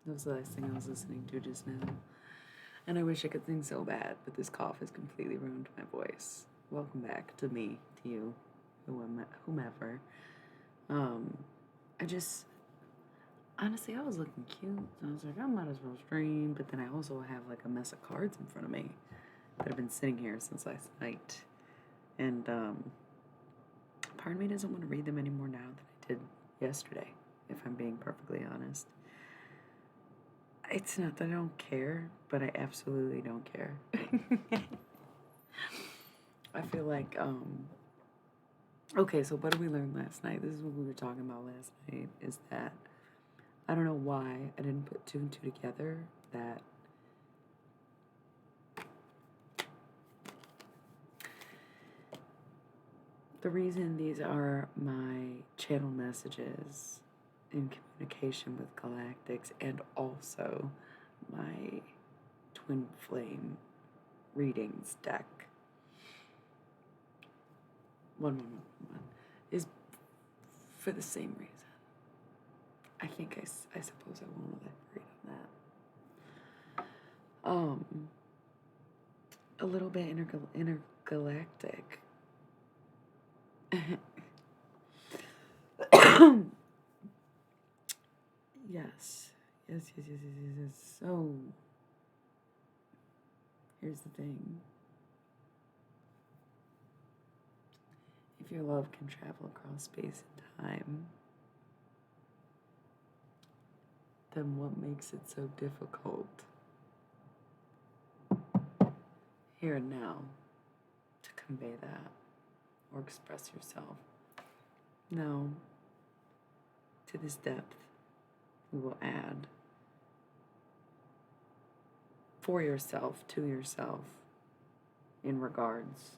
That was the last thing I was listening to just now. And I wish I could sing so bad, but this cough has completely ruined my voice. Welcome back to me, to you, whomever. Um, I just, honestly, I was looking cute. So I was like, I might as well stream. But then I also have like a mess of cards in front of me that have been sitting here since last night. And part of me doesn't want to read them anymore now than I did yesterday, if I'm being perfectly honest. It's not that I don't care, but I absolutely don't care. I feel like, okay, so what did we learn last night? This is what we were talking about last night, is that I don't know why I didn't put two and two together, that the reason these are my channel messages in communication with galactics and also my twin flame readings deck one is for the same reason. I think I suppose I won't elaborate on that. A little bit intergalactic. Yes. Yes. So, here's the thing. If your love can travel across space and time, then what makes it so difficult here and now to convey that or express yourself? Now, to this depth, we will add for yourself, to yourself, in regards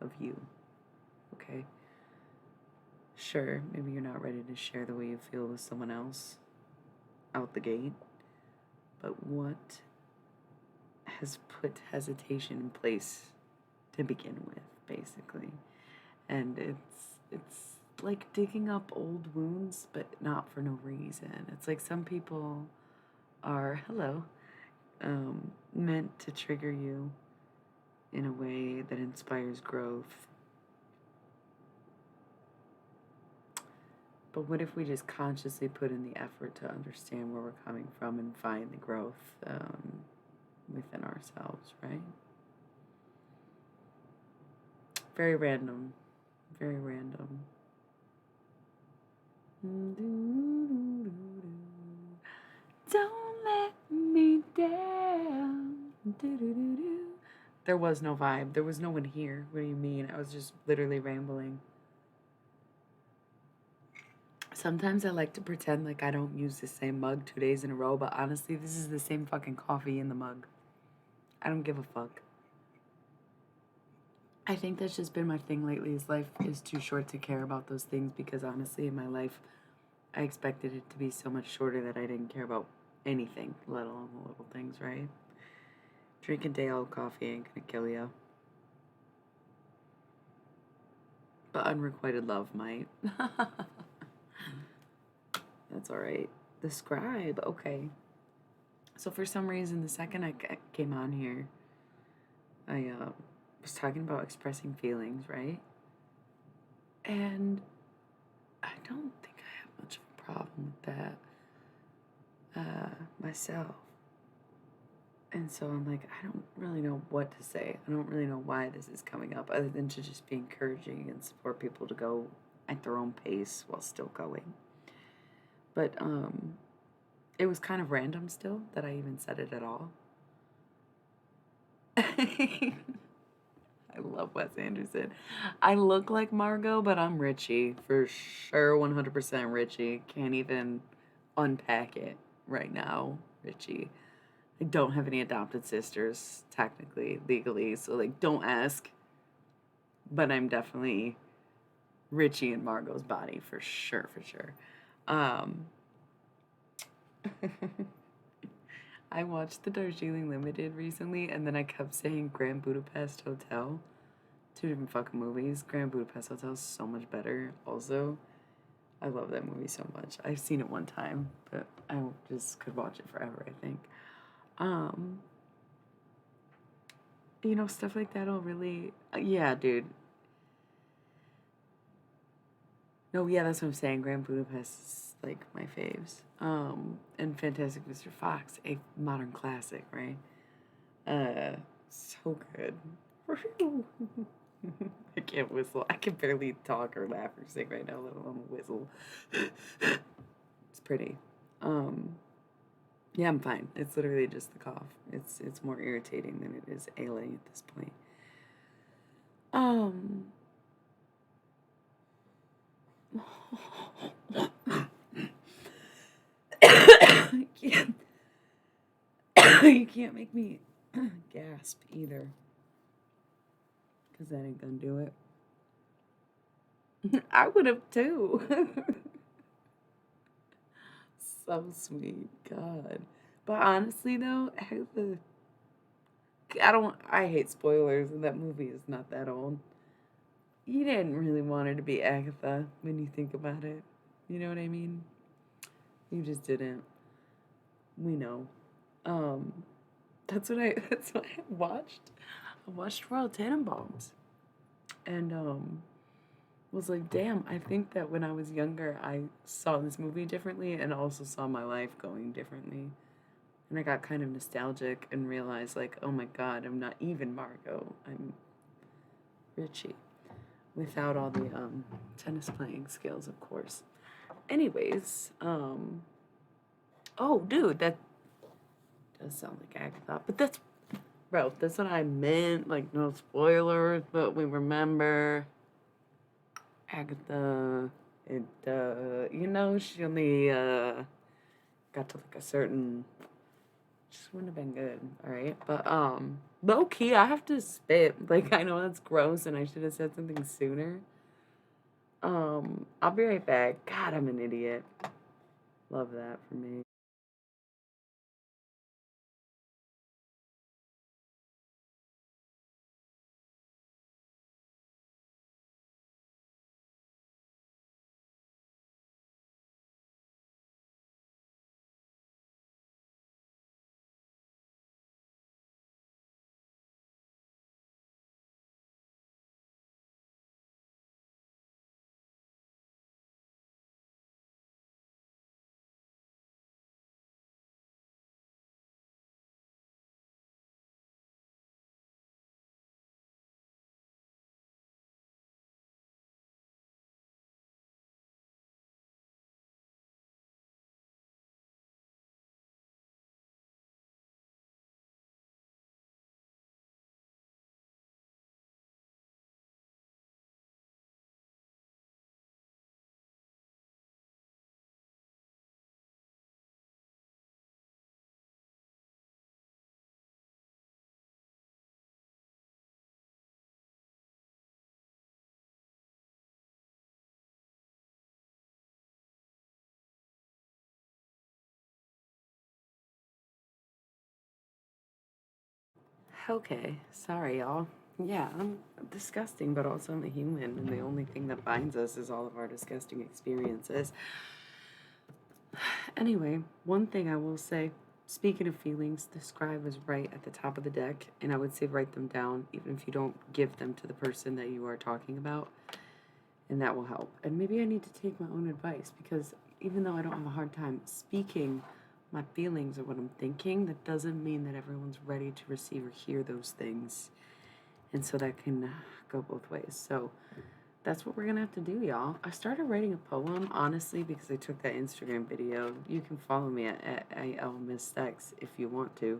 of you, okay? Sure, maybe you're not ready to share the way you feel with someone else out the gate, but what has put hesitation in place to begin with, basically? And it's like digging up old wounds, but not for no reason. It's like some people are, hello, meant to trigger you in a way that inspires growth. But what if we just consciously put in the effort to understand where we're coming from and find the growth within ourselves, right? Very random. Very random. Don't let me down. There was no vibe. There was no one here. What do you mean? I was just literally rambling. Sometimes I like to pretend like I don't use the same mug 2 days in a row, but honestly, this is the same fucking coffee in the mug. I don't give a fuck. I think that's just been my thing lately, is life is too short to care about those things, because honestly, in my life, I expected it to be so much shorter that I didn't care about anything, let alone the little things, right? Drinking day old coffee ain't gonna kill you. But unrequited love might. That's alright. The scribe, okay. So for some reason, the second I came on here, I was talking about expressing feelings, right? And I don't think I have much of a problem with that myself. And so I'm like, I don't really know what to say. I don't really know why this is coming up, other than to just be encouraging and support people to go at their own pace while still going. But it was kind of random still that I even said it at all. I love Wes Anderson. I look like Margot, but I'm Richie. For sure, 100% Richie. Can't even unpack it right now, Richie. I don't have any adopted sisters, technically, legally, so, like, don't ask. But I'm definitely Richie and Margot's body, for sure, for sure. I watched the Darjeeling Limited recently, and then I kept saying Grand Budapest Hotel. Two different fucking movies. Grand Budapest Hotel is so much better, also. I love that movie so much. I've seen it one time, but I just could watch it forever, I think. Um, stuff like that'll really, yeah, dude. No, yeah, that's what I'm saying. Grand Budapest is like my faves. And Fantastic Mr. Fox, a modern classic, right? So good. I can't whistle. I can barely talk or laugh or sing right now, let alone whistle. It's pretty. Um, yeah, I'm fine. It's literally just the cough. It's more irritating than it is ailing at this point. Um, you can't, you can't make me gasp either, because that ain't gonna do it. I would have too. So sweet, God. But honestly, though, I hate spoilers, and that movie is not that old. You didn't really want her to be Agatha when you think about it. You know what I mean? You just didn't. We know. Um, that's what I watched. I watched Royal Tenenbaums. And was like, damn, I think that when I was younger I saw this movie differently and also saw my life going differently. And I got kind of nostalgic and realized, like, oh my God, I'm not even Margot. I'm Richie. Without all the tennis playing skills, of course. Anyways, oh, dude, that does sound like Agatha. But that's what I meant. Like, no spoilers, but we remember Agatha. She only got to like a certain. Just wouldn't have been good, all right. But low key, I have to spit. Like I know that's gross, and I should have said something sooner. I'll be right back. God, I'm an idiot. Love that for me. Okay, sorry, y'all. Yeah, I'm disgusting, but also I'm a human, and the only thing that binds us is all of our disgusting experiences. Anyway, one thing I will say, speaking of feelings, the scribe was right at the top of the deck, and I would say write them down, even if you don't give them to the person that you are talking about, and that will help. And maybe I need to take my own advice, because even though I don't have a hard time speaking my feelings or what I'm thinking, that doesn't mean that everyone's ready to receive or hear those things. And so that can go both ways. So that's what we're gonna have to do, y'all. I started writing a poem, honestly, because I took that Instagram video. You can follow me at ILMissX if you want to.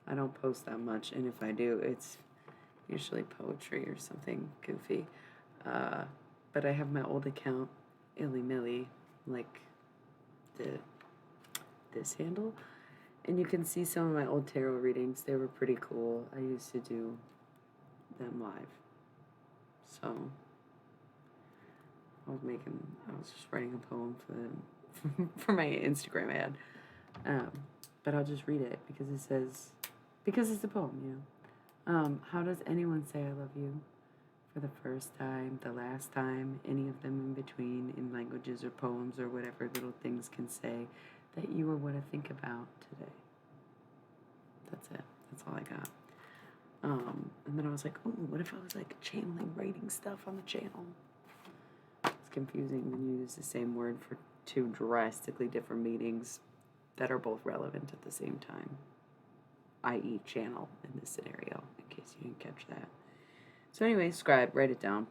I don't post that much, and if I do, it's usually poetry or something goofy. Uh, but I have my old account, Illy Milly, like the this handle, and you can see some of my old tarot readings. They were pretty cool. I used to do them live. So I was just writing a poem for my Instagram ad. But I'll just read it because it's a poem, you know. How does anyone say I love you? for the first time, the last time, any of them in between, in languages or poems or whatever little things can say, that you are what I think about today. That's it. That's all I got. And then I was like, ooh, what if I was like channeling writing stuff on the channel? It's confusing when you use the same word for two drastically different meanings that are both relevant at the same time, i.e. channel in this scenario, in case you didn't catch that. So anyway, scribe, write it down.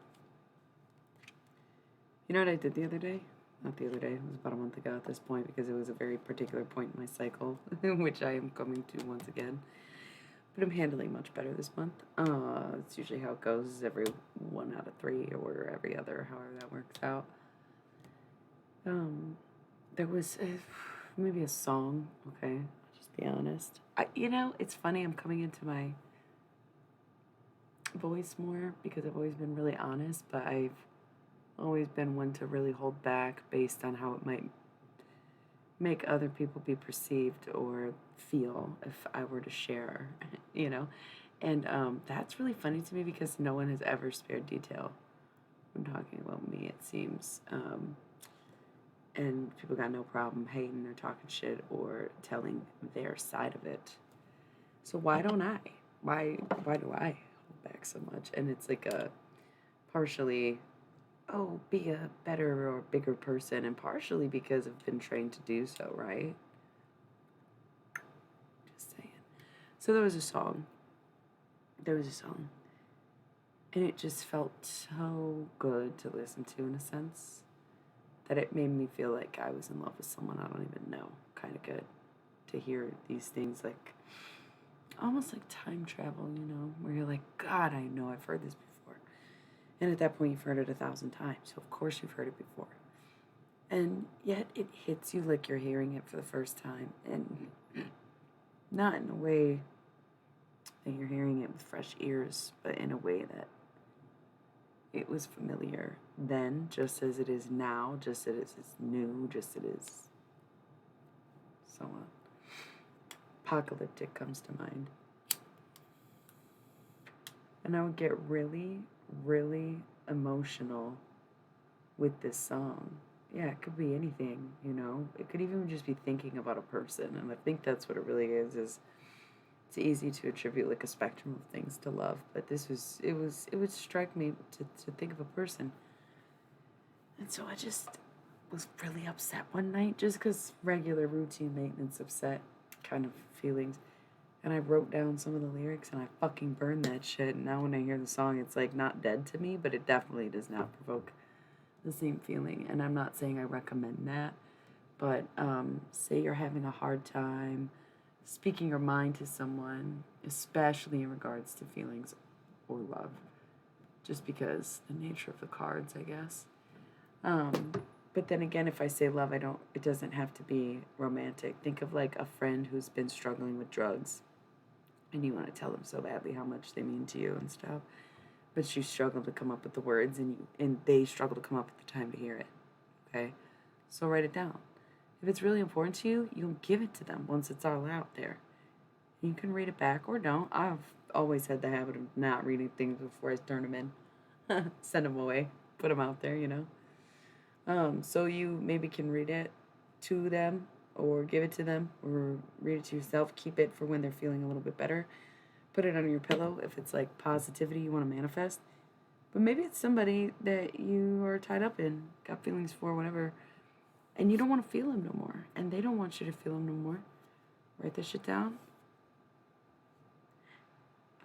You know what I did the other day? Not the other day, it was about a month ago at this point, because it was a very particular point in my cycle, which I am coming to once again. But I'm handling much better this month. It's usually how it goes, every 1 out of 3 or every other, however that works out. There was maybe a song, okay? I'll just be honest. It's funny, I'm coming into my voice more because I've always been really honest, but I've always been one to really hold back based on how it might make other people be perceived or feel if I were to share, And that's really funny to me because no one has ever spared detail when talking about me, it seems. And people got no problem hating or talking shit or telling their side of it. So why don't I? Why do I hold back so much? And it's like a partially, be a better or bigger person, and partially because I've been trained to do so, right? Just saying. So there was a song. And it just felt so good to listen to, in a sense, that it made me feel like I was in love with someone I don't even know. Kind of good to hear these things, like almost like time travel, where you're like, God, I know I've heard this before. And at that point, you've heard it 1,000 times. So of course you've heard it before. And yet it hits you like you're hearing it for the first time. And not in a way that you're hearing it with fresh ears, but in a way that it was familiar then, just as it is now, just as it's new, just as it is so on. Apocalyptic comes to mind. And I would get really, really emotional with this song. Yeah, it could be anything, It could even just be thinking about a person. And I think that's what it really is it's easy to attribute like a spectrum of things to love. But it would strike me to think of a person. And so I just was really upset one night, just because regular routine maintenance upset kind of feelings. And I wrote down some of the lyrics and I fucking burned that shit. And now when I hear the song, it's like not dead to me, but it definitely does not provoke the same feeling. And I'm not saying I recommend that, but say you're having a hard time speaking your mind to someone, especially in regards to feelings or love, just because the nature of the cards, I guess. But then again, if I say love, it doesn't have to be romantic. Think of like a friend who's been struggling with drugs and you want to tell them so badly how much they mean to you and stuff, but you struggle to come up with the words and they struggle to come up with the time to hear it. Okay? So write it down. If it's really important to you, you'll give it to them once it's all out there. You can read it back or don't. I've always had the habit of not reading things before I turn them in. Send them away. Put them out there, So you maybe can read it to them or give it to them or read it to yourself. Keep it for when they're feeling a little bit better. Put it on your pillow if it's like positivity you want to manifest. But maybe it's somebody that you are tied up in, got feelings for, whatever, and you don't want to feel them no more. And they don't want you to feel them no more. Write this shit down.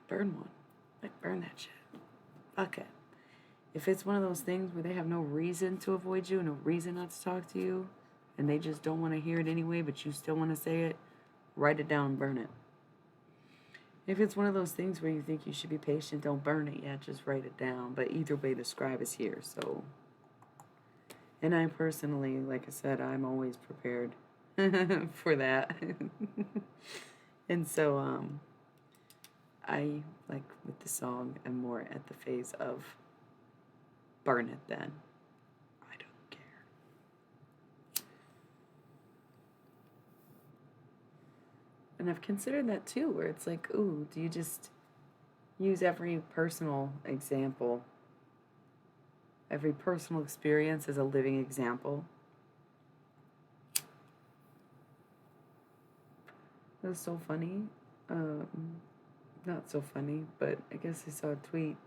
Burn one. Like, burn that shit. Fuck it. If it's one of those things where they have no reason to avoid you, no reason not to talk to you, and they just don't want to hear it anyway, but you still want to say it, write it down and burn it. If it's one of those things where you think you should be patient, don't burn it yet, just write it down. But either way, the scribe is here, so. And I personally, like I said, I'm always prepared for that. And so, I, like with the song, am more at the phase of burn it then. I don't care. And I've considered that too, where it's like, ooh, do you just use every personal example Every personal experience is a living example. It was so funny. Um, Not so funny, but I guess I saw a tweet.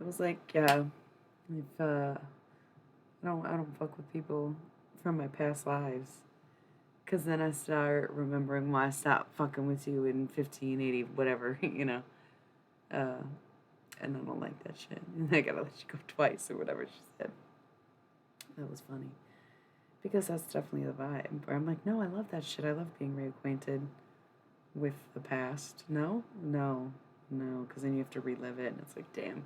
It was like, yeah, if I don't fuck with people from my past lives, cause then I start remembering why I stopped fucking with you in 1580, whatever, uh, and I don't like that shit. And I gotta let you go twice or whatever she said. That was funny. Because that's definitely the vibe. Where I'm like, no, I love that shit. I love being reacquainted with the past. No, no, no, because then you have to relive it, and it's like, damn.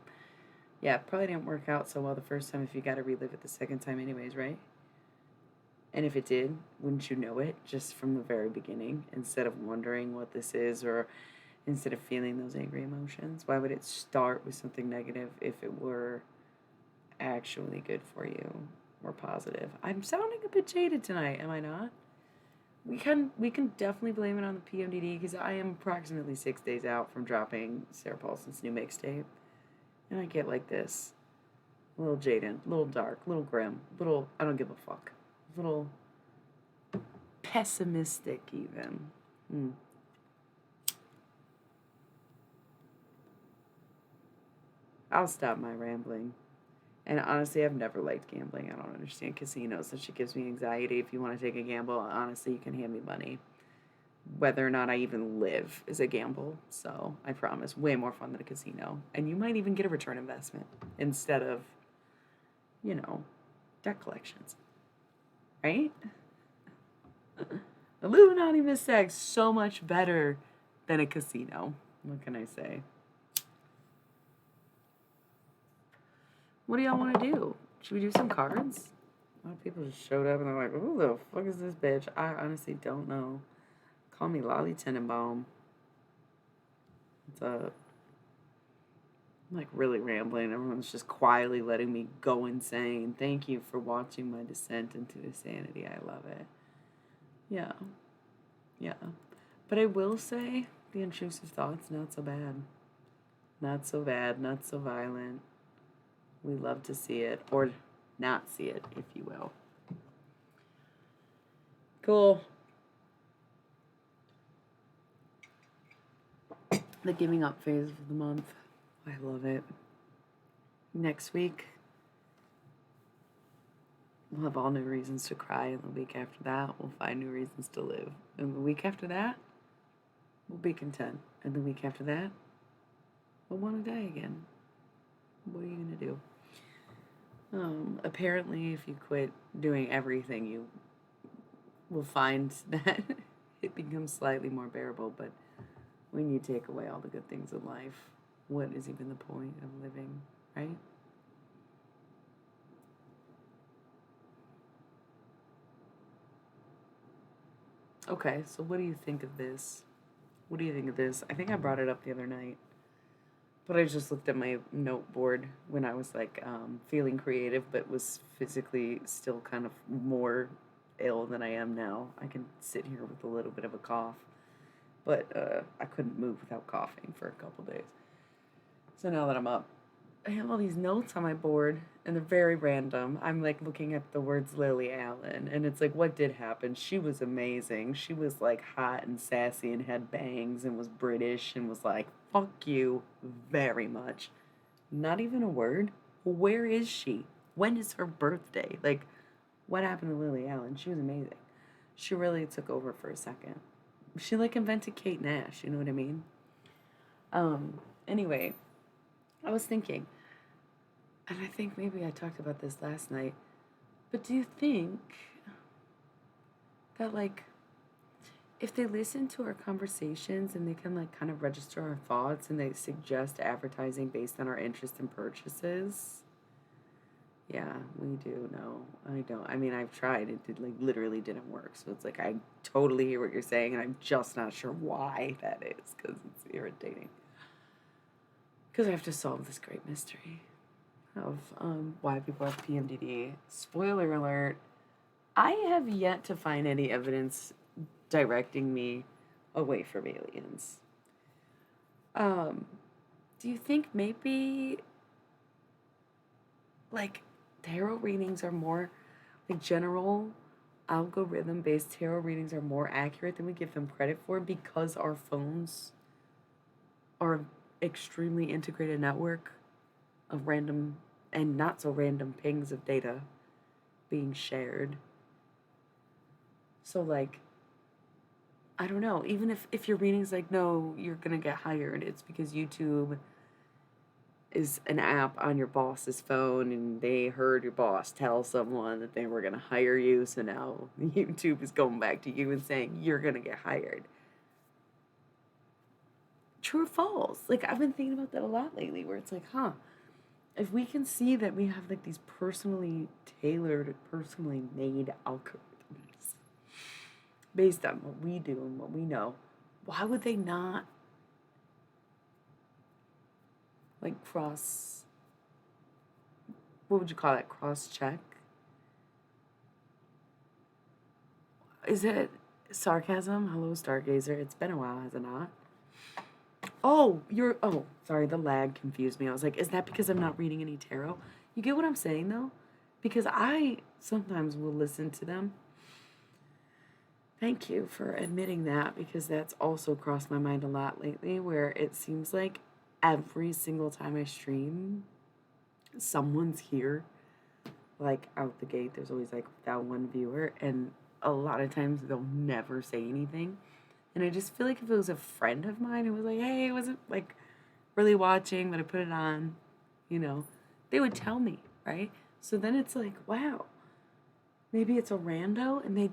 Yeah, it probably didn't work out so well the first time if you got to relive it the second time, anyways, right? And if it did, wouldn't you know it just from the very beginning instead of wondering what this is or instead of feeling those angry emotions? Why would it start with something negative if it were actually good for you or positive? I'm sounding a bit jaded tonight, am I not? We can definitely blame it on the PMDD because I am approximately 6 days out from dropping Sarah Paulson's new mixtape, and I get like this, a little jaded, a little dark, a little grim, a little I don't give a fuck, a little pessimistic even. Hmm. I'll stop my rambling. And honestly, I've never liked gambling. I don't understand casinos. That shit gives me anxiety. If you want to take a gamble, honestly, you can hand me money. Whether or not I even live is a gamble. So I promise, way more fun than a casino. And you might even get a return investment instead of, you know, debt collections. Right? Illuminati Mistag's so much better than a casino. What can I say? What do y'all want to do? Should we do some cards? A lot of people just showed up and they're like, who the fuck is this bitch? I honestly don't know. Call me Lolly Tenenbaum. What's up? I'm like really rambling. Everyone's just quietly letting me go insane. Thank you for watching my descent into insanity. I love it. Yeah. Yeah. But I will say the intrusive thoughts, not so bad. Not so bad, not so violent. We love to see it, or not see it, if you will. Cool. The giving up phase of the month. I love it. Next week, we'll have all new reasons to cry, and the week after that, we'll find new reasons to live. And the week after that, we'll be content. And the week after that, we'll want to die again. What are you going to do? Apparently, if you quit doing everything, you will find that it becomes slightly more bearable. But when you take away all the good things in life, what is even the point of living, right? Okay, so what do you think of this? What do you think of this? I think I brought it up the other night, but I just looked at my note board when I was like feeling creative, but was physically still kind of more ill than I am now. I can sit here with a little bit of a cough, but I couldn't move without coughing for a couple days. So now that I'm up, I have all these notes on my board, and they're very random. I'm like looking at the words Lily Allen, and it's like, what did happen? She was amazing. She was like hot and sassy and had bangs and was British and was like, fuck you very much. Not even a word. Where is she? When is her birthday? Like, what happened to Lily Allen? She was amazing. She really took over for a second. She like invented Kate Nash, you know what I mean? Anyway, I was thinking, and I think maybe I talked about this last night, but do you think that, like, if they listen to our conversations and they can, like, kind of register our thoughts and they suggest advertising based on our interest in purchases? Yeah, we do. No, I don't. I mean, I've tried. It did, like, literally didn't work. So it's like, I totally hear what you're saying, and I'm just not sure why that is because it's irritating. Because I have to solve this great mystery of why people have PMDD. Spoiler alert, I have yet to find any evidence directing me away from aliens. Do you think maybe like tarot readings are more like general algorithm based tarot readings are more accurate than we give them credit for because our phones are extremely integrated network of random and not so random pings of data being shared. So like I don't know, even if your reading's like no, you're gonna get hired, it's because YouTube is an app on your boss's phone and they heard your boss tell someone that they were going to hire you, so now YouTube is going back to you and saying you're going to get hired. True or false? Like I've been thinking about that a lot lately where it's like, if we can see that we have like these personally tailored, personally made algorithms based on what we do and what we know, why would they not like what would you call it, cross check? Is it sarcasm? Hello, Stargazer. It's been a while, has it not? Sorry, the lag confused me. I was like, is that because I'm not reading any tarot? You get what I'm saying, though? Because I sometimes will listen to them. Thank you for admitting that, because that's also crossed my mind a lot lately, where it seems like every single time I stream, someone's here, like, out the gate. There's always, like, that one viewer, and a lot of times they'll never say anything. And I just feel like if it was a friend of mine who was like, hey, I wasn't, like, really watching, but I put it on, they would tell me, right? So then it's like, wow, maybe it's a rando and they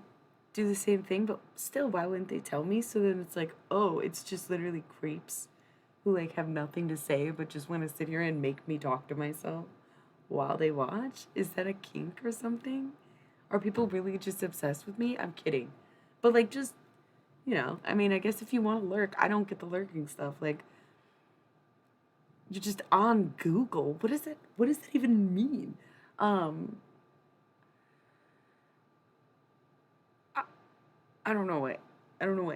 do the same thing, but still, why wouldn't they tell me? So then it's like, oh, it's just literally creeps who, like, have nothing to say but just want to sit here and make me talk to myself while they watch? Is that a kink or something? Are people really just obsessed with me? I'm kidding. But, like, just, I mean, I guess if you want to lurk, I don't get the lurking stuff. Like, you're just on Google. What does that even mean? I, I don't know what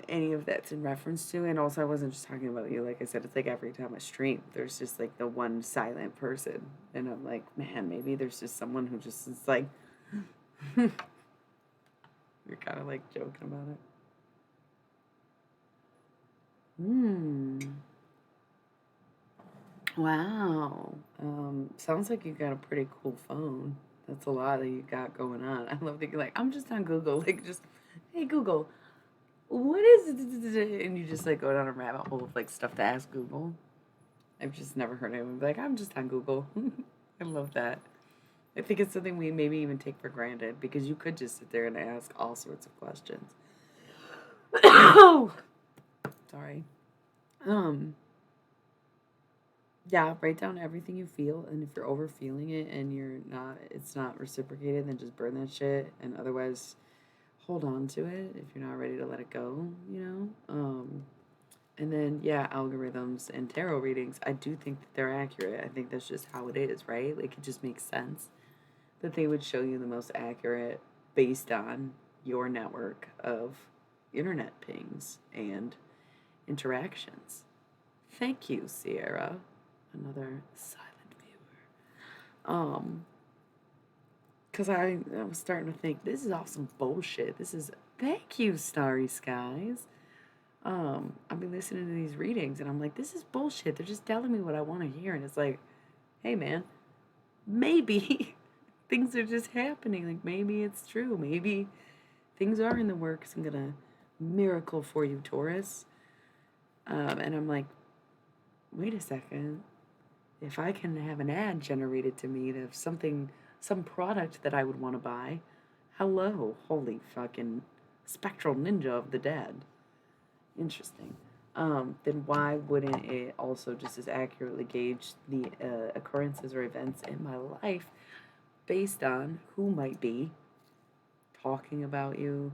any of that's in reference to. And also I wasn't just talking about you. Like I said, it's like every time I stream, there's just like the one silent person. And I'm like, man, maybe there's just someone who just is like you're kind of like joking about it. Wow. Sounds like you got a pretty cool phone. That's a lot that you got going on. I love that you're like, I'm just on Google. Like, just, hey, Google, what is it? And you just, like, go down a rabbit hole of, like, stuff to ask Google. I've just never heard anyone be like, I'm just on Google. I love that. I think it's something we maybe even take for granted because you could just sit there and ask all sorts of questions. Oh, sorry. Yeah, write down everything you feel, and if you're over feeling it and it's not reciprocated, then just burn that shit, and otherwise, hold on to it if you're not ready to let it go. And then, yeah, algorithms and tarot readings, I do think that they're accurate. I think that's just how it is, right? Like, it just makes sense that they would show you the most accurate based on your network of internet pings and interactions. Thank you, Sierra. Another silent viewer. Because I was starting to think, this is all some bullshit. Thank you, Starry Skies. I've been listening to these readings and I'm like, this is bullshit. They're just telling me what I want to hear. And it's like, hey, man, maybe things are just happening. Like, maybe it's true. Maybe things are in the works. I'm going to miracle for you, Taurus. And I'm like, wait a second. If I can have an ad generated to me of some product that I would want to buy, hello, holy fucking spectral ninja of the dead. Interesting. Then why wouldn't it also just as accurately gauge the occurrences or events in my life based on who might be talking about you,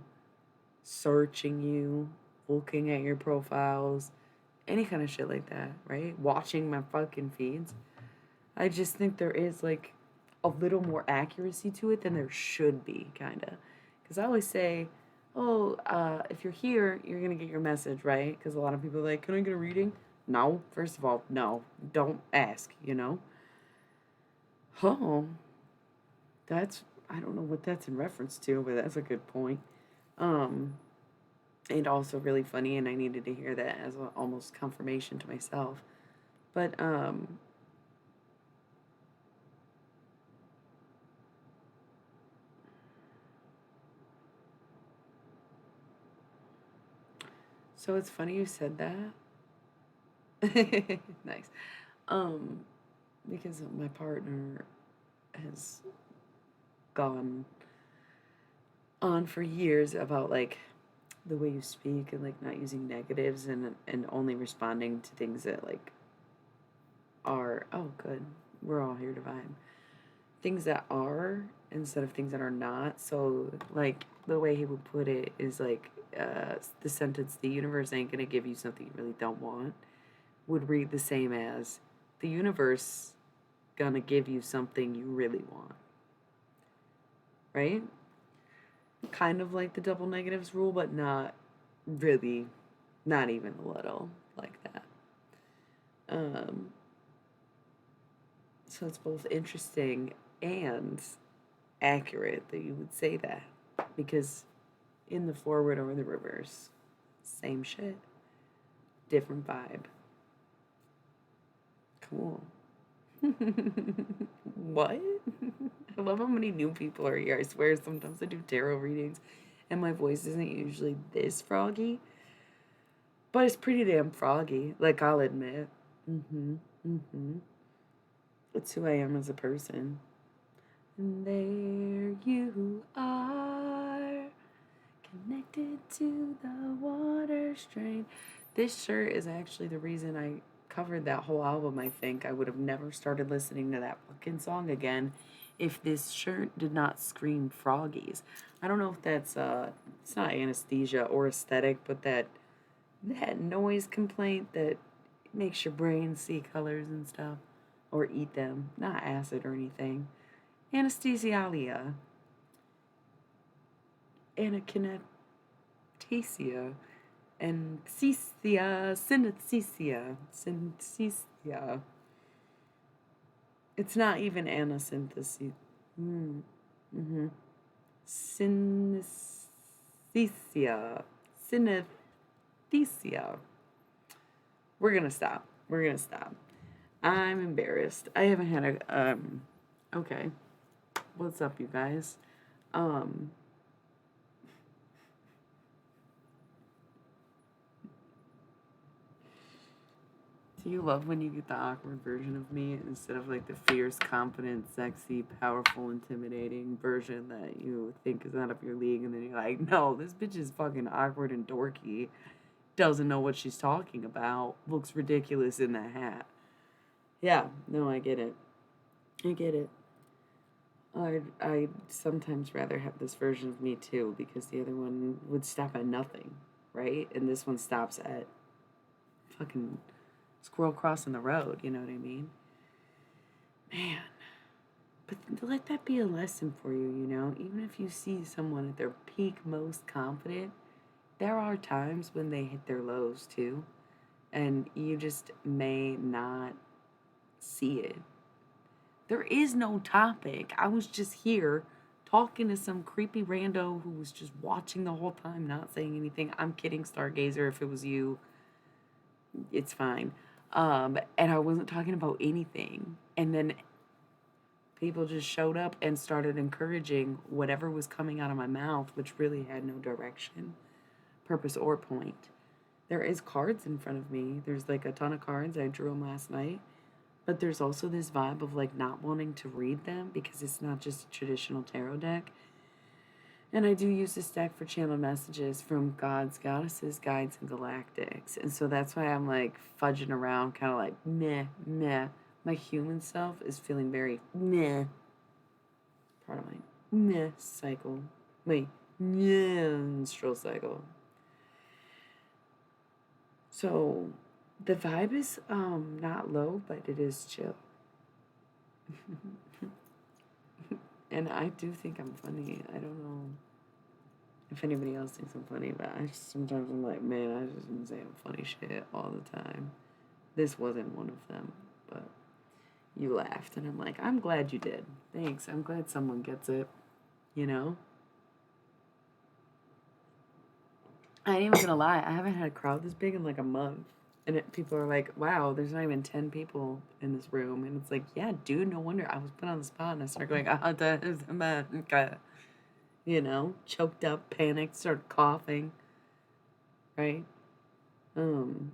searching you, looking at your profiles, any kind of shit like that, right? Watching my fucking feeds. I just think there is like a little more accuracy to it than there should be, kind of. Because I always say, if you're here, you're going to get your message, right? Because a lot of people are like, can I get a reading? No. First of all, no. Don't ask, Oh. That's, I don't know what that's in reference to, but that's a good point. Um, and also really funny, and I needed to hear that as almost confirmation to myself. But so it's funny you said that. Nice. Um, because my partner has gone on for years about like the way you speak and like not using negatives and only responding to things that like are, oh good, we're all here to vibe, things that are instead of things that are not. So like the way he would put it is like the sentence, the universe ain't gonna give you something you really don't want, would read the same as the universe gonna give you something you really want, right? Kind of like the double negatives rule, but not really, not even a little like that. Um, so it's both interesting and accurate that you would say that, because in the forward or the reverse, same shit, different vibe. Cool. What? I love how many new people are here. I swear sometimes I do tarot readings and my voice isn't usually this froggy, but it's pretty damn froggy, like I'll admit. Mm-hmm. Mm-hmm. It's who I am as a person. And there you are, connected to the water strain. This shirt is actually the reason I covered that whole album, I think. I would have never started listening to that fucking song again if this shirt did not scream froggies. I don't know if that's it's not anesthesia or aesthetic, but that noise complaint that makes your brain see colors and stuff or eat them, not acid or anything. Anesthesialia, anakinetasia, and synesthesia. It's not even anasynthesis. Mm. Mm-hmm. Synesthesia. Synesthesia. We're gonna stop. We're gonna stop. I'm embarrassed. I haven't had okay. What's up, you guys? Um Do you love when you get the awkward version of me instead of like the fierce, confident, sexy, powerful, intimidating version that you think is out of your league, and then you're like, no, this bitch is fucking awkward and dorky, doesn't know what she's talking about, looks ridiculous in that hat. Yeah, no, I get it. I get it. I'd sometimes rather have this version of me too, because the other one would stop at nothing, right? And this one stops at fucking squirrel crossing the road, you know what I mean? Man, but let that be a lesson for you, you know? Even if you see someone at their peak, most confident, there are times when they hit their lows too, and you just may not see it. There is no topic. I was just here talking to some creepy rando who was just watching the whole time, not saying anything. I'm kidding, Stargazer. If it was you, it's fine. And I wasn't talking about anything. And then people just showed up and started encouraging whatever was coming out of my mouth, which really had no direction, purpose, or point. There is cards in front of me. There's like a ton of cards. I drew them last night. But there's also this vibe of like not wanting to read them because it's not just a traditional tarot deck. And I do use this deck for channel messages from gods, goddesses, guides, and galactics. And so that's why I'm like fudging around, kind of like meh, meh. My human self is feeling very meh. Part of my meh cycle. Wait, menstrual cycle. So the vibe is not low, but it is chill. And I do think I'm funny. I don't know if anybody else thinks I'm funny, but I just, sometimes I'm like, man, I just am saying funny shit all the time. This wasn't one of them, but You laughed, and I'm like, I'm glad you did. Thanks. I'm glad someone gets it, you know? I ain't even gonna lie, I haven't had a crowd this big in like a month. And people are like, wow, there's not even 10 people in this room. And it's like, yeah, dude, no wonder. I was put on the spot and I started going, you know, choked up, panicked, started coughing, right? Um,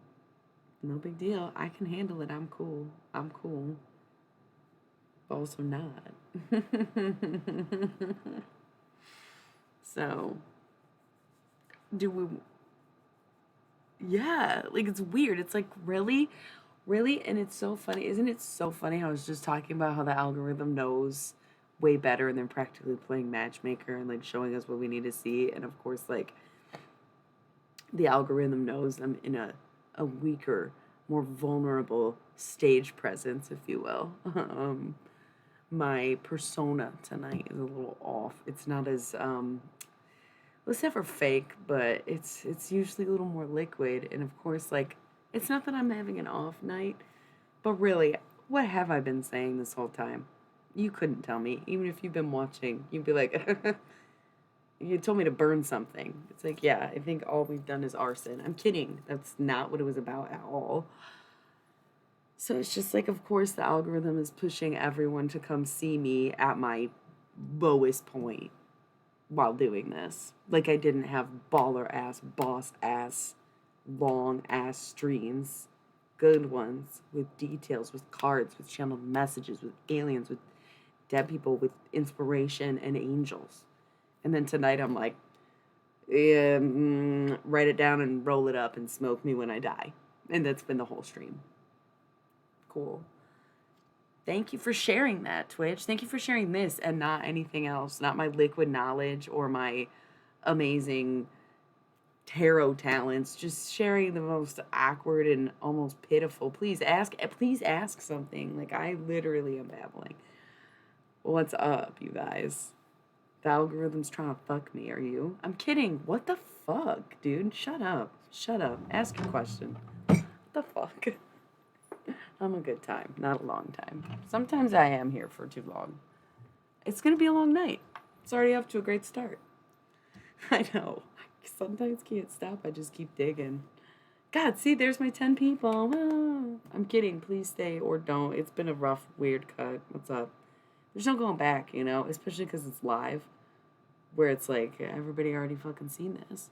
no big deal. I can handle it. I'm cool. I'm cool. But also not. So, do we, yeah, like it's weird. It's like, really? Really? And it's so funny. Isn't it so funny? I was just talking about how the algorithm knows way better than practically playing matchmaker and like showing us what we need to see. And of course, like the algorithm knows I'm in a weaker, more vulnerable stage presence, if you will. My persona tonight is a little off. It's not as well, it's never fake, but it's usually a little more liquid. And of course, like it's not that I'm having an off night, but really, what have I been saying this whole time? You couldn't tell me. Even if you've been watching, you'd be like, you told me to burn something. It's like, yeah, I think all we've done is arson. I'm kidding. That's not what it was about at all. So it's just like, of course, the algorithm is pushing everyone to come see me at my lowest point while doing this. Like, I didn't have baller ass, boss ass, long ass streams. Good ones with details, with cards, with channeled messages, with aliens, with dead people, with inspiration and angels. And then tonight I'm like, write it down and roll it up and smoke me when I die. And that's been the whole stream. Cool. Thank you for sharing that, Twitch. Thank you for sharing this and not anything else, not my liquid knowledge or my amazing tarot talents, just sharing the most awkward and almost pitiful. Please ask something. Like, I literally am babbling. What's up, you guys? The algorithm's trying to fuck me, are you? I'm kidding. What the fuck, dude? Shut up. Shut up. Ask your question. What the fuck? I'm a good time, not a long time. Sometimes I am here for too long. It's gonna be a long night. It's already up to a great start. I know. I sometimes can't stop. I just keep digging. God, see, there's my 10 people. Ah, I'm kidding. Please stay or don't. It's been a rough, weird cut. What's up? There's no going back, you know, especially because it's live, where it's like everybody already fucking seen this.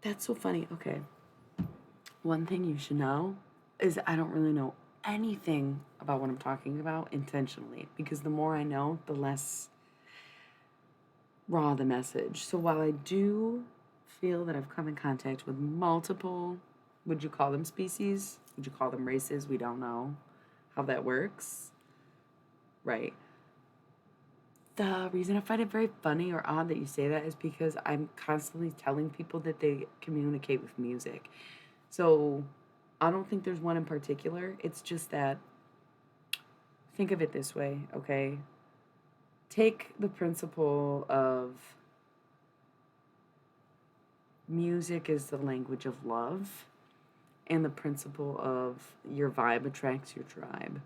That's so funny. Okay. One thing you should know is I don't really know anything about what I'm talking about intentionally, because the more I know, the less raw the message. So while I do feel that I've come in contact with multiple, would you call them species? Would you call them races? We don't know how that works. Right. The reason I find it very funny or odd that you say that is because I'm constantly telling people that they communicate with music. So I don't think there's one in particular. It's just that, think of it this way, okay? Take the principle of music is the language of love, and the principle of your vibe attracts your tribe.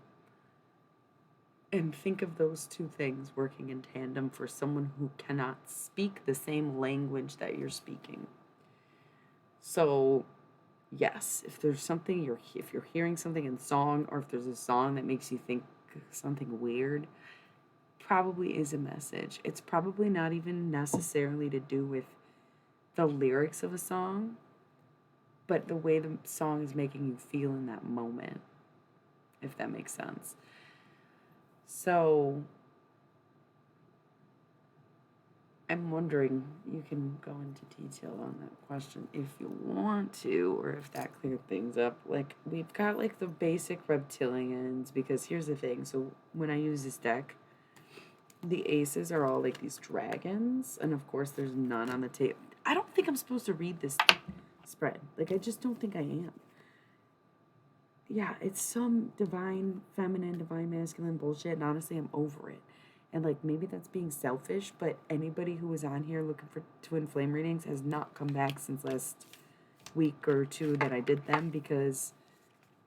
And think of those two things working in tandem for someone who cannot speak the same language that you're speaking. So, yes, if there's something if you're hearing something in song, or if there's a song that makes you think something weird, probably is a message. It's probably not even necessarily to do with the lyrics of a song, but the way the song is making you feel in that moment, if that makes sense. So I'm wondering, you can go into detail on that question if you want to, or if that cleared things up. Like, we've got like the basic reptilians, because here's the thing. So when I use this deck, the aces are all like these dragons, and of course there's none on the table. I don't think I'm supposed to read this spread. Like, I just don't think I am. Yeah, it's some divine feminine, divine masculine bullshit, and honestly, I'm over it. And like, maybe that's being selfish, but anybody who was on here looking for twin flame readings has not come back since last week or two that I did them, because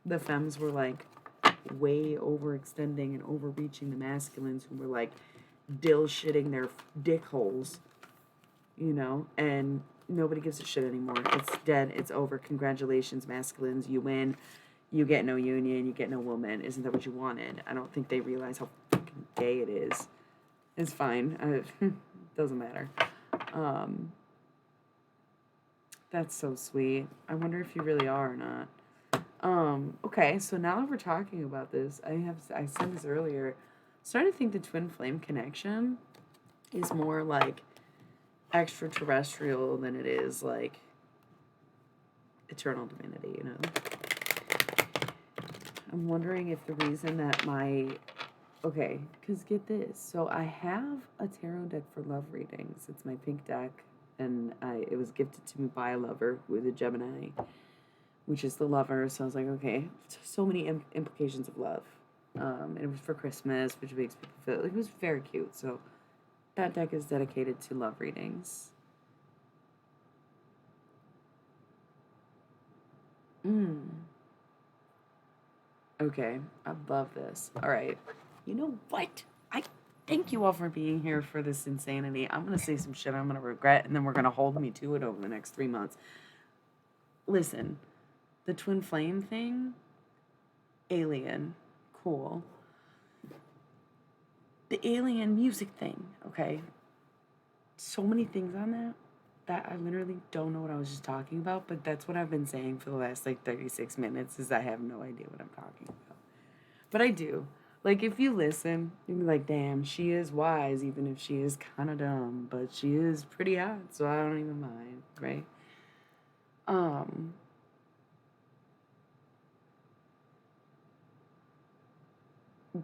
the femmes were like, way overextending and overreaching the masculines who were like dill shitting their dick holes, you know, and nobody gives a shit anymore. It's dead. It's over. Congratulations, masculines. You win. You get no union. You get no woman. Isn't that what you wanted? I don't think they realize how fucking gay it is. It's fine. Doesn't matter. That's so sweet. I wonder if you really are or not. Okay, so now that we're talking about this, I said this earlier. I'm starting to think the twin flame connection is more like extraterrestrial than it is like eternal divinity, you know? I'm wondering if the reason that okay, because get this. So I have a tarot deck for love readings. It's my pink deck, and it was gifted to me by a lover who is a Gemini, which is the lover. So I was like, okay, so many implications of love. And it was for Christmas, which makes people feel like it was very cute. So that deck is dedicated to love readings. Okay, I love this. All right. You know what? I thank you all for being here for this insanity. I'm going to say some shit I'm going to regret, and then we're going to hold me to it over the next 3 months. Listen, the twin flame thing, alien, cool. The alien music thing, okay? So many things on that I literally don't know what I was just talking about, but that's what I've been saying for the last like 36 minutes is I have no idea what I'm talking about. But I do. Like, if you listen, you'll be like, damn, she is wise, even if she is kind of dumb, but she is pretty hot, so I don't even mind, right?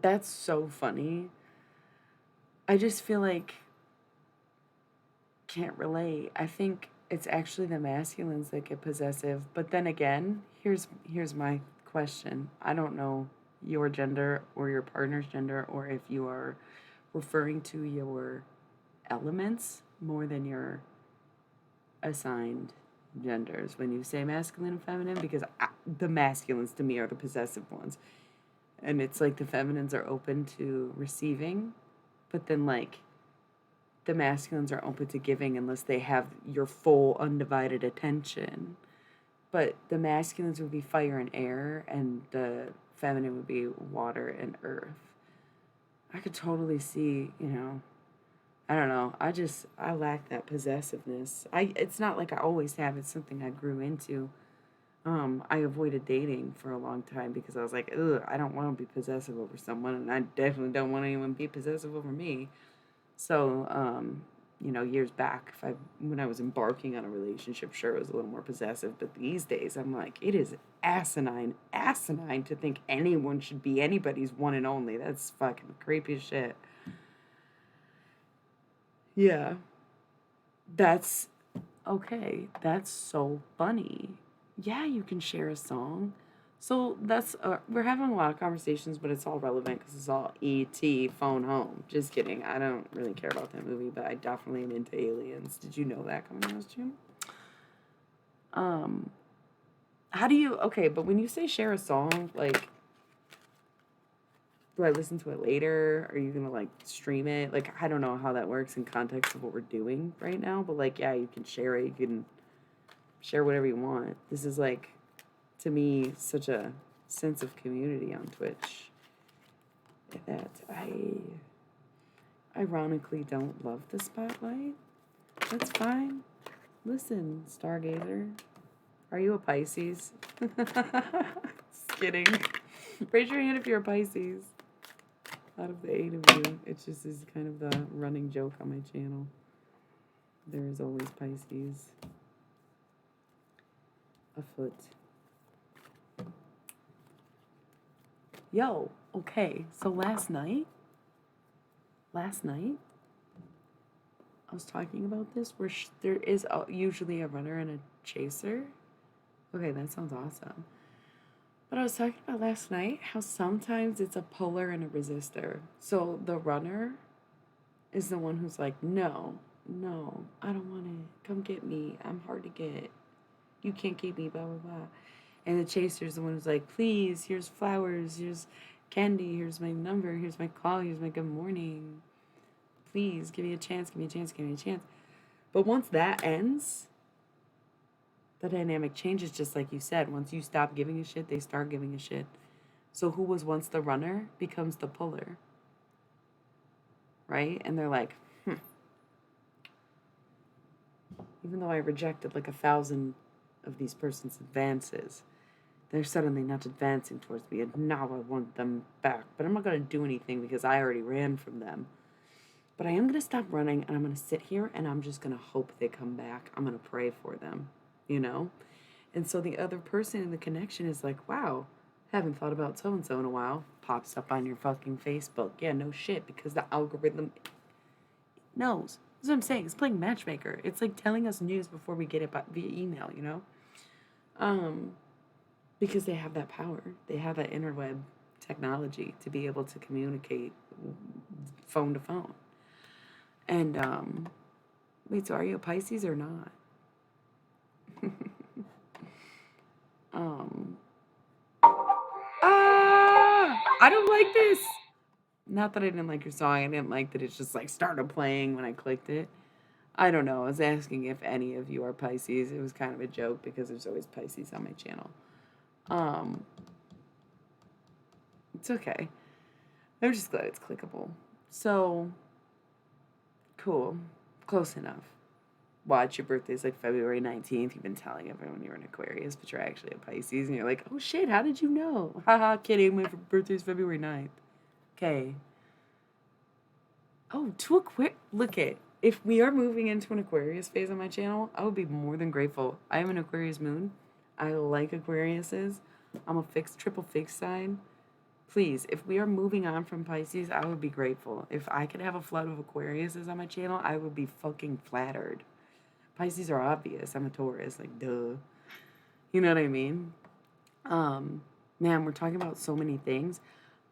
That's so funny. I just feel like can't relate. I think it's actually the masculines that get possessive. But then again, here's my question. I don't know your gender or your partner's gender, or if you are referring to your elements more than your assigned genders when you say masculine and feminine, because the masculines to me are the possessive ones. And it's like the feminines are open to receiving, but then like the masculines are open to giving unless they have your full undivided attention. But the masculines would be fire and air, and the feminine would be water and earth. I could totally see, you know, I don't know. I lack that possessiveness. It's not like I always have. It's something I grew into. I avoided dating for a long time because I was like, ugh, I don't want to be possessive over someone, and I definitely don't want anyone to be possessive over me. So, you know, years back, when I was embarking on a relationship, sure, it was a little more possessive. But these days, I'm like, it is asinine to think anyone should be anybody's one and only. That's fucking creepy as shit. Yeah, that's okay. That's so funny. Yeah, you can share a song. So that's we're having a lot of conversations, but it's all relevant because it's all E.T. Phone Home. Just kidding. I don't really care about that movie, but I definitely am into aliens. Did you know that coming out, Jim? Um, how do you? Okay, but when you say share a song, like, do I listen to it later? Are you gonna like stream it? Like, I don't know how that works in context of what we're doing right now, but like, yeah, you can share it. You can share whatever you want. This is like, to me, such a sense of community on Twitch that I ironically don't love the spotlight. That's fine. Listen, Stargazer, are you a Pisces? Just kidding. Raise your hand if you're a Pisces. Out of the 8 of you, it just is kind of the running joke on my channel. There is always Pisces afoot. Yo, okay, so last night, I was talking about this where there is usually a runner and a chaser. Okay, that sounds awesome. But I was talking about last night how sometimes it's a polar and a resistor. So the runner is the one who's like, no, I don't want it. Come get me. I'm hard to get. You can't keep me, blah, blah, blah. And the chaser's the one who's like, please, here's flowers, here's candy, here's my number, here's my call, here's my good morning. Please, give me a chance, give me a chance, give me a chance. But once that ends, the dynamic changes, just like you said. Once you stop giving a shit, they start giving a shit. So who was once the runner becomes the puller, right? And they're like, even though I rejected like 1,000 of these person's advances, they're suddenly not advancing towards me, and now I want them back. But I'm not going to do anything because I already ran from them. But I am going to stop running, and I'm going to sit here, and I'm just going to hope they come back. I'm going to pray for them, you know? And so the other person in the connection is like, wow, haven't thought about so-and-so in a while. Pops up on your fucking Facebook. Yeah, no shit, because the algorithm knows. That's what I'm saying. It's playing matchmaker. It's like telling us news before we get it via email, you know? Because they have that power. They have that interweb technology to be able to communicate phone to phone. And wait, so are you a Pisces or not? I don't like this. Not that I didn't like your song. I didn't like that it's just like started playing when I clicked it. I don't know. I was asking if any of you are Pisces. It was kind of a joke because there's always Pisces on my channel. It's okay. I'm just glad it's clickable. So, cool. Close enough. Watch, your birthday's like February 19th. You've been telling everyone you're an Aquarius, but you're actually a Pisces. And you're like, oh shit, how did you know? Haha, kidding. My birthday's February 9th. Okay. Oh, to Aquarius. Look it. If we are moving into an Aquarius phase on my channel, I would be more than grateful. I am an Aquarius moon. I like Aquariuses. I'm a triple fixed sign. Please, if we are moving on from Pisces, I would be grateful. If I could have a flood of Aquariuses on my channel, I would be fucking flattered. Pisces are obvious. I'm a Taurus, like duh. You know what I mean? Man, we're talking about so many things.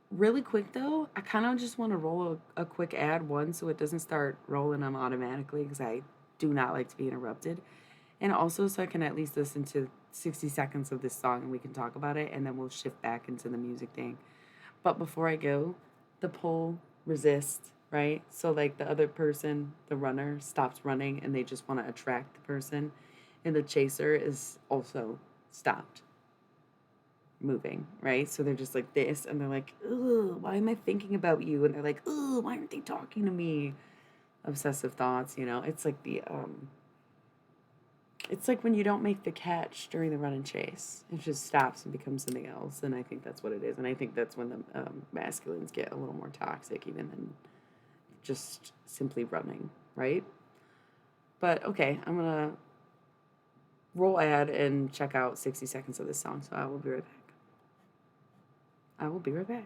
Really quick though, I kind of just want to roll a quick ad one so it doesn't start rolling them automatically because I do not like to be interrupted. And also so I can at least listen to 60 seconds of this song and we can talk about it and then we'll shift back into the music thing. But before I go, the pull, resist, right? So like the other person, the runner, stops running and they just want to attract the person. And the chaser is also stopped moving, right? So they're just like this and they're like, ugh, why am I thinking about you? And they're like, ugh, why aren't they talking to me? Obsessive thoughts, you know? It's like when you don't make the catch during the run and chase. It just stops and becomes something else. And I think that's what it is. And I think that's when the masculines get a little more toxic even than just simply running, right? But okay, I'm going to roll ad and check out 60 seconds of this song. So I will be right back. I will be right back.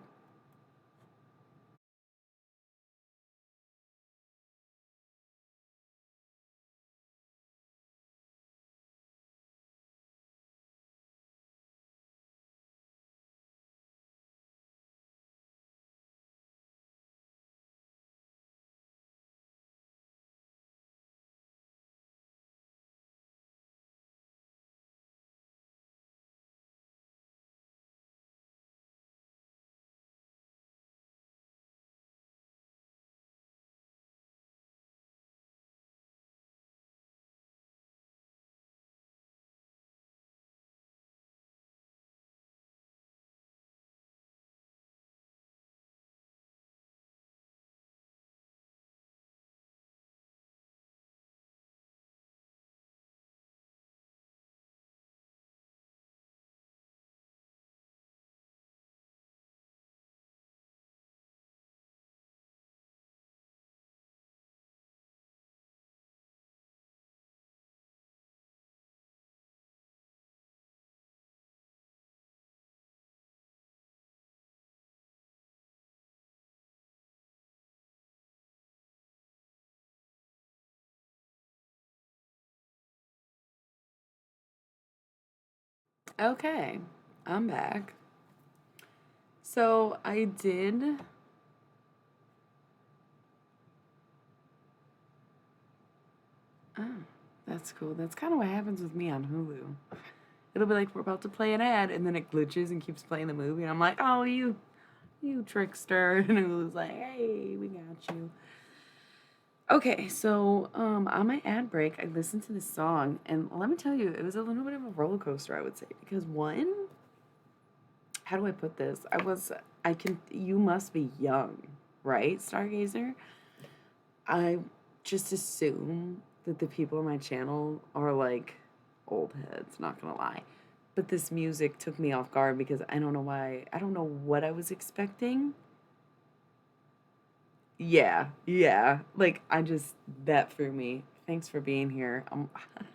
Okay, I'm back. So I did. Oh, that's cool. That's kind of what happens with me on Hulu. It'll be like we're about to play an ad, and then it glitches and keeps playing the movie, and I'm like, oh, you trickster. And it was like, hey, we got you. Okay, so on my ad break, I listened to this song, and let me tell you, it was a little bit of a roller coaster, I would say, because one, how do I put this? You must be young, right, Stargazer? I just assume that the people on my channel are like old heads, not gonna lie. But this music took me off guard because I don't know why. I don't know what I was expecting. Yeah. Like, that threw me. Thanks for being here.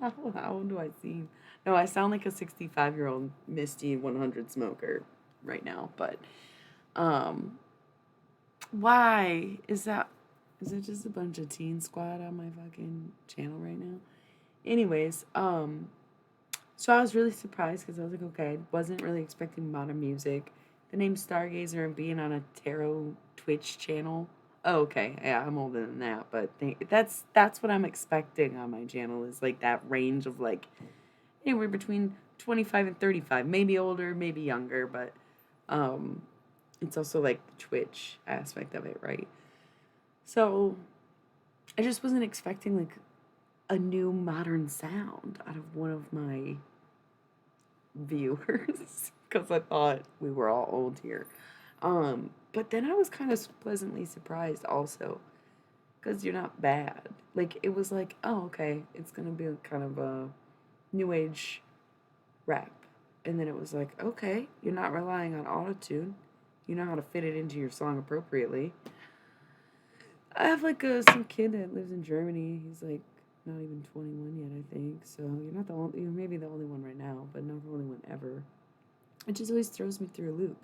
How old do I seem? No, I sound like a 65-year-old Misty 100 smoker right now. But, um, why is that? Is it just a bunch of teen squad on my fucking channel right now? Anyways, so I was really surprised because I was like, okay, I wasn't really expecting modern music. The name Stargazer and being on a tarot Twitch channel. Oh, okay, yeah, I'm older than that, but that's what I'm expecting on my channel is like that range of like anywhere between 25 and 35, maybe older, maybe younger, but um, it's also like the Twitch aspect of it, right? So I just wasn't expecting like a new modern sound out of one of my viewers because I thought we were all old here. But then I was kind of pleasantly surprised also because you're not bad. Like it was like, oh, okay, it's gonna be kind of a new age rap, and then it was like, okay, you're not relying on autotune. You know how to fit it into your song appropriately. I have like some kid that lives in Germany. He's like not even 21 yet, I think. So you're not the only. You may be the only one right now, but not the only one ever. It just always throws me through a loop.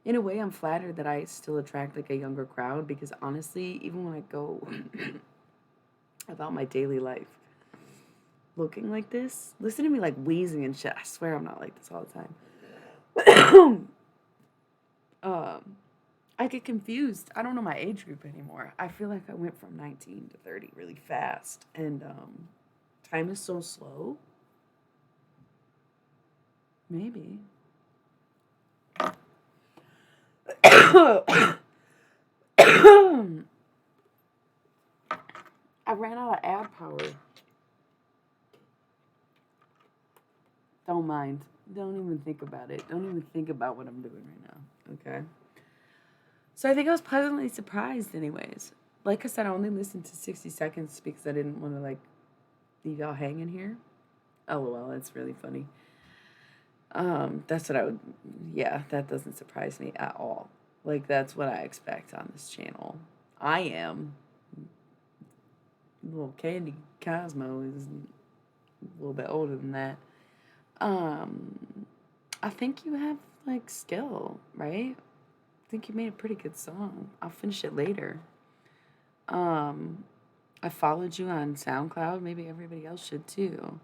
In a way, I'm flattered that I still attract like a younger crowd because honestly, even when I go about my daily life looking like this, listen to me like wheezing and shit. I swear I'm not like this all the time. I get confused. I don't know my age group anymore. I feel like I went from 19 to 30 really fast, and time is so slow. Maybe. I ran out of ad power. Don't mind. Don't even think about it. Don't even think about what I'm doing right now. Okay. So I think I was pleasantly surprised, anyways. Like I said, I only listened to 60 seconds because I didn't want to like leave y'all hanging here. LOL, that's really funny. That's what I would. Yeah, that doesn't surprise me at all. Like that's what I expect on this channel. I am. Little Candy Cosmo is a little bit older than that. Um, I think you have like skill, right? I think you made a pretty good song. I'll finish it later. Um, I followed you on SoundCloud. Maybe everybody else should too.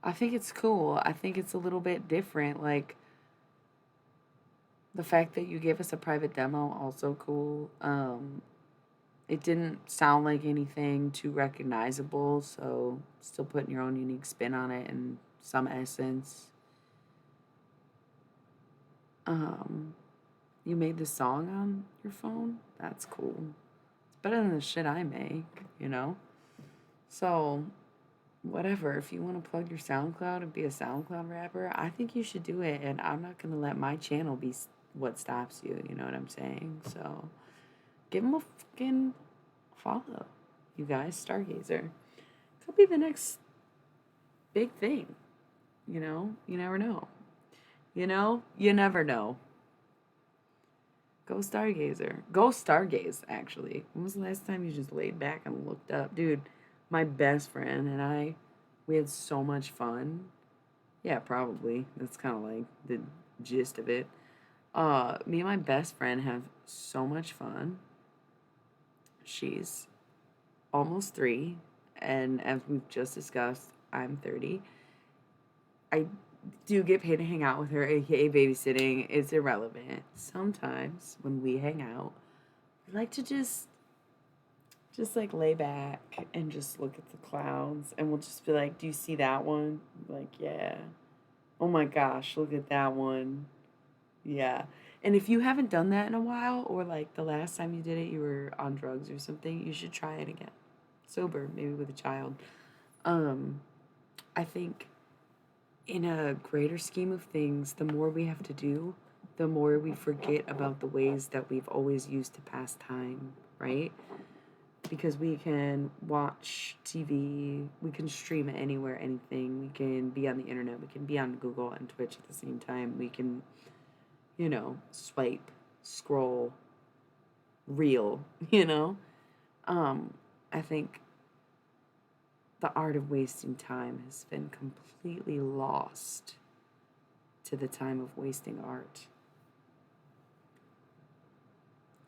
I think it's cool. I think it's a little bit different. Like the fact that you gave us a private demo, also cool. It didn't sound like anything too recognizable, so still putting your own unique spin on it and some essence. Um, you made the song on your phone? That's cool. It's better than the shit I make, you know? So, whatever. If you want to plug your SoundCloud and be a SoundCloud rapper, I think you should do it. And I'm not going to let my channel be what stops you. You know what I'm saying? So, give him a fucking follow. You guys, Stargazer. Could be the next big thing. You know? You never know. You know? You never know. Go Stargazer. Go Stargaze, actually. When was the last time you just laid back and looked up? Dude, my best friend and I, we had so much fun. Yeah, probably. That's kind of like the gist of it. Me and my best friend have so much fun. She's almost 3, and as we've just discussed, I'm 30. I do get paid to hang out with her, aka babysitting. It's irrelevant. Sometimes when we hang out, we like to just like lay back and just look at the clouds, and we'll just be like, "Do you see that one?" Like, yeah. Oh my gosh, look at that one. Yeah. And if you haven't done that in a while, or like the last time you did it, you were on drugs or something, you should try it again. Sober, maybe with a child. Um, I think in a greater scheme of things, the more we have to do, the more we forget about the ways that we've always used to pass time, right? Because we can watch TV, we can stream anywhere, anything, we can be on the internet, we can be on Google and Twitch at the same time, we can, swipe, scroll, reel, you know? Um, I think the art of wasting time has been completely lost to the time of wasting art.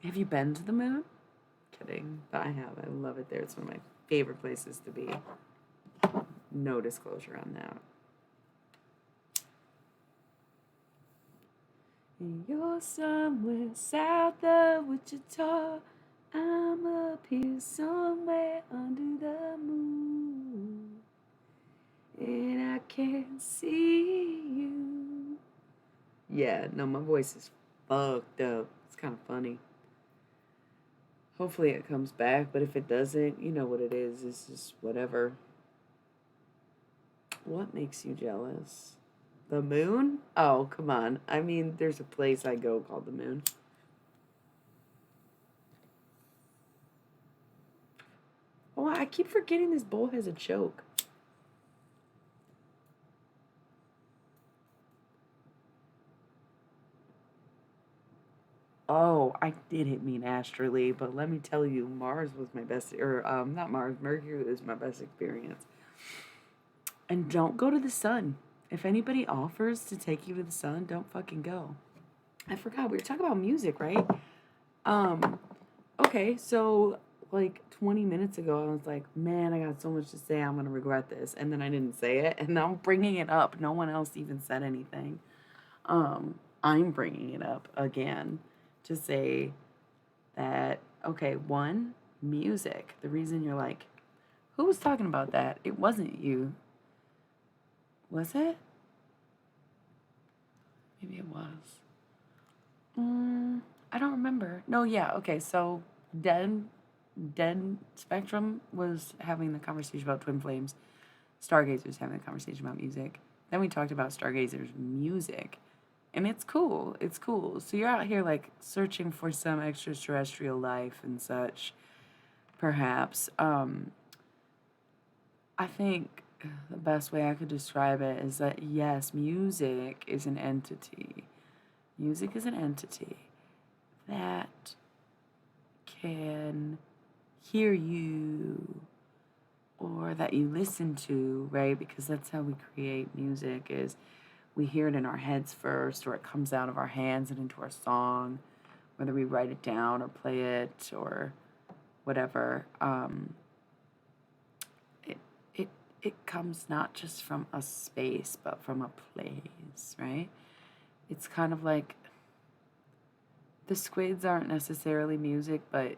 Have you been to the moon? Kidding, but I have. I love it there. It's one of my favorite places to be. No disclosure on that. You're somewhere south of Wichita. I'm up here somewhere under the moon. And I can't see you. Yeah, no, my voice is fucked up. It's kind of funny. Hopefully it comes back, but if it doesn't, you know what it is. It's just whatever. What makes you jealous? The moon? Oh, come on. I mean, there's a place I go called the moon. Oh, I keep forgetting this bowl has a choke. Oh, I didn't mean astrally, but let me tell you, Mars was my best, or not Mars, Mercury was my best experience. And don't go to the sun. If anybody offers to take you to the sun, don't fucking go. I forgot we were talking about music, right? Um, okay, so like 20 minutes ago, I was like, man, I got so much to say. I'm gonna regret this, and then I didn't say it, and now I'm bringing it up. No one else even said anything. I'm bringing it up again to say that okay, one, music. The reason you're like, who was talking about that? It wasn't you, was it? Maybe it was. I don't remember. No, yeah, okay. So, Dead, Dead Spectrum was having the conversation about twin flames. Stargazer's having a conversation about music. Then we talked about Stargazer's music, and it's cool. It's cool. So you're out here like searching for some extraterrestrial life and such, perhaps. I think the best way I could describe it is that yes, music is an entity. Music is an entity that can hear you or that you listen to, right? Because that's how we create music is we hear it in our heads first or it comes out of our hands and into our song, whether we write it down or play it or whatever. It it it comes not just from a space but from a place, right? It's kind of like the squids aren't necessarily music, but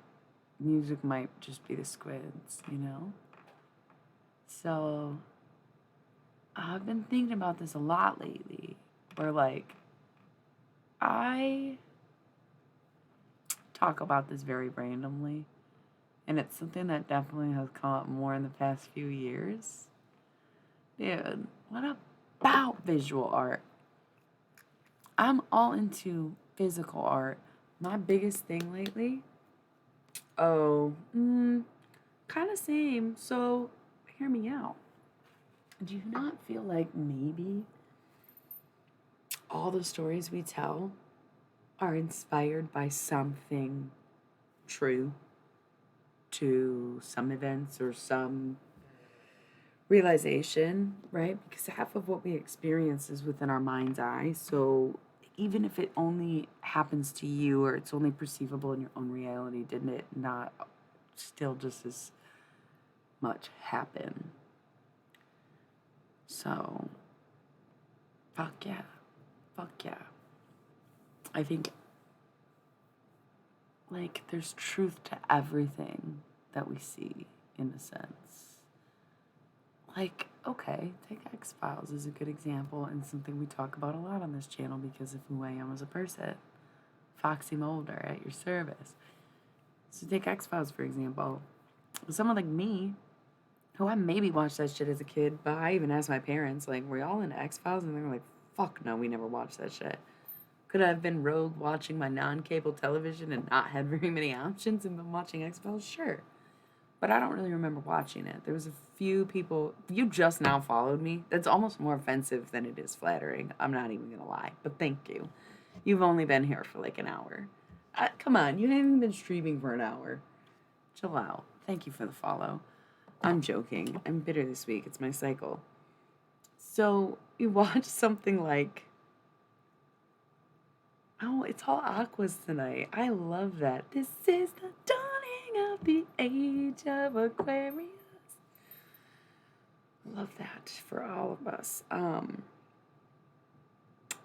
music might just be the squids, you know? So I've been thinking about this a lot lately, where like I talk about this very randomly, and it's something that definitely has come up more in the past few years. Dude, what about visual art? I'm all into physical art. My biggest thing lately, oh, kind of same. So, hear me out. Do you not feel like maybe all the stories we tell are inspired by something true to some events or some realization, right? Because half of what we experience is within our mind's eye. So even if it only happens to you or it's only perceivable in your own reality, didn't it not still just as much happen? So, fuck yeah. Fuck yeah. I think, like, there's truth to everything that we see, in a sense. Like, okay, take X-Files as a good example and something we talk about a lot on this channel because of who I am as a person. Foxy Mulder at your service. So take X-Files, for example. Someone like me, who I maybe watched that shit as a kid, but I even asked my parents, like, were y'all into X-Files? And they were like, fuck no, we never watched that shit. Could I have been rogue watching my non-cable television and not had very many options and been watching X-Files? Sure. But I don't really remember watching it. There was a few people. You just now followed me. That's almost more offensive than it is flattering. I'm not even going to lie. But thank you. You've only been here for like an hour. Come on. You haven't even been streaming for an hour. Chill out. Thank you for the follow. I'm joking. I'm bitter this week. It's my cycle. So you watch something like... Oh, it's all Aquas tonight. I love that. This is the dawning of the age of Aquarius. Love that for all of us.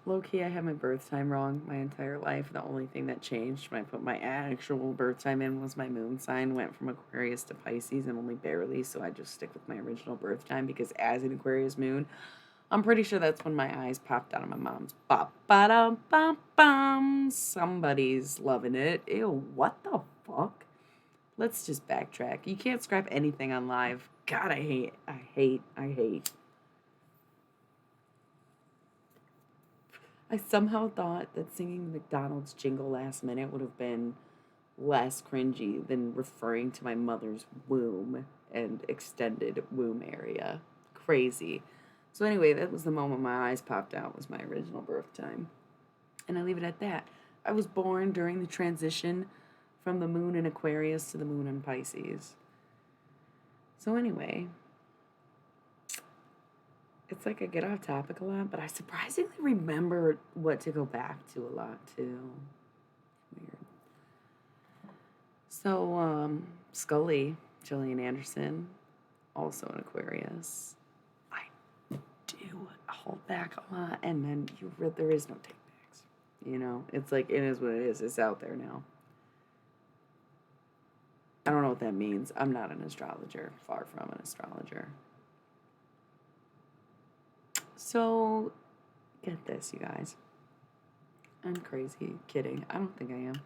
Low-key, I had my birth time wrong my entire life. The only thing that changed when I put my actual birth time in was my moon sign. Went from Aquarius to Pisces and only barely, so I just stick with my original birth time because as an Aquarius moon, I'm pretty sure that's when my eyes popped out of my mom's. Ba-ba-dum-bum-bum. Somebody's loving it. Ew, what the fuck? Let's just backtrack. You can't scrap anything on live. God, I hate. I somehow thought that singing the McDonald's jingle last minute would have been less cringy than referring to my mother's womb and extended womb area. Crazy. So anyway, that was the moment my eyes popped out, was my original birth time. And I leave it at that. I was born during the transition from the moon in Aquarius to the moon in Pisces. So anyway, it's like I get off topic a lot, but I surprisingly remember what to go back to a lot too. Weird. So, Scully, Gillian Anderson, also an Aquarius. I do hold back a lot, and then there is no takebacks. You know, it's like, it is what it is. It's out there now. I don't know what that means. I'm not an astrologer. Far from an astrologer. So, get this, you guys. I'm crazy. Kidding. I don't think I am.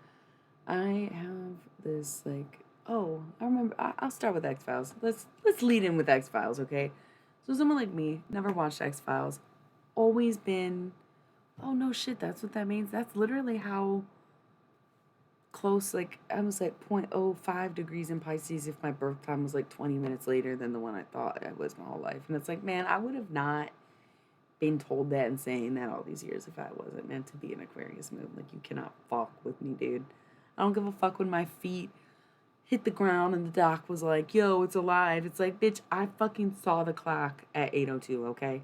I have this, like, oh, I remember. I'll start with X-Files. Let's lead in with X-Files, okay? So someone like me, never watched X-Files, always been, oh, no shit, that's what that means. That's literally how close, like, I was like 0.05 degrees in Pisces if my birth time was like 20 minutes later than the one I thought I was my whole life. And it's like, man, I would have not been told that and saying that all these years if I wasn't meant to be an Aquarius moon. Like, you cannot fuck with me, dude. I don't give a fuck when my feet hit the ground and the doc was like, yo, it's alive. It's like, bitch, I fucking saw the clock at 8:02, okay?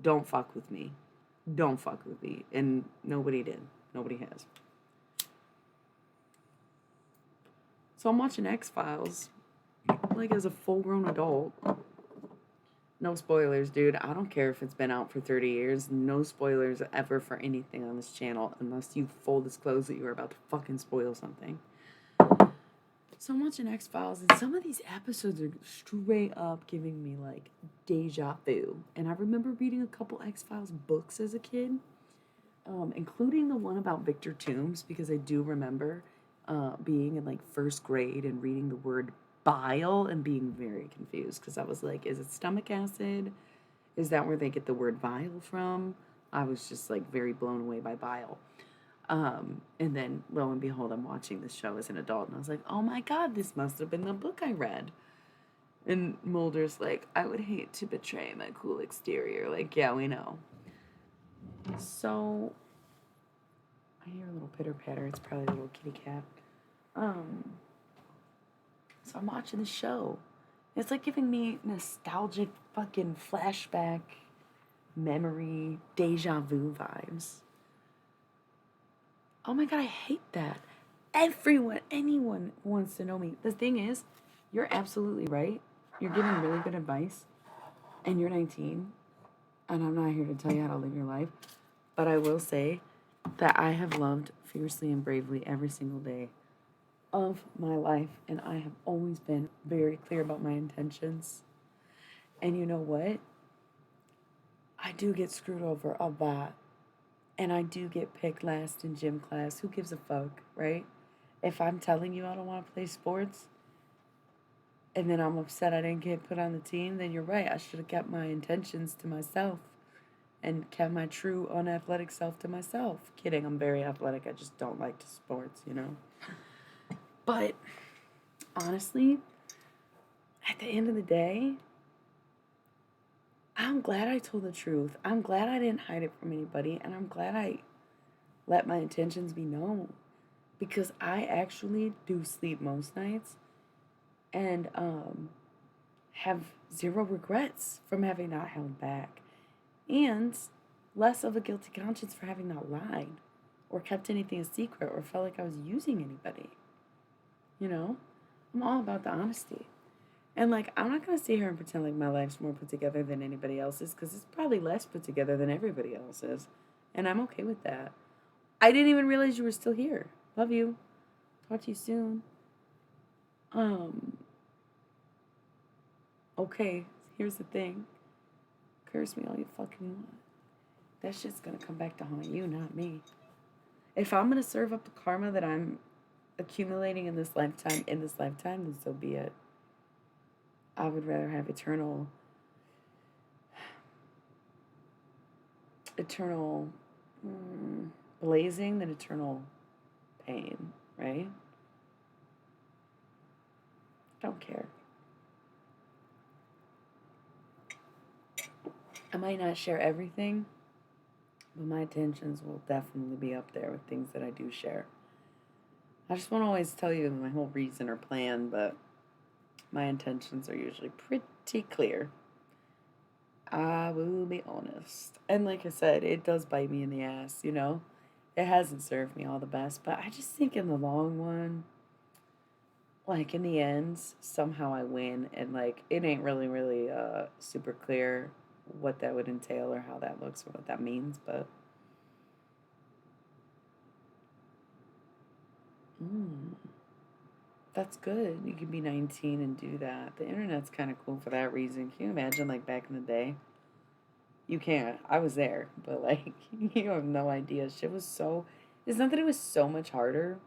Don't fuck with me. Don't fuck with me. And nobody did. Nobody has. So I'm watching X-Files, like, as a full-grown adult. No spoilers, dude. I don't care if it's been out for 30 years. No spoilers ever for anything on this channel unless you full disclose that you are about to fucking spoil something. So I'm watching X-Files, and some of these episodes are straight up giving me, like, deja vu. And I remember reading a couple X-Files books as a kid, including the one about Victor Toombs, because I do remember being in, like, first grade and reading the word bile and being very confused, because I was like, is it stomach acid? Is that where they get the word bile from? I was just, like, very blown away by bile. And then, lo and behold, I'm watching this show as an adult, and I was like, oh my god, this must have been the book I read. And Mulder's like, I would hate to betray my cool exterior. Like, yeah, we know. So, I hear a little pitter-patter. It's probably a little kitty cat. So I'm watching the show. It's like giving me nostalgic fucking flashback, memory, deja vu vibes. Oh my god, I hate that. Anyone who wants to know me. The thing is, you're absolutely right. You're giving really good advice. And you're 19. And I'm not here to tell you how to live your life. But I will say that I have loved fiercely and bravely every single day of my life. And I have always been very clear about my intentions. And you know what? I do get screwed over a lot. And I do get picked last in gym class. Who gives a fuck, right? If I'm telling you I don't want to play sports and then I'm upset I didn't get put on the team, then you're right. I should have kept my intentions to myself and kept my true unathletic self to myself. Kidding, I'm very athletic. I just don't like sports, you know? But honestly, at the end of the day, I'm glad I told the truth. I'm glad I didn't hide it from anybody, and I'm glad I let my intentions be known because I actually do sleep most nights and have zero regrets from having not held back and less of a guilty conscience for having not lied or kept anything a secret or felt like I was using anybody. You know, I'm all about the honesty. And like, I'm not gonna sit here and pretend like my life's more put together than anybody else's because it's probably less put together than everybody else's. And I'm okay with that. I didn't even realize you were still here. Love you. Talk to you soon. Okay, here's the thing. Curse me all you fucking want. That shit's gonna come back to haunt you, not me. If I'm gonna serve up the karma that I'm accumulating in this lifetime, then so be it. I would rather have eternal blazing than eternal pain, right? Don't care. I might not share everything, but my intentions will definitely be up there with things that I do share. I just won't always tell you my whole reason or plan, but my intentions are usually pretty clear. I will be honest. And like I said, it does bite me in the ass, you know? It hasn't served me all the best, but I just think in the long run, like in the end, somehow I win. And like, it ain't really super clear what that would entail or how that looks or what that means, but that's good. You can be 19 and do that. The internet's kind of cool for that reason. Can you imagine, like, back in the day? You can't. I was there, but, like, you have no idea. Shit was so. It's not that it was so much harder.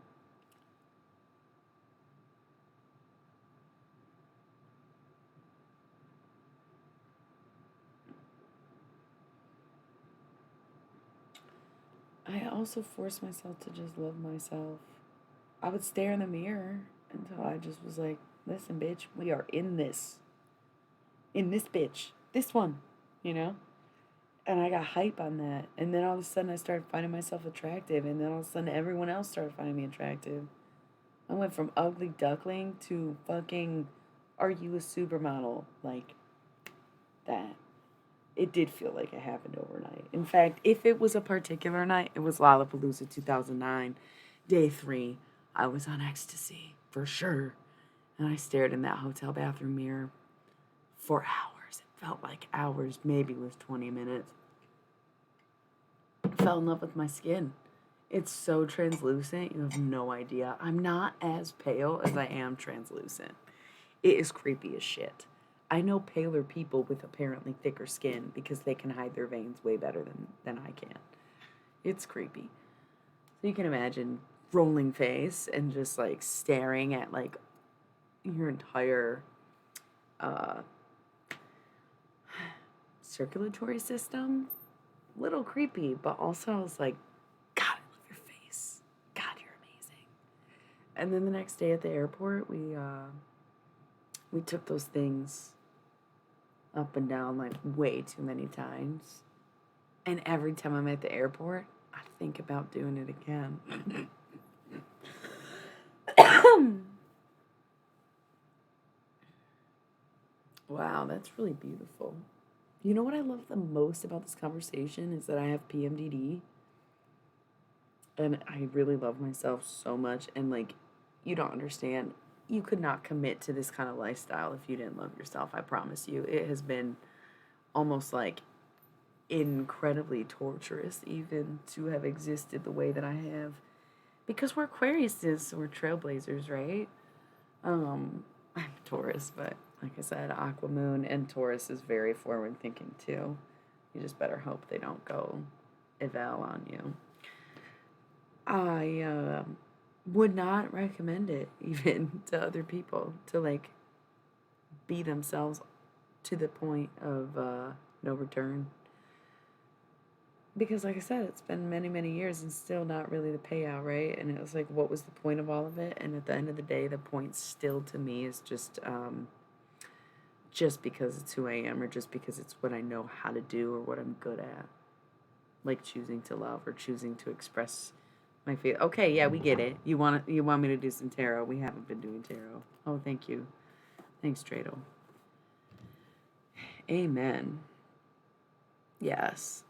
I also forced myself to just love myself. I would stare in the mirror until I just was like, listen, bitch, we are in this. In this bitch. This one, you know? And I got hype on that. And then all of a sudden I started finding myself attractive. And then all of a sudden everyone else started finding me attractive. I went from ugly duckling to fucking, are you a supermodel? Like that. It did feel like it happened overnight. In fact, if it was a particular night, it was Lollapalooza 2009, day 3. I was on ecstasy, for sure. And I stared in that hotel bathroom mirror for hours. It felt like hours, maybe it was 20 minutes. I fell in love with my skin. It's so translucent, you have no idea. I'm not as pale as I am translucent. It is creepy as shit. I know paler people with apparently thicker skin because they can hide their veins way better than I can. It's creepy. So you can imagine rolling face and just like staring at like your entire circulatory system. Little creepy, but also I was like, God, I love your face. God, you're amazing. And then the next day at the airport, we took those things up and down like way too many times. And every time I'm at the airport, I think about doing it again. Wow, that's really beautiful. You know what I love the most about this conversation is that I have PMDD and I really love myself so much. And like, you don't understand. You could not commit to this kind of lifestyle if you didn't love yourself. I promise you. It has been almost like incredibly torturous even to have existed the way that I have. Because we're Aquariuses, so we're trailblazers, right? I'm Taurus, but like I said, Aqua Moon and Taurus is very forward thinking too. You just better hope they don't go eval on you. I would not recommend it even to other people to like be themselves to the point of no return. Because, like I said, it's been many, many years and still not really the payout, right? And it was like, what was the point of all of it? And at the end of the day, the point still to me is just because it's who I am or just because it's what I know how to do or what I'm good at. Like choosing to love or choosing to express my feel. Okay, yeah, we get it. You want me to do some tarot? We haven't been doing tarot. Oh, thank you. Thanks, Dreidel. Amen. Yes.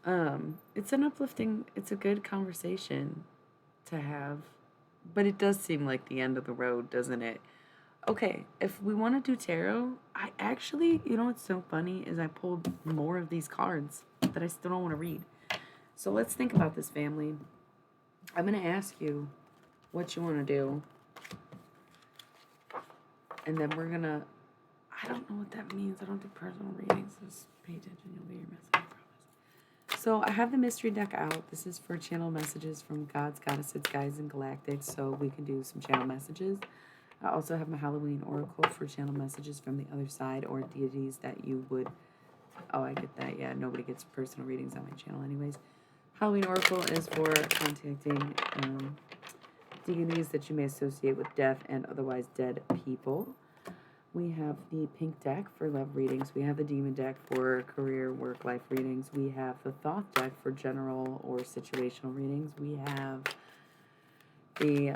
It's an uplifting, it's a good conversation to have. But it does seem like the end of the road, doesn't it? Okay, if we want to do tarot, I actually, you know what's so funny is I pulled more of these cards that I still don't want to read. So let's think about this, family. I'm going to ask you what you want to do. And then we're going to, I don't know what that means. I don't do personal readings. Just pay attention. You'll be your message, I promise. So I have the mystery deck out. This is for channel messages from gods, goddesses, guides, and galactics. So we can do some channel messages. I also have my Halloween Oracle for channel messages from the other side or deities that you would... Oh, I get that. Yeah, nobody gets personal readings on my channel anyways. Halloween Oracle is for contacting deities that you may associate with death and otherwise dead people. We have the pink deck for love readings. We have the demon deck for career, work, life readings. We have the Thoth deck for general or situational readings. We have the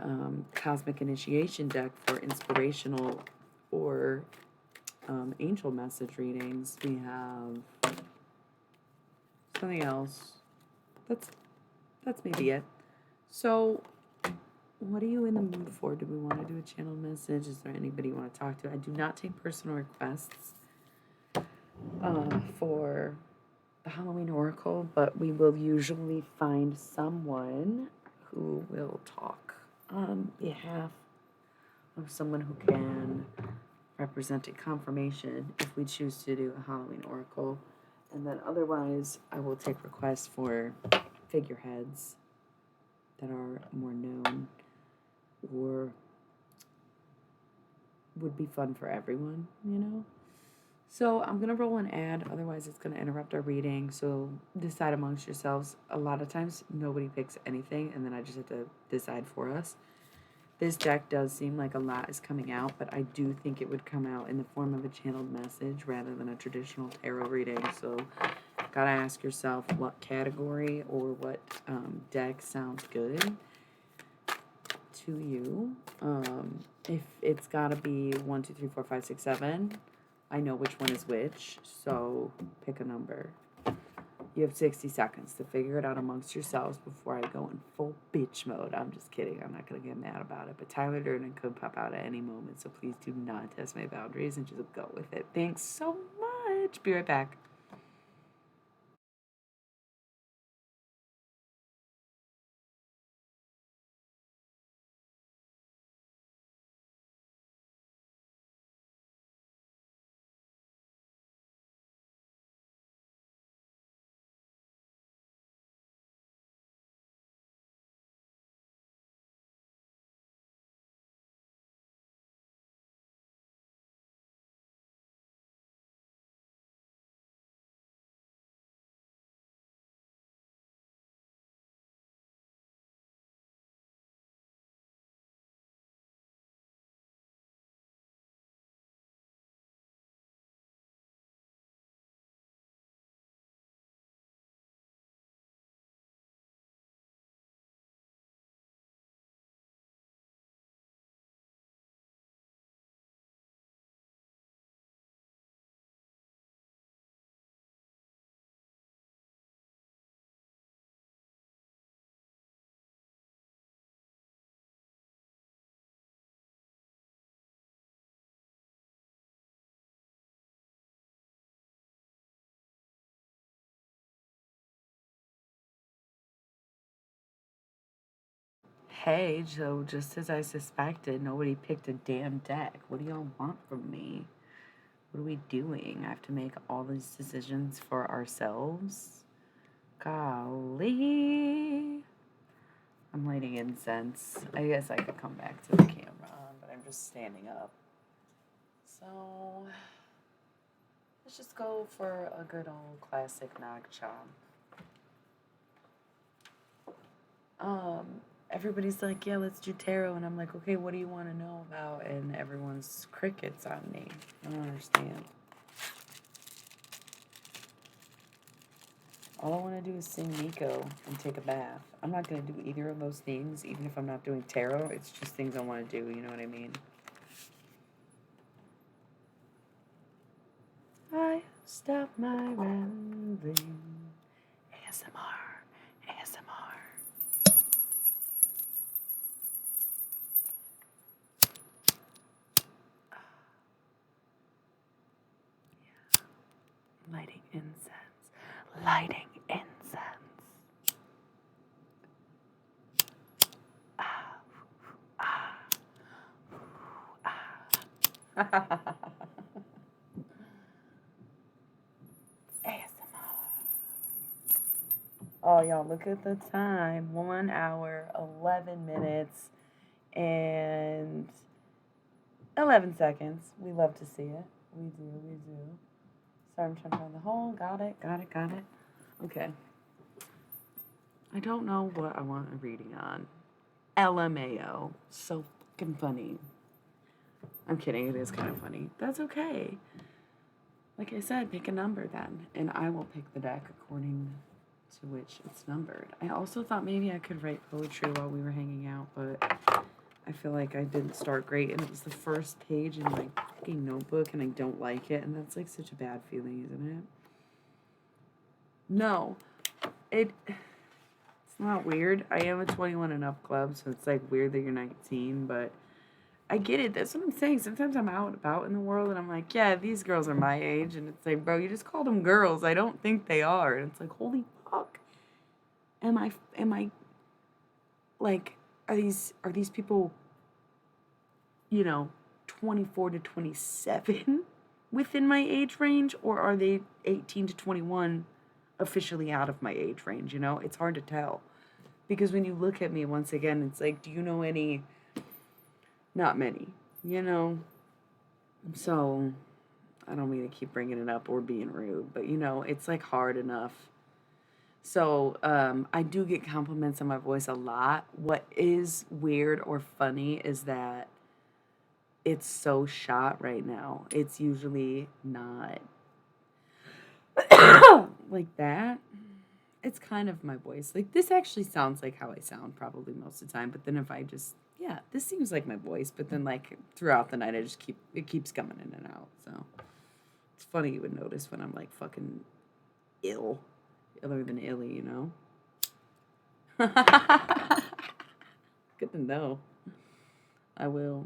Cosmic Initiation deck for inspirational or angel message readings. We have something else. That's maybe it. So, what are you in the mood for? Do we want to do a channel message? Is there anybody you want to talk to? I do not take personal requests for the Halloween Oracle, but we will usually find someone who will talk on behalf of someone who can represent a confirmation if we choose to do a Halloween Oracle. And then otherwise, I will take requests for figureheads that are more known or would be fun for everyone, you know? So I'm going to roll an ad, otherwise it's going to interrupt our reading. So decide amongst yourselves. A lot of times nobody picks anything, and then I just have to decide for us. This deck does seem like a lot is coming out, but I do think it would come out in the form of a channeled message rather than a traditional tarot reading. So gotta ask yourself what category or what deck sounds good to you. If it's gotta be 1, 2, 3, 4, 5, 6, 7, I know which one is which, so pick a number. You have 60 seconds to figure it out amongst yourselves before I go in full bitch mode. I'm just kidding. I'm not going to get mad about it. But Tyler Durden could pop out at any moment, so please do not test my boundaries and just go with it. Thanks so much. Be right back. Hey, so just as I suspected, nobody picked a damn deck. What do y'all want from me? What are we doing? I have to make all these decisions for ourselves? Golly. I'm lighting incense. I guess I could come back to the camera, but I'm just standing up. So, let's just go for a good old classic Nag Chomp. Everybody's like, yeah, let's do tarot. And I'm like, okay, what do you want to know about? And everyone's crickets on me. I don't understand. All I want to do is sing Nico and take a bath. I'm not going to do either of those things, even if I'm not doing tarot. It's just things I want to do, you know what I mean? I stop my rambling. ASMR. ASMR. Yeah. Lighting incense. Lighting incense. ASMR. Oh, y'all, look at the time. 1 hour, 11 minutes, and 11 seconds. We love to see it. We do, we do. Sorry, I'm trying to find the hole. Got it. Okay. I don't know what I want a reading on. LMAO. So fucking funny. I'm kidding. It is kind of funny. That's okay. Like I said, pick a number then, and I will pick the deck according to which it's numbered. I also thought maybe I could write poetry while we were hanging out, but I feel like I didn't start great, and it was the first page in my fucking notebook, and I don't like it, and that's like such a bad feeling, isn't it? No, it's not weird. I am a 21 and up club, so it's like weird that you're 19, but I get it. That's what I'm saying. Sometimes I'm out and about in the world and I'm like, yeah, these girls are my age. And it's like, bro, you just called them girls. I don't think they are. And it's like, holy fuck. Am I like, are these people, 24 to 27 within my age range? Or are they 18 to 21 officially out of my age range? It's hard to tell. Because when you look at me once again, it's like, do you know any? Not many, So, I don't mean to keep bringing it up or being rude, but it's like hard enough. So, I do get compliments on my voice a lot. What is weird or funny is that it's so shot right now. It's usually not like that. It's kind of my voice. Like, this actually sounds like how I sound probably most of the time, but then if I just, this seems like my voice, but then like throughout the night it keeps coming in and out. So it's funny you would notice when I'm like fucking iller than illy, Good to know. I will.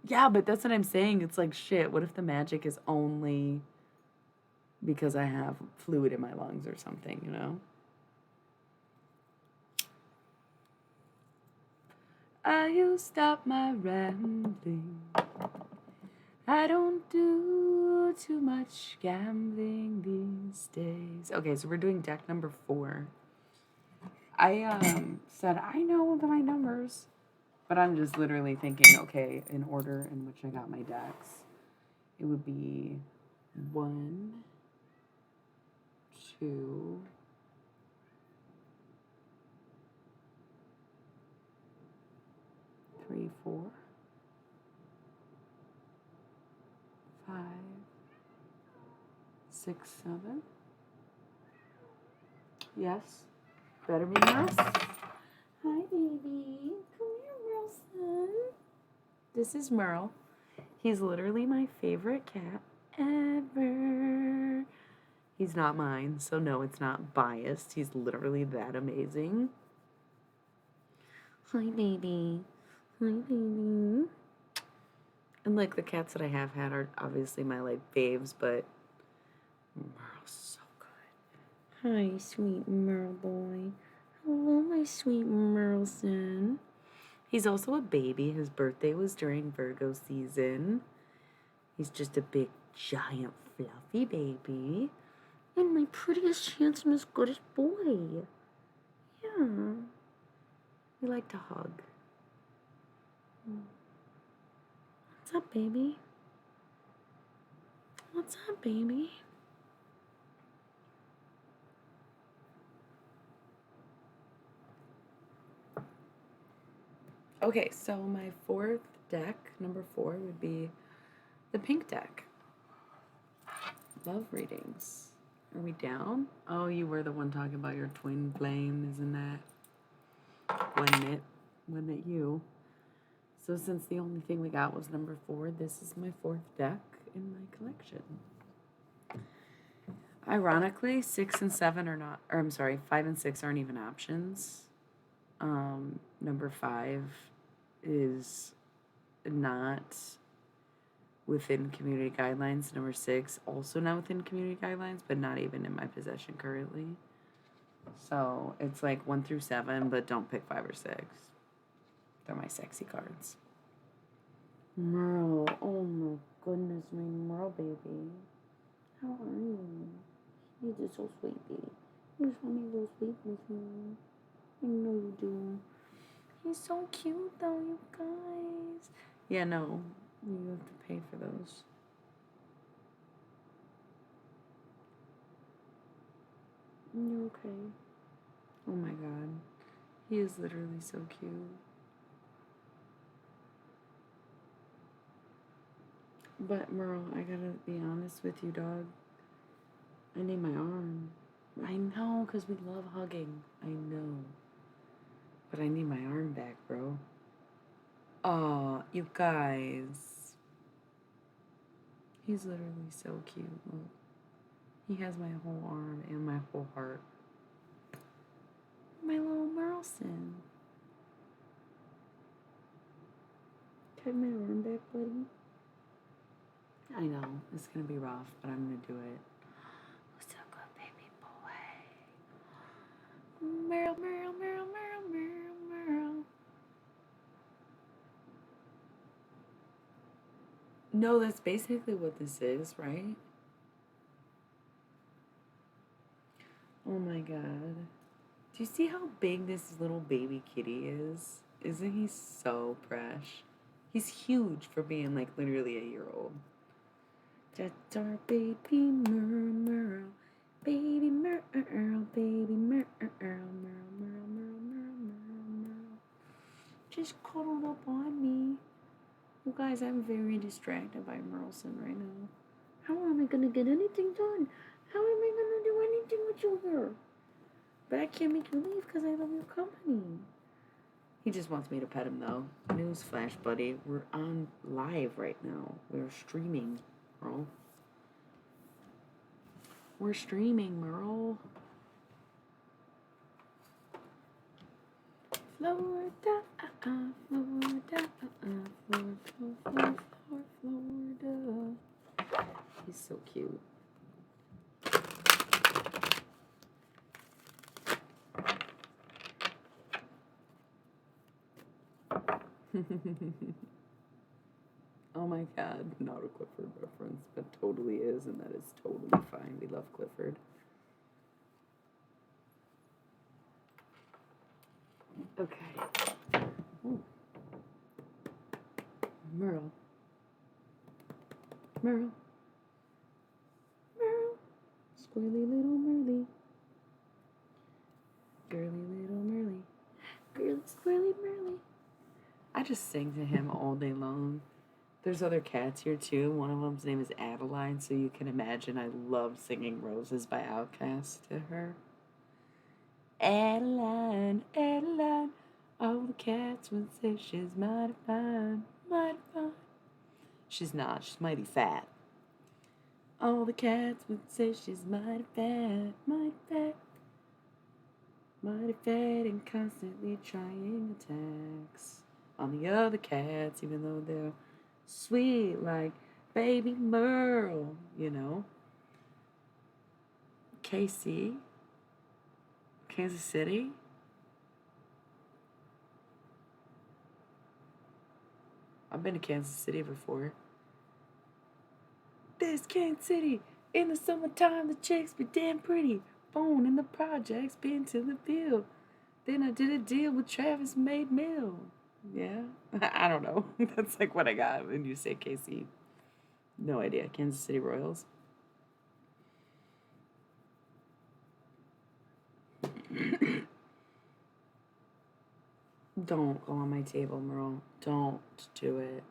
Yeah, but that's what I'm saying. It's like, shit, what if the magic is only because I have fluid in my lungs or something, You stop my rambling. I don't do too much gambling these days. Okay, so we're doing deck number 4. I said I know my numbers, but I'm just literally thinking, okay, in order in which I got my decks, it would be 1, 2, 3, 4, 5, 6, 7. Yes. Better be Merle. Hi, baby. Come here, Merle, son. This is Merle. He's literally my favorite cat ever. He's not mine, so no, it's not biased. He's literally that amazing. Hi, baby. Hi, baby. And like the cats that I have had are obviously my like faves, but Merle's so good. Hi, sweet Merle boy. Hello, my sweet Merle son. He's also a baby. His birthday was during Virgo season. He's just a big, giant, fluffy baby. And my prettiest, handsomest, goodest boy. Yeah. We like to hug. What's up, baby? What's up, baby? Okay, so my fourth deck, number 4, would be the pink deck. Love readings. Are we down? Oh, you were the one talking about your twin flame, isn't that? Wasn't it you? So since the only thing we got was number 4, this is my 4th deck in my collection. Ironically, 6 and 7 are not, or I'm sorry, 5 and 6 aren't even options. Number 5 is not within community guidelines. Number 6 also not within community guidelines, but not even in my possession currently. So it's like 1 through 7, but don't pick 5 or 6. They're my sexy cards. Merle, oh my goodness, my Merle baby. How are you? You're just so sweet, baby. You just want me to sleep with you. I know you do. He's so cute though, you guys. Yeah, no, you have to pay for those. You're okay. Oh my god. He is literally so cute. But Merle, I gotta be honest with you, dog. I need my arm. I know, because we love hugging. I know. But I need my arm back, bro. Aw, you guys. He's literally so cute. Look. He has my whole arm and my whole heart. My little Merleson. Take my arm back, buddy. I know, it's gonna be rough, but I'm gonna do it. Who's a good baby boy? Merle, Merle, Merle, Merle, Merle, Merle. No, that's basically what this is, right? Oh my god. Do you see how big this little baby kitty is? Isn't he so fresh? He's huge for being like literally a year old. That's our baby Merle, Merle. Baby Merle, baby Merle, Merle, Merle, Merle, Merle, Merle. Just cuddled up on me. You guys, I'm very distracted by Merleson right now. How am I gonna get anything done? How am I gonna do anything with you here? But I can't make you leave because I love your company. He just wants me to pet him though. Newsflash, buddy. We're on live right now. We're streaming, Merle. We're streaming, Merle. Florida, Florida, Florida. He's so cute. Oh my god, not a Clifford reference, but totally is, and that is totally fine. We love Clifford. Okay. Ooh. Merle. Merle. Merle. Squirrely little Merly. Girly little Merly. Girly squirrely Merly. I just sing to him all day long. There's other cats here too. One of them's name is Adeline, so you can imagine I love singing Roses by Outkast to her. Adeline, Adeline, all the cats would say she's mighty fine, mighty fine. She's not, she's mighty fat. All the cats would say she's mighty fat, mighty fat. Mighty fat and constantly trying attacks on the other cats, even though they're sweet like baby Merle, you know. KC, Kansas City. I've been to Kansas City before. This Kansas City. In the summertime, the chicks be damn pretty. Born in the projects, been to the field. Then I did a deal with Travis Made Mill. Yeah? I don't know. That's like what I got when you say KC. No idea. Kansas City Royals. Don't go on my table, Merle. Don't do it.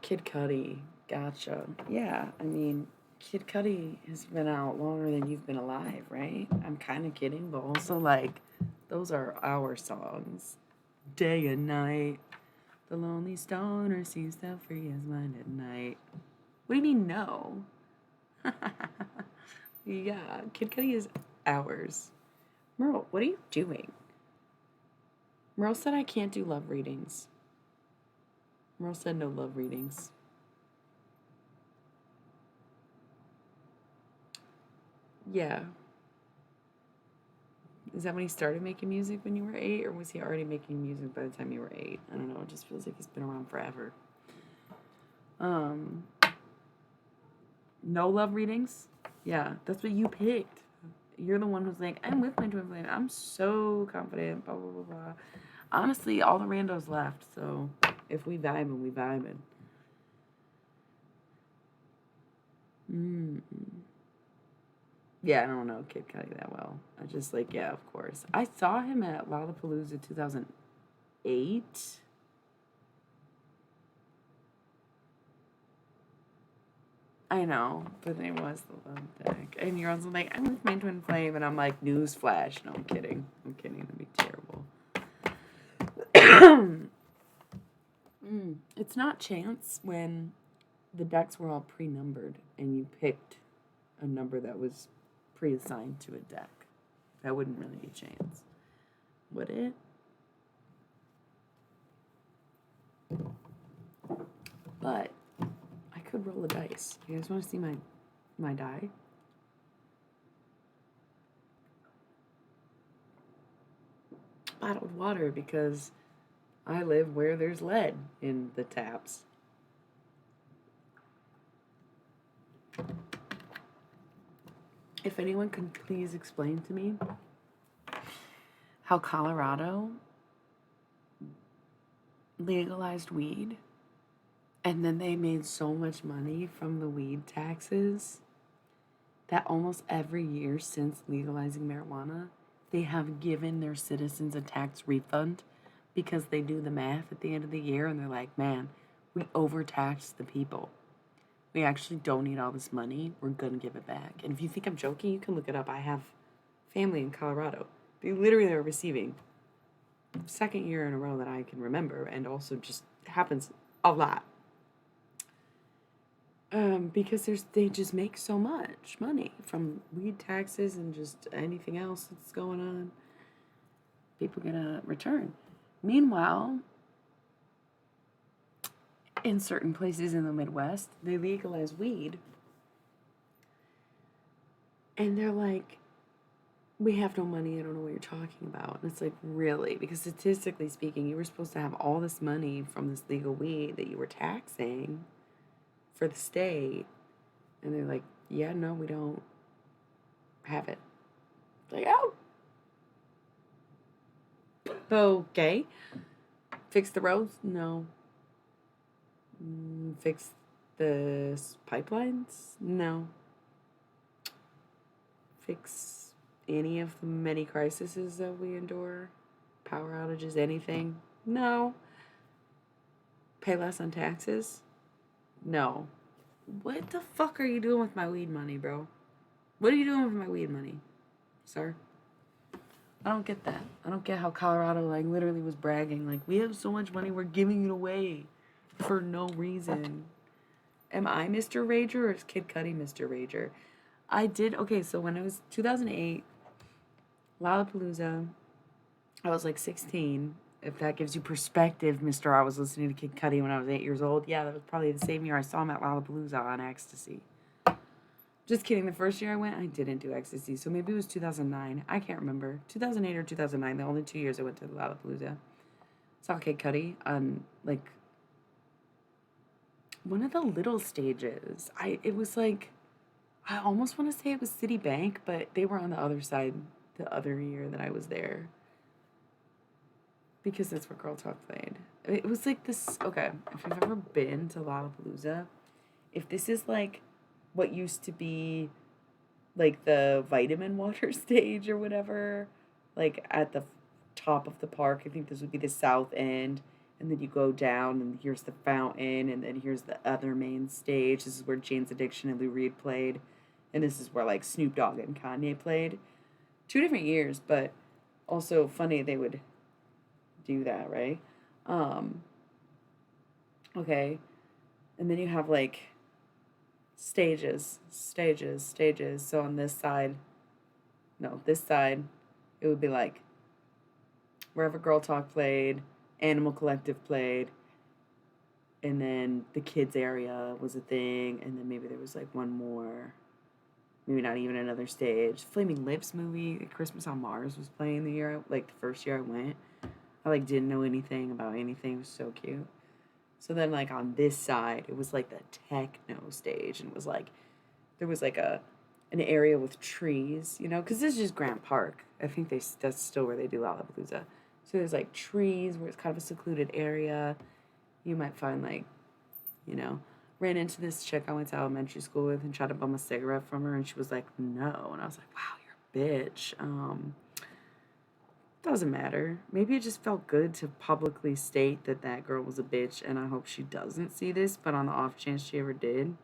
Kid Cudi. Gotcha. Yeah, I mean, Kid Cudi has been out longer than you've been alive, right? I'm kind of kidding, but also, like, those are our songs. Day and night. The lonely stoner seems to free his mind at night. What do you mean, no? Yeah, Kid Cudi is ours. Merle, what are you doing? Merle said I can't do love readings. Merle said no love readings. Yeah. Is that when he started making music when you were 8, or was he already making music by the time you were 8? I don't know. It just feels like he's been around forever. No love readings? Yeah, that's what you picked. You're the one who's like, I'm with my twin flame. I'm so confident, blah, blah, blah, blah. Honestly, all the randos left, so if we vibing, we vibing. Yeah, I don't know Kid Cudi that well. I just like, yeah, of course. I saw him at Lollapalooza 2008. I know, but it was the love deck. And you're also like, I'm with my twin flame, and I'm like, newsflash. No, I'm kidding. I'm kidding. That'd be terrible. It's not chance when the decks were all pre-numbered and you picked a number that was pre-assigned to a deck. That wouldn't really be chance, would it? But I could roll the dice. You guys want to see my die? Bottled water, because I live where there's lead in the taps. If anyone could please explain to me how Colorado legalized weed and then they made so much money from the weed taxes that almost every year since legalizing marijuana, they have given their citizens a tax refund because they do the math at the end of the year and they're like, man, we overtaxed the people. We actually don't need all this money. We're going to give it back. And if you think I'm joking, you can look it up. I have family in Colorado. They literally are receiving second year in a row that I can remember, and also just happens a lot. Because they just make so much money from weed taxes and just anything else that's going on. People get a return. Meanwhile, in certain places in the Midwest, they legalize weed. And they're like, we have no money. I don't know what you're talking about. And it's like, really? Because statistically speaking, you were supposed to have all this money from this legal weed that you were taxing for the state. And they're like, yeah, no, we don't have it. Like, oh. Okay. Fix the roads? No. Fix the pipelines? No. Fix any of the many crises that we endure? Power outages, anything? No. Pay less on taxes? No. What the fuck are you doing with my weed money, bro? What are you doing with my weed money, sir? I don't get that. I don't get how Colorado, like, literally was bragging. Like, we have so much money, we're giving it away for no reason. Am I Mr. Rager or is Kid Cudi Mr. Rager? Okay, so when it was 2008, Lollapalooza, I was like 16. If that gives you perspective, mister, I was listening to Kid Cudi when I was 8 years old. Yeah, that was probably the same year I saw him at Lollapalooza on Ecstasy. Just kidding. The first year I went, I didn't do Ecstasy. So maybe it was 2009. I can't remember. 2008 or 2009. The only 2 years I went to Lollapalooza. Saw Kid Cudi on, like, one of the little stages. It was like, I almost want to say it was Citibank, but they were on the other side the other year that I was there because that's where Girl Talk played. It was like this. Okay, if you've ever been to Lollapalooza, if this is like what used to be like the vitamin water stage or whatever, like at the top of the park, I think this would be the south end. And then you go down, and here's the fountain, and then here's the other main stage. This is where Jane's Addiction and Lou Reed played, and this is where like Snoop Dogg and Kanye played. 2 different years, but also funny they would do that, right? Um, okay, and then you have like stages. So on this side, no, this side, it would be like wherever Girl Talk played, Animal Collective played, and then the kids area was a thing, and then maybe there was like one more, maybe not even another stage. Flaming Lips movie, Christmas on Mars was playing like the first year I went. I like didn't know anything about anything. It was so cute. So then like on this side, it was like the techno stage, and it was like there was like an area with trees, because this is just Grant Park. I think that's still where they do Lollapalooza. So there's like trees where it's kind of a secluded area. You might find like, you know, ran into this chick I went to elementary school with and tried to bum a cigarette from her, and she was like, no. And I was like, wow, you're a bitch. Doesn't matter. Maybe it just felt good to publicly state that that girl was a bitch, and I hope she doesn't see this, but on the off chance she ever did,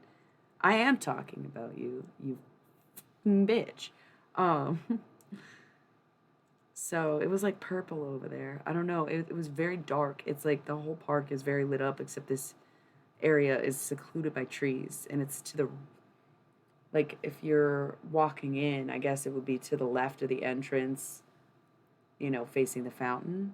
I am talking about you, you bitch. Um, so it was like purple over there. I don't know. It was very dark. It's like the whole park is very lit up, except this area is secluded by trees, and it's to the, like, if you're walking in, I guess it would be to the left of the entrance, facing the fountain.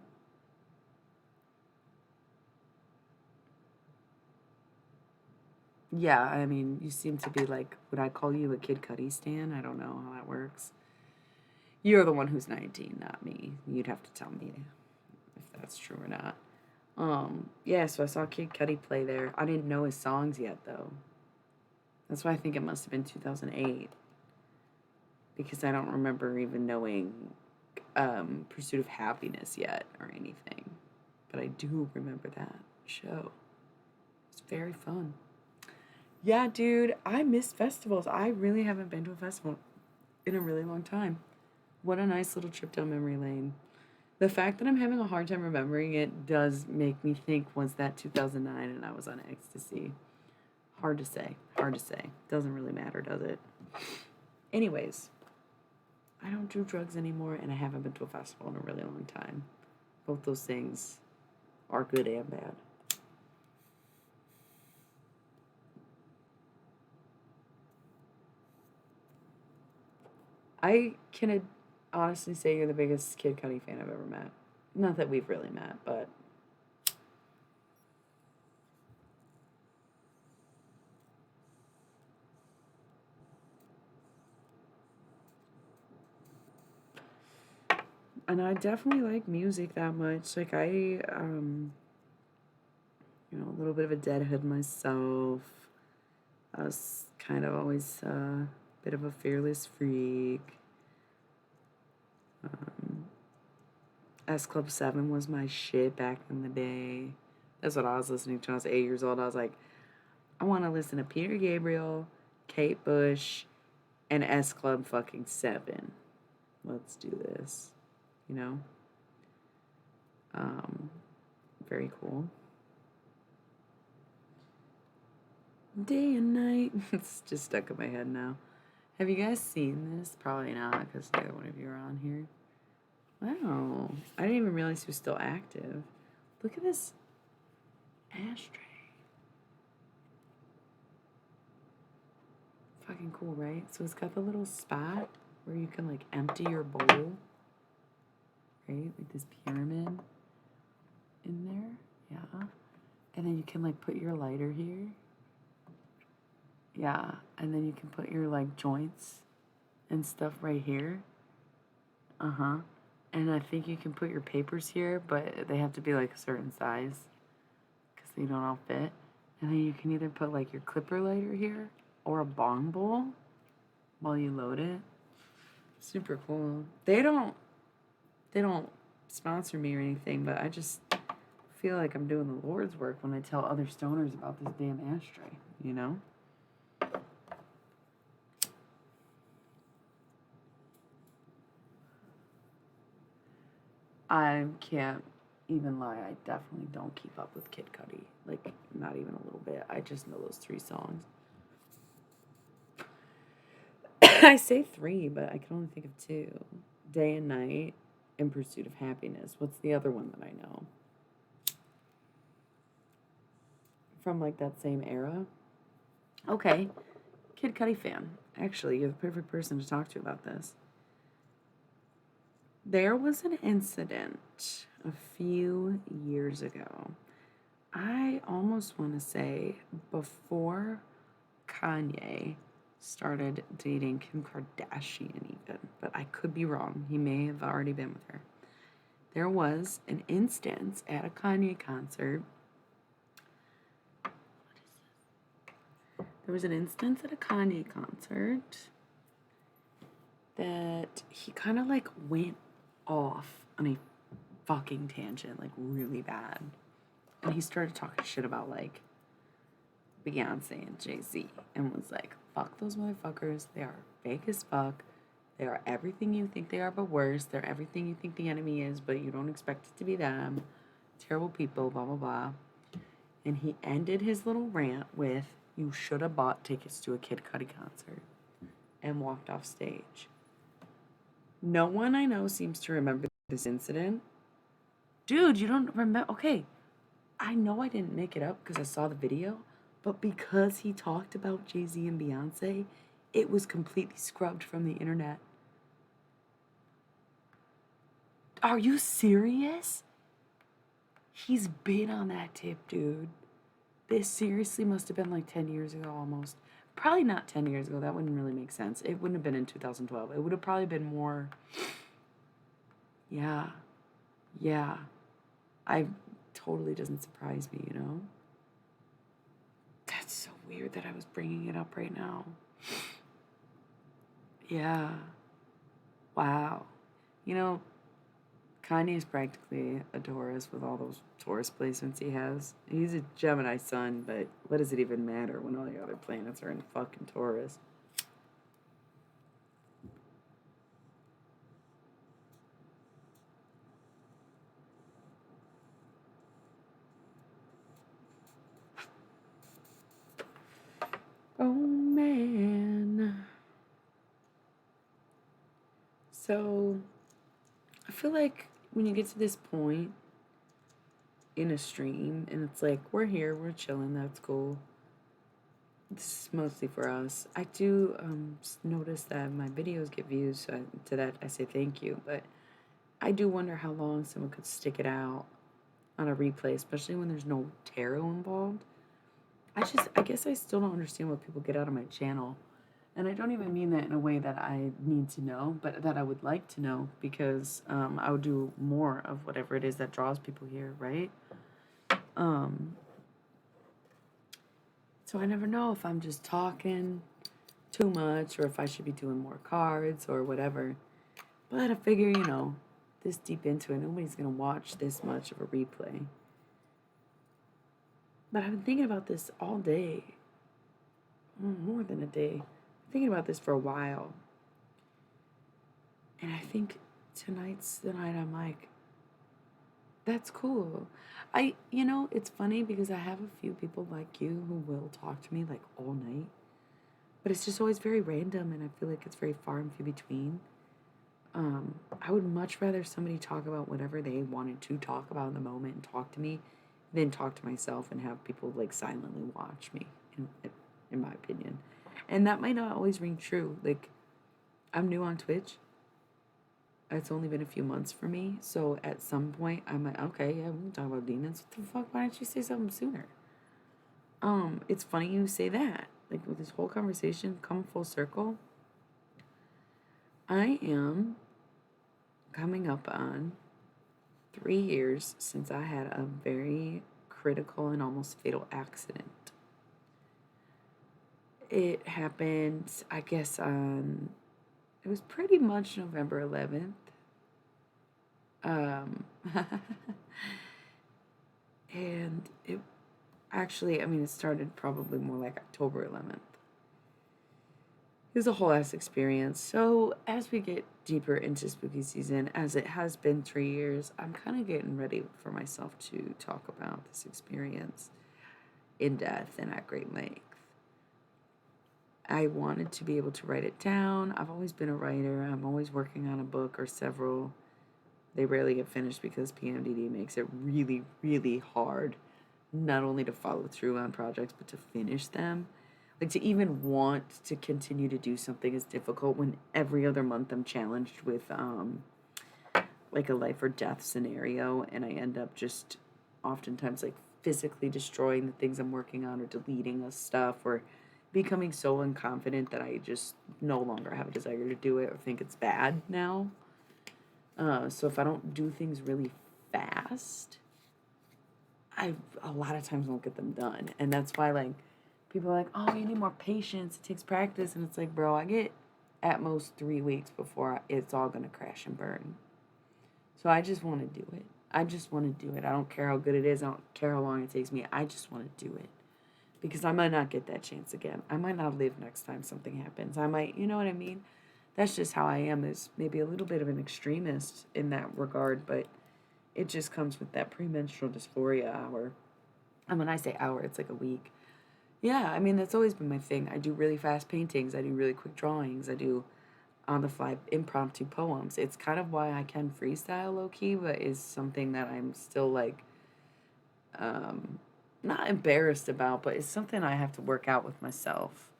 Yeah, I mean, you seem to be like, would I call you a Kid Cudi stan? I don't know how that works. You're the one who's 19, not me. You'd have to tell me if that's true or not. Yeah, so I saw Kid Cudi play there. I didn't know his songs yet, though. That's why I think it must have been 2008. Because I don't remember even knowing Pursuit of Happiness yet or anything. But I do remember that show. It's very fun. Yeah, dude, I miss festivals. I really haven't been to a festival in a really long time. What a nice little trip down memory lane. The fact that I'm having a hard time remembering it does make me think, was that 2009 and I was on ecstasy? Hard to say. Hard to say. Doesn't really matter, does it? Anyways, I don't do drugs anymore, and I haven't been to a festival in a really long time. Both those things are good and bad. I can honestly say you're the biggest Kid Cudi fan I've ever met. Not that we've really met, but and I definitely like music that much. Like a little bit of a deadhead myself. I was kind of always a bit of a fearless freak. Um, S Club 7 was my shit back in the day. That's what I was listening to when I was 8 years old. I was like, I want to listen to Peter Gabriel, Kate Bush, and S Club fucking 7. Let's do this. You know? Um, Very cool. Day and night. It's just stuck in my head now. Have you guys seen this? Probably not, because neither one of you are on here. Wow. I didn't even realize he was still active. Look at this ashtray. Fucking cool, right? So it's got the little spot where you can like empty your bowl. Right? Like this pyramid in there. Yeah. And then you can like put your lighter here. Yeah. And then you can put your like joints and stuff right here. Uh-huh. And I think you can put your papers here, but they have to be like a certain size because they don't all fit. And then you can either put like your clipper lighter here or a bong bowl while you load it. Super cool. They don't sponsor me or anything, but I just feel like I'm doing the Lord's work when I tell other stoners about this damn ashtray, you know? I can't even lie, I definitely don't keep up with Kid Cudi. Like, not even a little bit. I just know those 3 songs. I say 3, but I can only think of 2. Day and Night, In Pursuit of Happiness. What's the other one that I know? From like that same era? Okay. Kid Cudi fan. Actually, you're the perfect person to talk to about this. There was an incident a few years ago. I almost want to say before Kanye started dating Kim Kardashian, even, but I could be wrong. He may have already been with her. There was an instance at a Kanye concert. There was an instance at a Kanye concert that he kind of like went off on a fucking tangent, like really bad. And he started talking shit about like Beyonce and Jay-Z and was like, fuck those motherfuckers. They are fake as fuck. They are everything you think they are, but worse. They're everything you think the enemy is, but you don't expect it to be them. Terrible people, blah, blah, blah. And he ended his little rant with, you should have bought tickets to a Kid Cudi concert, and walked off stage. No one I know seems to remember this incident. Dude, you don't remember? Okay, I know I didn't make it up because I saw the video, but because he talked about Jay-Z and Beyonce, it was completely scrubbed from the internet. Are you serious? He's been on that tip, dude. This seriously must have been like 10 years ago almost. Probably not 10 years ago. That wouldn't really make sense. It wouldn't have been in 2012. It would have probably been more. Yeah. Yeah. I totally doesn't surprise me, you know? That's so weird that I was bringing it up right now. Yeah. Wow. You know, Kanye is practically a Taurus with all those Taurus placements he has. He's a Gemini sun, but what does it even matter when all the other planets are in fucking Taurus? Oh man. So, I feel like when you get to this point in a stream and it's like, we're here, we're chilling, that's cool. This is mostly for us. I do notice that my videos get views, so to that I say thank you. But I do wonder how long someone could stick it out on a replay, especially when there's no tarot involved. I guess I still don't understand what people get out of my channel. And I don't even mean that in a way that I need to know, but that I would like to know because I would do more of whatever it is that draws people here, right? So I never know if I'm just talking too much or if I should be doing more cards or whatever. But I figure, this deep into it, nobody's going to watch this much of a replay. But I've been thinking about this all day. More than a day. I'm thinking about this for a while. And I think tonight's the night I'm like, that's cool. It's funny because I have a few people like you who will talk to me like all night. But it's just always very random and I feel like it's very far and few between. I would much rather somebody talk about whatever they wanted to talk about in the moment and talk to me than talk to myself and have people like silently watch me, in my opinion. And that might not always ring true. Like, I'm new on Twitch. It's only been a few months for me. So at some point, I'm like, okay, yeah, we can talk about demons. What the fuck? Why didn't you say something sooner? It's funny you say that. Like, with this whole conversation come full circle, I am coming up on 3 years since I had a very critical and almost fatal accident. It happened, I guess, on, it was pretty much November 11th. Um, and it actually, I mean, it started probably more like October 11th. It was a whole ass experience. So, as we get deeper into spooky season, as it has been 3 years, I'm kind of getting ready for myself to talk about this experience in depth and at great length. I wanted to be able to write it down. I've always been a writer. I'm always working on a book or several. They rarely get finished because PMDD makes it really, really hard not only to follow through on projects, but to finish them. Like, to even want to continue to do something is difficult when every other month I'm challenged with like a life or death scenario, and I end up just oftentimes like physically destroying the things I'm working on or deleting the stuff or becoming so unconfident that I just no longer have a desire to do it or think it's bad now. So if I don't do things really fast, I a lot of times won't get them done. And that's why, like, people are like, oh, you need more patience. It takes practice. And it's like, bro, I get at most 3 weeks before it's all going to crash and burn. So I just want to do it. I just want to do it. I don't care how good it is. I don't care how long it takes me. I just want to do it. Because I might not get that chance again. I might not live next time something happens. I might, you know what I mean? That's just how I am, is maybe a little bit of an extremist in that regard, but it just comes with that premenstrual dysphoria hour. And when I say hour, it's like a week. Yeah, I mean, that's always been my thing. I do really fast paintings. I do really quick drawings. I do on the fly impromptu poems. It's kind of why I can freestyle low key, but is something that I'm still like, not embarrassed about, but it's something I have to work out with myself,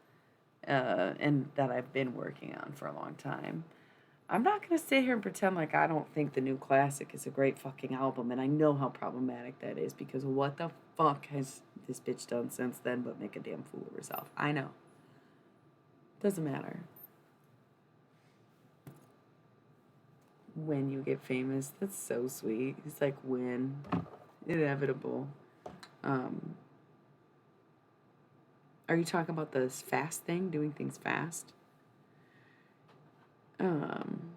and that I've been working on for a long time. I'm not going to sit here and pretend like I don't think the new classic is a great fucking album, and I know how problematic that is because what the fuck has this bitch done since then but make a damn fool of herself? I know. Doesn't matter. When you get famous, that's so sweet. It's like when, inevitable. Um, are you talking about this fast thing, doing things fast? Um,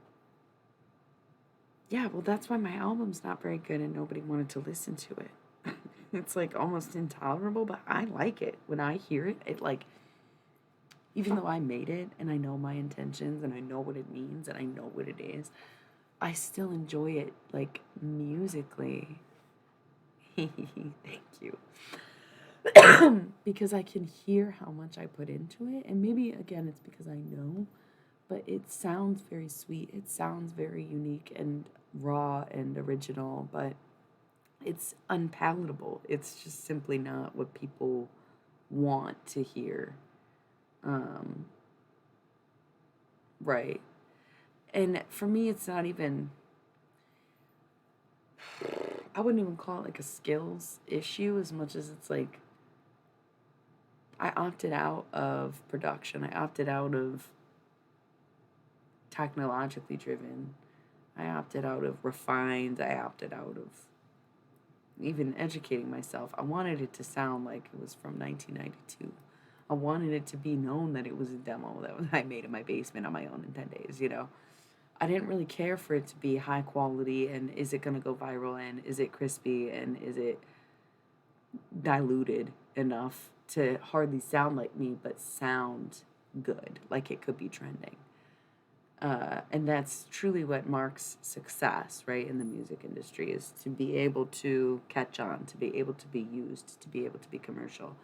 yeah, well, that's why my album's not very good and nobody wanted to listen to it. It's like almost intolerable, but I like it. When I hear it, it like, even though I made it and I know my intentions and I know what it means and I know what it is, I still enjoy it, like, musically. Thank you. Because I can hear how much I put into it, and maybe again it's because I know, but it sounds very sweet. It sounds very unique and raw and original, but it's unpalatable. It's just simply not what people want to hear. Um, right. And for me, it's not even, I wouldn't even call it like a skills issue as much as it's like, I opted out of production. I opted out of technologically driven. I opted out of refined. I opted out of even educating myself. I wanted it to sound like it was from 1992. I wanted it to be known that it was a demo that I made in my basement on my own in 10 days, you know. I didn't really care for it to be high quality and is it going to go viral and is it crispy and is it diluted enough to hardly sound like me but sound good, like it could be trending. And that's truly what marks success, right, in the music industry, is to be able to catch on, to be able to be used, to be able to be commercial.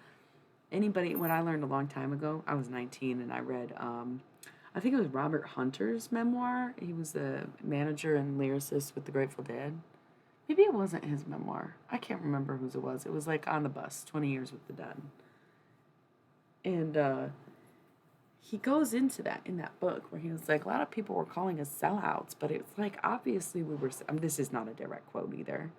Anybody, what I learned a long time ago, I was 19 and I read, I think it was Robert Hunter's memoir. He was the manager and lyricist with the Grateful Dead. Maybe it wasn't his memoir. I can't remember whose it was. It was like On the Bus, 20 Years with the Dead. And he goes into that in that book where he was like, a lot of people were calling us sellouts, but it's like, obviously we were, this is not a direct quote either.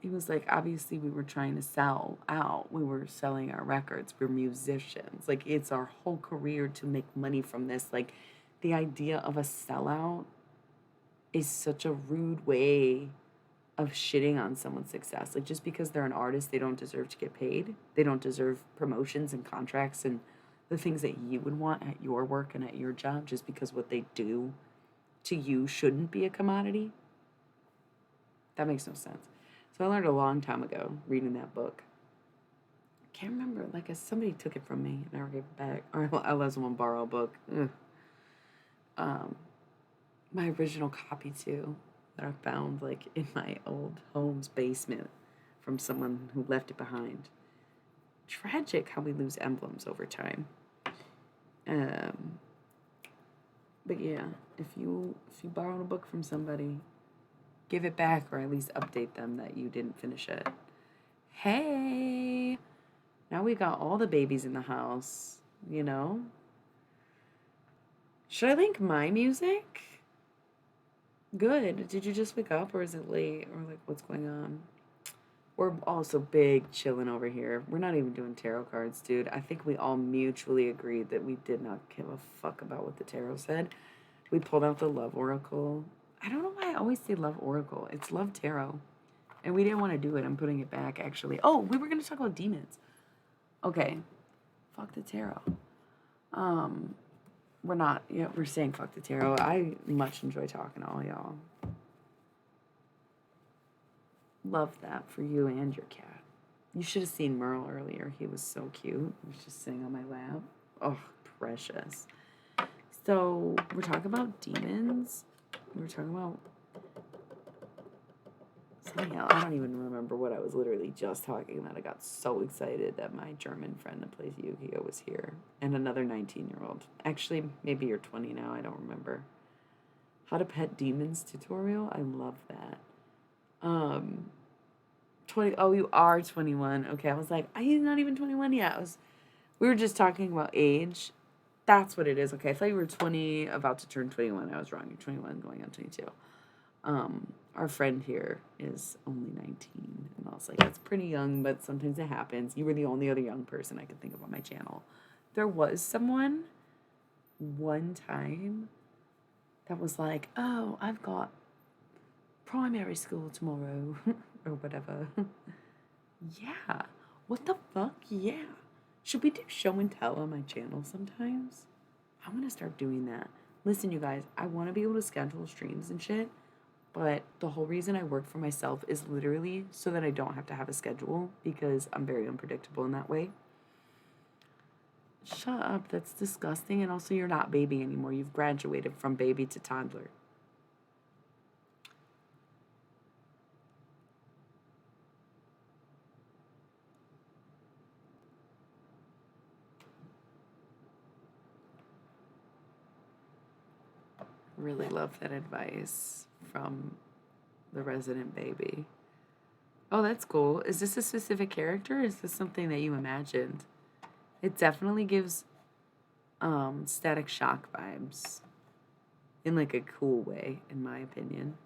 He was like, obviously we were trying to sell out. We were selling our records. We're musicians. Like, it's our whole career to make money from this. Like, the idea of a sellout is such a rude way of shitting on someone's success. Like, just because they're an artist, they don't deserve to get paid. They don't deserve promotions and contracts and the things that you would want at your work and at your job, just because what they do to you shouldn't be a commodity. That makes no sense. So I learned a long time ago reading that book. Can't remember, like, somebody took it from me and never gave it back. Or I let someone borrow a book. Ugh. My original copy too, that I found like in my old home's basement from someone who left it behind. Tragic how we lose emblems over time. But yeah, if you borrow a book from somebody, give it back or at least update them that you didn't finish it. Hey, now we got all the babies in the house, you know? Should I link my music? Good. Did you just wake up or is it late or like what's going on? We're also big chilling over here. We're not even doing tarot cards, dude. I think we all mutually agreed that we did not give a fuck about what the tarot said. We pulled out the love oracle. I don't know why I always say love oracle. It's love tarot. And we didn't want to do it. I'm putting it back actually. Oh, we were going to talk about demons. Okay. Fuck the tarot. We're not, yeah, we're saying fuck the tarot. I much enjoy talking to all y'all. Love that for you and your cat. You should have seen Merle earlier. He was so cute. He was just sitting on my lap. Oh, precious. So, we're talking about demons. We're talking about something else. I don't even remember what I was literally just talking about. I got so excited that my German friend that plays Yu-Gi-Oh was here. And another 19-year-old. Actually, maybe you're 20 now. I don't remember. How to Pet Demons tutorial. I love that. 20. Oh, you are 21. Okay, I was like, I'm not even 21 yet. We were just talking about age. That's what it is. Okay, I thought you were 20, about to turn 21. I was wrong. You're 21, going on 22. Our friend here is only 19, and I was like, that's pretty young, but sometimes it happens. You were the only other young person I could think of on my channel. There was someone one time that was like, oh, I've got primary school tomorrow or whatever. Yeah. What the fuck? Yeah. Should we do show and tell on my channel sometimes? I'm gonna start doing that. Listen, you guys, I want to be able to schedule streams and shit, but the whole reason I work for myself is literally so that I don't have to have a schedule because I'm very unpredictable in that way. Shut up. That's disgusting. And also, you're not baby anymore. You've graduated from baby to toddler. Really love that advice from the resident baby. Oh, that's cool. Is this a specific character or is this something that you imagined? It definitely gives Static Shock vibes in like a cool way, in my opinion.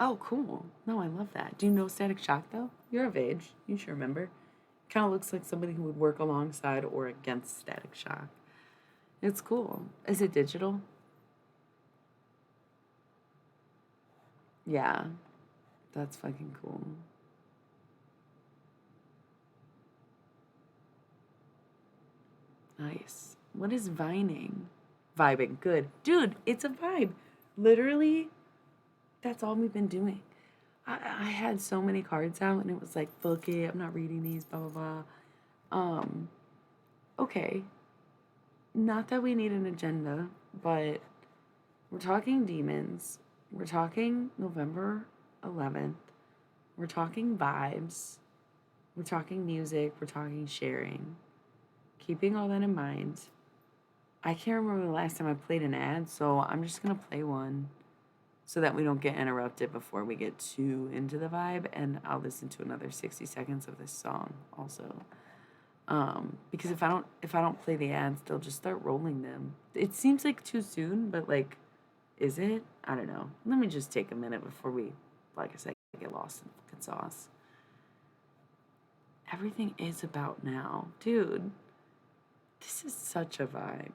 Oh, cool. No, I love that. Do you know Static Shock though? You're of age. You should remember. Kind of looks like somebody who would work alongside or against Static Shock. It's cool. Is it digital? Yeah. That's fucking cool. Nice. What is vining? Vibing. Good. Dude, it's a vibe. Literally, that's all we've been doing. I had so many cards out and it was like, fuck it, I'm not reading these, blah, blah, blah. Okay. Not that we need an agenda, but we're talking demons. We're talking November 11th. We're talking vibes. We're talking music. We're talking sharing. Keeping all that in mind, I can't remember the last time I played an ad, so I'm just going to play one so that we don't get interrupted before we get too into the vibe, and I'll listen to another 60 seconds of this song also. Because if I don't play the ads, they'll just start rolling them. It seems like too soon, but like, is it? I don't know. Let me just take a minute before we, like I said, get lost in fucking sauce. Everything is about now. Dude, This is such a vibe.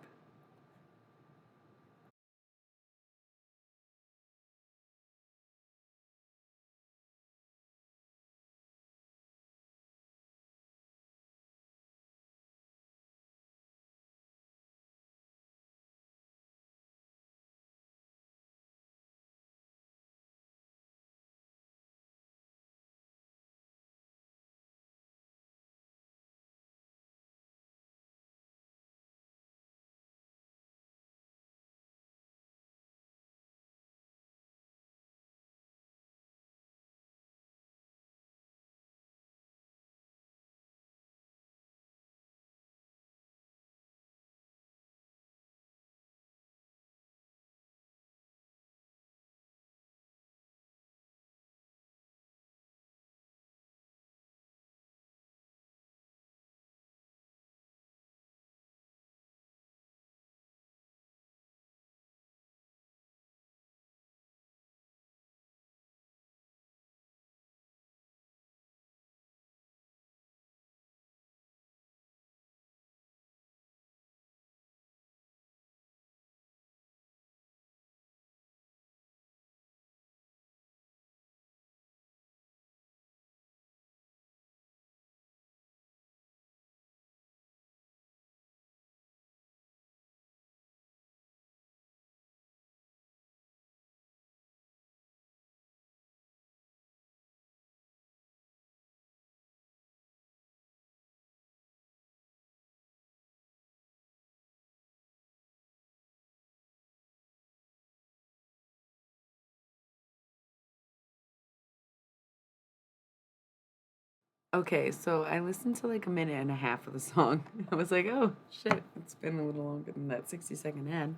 Okay, so I listened to like a minute and a half of the song. I was like, oh shit, it's been a little longer than that 60-second ad.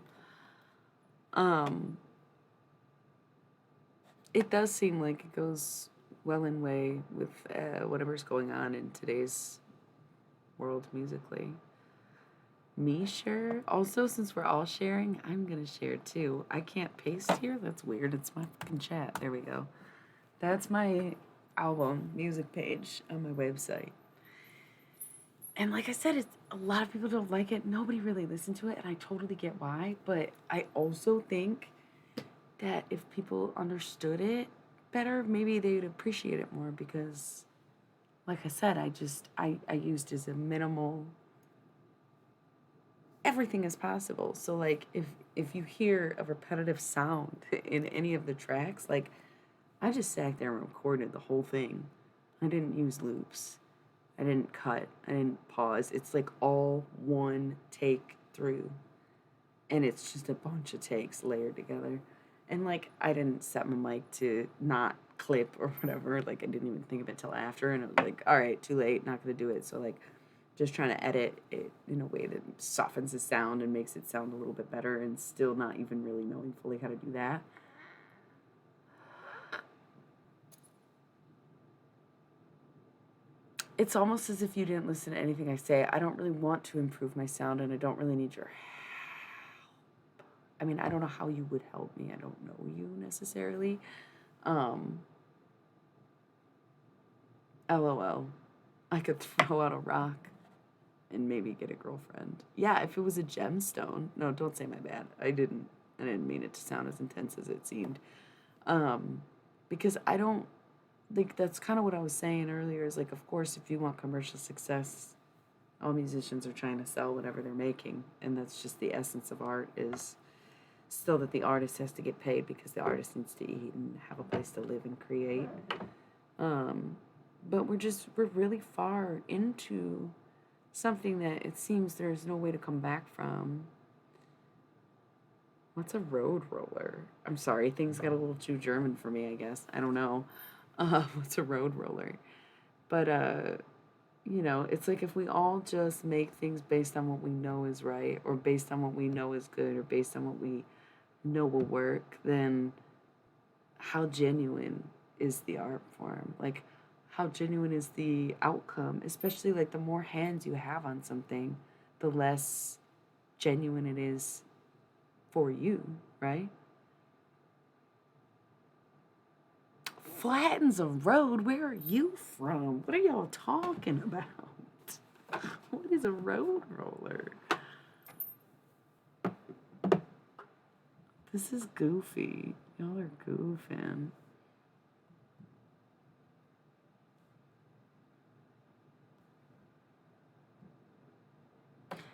Um, it does seem like it goes well in way with whatever's going on in today's world musically. Me sure. Also, since we're all sharing, I'm gonna share too. I can't paste here. That's weird. It's my fucking chat. There we go. That's my album music page on my website. And like I said, it's a lot of people don't like it. Nobody really listened to it, and I totally get why. But I also think that if people understood it better, maybe they would appreciate it more because, like I said, I used as a minimal. Everything is possible. So like if you hear a repetitive sound in any of the tracks, like I just sat there and recorded the whole thing. I didn't use loops. I didn't cut. I didn't pause. It's like all one take through. And it's just a bunch of takes layered together. And like I didn't set my mic to not clip or whatever. Like I didn't even think of it till after and it was like, all right, too late, not gonna do it. So like just trying to edit it in a way that softens the sound and makes it sound a little bit better and still not even really knowing fully how to do that. It's almost as if you didn't listen to anything I say. I don't really want to improve my sound and I don't really need your help. I mean, I don't know how you would help me. I don't know you necessarily. Um, LOL. I could throw out a rock and maybe get a girlfriend. Yeah, if it was a gemstone. No, don't say my bad. I didn't mean it to sound as intense as it seemed. Um, because I don't like that's kind of what I was saying earlier is like of course if you want commercial success, all musicians are trying to sell whatever they're making and that's just the essence of art is still that the artist has to get paid because the artist needs to eat and have a place to live and create. Um, but we're really far into something that it seems there's no way to come back from. What's a road roller? I'm sorry, things got a little too German for me, I guess. I don't know. What's a road roller? But you know, it's like if we all just make things based on what we know is right, or based on what we know is good, or based on what we know will work, then how genuine is the art form? Like, how genuine is the outcome? Especially like the more hands you have on something, the less genuine it is for you, right? Flattens a road? Where are you from? What are y'all talking about? What is a road roller? This is goofy. Y'all are goofing.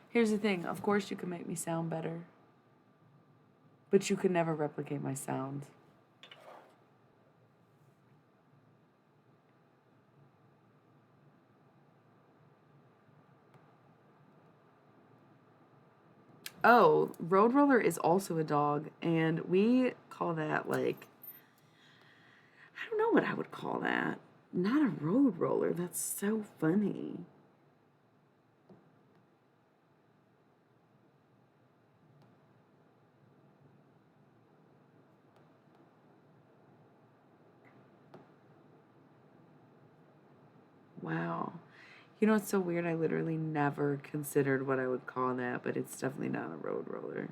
Here's the thing. Of course you can make me sound better. But you can never replicate my sound. Oh, road roller is also a dog, and we call that like, I don't know what I would call that. Not a road roller. That's so funny. Wow. You know, it's so weird. I literally never considered what I would call that, but it's definitely not a road roller.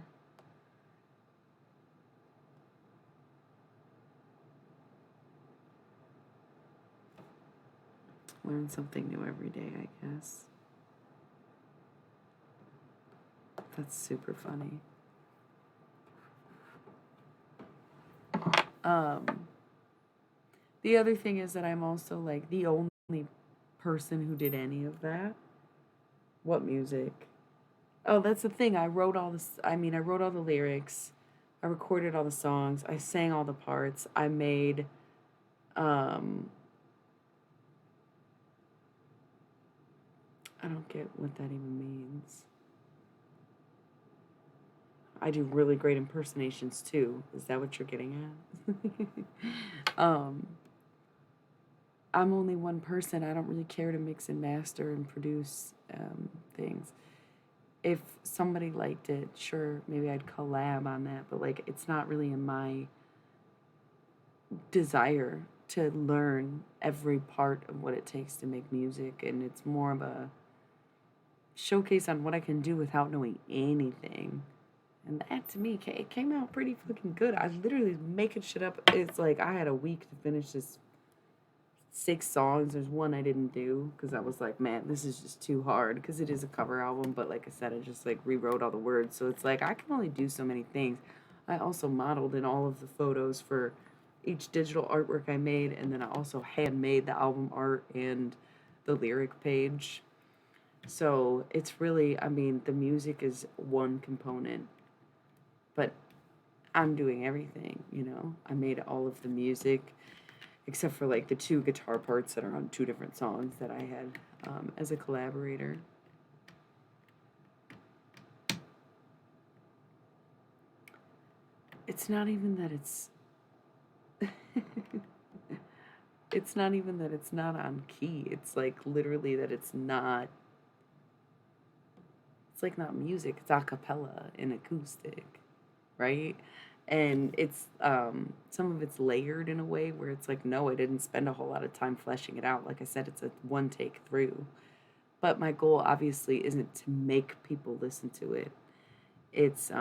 Learn something new every day, I guess. That's super funny. The other thing is that I'm also like the only person who did any of that. What music? Oh, that's the thing. I wrote all this. I mean, I wrote all the lyrics. I recorded all the songs. I sang all the parts. I made, um, I don't get what that even means. I do really great impersonations too. Is that what you're getting at? I'm only one person. I don't really care to mix and master and produce things. If somebody liked it, sure, maybe I'd collab on that, but like it's not really in my desire to learn every part of what it takes to make music, and it's more of a showcase on what I can do without knowing anything. And that to me, it came out pretty fucking good. I literally making shit up. It's like I had a week to finish this 6 songs. There's one I didn't do because I was like, man, this is just too hard because it is a cover album. But like I said, I just like rewrote all the words. So it's like I can only do so many things. I also modeled in all of the photos for each digital artwork I made. And then I also handmade the album art and the lyric page. So it's really, I mean, the music is one component, but I'm doing everything, you know? I made all of the music except for like the 2 guitar parts that are on 2 different songs that I had as a collaborator. It's not even that it's not even that it's not on key. It's like literally that it's like not music, it's a cappella and acoustic, right? And it's some of it's layered in a way where it's like, no, I didn't spend a whole lot of time fleshing it out. Like I said, it's a one take through. But my goal obviously isn't to make people listen to it. It's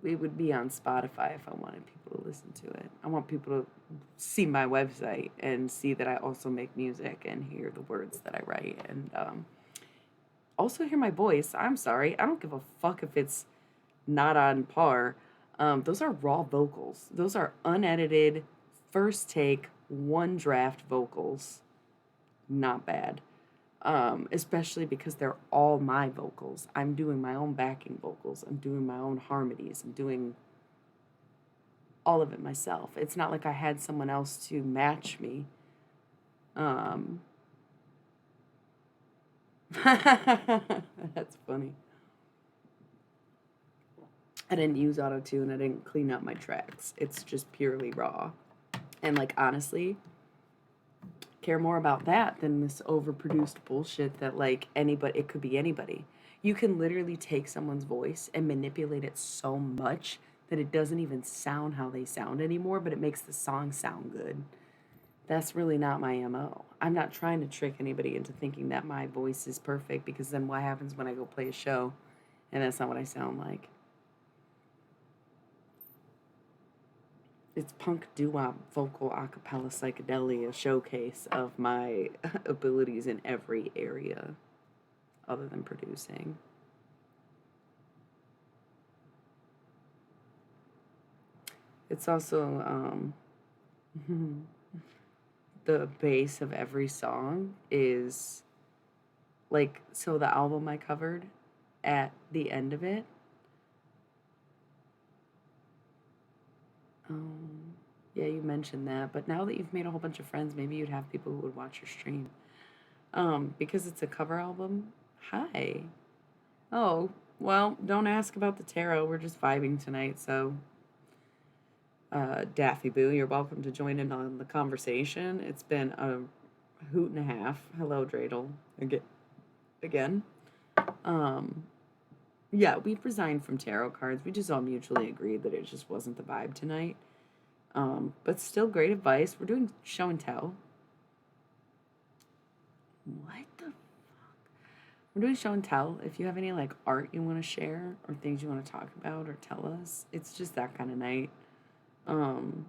it would be on Spotify if I wanted people to listen to it. I want people to see my website and see that I also make music and hear the words that I write and also hear my voice. I'm sorry. I don't give a fuck if it's not on par. Those are raw vocals. Those are unedited, first take, one draft vocals. Not bad. Especially because they're all my vocals. I'm doing my own backing vocals. I'm doing my own harmonies. I'm doing all of it myself. It's not like I had someone else to match me. That's funny. I didn't use auto tune. I didn't clean up my tracks. It's just purely raw. And like honestly, care more about that than this overproduced bullshit that like anybody, it could be anybody. You can literally take someone's voice and manipulate it so much that it doesn't even sound how they sound anymore, but it makes the song sound good. That's really not my MO. I'm not trying to trick anybody into thinking that my voice is perfect because then what happens when I go play a show and that's not what I sound like? It's punk doo-wop vocal a cappella psychedelia showcase of my abilities in every area other than producing. It's also the base of every song is like, so the album I covered, at the end of it, um yeah, you mentioned that, but now that you've made a whole bunch of friends, maybe you'd have people who would watch your stream. Because it's a cover album. Hi. Oh, well, don't ask about the tarot. We're just vibing tonight, so Daffy Boo, you're welcome to join in on the conversation. It's been a hoot and a half. Hello, Dreidel. Again. Um, yeah, we've resigned from tarot cards. We just all mutually agreed that it just wasn't the vibe tonight. But still great advice. We're doing show and tell. What the? We're doing show and tell. If you have any like art you want to share or things you want to talk about or tell us, it's just that kind of night. Um,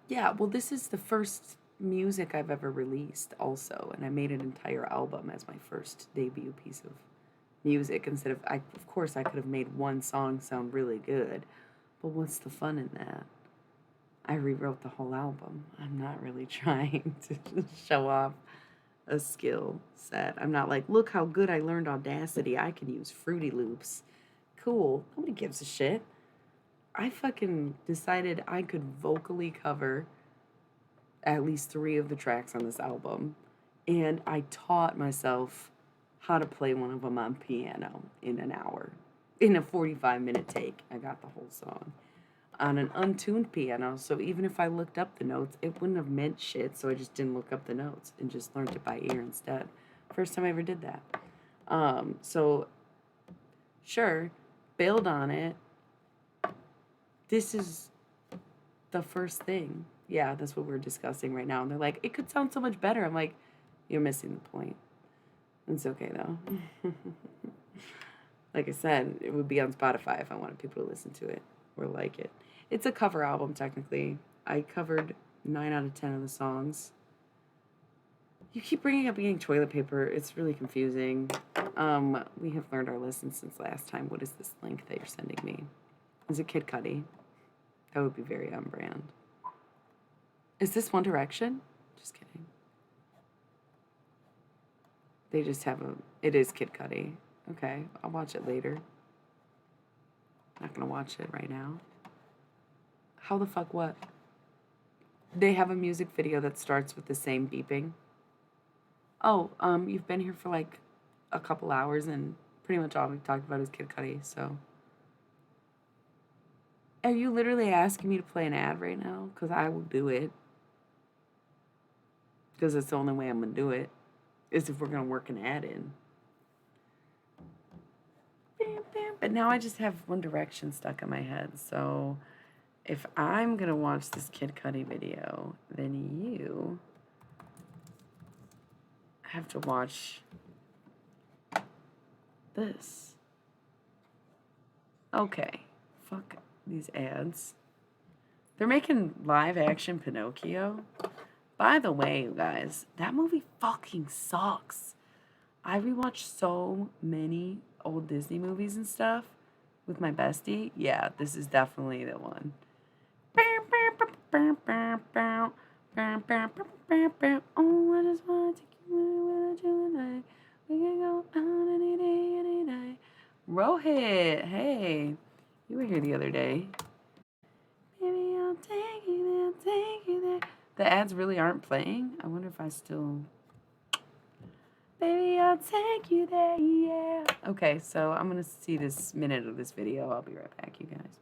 yeah, well, this is the first music I've ever released, also, and I made an entire album as my first debut piece of music. Instead of, of course, I could have made one song sound really good, but what's the fun in that? I rewrote the whole album. I'm not really trying to show off a skill set. I'm not like, look how good I learned Audacity. I can use Fruity Loops. Cool. Nobody gives a shit. I fucking decided I could vocally cover at least three of the tracks on this album. And I taught myself how to play one of them on piano in an hour. In a 45-minute take, I got the whole song on an untuned piano. So even if I looked up the notes, it wouldn't have meant shit. So I just didn't look up the notes and just learned it by ear instead. First time I ever did that. So sure, bailed on it. This is the first thing. Yeah, that's what we're discussing right now. And they're like, it could sound so much better. I'm like, you're missing the point. It's okay though. Like I said, it would be on Spotify if I wanted people to listen to it or like it. It's a cover album, technically. I covered 9 out of 10 of the songs. You keep bringing up eating toilet paper. It's really confusing. We have learned our lesson since last time. What is this link that you're sending me? Is it Kid Cudi? That would be very on brand. Is this One Direction? Just kidding. They just have a. It is Kid Cudi. Okay, I'll watch it later. Not gonna watch it right now. How the fuck what? They have a music video that starts with the same beeping. Oh, you've been here for like a couple hours and pretty much all we've talked about is Kid Cudi, so. Are you literally asking me to play an ad right now? Because I will do it. Because it's the only way I'm gonna do it. Is if we're gonna work an ad in. Bam, bam. But now I just have One Direction stuck in my head, so if I'm gonna watch this Kid Cudi video, then you have to watch this. Okay. Fuck these ads. They're making live action Pinocchio. By the way, you guys, that movie fucking sucks. I rewatched so many old Disney movies and stuff with my bestie. Yeah, this is definitely the one. Oh, I just wanna take you anywhere that you like. We can go out any day, any night. Rohit, hey, you were here the other day. Baby, I'll take you there, take you there. The ads really aren't playing. I wonder if I still. Baby, I'll take you there, yeah. Okay, so I'm gonna see this minute of this video. I'll be right back, you guys.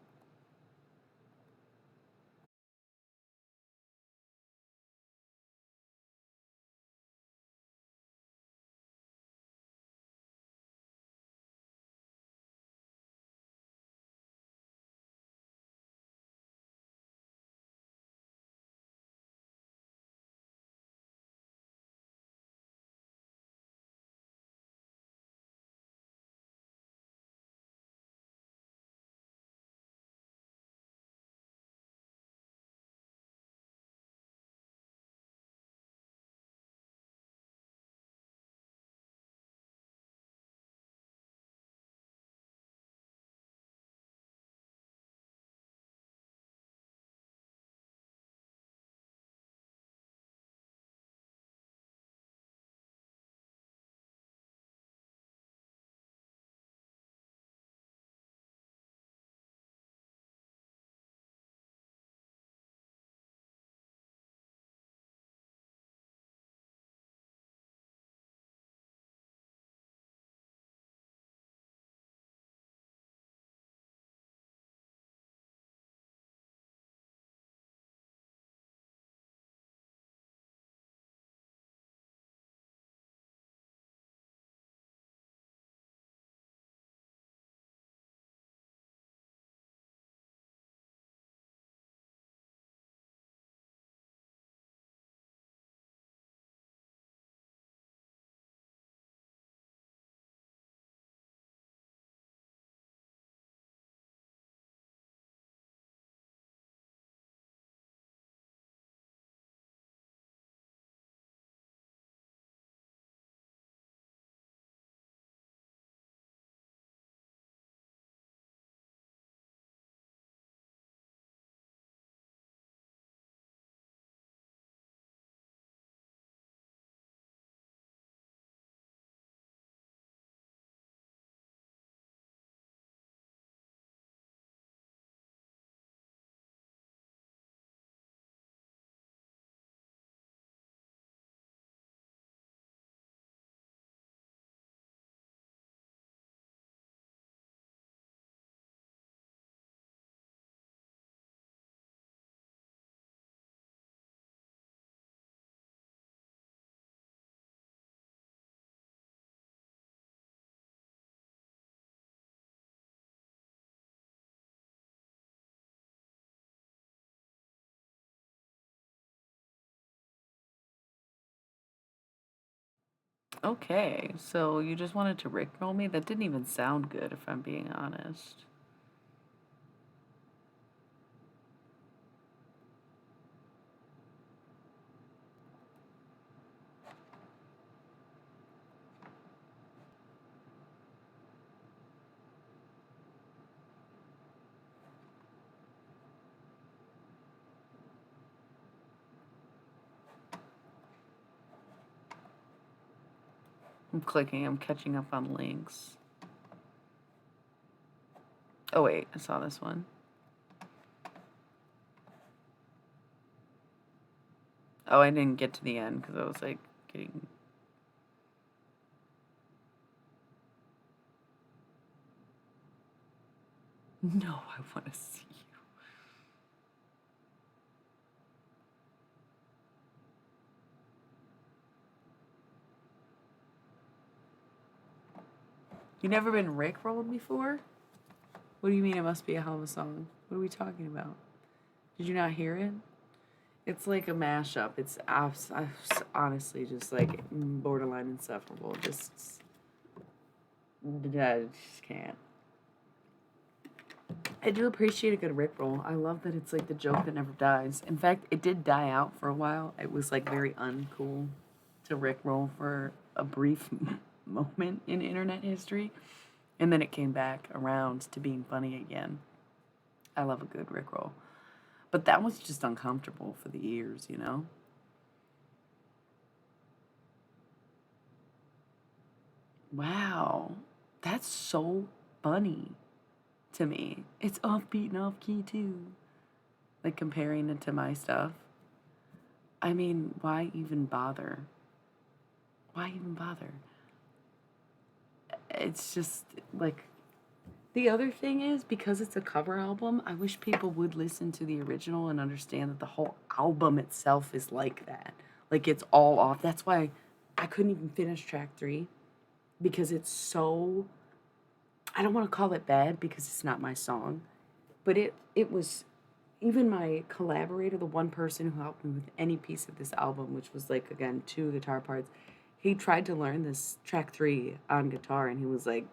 Okay, so you just wanted to rickroll me? That didn't even sound good, if I'm being honest. I'm clicking, I'm catching up on links. Oh, wait, I saw this one. Oh, I didn't get to the end because I was like getting. No, I want to see you. You never been rickrolled before? What do you mean it must be a hell of a song? What are we talking about? Did you not hear it? It's like a mashup. It's honestly just like borderline insufferable. Just, I just can't. I do appreciate a good rickroll. I love that it's like the joke that never dies. In fact, it did die out for a while. It was like very uncool to rickroll for a brief moment in internet history, and then it came back around to being funny again. I love a good rickroll, but that was just uncomfortable for the ears, you know. Wow, that's so funny to me. It's offbeat and off key too. Like comparing it to my stuff. I mean, why even bother? Why even bother? It's just like the other thing is because it's a cover album, I wish people would listen to the original and understand that the whole album itself is like that. Like it's all off. That's why I couldn't even finish track 3 because it's so I don't want to call it bad because it's not my song, but it was even my collaborator, the one person who helped me with any piece of this album, which was like again 2 guitar parts, he tried to learn this track 3 on guitar and he was like,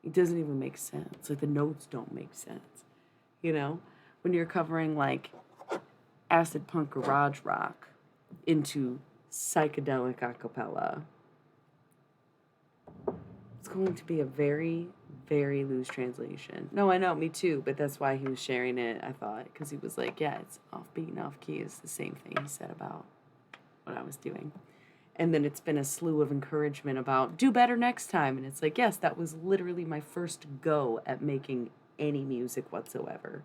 it doesn't even make sense. Like the notes don't make sense. You know? When you're covering like acid punk garage rock into psychedelic acapella, it's going to be a very, very loose translation. No, I know, me too, but that's why he was sharing it, I thought, because he was like, yeah, it's offbeat and off key is the same thing he said about what I was doing. And then it's been a slew of encouragement about do better next time. And it's like, yes, that was literally my first go at making any music whatsoever.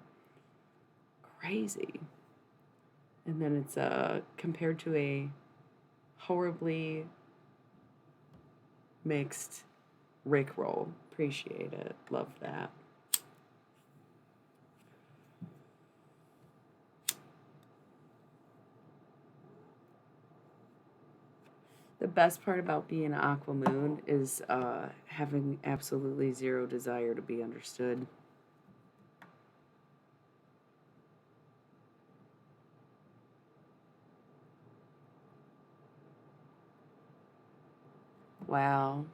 Crazy. And then it's compared to a horribly mixed Rickroll. Appreciate it. Love that. The best part about being Aqua Moon is having absolutely zero desire to be understood. Wow.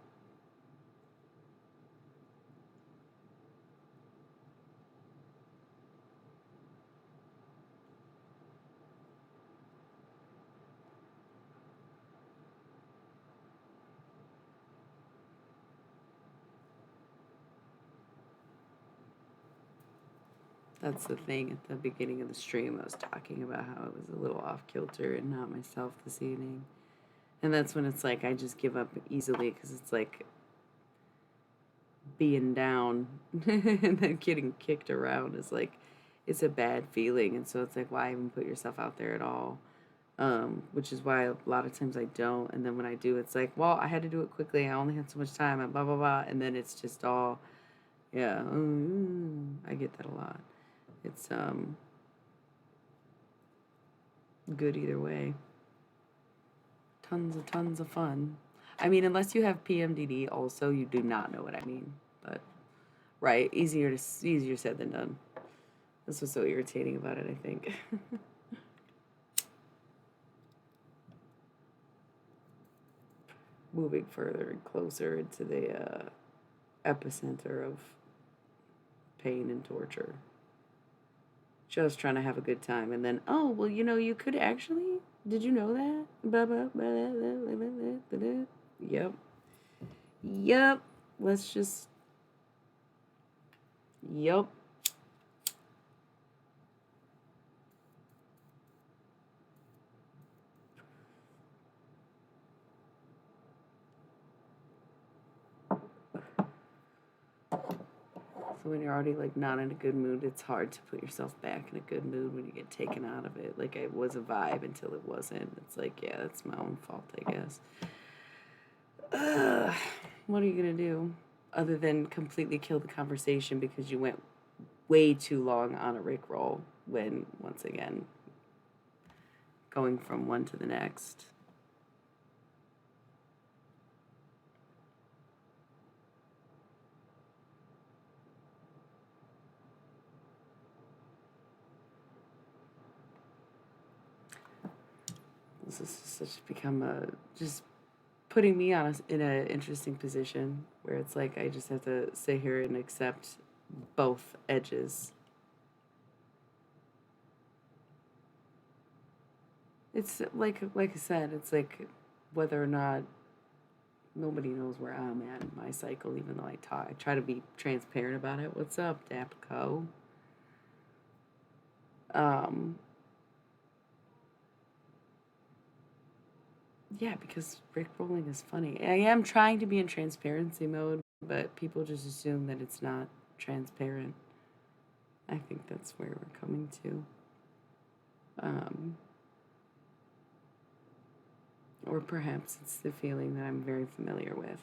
That's the thing at the beginning of the stream. I was talking about how it was a little off kilter and not myself this evening. And that's when it's like I just give up easily because it's like being down and then getting kicked around is like it's a bad feeling. And so it's like, why even put yourself out there at all? Which is why a lot of times I don't. And then when I do, it's like, well, I had to do it quickly. I only had so much time and blah, blah, blah. And then it's just all, yeah, I get that a lot. It's good either way. Tons of fun. I mean, unless you have PMDD, also you do not know what I mean. But right, easier said than done. This was so irritating about it, I think. moving further and closer into the epicenter of pain and torture. Just trying to have a good time. And then, oh, well, you could actually. Did you know that? Yep. Yep. Let's just. Yep. So when you're already like not in a good mood, it's hard to put yourself back in a good mood when you get taken out of it. Like it was a vibe until it wasn't. It's like, yeah, that's my own fault, I guess. Ugh, what are you gonna do other than completely kill the conversation because you went way too long on a Rickroll when once again going from one to the next. This has such become a just putting me in an interesting position where it's like I just have to sit here and accept both edges. It's like I said, it's like whether or not nobody knows where I'm at in my cycle, even though I try to be transparent about it. What's up, Dapco? Um, yeah, because Rick rolling is funny. I am trying to be in transparency mode, but people just assume that it's not transparent. I think that's where we're coming to. Um, or perhaps it's the feeling that I'm very familiar with.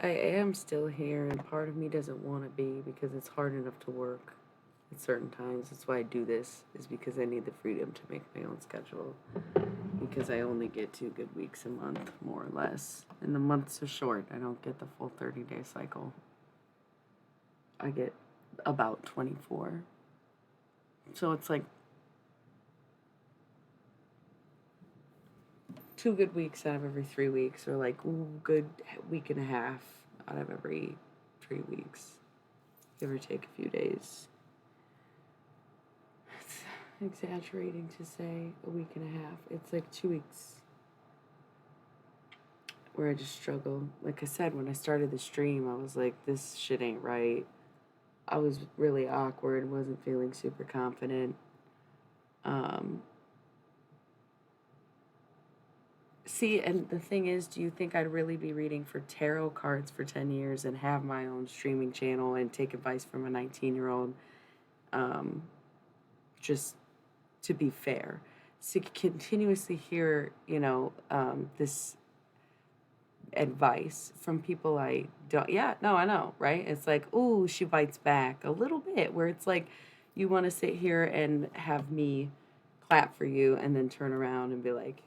I am still here, and part of me doesn't want to be because it's hard enough to work at certain times. That's why I do this, is because I need the freedom to make my own schedule. Because I only get 2 good weeks a month, more or less. And the months are short. I don't get the full 30-day cycle. I get about 24. So it's like 2 good weeks out of every 3 weeks, or like good week and a half out of every 3 weeks, give or take a few days. It's exaggerating to say a week and a half. It's like 2 weeks where I just struggle. Like I said, when I started the stream, I was like, this shit ain't right. I was really awkward, wasn't feeling super confident. See, and the thing is, do you think I'd really be reading for tarot cards for 10 years and have my own streaming channel and take advice from a 19-year-old? Um, just to be fair. To continuously hear, this advice from people I don't, yeah, no, I know, right? It's like, ooh, she bites back a little bit, where it's like, you want to sit here and have me clap for you and then turn around and be like,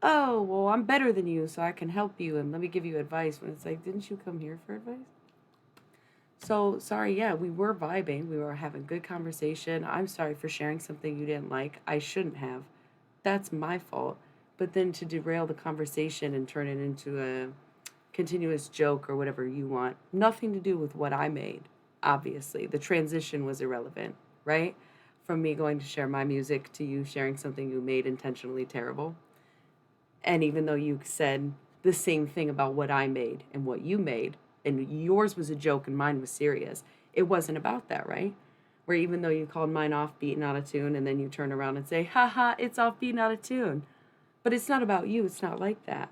oh, well, I'm better than you, so I can help you and let me give you advice. When it's like, didn't you come here for advice? So sorry, yeah, we were vibing. We were having good conversation. I'm sorry for sharing something you didn't like. I shouldn't have. That's my fault. But then to derail the conversation and turn it into a continuous joke or whatever you want, nothing to do with what I made, obviously. The transition was irrelevant, right? From me going to share my music to you sharing something you made intentionally terrible. And even though you said the same thing about what I made and what you made, and yours was a joke and mine was serious, it wasn't about that, right? Where even though you called mine offbeat and out of tune, and then you turn around and say, haha, it's offbeat and out of tune. But it's not about you. It's not like that.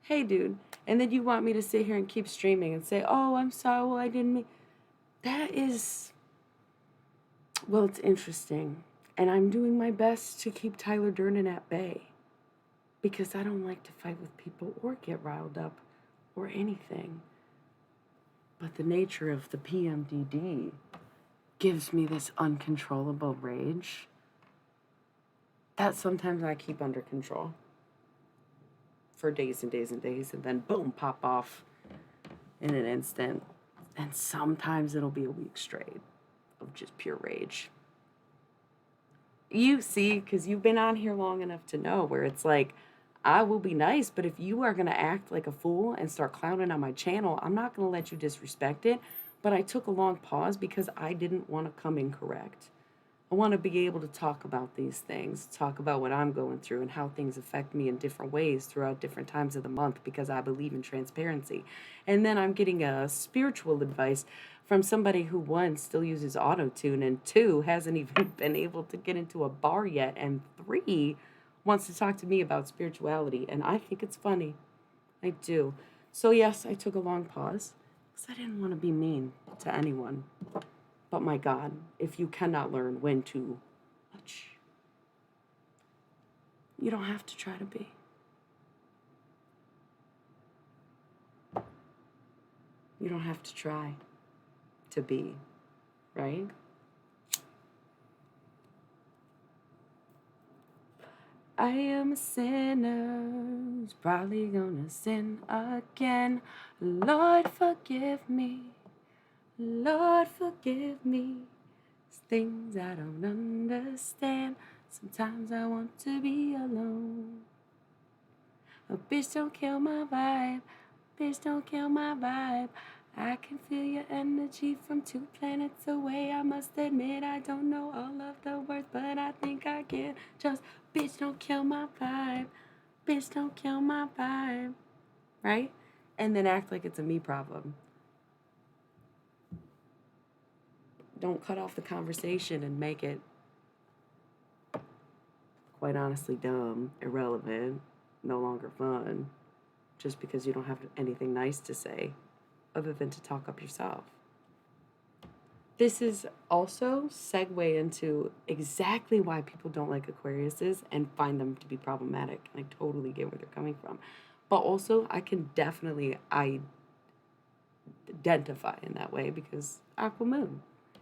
Hey, dude. And then you want me to sit here and keep streaming and say, oh, I'm sorry, well, I didn't mean. That is, well, it's interesting. And I'm doing my best to keep Tyler Durden at bay, because I don't like to fight with people or get riled up or anything. But the nature of the PMDD gives me this uncontrollable rage that sometimes I keep under control for days and days and days, and then boom, pop off in an instant. And sometimes it'll be a week straight of just pure rage. You see, because you've been on here long enough to know where it's like, I will be nice, but if you are going to act like a fool and start clowning on my channel, I'm not going to let you disrespect it. But I took a long pause because I didn't want to come incorrect. I want to be able to talk about these things, talk about what I'm going through and how things affect me in different ways throughout different times of the month, because I believe in transparency. And then I'm getting a spiritual advice from somebody who, one, still uses auto-tune, and two, hasn't even been able to get into a bar yet, and three, wants to talk to me about spirituality. And I think it's funny. I do. So yes, I took a long pause because I didn't want to be mean to anyone. But my God, if you cannot learn when to watch, you don't have to try to be. You don't have to try to be, right? I am a sinner who's probably gonna sin again. Lord, forgive me. Lord, forgive me. It's things I don't understand. Sometimes I want to be alone. A bitch, don't kill my vibe. Bitch, don't kill my vibe. I can feel your energy from 2 planets away. I must admit I don't know all of the words, but I think I can. Just, bitch, don't kill my vibe. Bitch, don't kill my vibe. Right? And then act like it's a me problem. Don't cut off the conversation and make it, quite honestly, dumb, irrelevant, no longer fun, just because you don't have anything nice to say other than to talk up yourself. This is also segue into exactly why people don't like Aquariuses and find them to be problematic. And I totally get where they're coming from. But also, I can definitely identify in that way because Aqua Moon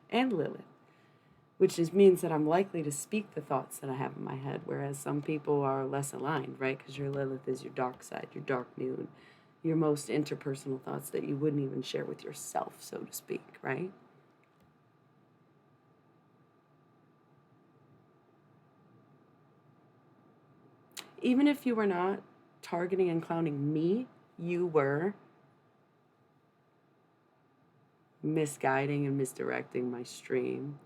and Lilith, which just means that I'm likely to speak the thoughts that I have in my head, whereas some people are less aligned, right? Because your Lilith is your dark side, your dark moon, your most interpersonal thoughts that you wouldn't even share with yourself, so to speak, right? Even if you were not targeting and clowning me, you were misguiding and misdirecting my stream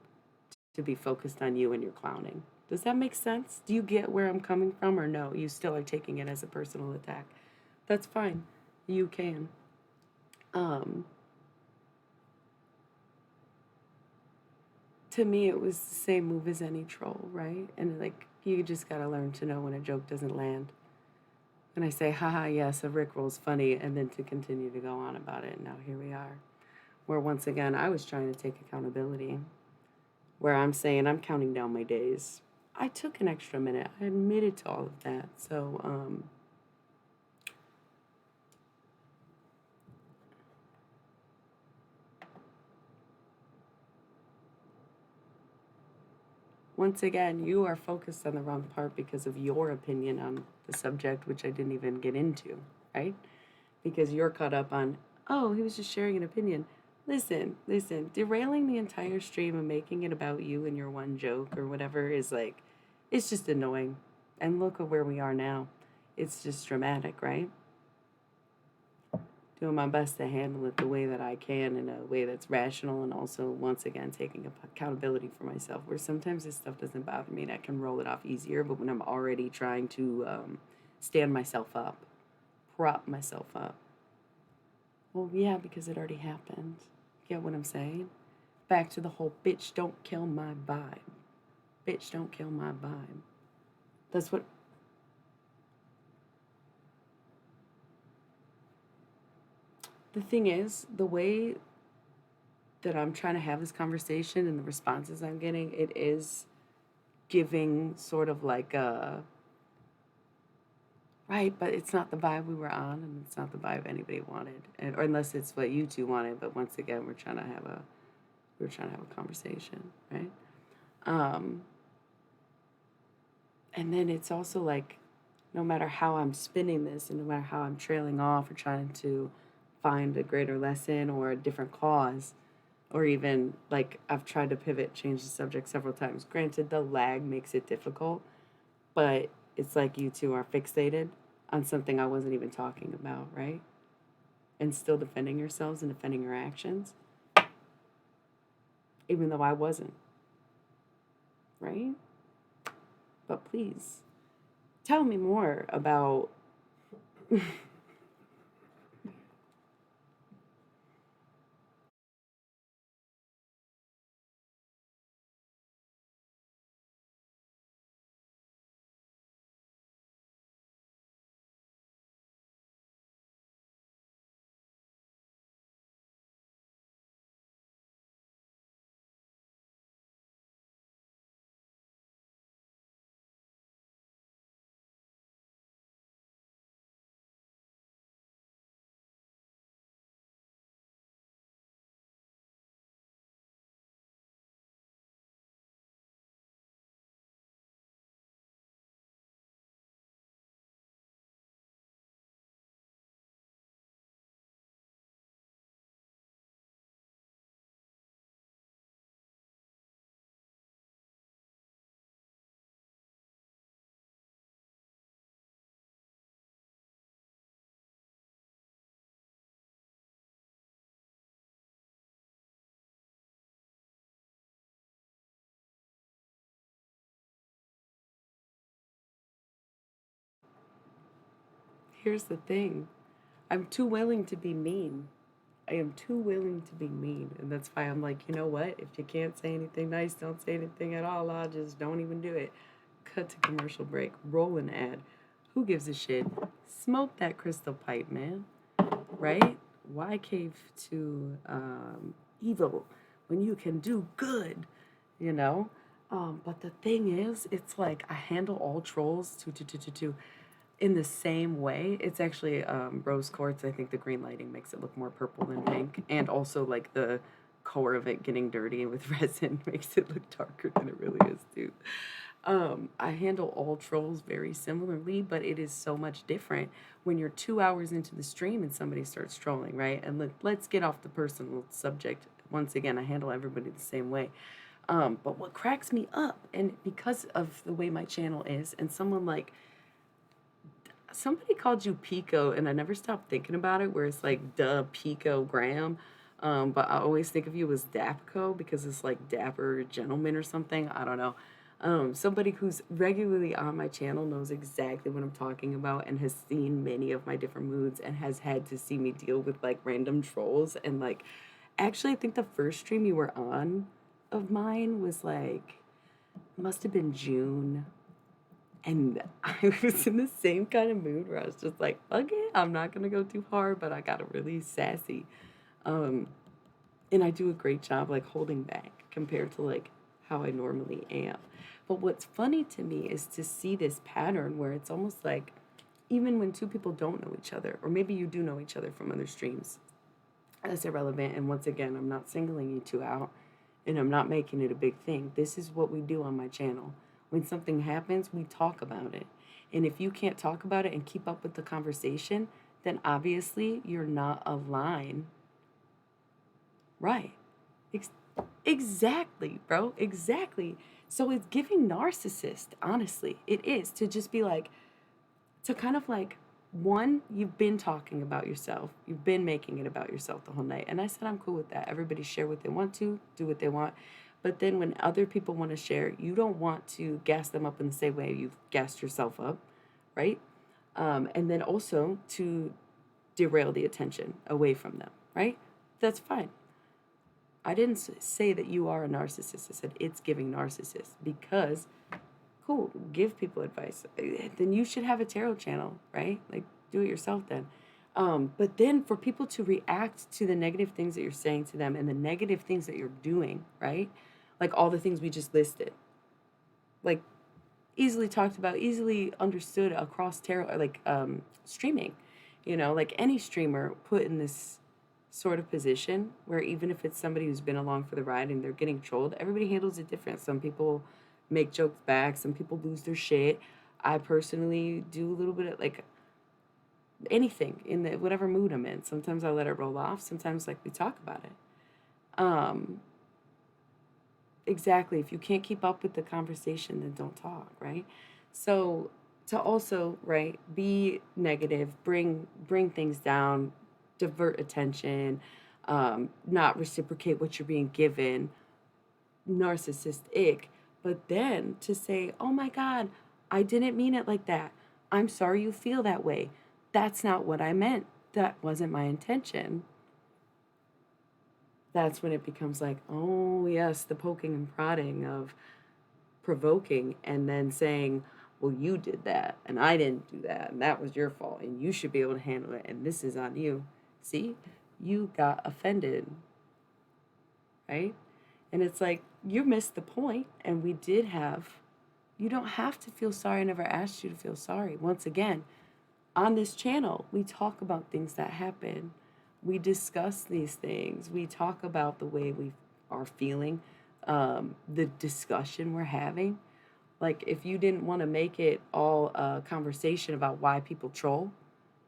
to be focused on you and your clowning. Does that make sense? Do you get where I'm coming from, or no? You still are taking it as a personal attack. That's fine. You can. Um, to me, it was the same move as any troll, right? And like, you just gotta learn to know when a joke doesn't land. And I say, haha, yes, a Rickroll's funny, and then to continue to go on about it. And now here we are. Where once again, I was trying to take accountability. Where I'm saying I'm counting down my days. I took an extra minute. I admitted to all of that. So, once again, you are focused on the wrong part because of your opinion on the subject, which I didn't even get into, right? Because you're caught up on, oh, he was just sharing an opinion. Listen, derailing the entire stream and making it about you and your one joke or whatever is like, it's just annoying. And look at where we are now. It's just dramatic, right? Doing my best to handle it the way that I can in a way that's rational and also, once again, taking accountability for myself. Where sometimes this stuff doesn't bother me and I can roll it off easier, but when I'm already trying to stand myself up, prop myself up, well, yeah, because it already happened. Get what I'm saying? Back to the whole bitch don't kill my vibe. Bitch don't kill my vibe. That's what. The thing is, the way that I'm trying to have this conversation and the responses I'm getting, it is giving sort of like a right, but it's not the vibe we were on, and it's not the vibe anybody wanted, or unless it's what you two wanted. But once again, we're trying to have a conversation, right? Um, and then it's also like, no matter how I'm spinning this, and no matter how I'm trailing off or trying to find a greater lesson or a different cause, or even like I've tried to pivot, change the subject several times. Granted, the lag makes it difficult, but it's like you two are fixated on something I wasn't even talking about, right? And still defending yourselves and defending your actions, even though I wasn't, right? But please tell me more about. Here's the thing, I'm too willing to be mean. I am too willing to be mean. And that's why I'm like, you know what? If you can't say anything nice, don't say anything at all. I'll just don't even do it. Cut to commercial break. Roll an ad. Who gives a shit? Smoke that crystal pipe, man. Right? Why cave to evil when you can do good? You know? But the thing is, it's like I handle all trolls to in the same way. It's actually rose quartz. I think the green lighting makes it look more purple than pink, and also like the core of it getting dirty with resin makes it look darker than it really is too. I handle all trolls very similarly, but it is so much different when you're 2 hours into the stream and somebody starts trolling, right? And let's get off the personal subject. Once again, I handle everybody the same way. But what cracks me up, and because of the way my channel is, and somebody called you Pico, and I never stopped thinking about it, where it's like, duh, Pico Graham. But I always think of you as Dapco because it's like dapper gentleman or something. I don't know. Somebody who's regularly on my channel knows exactly what I'm talking about and has seen many of my different moods and has had to see me deal with like random trolls. And like, actually, I think the first stream you were on of mine was like, must have been June, and I was in the same kind of mood where I was just like, okay, I'm not gonna go too hard, but I got really sassy. Um, and I do a great job like holding back compared to like how I normally am. But what's funny to me is to see this pattern where it's almost like even when two people don't know each other, or maybe you do know each other from other streams, that's irrelevant. And once again, I'm not singling you two out and I'm not making it a big thing. This is what we do on my channel. When something happens, we talk about it. And if you can't talk about it and keep up with the conversation, then obviously you're not aligned. Right. Ex- exactly, bro. Exactly. So it's giving narcissist, honestly. It is to just be like, to kind of like, one, you've been talking about yourself. You've been making it about yourself the whole night. And I said, I'm cool with that. Everybody share what they want to, do what they want. But then when other people want to share, you don't want to gas them up in the same way you've gassed yourself up, right? And then also to derail the attention away from them, right? That's fine. I didn't say that you are a narcissist. I said it's giving narcissist because cool, give people advice. Then you should have a tarot channel, right? Like, do it yourself then. But then for people to react to the negative things that you're saying to them and the negative things that you're doing, right? Like all the things we just listed, like easily talked about, easily understood across tarot, like streaming, like any streamer put in this sort of position where even if it's somebody who's been along for the ride and they're getting trolled, everybody handles it different. Some people make jokes back, some people lose their shit. I personally do a little bit of like anything in the whatever mood I'm in. Sometimes I let it roll off, sometimes like we talk about it. Um exactly. If you can't keep up with the conversation, then don't talk, right? So to also, right, be negative, bring things down, divert attention, not reciprocate what you're being given, narcissist ick. But then to say, oh my God, I didn't mean it like that. I'm sorry you feel that way. That's not what I meant. That wasn't my intention. That's when it becomes like, oh, yes, the poking and prodding of provoking and then saying, well, you did that and I didn't do that and that was your fault and you should be able to handle it and this is on you. See, you got offended, right? And it's like, you missed the point, and we did have, you don't have to feel sorry. I never asked you to feel sorry. Once again, on this channel, we talk about things that happen. We discuss these things. We talk about the way we are feeling, the discussion we're having. Like, if you didn't want to make it all a conversation about why people troll,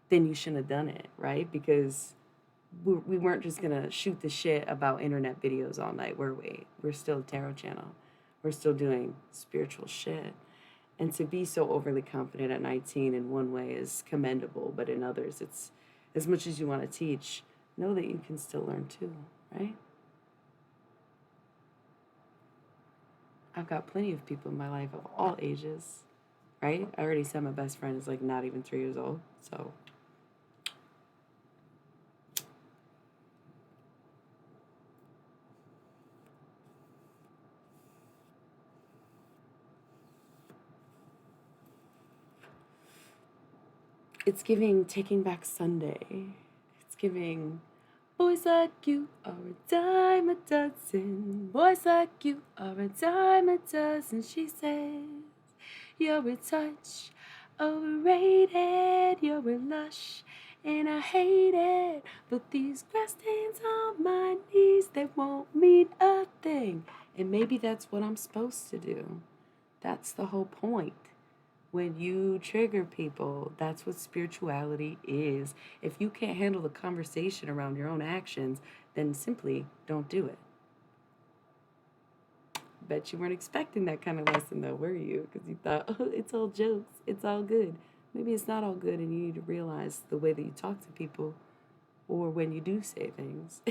then you shouldn't have done it, right? Because we weren't just gonna shoot the shit about internet videos all night, were we? We're still a tarot channel. We're still doing spiritual shit. And to be so overly confident at 19 in one way is commendable, but in others, it's as much as you want to teach, know that you can still learn too, right? I've got plenty of people in my life of all ages, right? I already said my best friend is like not even 3 years old, so. It's giving Taking Back Sunday. It's giving boys like you are a dime a dozen. Boys like you are a dime a dozen. She says, you're a touch Overrated, you're a lush, and I hate it. But these grass stains on my knees, they won't mean a thing. And maybe that's what I'm supposed to do. That's the whole point. When you trigger people, that's what spirituality is. If you can't handle the conversation around your own actions, then simply don't do it. Bet you weren't expecting that kind of lesson, though, were you? Because you thought, oh, it's all jokes, it's all good. Maybe it's not all good, and you need to realize the way that you talk to people or when you do say things.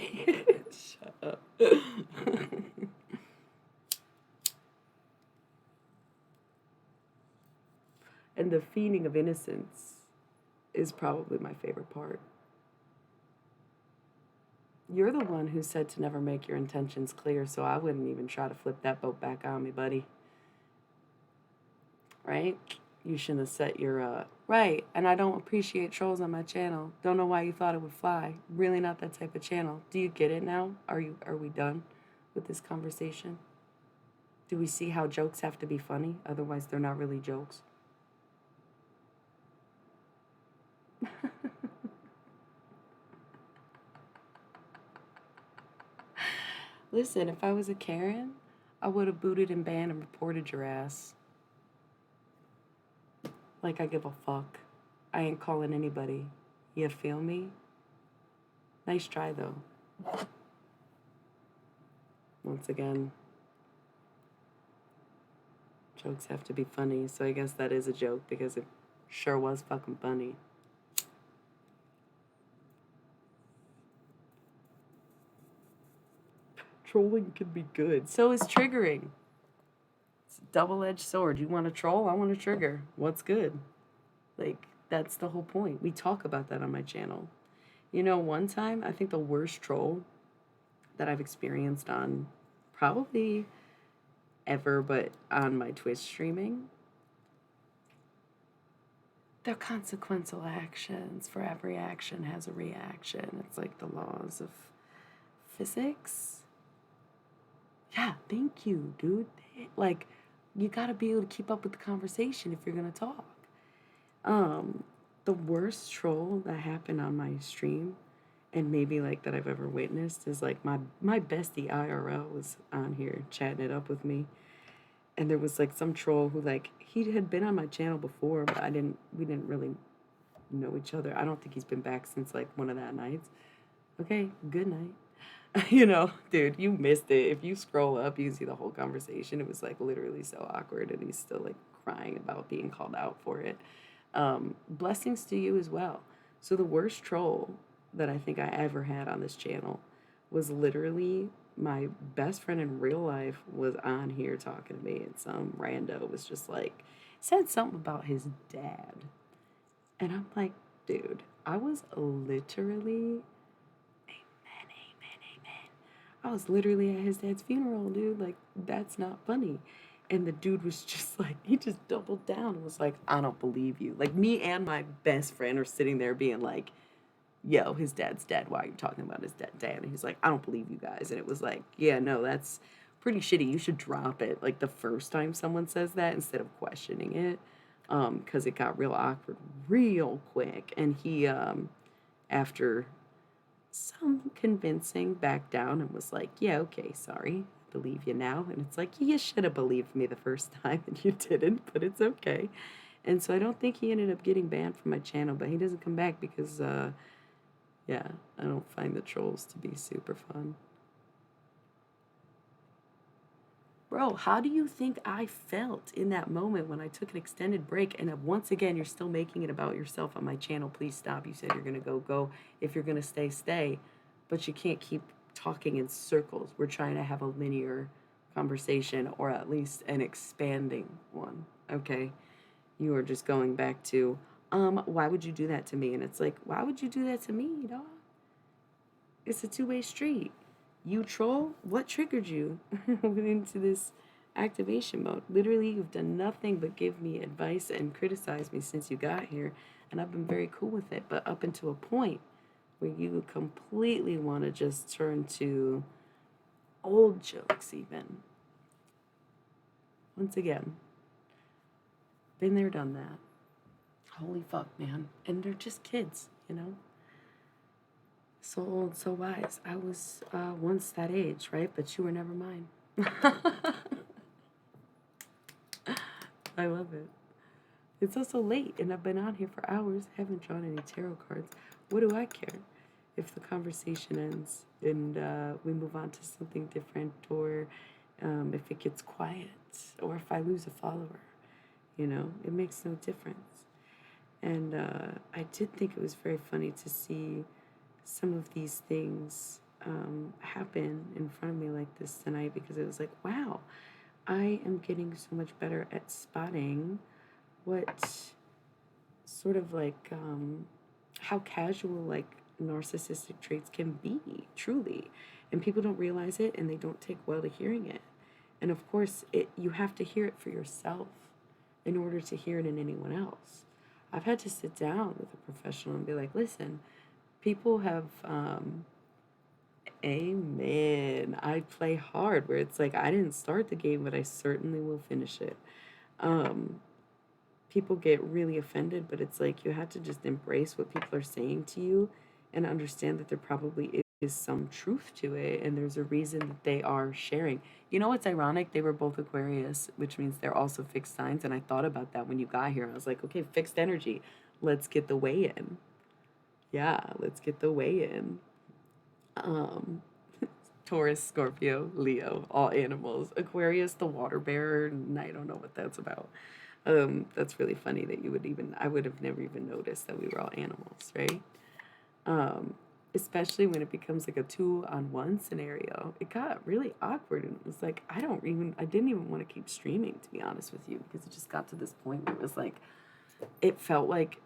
Shut up. And the feigning of innocence is probably my favorite part. You're the one who said to never make your intentions clear, so I wouldn't even try to flip that boat back on me, buddy. Right? You shouldn't have set your, right, and I don't appreciate trolls on my channel. Don't know why you thought it would fly. Really not that type of channel. Do you get it now? Are we done with this conversation? Do we see how jokes have to be funny? Otherwise, they're not really jokes. Listen, if I was a Karen, I would have booted and banned and reported your ass. Like I give a fuck. I ain't calling anybody. You feel me? Nice try, though. Once again, jokes have to be funny, so I guess that is a joke because it sure was fucking funny. Trolling can be good. So is triggering. It's a double-edged sword. You want to troll? I want to trigger. What's good? Like, that's the whole point. We talk about that on my channel. You know, one time, I think the worst troll that I've experienced on probably ever, but on my Twitch streaming, they're consequential actions. For every action has a reaction. It's like the laws of physics. Yeah, thank you, dude. Like, you gotta be able to keep up with the conversation if you're gonna talk. The worst troll that happened on my stream, and maybe like that I've ever witnessed, is like my bestie IRL was on here chatting it up with me, and there was like some troll who, like, he had been on my channel before, but we didn't really know each other. I don't think he's been back since like one of that nights. Okay, good night. You know, dude, you missed it. If you scroll up, you see the whole conversation. It was like literally so awkward, and he's still like crying about being called out for it. Blessings to you as well. So the worst troll that I think I ever had on this channel was literally my best friend in real life was on here talking to me, and some rando was just like, said something about his dad. And I'm like, dude, I was literally, amen, amen, amen. I was literally at his dad's funeral, dude. Like, that's not funny. And the dude was just like, he just doubled down and was like, I don't believe you. Like, me and my best friend are sitting there being like, yo, his dad's dead. Why are you talking about his dad? And he's like, I don't believe you guys. And it was like, yeah, no, that's pretty shitty. You should drop it like the first time someone says that instead of questioning it. Because it got real awkward real quick. And he, after some convincing, backed down and was like, yeah, okay, sorry, believe you now. And it's like, you should have believed me the first time and you didn't, but it's okay. And so I don't think he ended up getting banned from my channel, but he doesn't come back because, yeah, I don't find the trolls to be super fun. Bro, how do you think I felt in that moment when I took an extended break? And once again, you're still making it about yourself on my channel. Please stop. You said you're going to go. If you're going to stay, stay. But you can't keep talking in circles. We're trying to have a linear conversation, or at least an expanding one, okay? You are just going back to, why would you do that to me? And it's like, why would you do that to me, dog? It's a two-way street. You troll, what triggered you into this activation mode? Literally, you've done nothing but give me advice and criticize me since you got here, and I've been very cool with it. But up until a point where you completely want to just turn to old jokes even. Once again, been there, done that. Holy fuck, man. And they're just kids, you know? So old, so wise. I was once that age, right? But you were never mine. I love it. It's also late, and I've been on here for hours. Haven't drawn any tarot cards. What do I care if the conversation ends and we move on to something different, or if it gets quiet, or if I lose a follower? You know, it makes no difference. And I did think it was very funny to see some of these things happen in front of me like this tonight, because it was like, wow, I am getting so much better at spotting what sort of like how casual like narcissistic traits can be, truly. And people don't realize it, and they don't take well to hearing it. And of course, you have to hear it for yourself in order to hear it in anyone else. I've had to sit down with a professional and be like, listen, people have, amen. I play hard, where it's like, I didn't start the game, but I certainly will finish it. Um, People get really offended, but it's like you have to just embrace what people are saying to you and understand that there probably is some truth to it, and there's a reason that they are sharing. You know what's ironic? They were both Aquarius, which means they're also fixed signs, and I thought about that when you got here. I was like, okay, fixed energy. Let's get the weigh in. Yeah, let's get the weigh in. Um, Taurus, Scorpio, Leo, all animals. Aquarius, the water bearer, and I don't know what that's about. That's really funny that I would have never even noticed that we were all animals, right? Um, Especially when it becomes like a 2-on-1 scenario. It got really awkward, and it was like, I didn't even want to keep streaming, to be honest with you, because it just got to this point where it was like, it felt like,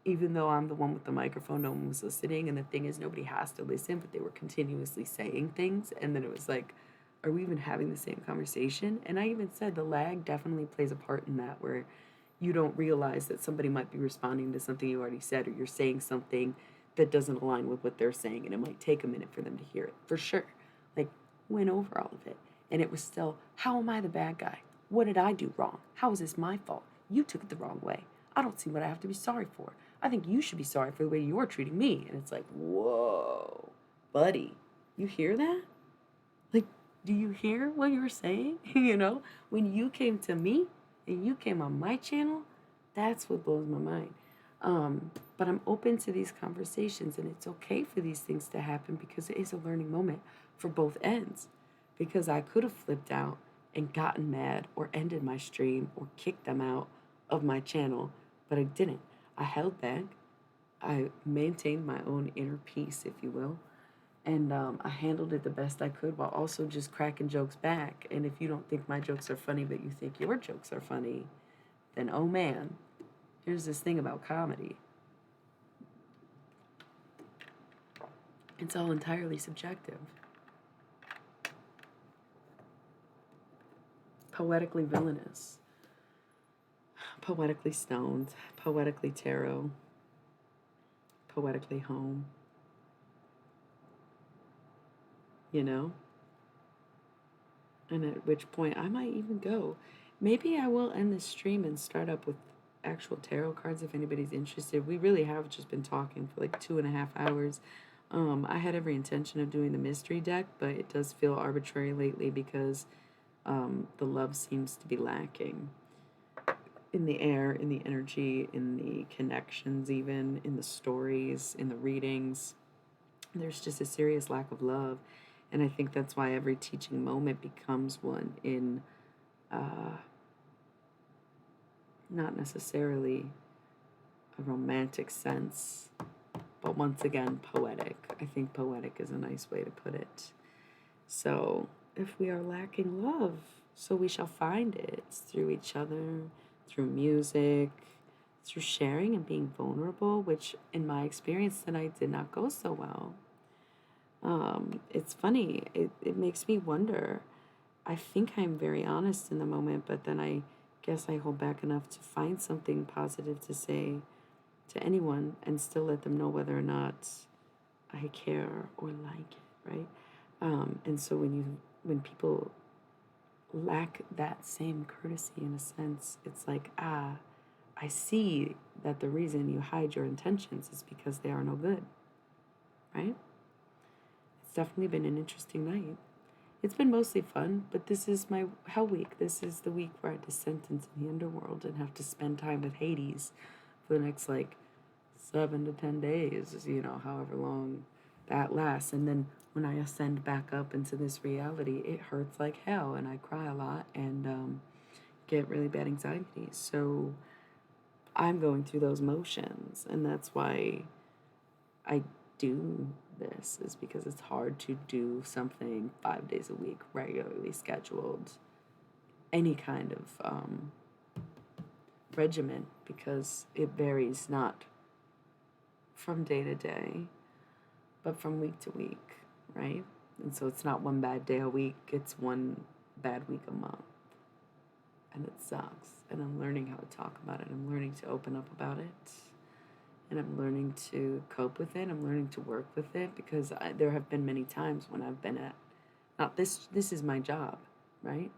even though I'm the one with the microphone, no one was listening. And the thing is, nobody has to listen, but they were continuously saying things. And then it was like, are we even having the same conversation? And I even said the lag definitely plays a part in that, where you don't realize that somebody might be responding to something you already said, or you're saying something that doesn't align with what they're saying. And it might take a minute for them to hear it, for sure. Like, went over all of it. And it was still, how am I the bad guy? What did I do wrong? How is this my fault? You took it the wrong way. I don't see what I have to be sorry for. I think you should be sorry for the way you're treating me. And it's like, whoa, buddy, you hear that? Like, do you hear what you were saying? You know, when you came to me and you came on my channel, that's what blows my mind. But I'm open to these conversations, and it's okay for these things to happen, because it is a learning moment for both ends. Because I could have flipped out and gotten mad, or ended my stream, or kicked them out of my channel, but I didn't. I held back. I maintained my own inner peace, if you will. And I handled it the best I could, while also just cracking jokes back. And if you don't think my jokes are funny, but you think your jokes are funny, then oh man, here's this thing about comedy. It's all entirely subjective. Poetically villainous, poetically stoned, poetically tarot, poetically home. You know? And at which point I might even go. Maybe I will end this stream and start up with actual tarot cards if anybody's interested. We really have just been talking for like 2.5 hours. I had every intention of doing the mystery deck, but it does feel arbitrary lately, because the love seems to be lacking in the air, in the energy, in the connections, even in the stories, in the readings. There's just a serious lack of love. And I think that's why every teaching moment becomes one in not necessarily a romantic sense, but once again, poetic. I think poetic is a nice way to put it. So, if we are lacking love, so we shall find it through each other, through music, through sharing and being vulnerable, which in my experience tonight did not go so well. It's funny. It makes me wonder. I think I'm very honest in the moment, but then I guess I hold back enough to find something positive to say to anyone, and still let them know whether or not I care or like it, right? And so when people lack that same courtesy, in a sense, it's like, I I see that the reason you hide your intentions is because they are no good, right? It's definitely been an interesting night. It's been mostly fun, but this is my hell week. This is the week where I descend into the underworld and have to spend time with Hades for the next, like, 7 to 10 days, however long that lasts. And then when I ascend back up into this reality, it hurts like hell, and I cry a lot and get really bad anxiety. So I'm going through those motions, and that's why I do this, is because it's hard to do something 5 days a week, regularly scheduled, any kind of regimen, because it varies not from day to day, but from week to week, right? And so it's not one bad day a week, it's one bad week a month. And it sucks. And I'm learning how to talk about it. I'm learning to open up about it. And I'm learning to cope with it. I'm learning to work with it, because there have been many times when I've been at, not this is my job, right?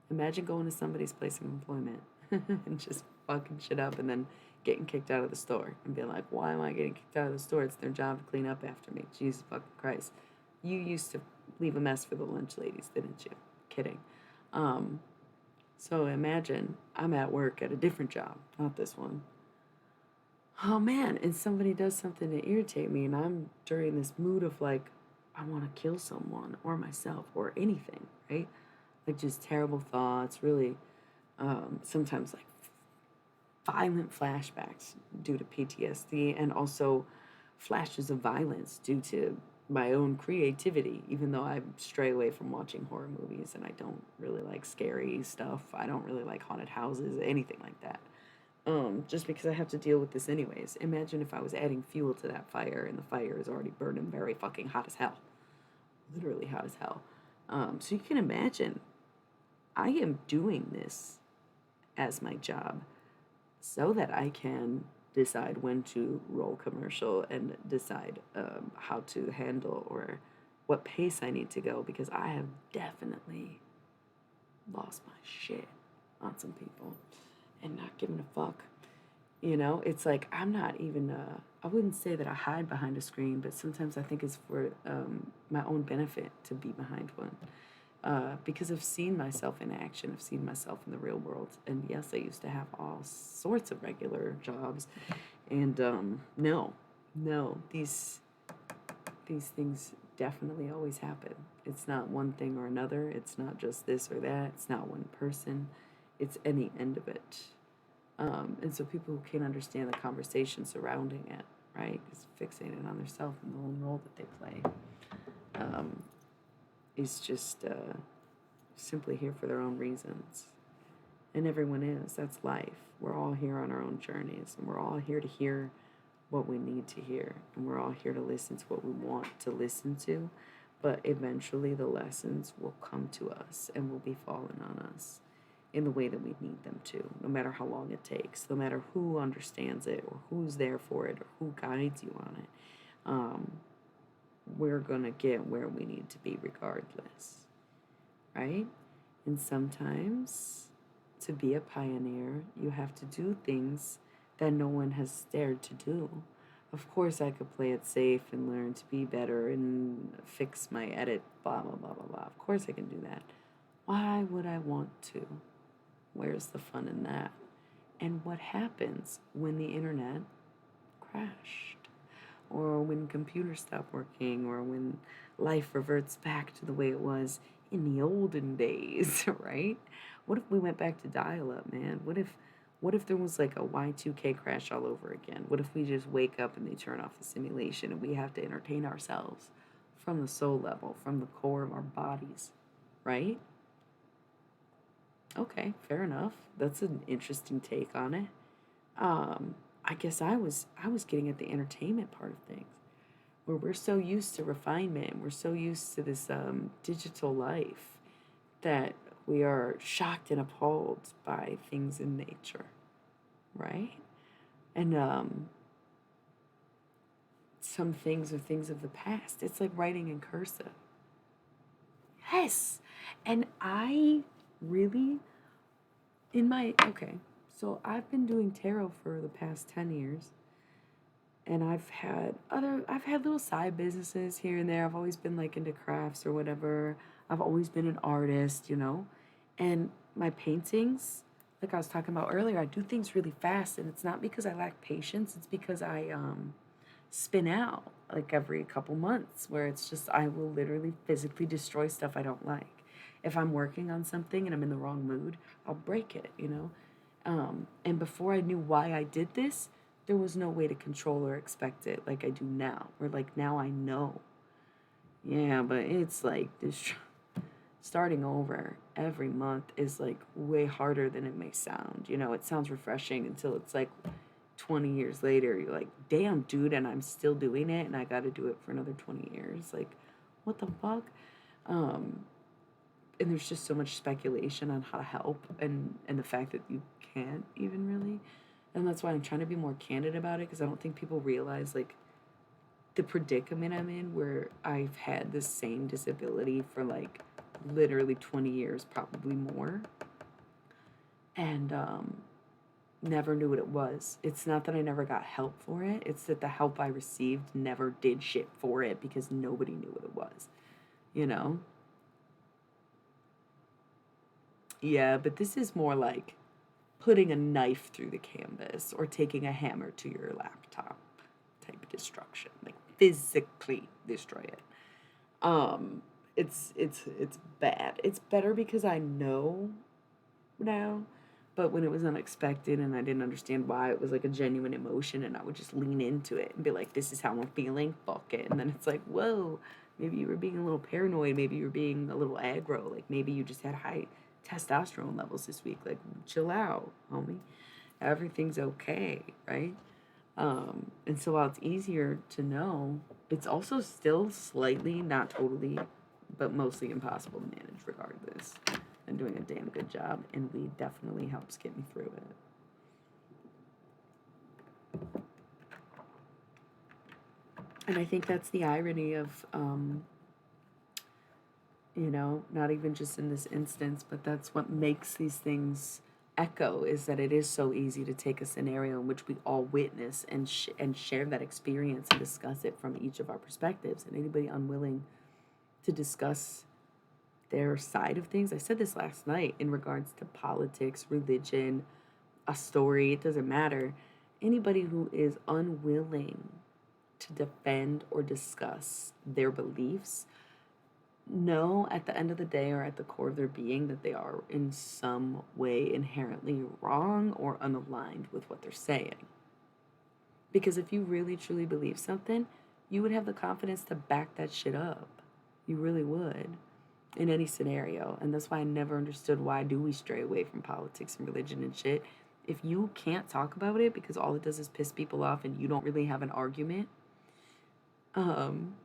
Imagine going to somebody's place of employment and just fucking shit up and then getting kicked out of the store and being like, why am I getting kicked out of the store? It's their job to clean up after me. Jesus fucking Christ. You used to leave a mess for the lunch ladies, didn't you? Kidding. So imagine I'm at work at a different job, not this one. Oh man, and somebody does something to irritate me, and I'm during this mood of like, I want to kill someone or myself or anything, right? Like just terrible thoughts, really, sometimes like violent flashbacks due to PTSD, and also flashes of violence due to my own creativity, even though I stray away from watching horror movies and I don't really like scary stuff. I don't really like haunted houses, anything like that. Just because I have to deal with this anyways. Imagine if I was adding fuel to that fire and the fire is already burning very fucking hot as hell. Literally hot as hell. So you can imagine, I am doing this as my job so that I can decide when to roll commercial and decide how to handle or what pace I need to go, because I have definitely lost my shit on some people and not giving a fuck. It's like I'm not even, I wouldn't say that I hide behind a screen, but sometimes I think it's for my own benefit to be behind one. Because I've seen myself in action, I've seen myself in the real world. And yes, I used to have all sorts of regular jobs. And no, these things definitely always happen. It's not one thing or another. It's not just this or that. It's not one person. It's any end of it. And so people who can't understand the conversation surrounding it, right, is fixated on themselves and the own role that they play, is just simply here for their own reasons. And everyone is. That's life. We're all here on our own journeys, and we're all here to hear what we need to hear, and we're all here to listen to what we want to listen to. But eventually the lessons will come to us and will be falling on us in the way that we need them to, no matter how long it takes, no matter who understands it or who's there for it or who guides you on it. We're going to get where we need to be regardless, right? And sometimes to be a pioneer, you have to do things that no one has dared to do. Of course, I could play it safe and learn to be better and fix my edit, blah, blah, blah, blah, blah. Of course I can do that. Why would I want to? Where's the fun in that? And what happens when the internet crashed? Or when computers stop working? Or when life reverts back to the way it was in the olden days, right? What if we went back to dial-up, man? What if there was like a Y2K crash all over again? What if we just wake up and they turn off the simulation and we have to entertain ourselves from the soul level, from the core of our bodies, right? Okay, fair enough. That's an interesting take on it. I guess I was getting at the entertainment part of things, where we're so used to refinement, we're so used to this digital life that we are shocked and appalled by things in nature, right? And some things are things of the past. It's like writing in cursive. Yes. And I really, okay, So I've been doing tarot for the past 10 years, and I've had little side businesses here and there. I've always been like into crafts or whatever. I've always been an artist, you know. And my paintings, like I was talking about earlier, I do things really fast, and it's not because I lack patience, it's because I spin out like every couple months, where it's just I will literally physically destroy stuff I don't like. If I'm working on something and I'm in the wrong mood, I'll break it, you know? And before I knew why I did this, there was no way to control or expect it like I do now. Or like now I know. Yeah, but it's like this starting over every month is like way harder than it may sound. You know, it sounds refreshing until it's like 20 years later, you're like, damn, dude, and I'm still doing it and I got to do it for another 20 years. Like, what the fuck? Um, and there's just so much speculation on how to help and the fact that you can't even really. And that's why I'm trying to be more candid about it, because I don't think people realize like the predicament I'm in, where I've had the same disability for like literally 20 years, probably more, and never knew what it was. It's not that I never got help for it, it's that the help I received never did shit for it because nobody knew what it was, you know? Yeah, but this is more like putting a knife through the canvas or taking a hammer to your laptop type of destruction, like physically destroy it. Um, it's bad. It's better because I know now, but when it was unexpected and I didn't understand why, it was like a genuine emotion, and I would just lean into it and be like, "This is how I'm feeling. Fuck it." And then it's like, "Whoa, maybe you were being a little paranoid. Maybe you were being a little aggro. Like maybe you just had high testosterone levels this week. Like chill out, homie. Everything's okay, right?" And so while it's easier to know, it's also still slightly, not totally, but mostly impossible to manage regardless. And doing a damn good job, and weed definitely helps get me through it. And I think that's the irony of, you know, not even just in this instance, but that's what makes these things echo, is that it is so easy to take a scenario in which we all witness and share that experience and discuss it from each of our perspectives. And anybody unwilling to discuss their side of things, I said this last night in regards to politics, religion, a story, it doesn't matter. Anybody who is unwilling to defend or discuss their beliefs know at the end of the day, or at the core of their being, that they are in some way inherently wrong or unaligned with what they're saying. Because if you really truly believe something, you would have the confidence to back that shit up. You really would, in any scenario. And that's why I never understood, why do we stray away from politics and religion and shit. If you can't talk about it because all it does is piss people off and you don't really have an argument, um,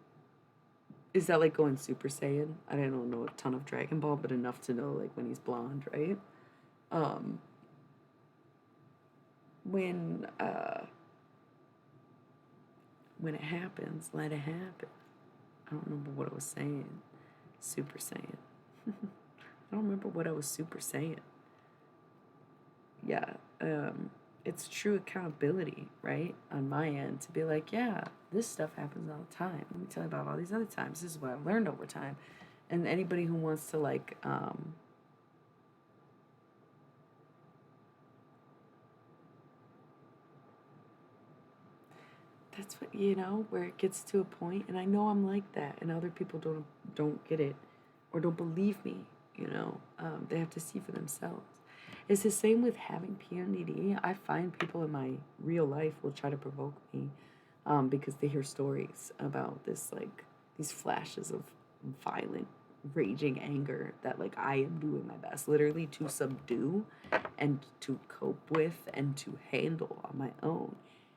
is that like going Super Saiyan? I don't know a ton of Dragon Ball, but enough to know like when he's blonde, right? Um, when uh, when it happens, let it happen. I don't remember what I was saying. Super Saiyan. I don't remember what I was super saying. Yeah, it's true accountability, right? On my end, to be like, yeah, this stuff happens all the time. Let me tell you about all these other times. This is what I've learned over time. And anybody who wants to like, that's what, you know, where it gets to a point, and I know I'm like that, and other people don't get it, or don't believe me. You know, they have to see for themselves. It's the same with having PMDD. I find people in my real life will try to provoke me, because they hear stories about this, like these flashes of violent, raging anger that like I am doing my best, literally, to subdue and to cope with and to handle on my own.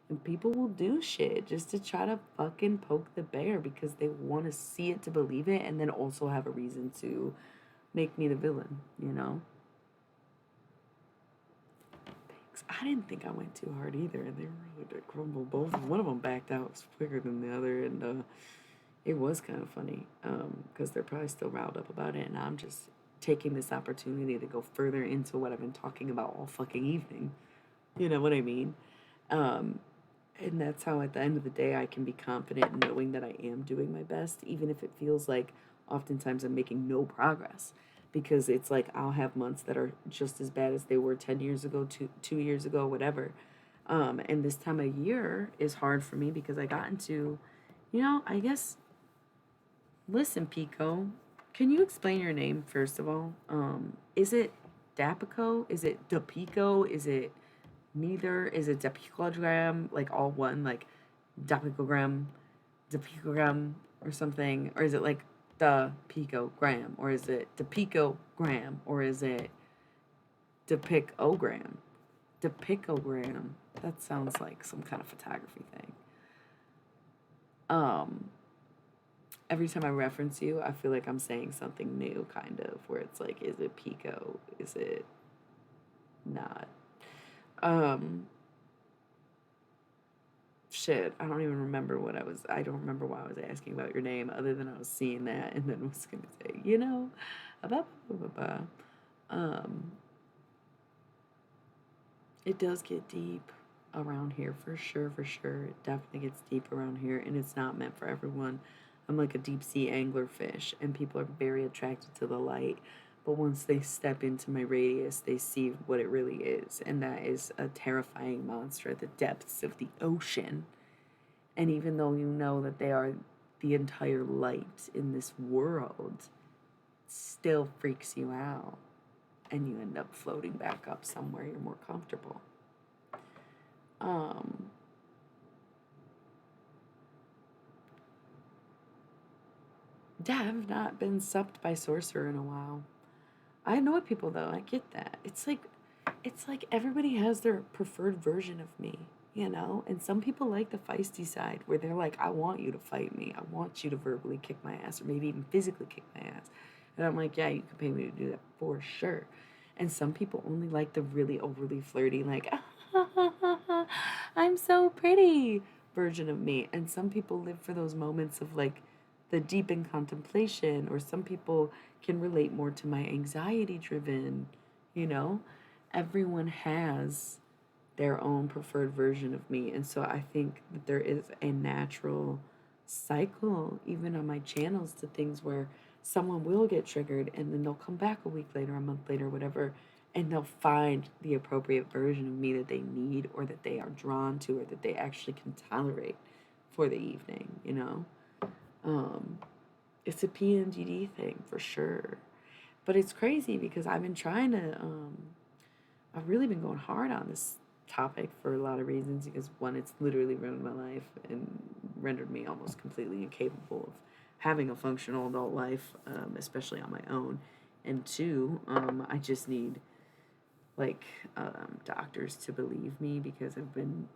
And people will do shit just to try to fucking poke the bear because they want to see it to believe it, and then also have a reason to make me the villain, you know? Thanks. I didn't think I went too hard either, and they were really to crumble. Both, one of them backed out quicker than the other, and it was kind of funny, because they're probably still riled up about it, and I'm just taking this opportunity to go further into what I've been talking about all fucking evening. You know what I mean? Um, and that's how, at the end of the day, I can be confident in knowing that I am doing my best, even if it feels like oftentimes I'm making no progress. Because it's like I'll have months that are just as bad as they were 10 years ago, 2 years ago, whatever. And this time of year is hard for me because I got into, I guess, listen, Pico, can you explain your name first of all? Is it Dapico? Is it Dapico? Is it neither? Is it Dapicogram? Like all one, like Dapicogram, Dapicogram, or something? Or is it like the picogram? Or is it the picogram? Or is it Depicogram? Depicogram. That sounds like some kind of photography thing. Um, every time I reference you, I feel like I'm saying something new, kind of, where it's like, is it Pico? Is it not? Um, shit, I don't even remember I don't remember why I was asking about your name, other than I was seeing that and then was gonna say, blah, blah, blah, blah. Um, it does get deep around here for sure, for sure. It definitely gets deep around here, and it's not meant for everyone. I'm like a deep sea anglerfish, and people are very attracted to the light. But once they step into my radius, they see what it really is, and that is a terrifying monster at the depths of the ocean. And even though you know that they are the entire light in this world, it still freaks you out, and you end up floating back up somewhere you're more comfortable. Um, yeah, I've not been supped by sorcerer in a while. I annoy people though. I get that. It's like everybody has their preferred version of me, And some people like the feisty side where they're like, I want you to fight me. I want you to verbally kick my ass or maybe even physically kick my ass. And I'm like, yeah, you can pay me to do that for sure. And some people only like the really overly flirty, like, I'm so pretty version of me. And some people live for those moments of like the deep in contemplation, or some people can relate more to my anxiety driven, you know? Everyone has their own preferred version of me. And so I think that there is a natural cycle, even on my channels, to things where someone will get triggered and then they'll come back a week later, a month later, whatever, and they'll find the appropriate version of me that they need or that they are drawn to or that they actually can tolerate for the evening. Um, it's a PMDD thing for sure. But it's crazy because I've been trying to, I've really been going hard on this topic for a lot of reasons because one, it's literally ruined my life and rendered me almost completely incapable of having a functional adult life, especially on my own. And two, I just need like doctors to believe me because I've been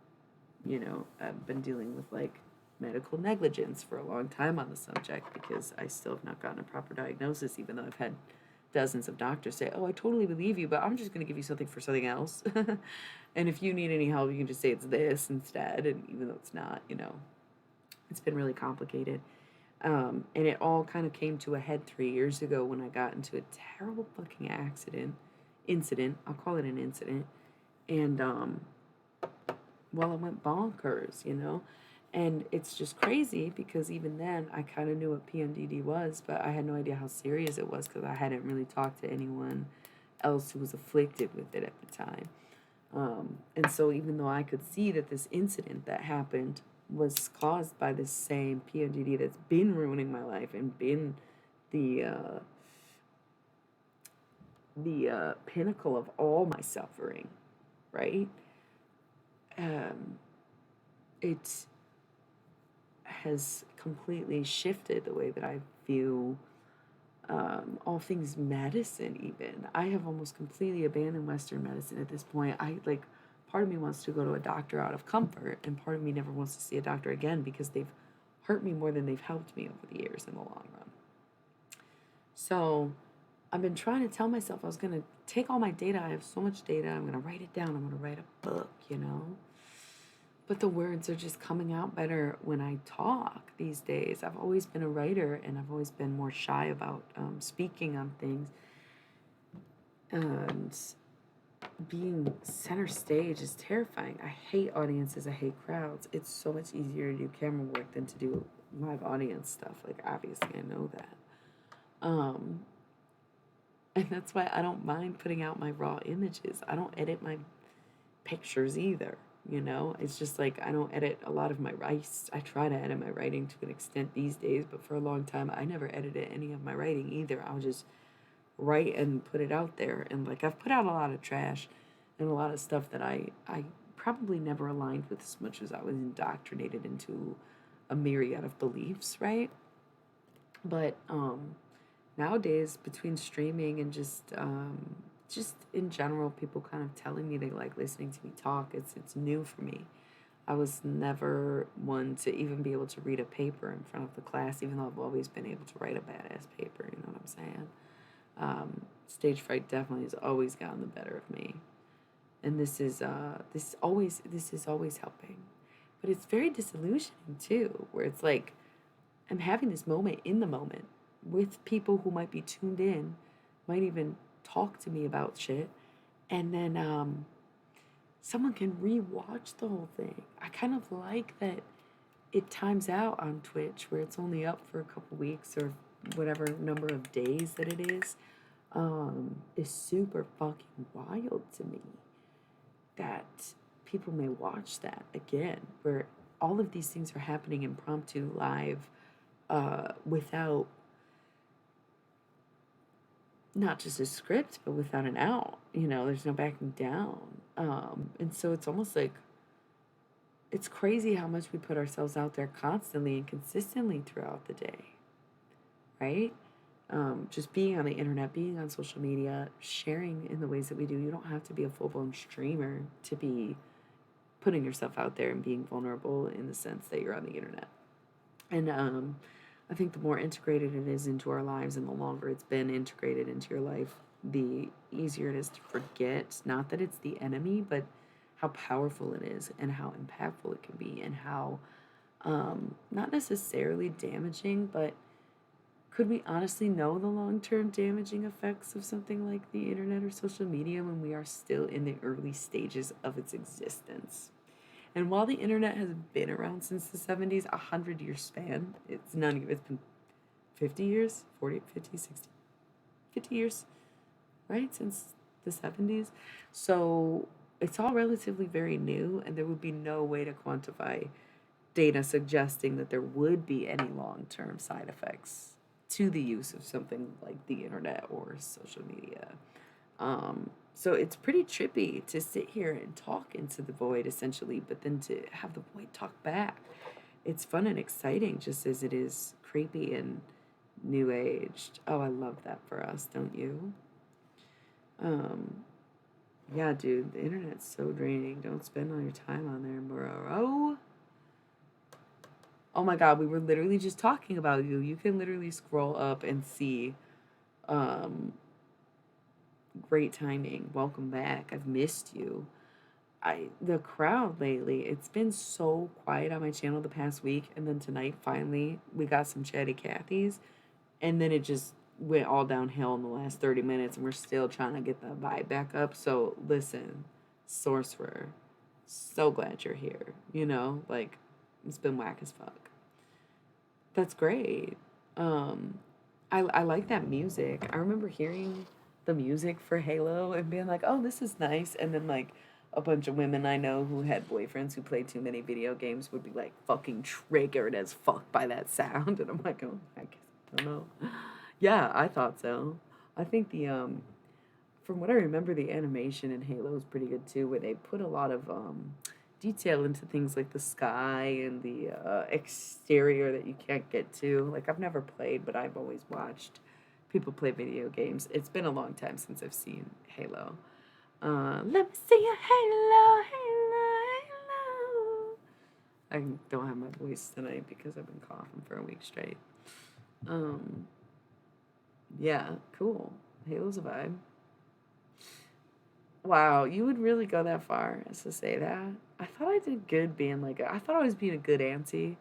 dealing with like medical negligence for a long time on the subject because I still have not gotten a proper diagnosis, even though I've had dozens of doctors say, oh, I totally believe you, but I'm just going to give you something for something else. And if you need any help, you can just say it's this instead. And even though it's not, it's been really complicated. And it all kind of came to a head 3 years ago when I got into a terrible fucking incident. I'll call it an incident. And, well, it went bonkers. And it's just crazy because even then I kind of knew what PMDD was, but I had no idea how serious it was because I hadn't really talked to anyone else who was afflicted with it at the time. And so even though I could see that this incident that happened was caused by this same PMDD that's been ruining my life and been the pinnacle of all my suffering, right? It has completely shifted the way that I view all things medicine. Even I have almost completely abandoned Western medicine at this point. Part of me wants to go to a doctor out of comfort, and part of me never wants to see a doctor again because they've hurt me more than they've helped me over the years in the long run. So I've been trying to tell myself I was going to take all my data. I have so much data. I'm going to write it down. I'm going to write a book. But the words are just coming out better when I talk these days. I've always been a writer, and I've always been more shy about speaking on things. And being center stage is terrifying. I hate audiences, I hate crowds. It's so much easier to do camera work than to do live audience stuff. Like, obviously, I know that. Um, and that's why I don't mind putting out my raw images. I don't edit my pictures either. You know, it's just like I don't edit a lot of my writes. I try to edit my writing to an extent these days, but for a long time, I never edited any of my writing either. I would just write and put it out there. And like I've put out a lot of trash and a lot of stuff that I probably never aligned with as much as I was indoctrinated into a myriad of beliefs, right? But nowadays between streaming and just in general people kind of telling me they like listening to me talk, it's new for me. I was never one to even be able to read a paper in front of the class, even though I've always been able to write a badass paper, you know what I'm saying? Stage fright definitely has always gotten the better of me, and this is always helping, but it's very disillusioning too, where it's like I'm having this moment in the moment with people who might be tuned in, might even talk to me about shit, and then someone can rewatch the whole thing. I kind of like that it times out on Twitch where it's only up for a couple weeks or whatever number of days that it is super fucking wild to me that people may watch that again, where all of these things are happening impromptu live without not just a script, but without an out. You know, there's no backing down. And so it's almost like it's crazy how much we put ourselves out there constantly and consistently throughout the day, right? Just being on the internet, being on social media, sharing in the ways that we do. You don't have to be a full blown streamer to be putting yourself out there and being vulnerable in the sense that you're on the internet. And I think the more integrated it is into our lives and the longer it's been integrated into your life, the easier it is to forget, not that it's the enemy, but how powerful it is and how impactful it can be and how not necessarily damaging, but could we honestly know the long term damaging effects of something like the internet or social media when we are still in the early stages of its existence? And while the internet has been around since the 70s, 100-year span, it's none of it's been 50 years, 40, 50, 60, 50 years, right? Since the 70s. So it's all relatively very new, and there would be no way to quantify data suggesting that there would be any long term side effects to the use of something like the internet or social media. So it's pretty trippy to sit here and talk into the void essentially, but then to have the void talk back. It's fun and exciting just as it is creepy and new aged. Oh, I love that for us, don't you? Um, yeah, dude, the internet's so draining. Don't spend all your time on there, bro. Oh my god, we were literally just talking about you. You can literally scroll up and see um great timing. Welcome back. I've missed you. The crowd lately, it's been so quiet on my channel the past week, and then tonight finally we got some chatty Cathy's, and then it just went all downhill in the last 30 minutes, and we're still trying to get the vibe back up. So listen, sorcerer, so glad you're here. You know, like it's been whack as fuck. That's great. I like that music. I remember hearing the music for Halo and being like, oh, this is nice. And then, like, a bunch of women I know who had boyfriends who played too many video games would be, like, fucking triggered as fuck by that sound. And I'm like, oh, I guess I don't know. Yeah, I thought so. I think from what I remember, the animation in Halo is pretty good too, where they put a lot of detail into things like the sky and the exterior that you can't get to. Like I've never played, but I've always watched people play video games. It's been a long time since I've seen Halo. Let me see a Halo, Halo, Halo. I don't have my voice tonight because I've been coughing for a week straight. Um, yeah, cool. Halo's a vibe. Wow, you would really go that far as to say that? I thought I did good being like, I thought I was being a good auntie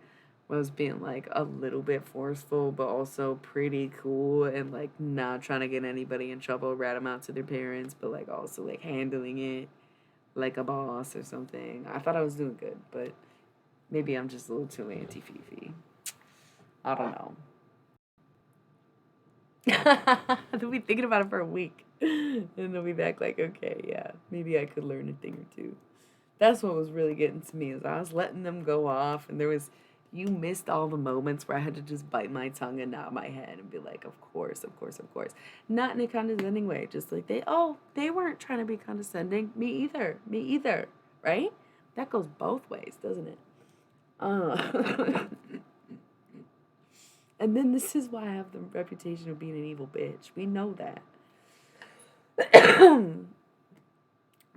was being like a little bit forceful, but also pretty cool and like not trying to get anybody in trouble, rat them out to their parents, but like also like handling it like a boss or something. I thought I was doing good, but maybe I'm just a little too anti Fifi. I don't know. They'll be thinking about it for a week. And they'll be back like, okay, yeah, maybe I could learn a thing or two. That's what was really getting to me is I was letting them go off and there was you missed all the moments where I had to just bite my tongue and nod my head and be like, of course, of course, of course. Not in a condescending way, just like they weren't trying to be condescending. Me either. Me either. Right? That goes both ways, doesn't it? Uh, and then this is why I have the reputation of being an evil bitch. We know that.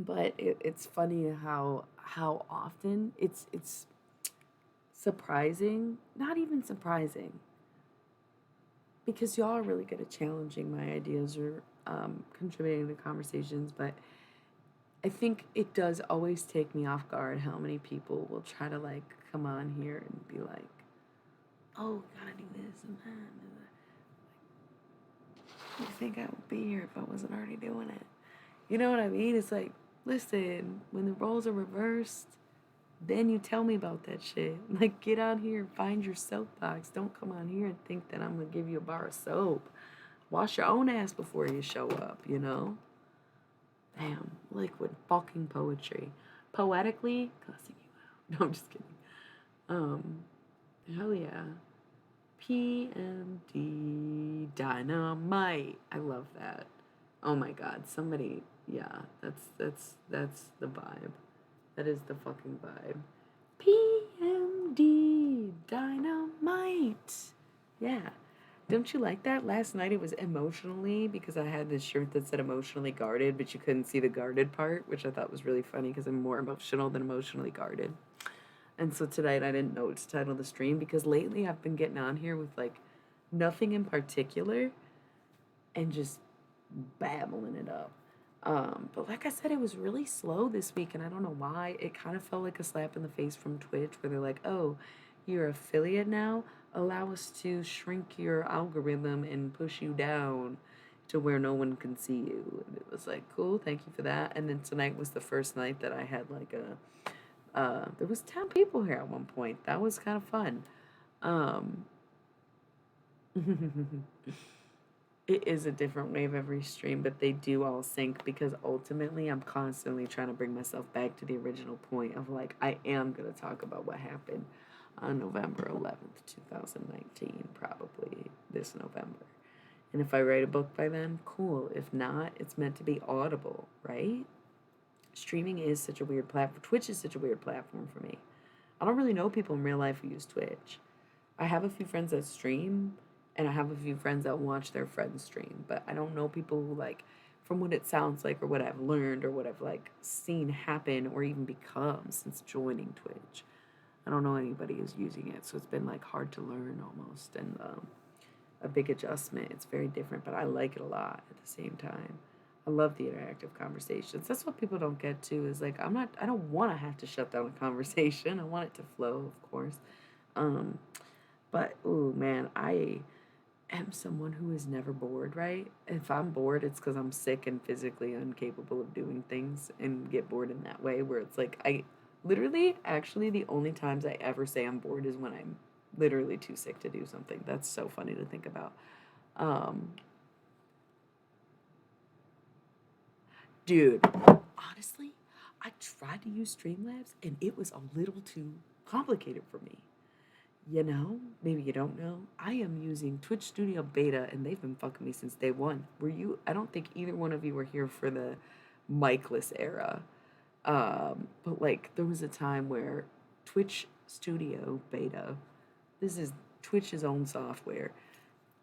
But it's funny how often it's surprising, not even surprising, because y'all are really good at challenging my ideas or contributing to conversations, but I think it does always take me off guard how many people will try to like come on here and be like, oh, gotta do this and that. You think I would be here if I wasn't already doing it? You know what I mean? It's like, listen, when the roles are reversed, then you tell me about that shit. Like, get out here and find your soapbox. Don't come on here and think that I'm gonna give you a bar of soap. Wash your own ass before you show up, you know? Damn, liquid fucking poetry. Poetically, cussing you out. No, I'm just kidding. Um, hell yeah. PMD Dynamite. I love that. Oh my god, somebody, yeah, that's the vibe. That is the fucking vibe. PMD Dynamite. Yeah. Don't you like that? Last night it was emotionally because I had this shirt that said emotionally guarded, but you couldn't see the guarded part, which I thought was really funny because I'm more emotional than emotionally guarded. And so tonight I didn't know what to title the stream because lately I've been getting on here with like nothing in particular and just babbling it up. But like I said, it was really slow this week, and I don't know why. It kind of felt like a slap in the face from Twitch, where they're like, "Oh, you're affiliate now. Allow us to shrink your algorithm and push you down to where no one can see you." And it was like, "Cool, thank you for that." And then tonight was the first night that I had like there was 10 people here at one point. That was kind of fun. Um, it is a different wave every stream, but they do all sync because ultimately I'm constantly trying to bring myself back to the original point of like, I am going to talk about what happened on November 11th, 2019, probably this November. And if I write a book by then, cool. If not, it's meant to be audible, right? Streaming is such a weird platform. Twitch is such a weird platform for me. I don't really know people in real life who use Twitch. I have a few friends that stream, and I have a few friends that watch their friends stream, but I don't know people who like, from what it sounds like or what I've learned or what I've like seen happen or even become since joining Twitch. I don't know anybody who's using it, so it's been like hard to learn almost and a big adjustment. It's very different, but I like it a lot at the same time. I love the interactive conversations. That's what people don't get to is like I don't want to have to shut down a conversation. I want it to flow, of course. Um, but oh man, I am someone who is never bored, right? If I'm bored, it's because I'm sick and physically incapable of doing things and get bored in that way where it's like I literally actually the only times I ever say I'm bored is when I'm literally too sick to do something. That's so funny to think about. Um, Dude, honestly, I tried to use Streamlabs and it was a little too complicated for me. You know, maybe you don't know. I am using Twitch Studio Beta and they've been fucking me since day one. Were you? I don't think either one of you were here for the micless era. But like there was a time where Twitch Studio Beta, this is Twitch's own software,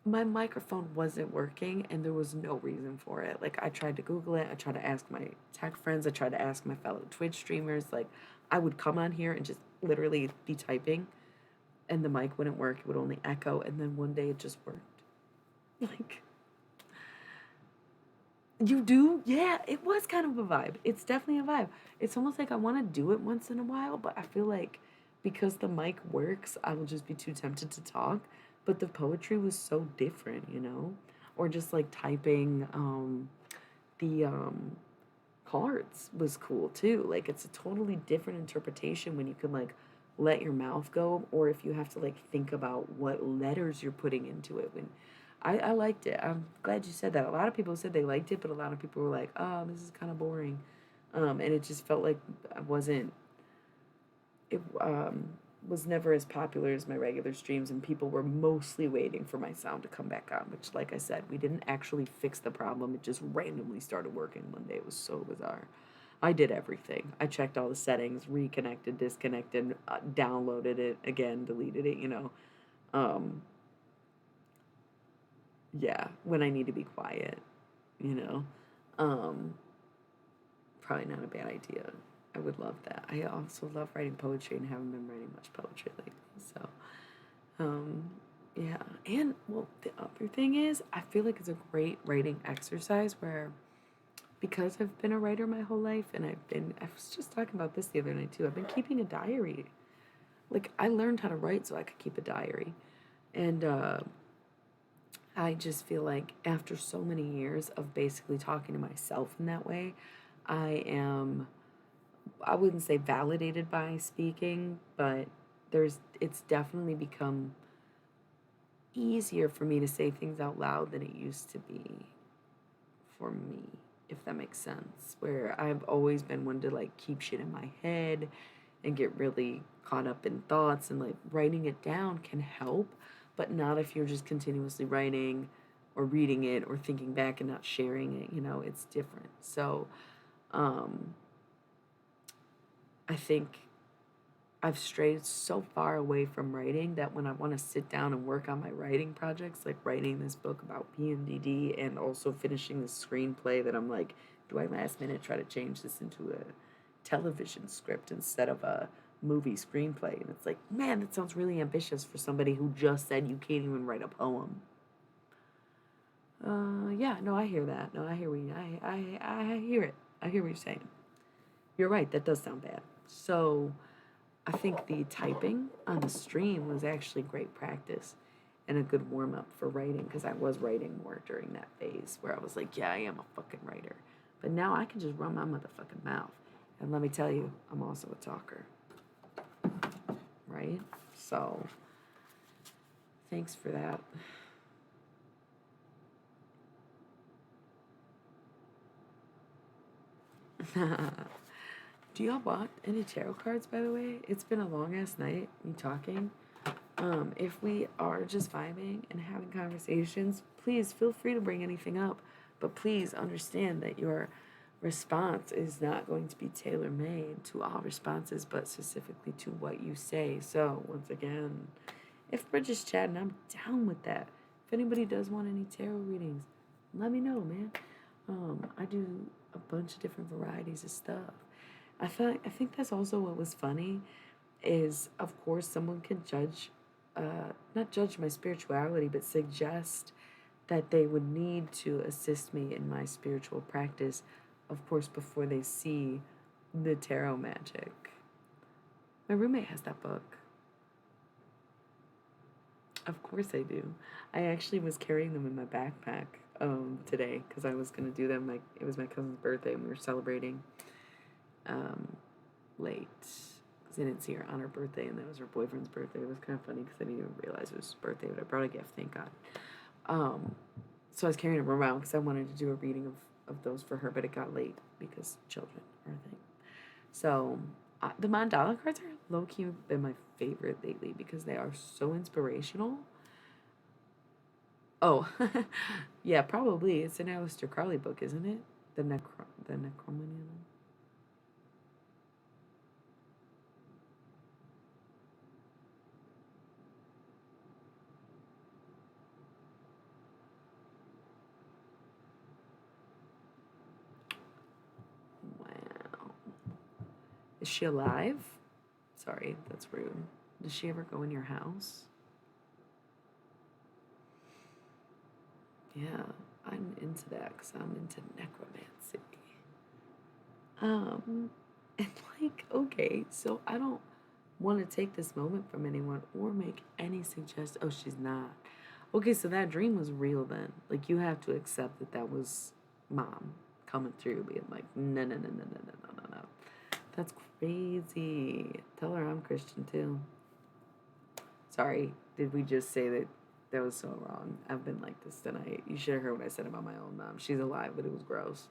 my microphone wasn't working and there was no reason for it. Like I tried to Google it, I tried to ask my tech friends, I tried to ask my fellow Twitch streamers. Like I would come on here and just literally be typing and the mic wouldn't work, it would only echo, and then one day it just worked. Like you do? Yeah, it was kind of a vibe. It's definitely a vibe. It's almost like I want to do it once in a while, but I feel like because the mic works, I will just be too tempted to talk. But the poetry was so different, you know? Or just like typing the cards was cool too. Like it's a totally different interpretation when you can like let your mouth go, or if you have to like think about what letters you're putting into it. When I liked it. I'm glad you said that. A lot of people said they liked it, but a lot of people were like, "Oh, this is kind of boring," and it just felt like I wasn't. It was never as popular as my regular streams, and people were mostly waiting for my sound to come back on. Which, like I said, we didn't actually fix the problem. It just randomly started working one day. It was so bizarre. I did everything. I checked all the settings, reconnected, disconnected, downloaded it again, deleted it. Um, yeah, when I need to be quiet, you know. Um, Probably not a bad idea. I would love that. I also love writing poetry and haven't been writing much poetry lately. So, um, yeah. And, well, the other thing is, I feel like it's a great writing exercise where, because I've been a writer my whole life, and I was just talking about this the other night too, I've been keeping a diary. Like, I learned how to write so I could keep a diary. And, I just feel like after so many years of basically talking to myself in that way, I am, I wouldn't say validated by speaking, but it's definitely become easier for me to say things out loud than it used to be for me, if that makes sense. Where I've always been one to like keep shit in my head and get really caught up in thoughts, and like writing it down can help, but not if you're just continuously writing or reading it or thinking back and not sharing it, it's different. So, um, I think I've strayed so far away from writing that when I want to sit down and work on my writing projects, like writing this book about PMDD and also finishing the screenplay, that I'm like, do I last minute try to change this into a television script instead of a movie screenplay? And it's like, man, that sounds really ambitious for somebody who just said you can't even write a poem. Yeah, no, I hear that. No, I hear I hear it. I hear what you're saying. You're right. That does sound bad. So, I think the typing on the stream was actually great practice and a good warm up for writing, because I was writing more during that phase where I was like, yeah, I am a fucking writer. But now I can just run my motherfucking mouth. And let me tell you, I'm also a talker, right? So, thanks for that. Do y'all want any tarot cards, by the way? It's been a long ass night, me talking. If we are just vibing and having conversations, please feel free to bring anything up. But please understand that your response is not going to be tailor made to all responses, but specifically to what you say. So, once again, if we're just chatting, I'm down with that. If anybody does want any tarot readings, let me know, man. I do a bunch of different varieties of stuff. I think that's also what was funny is, of course, someone can judge, not judge my spirituality, but suggest that they would need to assist me in my spiritual practice, of course, before they see the tarot magic. My roommate has that book. Of course I do. I actually was carrying them in my backpack today because I was going to do them. Like, it was my cousin's birthday and we were celebrating um, late. I didn't see her on her birthday, and that was her boyfriend's birthday. It was kind of funny because I didn't even realize it was his birthday, but I brought a gift, thank God. So I was carrying them around because I wanted to do a reading of those for her, but it got late because children are a thing. So the mandala cards are low-key been my favorite lately because they are so inspirational. Oh, yeah, probably. It's an Aleister Crowley book, isn't it? The Necromanion. Wow. Is she alive? Sorry, that's rude. Does she ever go in your house? Yeah, I'm into that because I'm into necromancy. And like, okay, so I don't want to take this moment from anyone or make any suggestion. Oh, she's not. Okay, so that dream was real then. Like, you have to accept that that was mom coming through, being like, no, no, no, no, no, no, no, no, no. That's crazy. Tell her I'm Christian too. Sorry, did we just say that that was so wrong? I've been like this tonight. You should have heard what I said about my own mom. She's alive, but it was gross.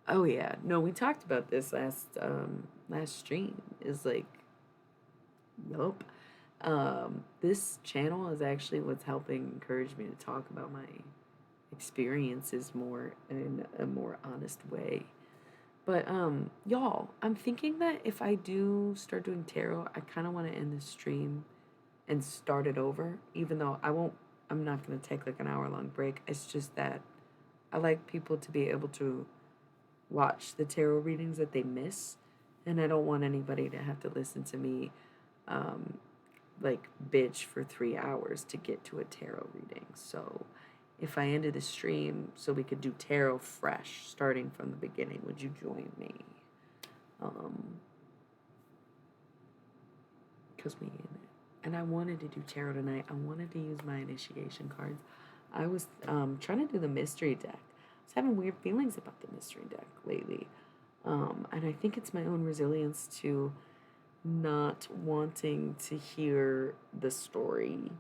Oh yeah, no, we talked about this last stream. Is like, nope. This channel is actually what's helping encourage me to talk about my experiences more in a more honest way. But y'all, I'm thinking that if I do start doing tarot, I kind of want to end the stream and start it over, even though I'm not going to take like an hour long break. It's just that I like people to be able to watch the tarot readings that they miss, and I don't want anybody to have to listen to me um, like bitch for 3 hours to get to a tarot reading. So if I ended the stream so we could do tarot fresh, starting from the beginning, would you join me? Because we in it. And I wanted to do tarot tonight. I wanted to use my initiation cards. I was trying to do the mystery deck. I was having weird feelings about the mystery deck lately. And I think it's my own resilience to not wanting to hear the story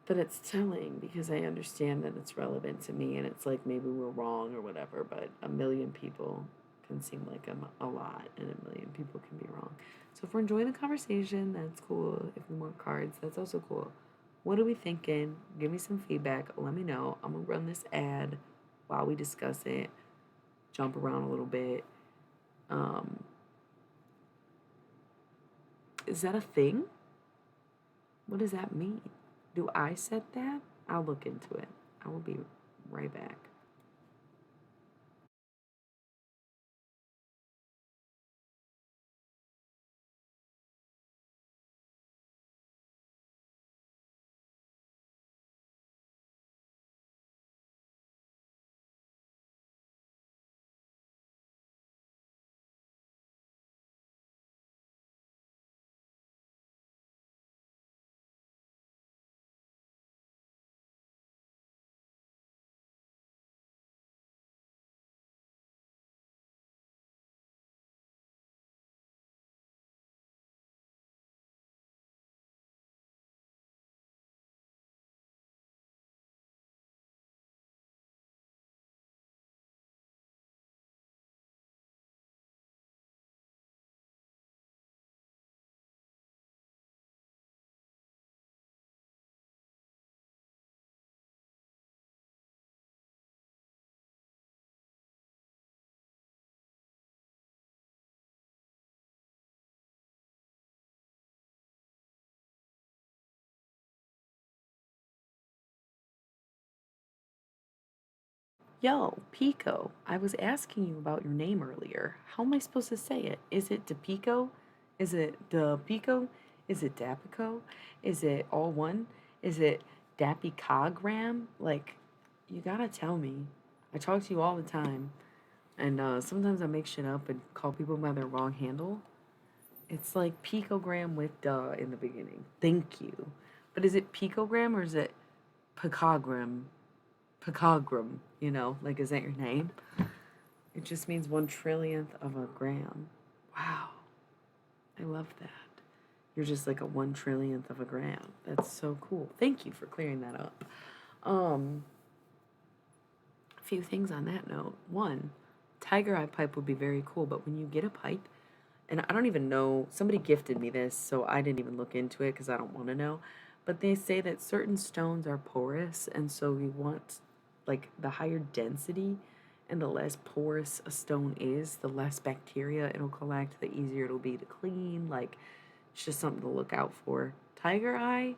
that it's telling, because I understand that it's relevant to me and it's like maybe we're wrong or whatever, but a million people can seem like a lot and a million people can be wrong. So if we're enjoying the conversation, that's cool. If we want cards, that's also cool. What are we thinking? Give me some feedback. Let me know. I'm going to run this ad while we discuss it, jump around a little bit. Is that a thing? What does that mean? Do I set that? I'll look into it. I will be right back. Yo, Pico, I was asking you about your name earlier. How am I supposed to say it? Is it DePico? Is it DePico? Is it Dapico? Is it all one? Is it Dapicogram? Like, you gotta tell me. I talk to you all the time, and sometimes I make shit up and call people by their wrong handle. It's like picogram with duh in the beginning. Thank you. But is it picogram or is it picogram? Picogram, like, is that your name? It just means 1 trillionth of a gram. Wow, I love that. You're just like a 1 trillionth of a gram. That's so cool. Thank you for clearing that up. Um, a few things on that note. One, tiger eye pipe would be very cool, but when you get a pipe, and I don't even know, somebody gifted me this, so I didn't even look into it because I don't want to know. But they say that certain stones are porous, and so we want, like, the higher density and the less porous a stone is, the less bacteria it'll collect, the easier it'll be to clean. Like, it's just something to look out for. Tiger eye,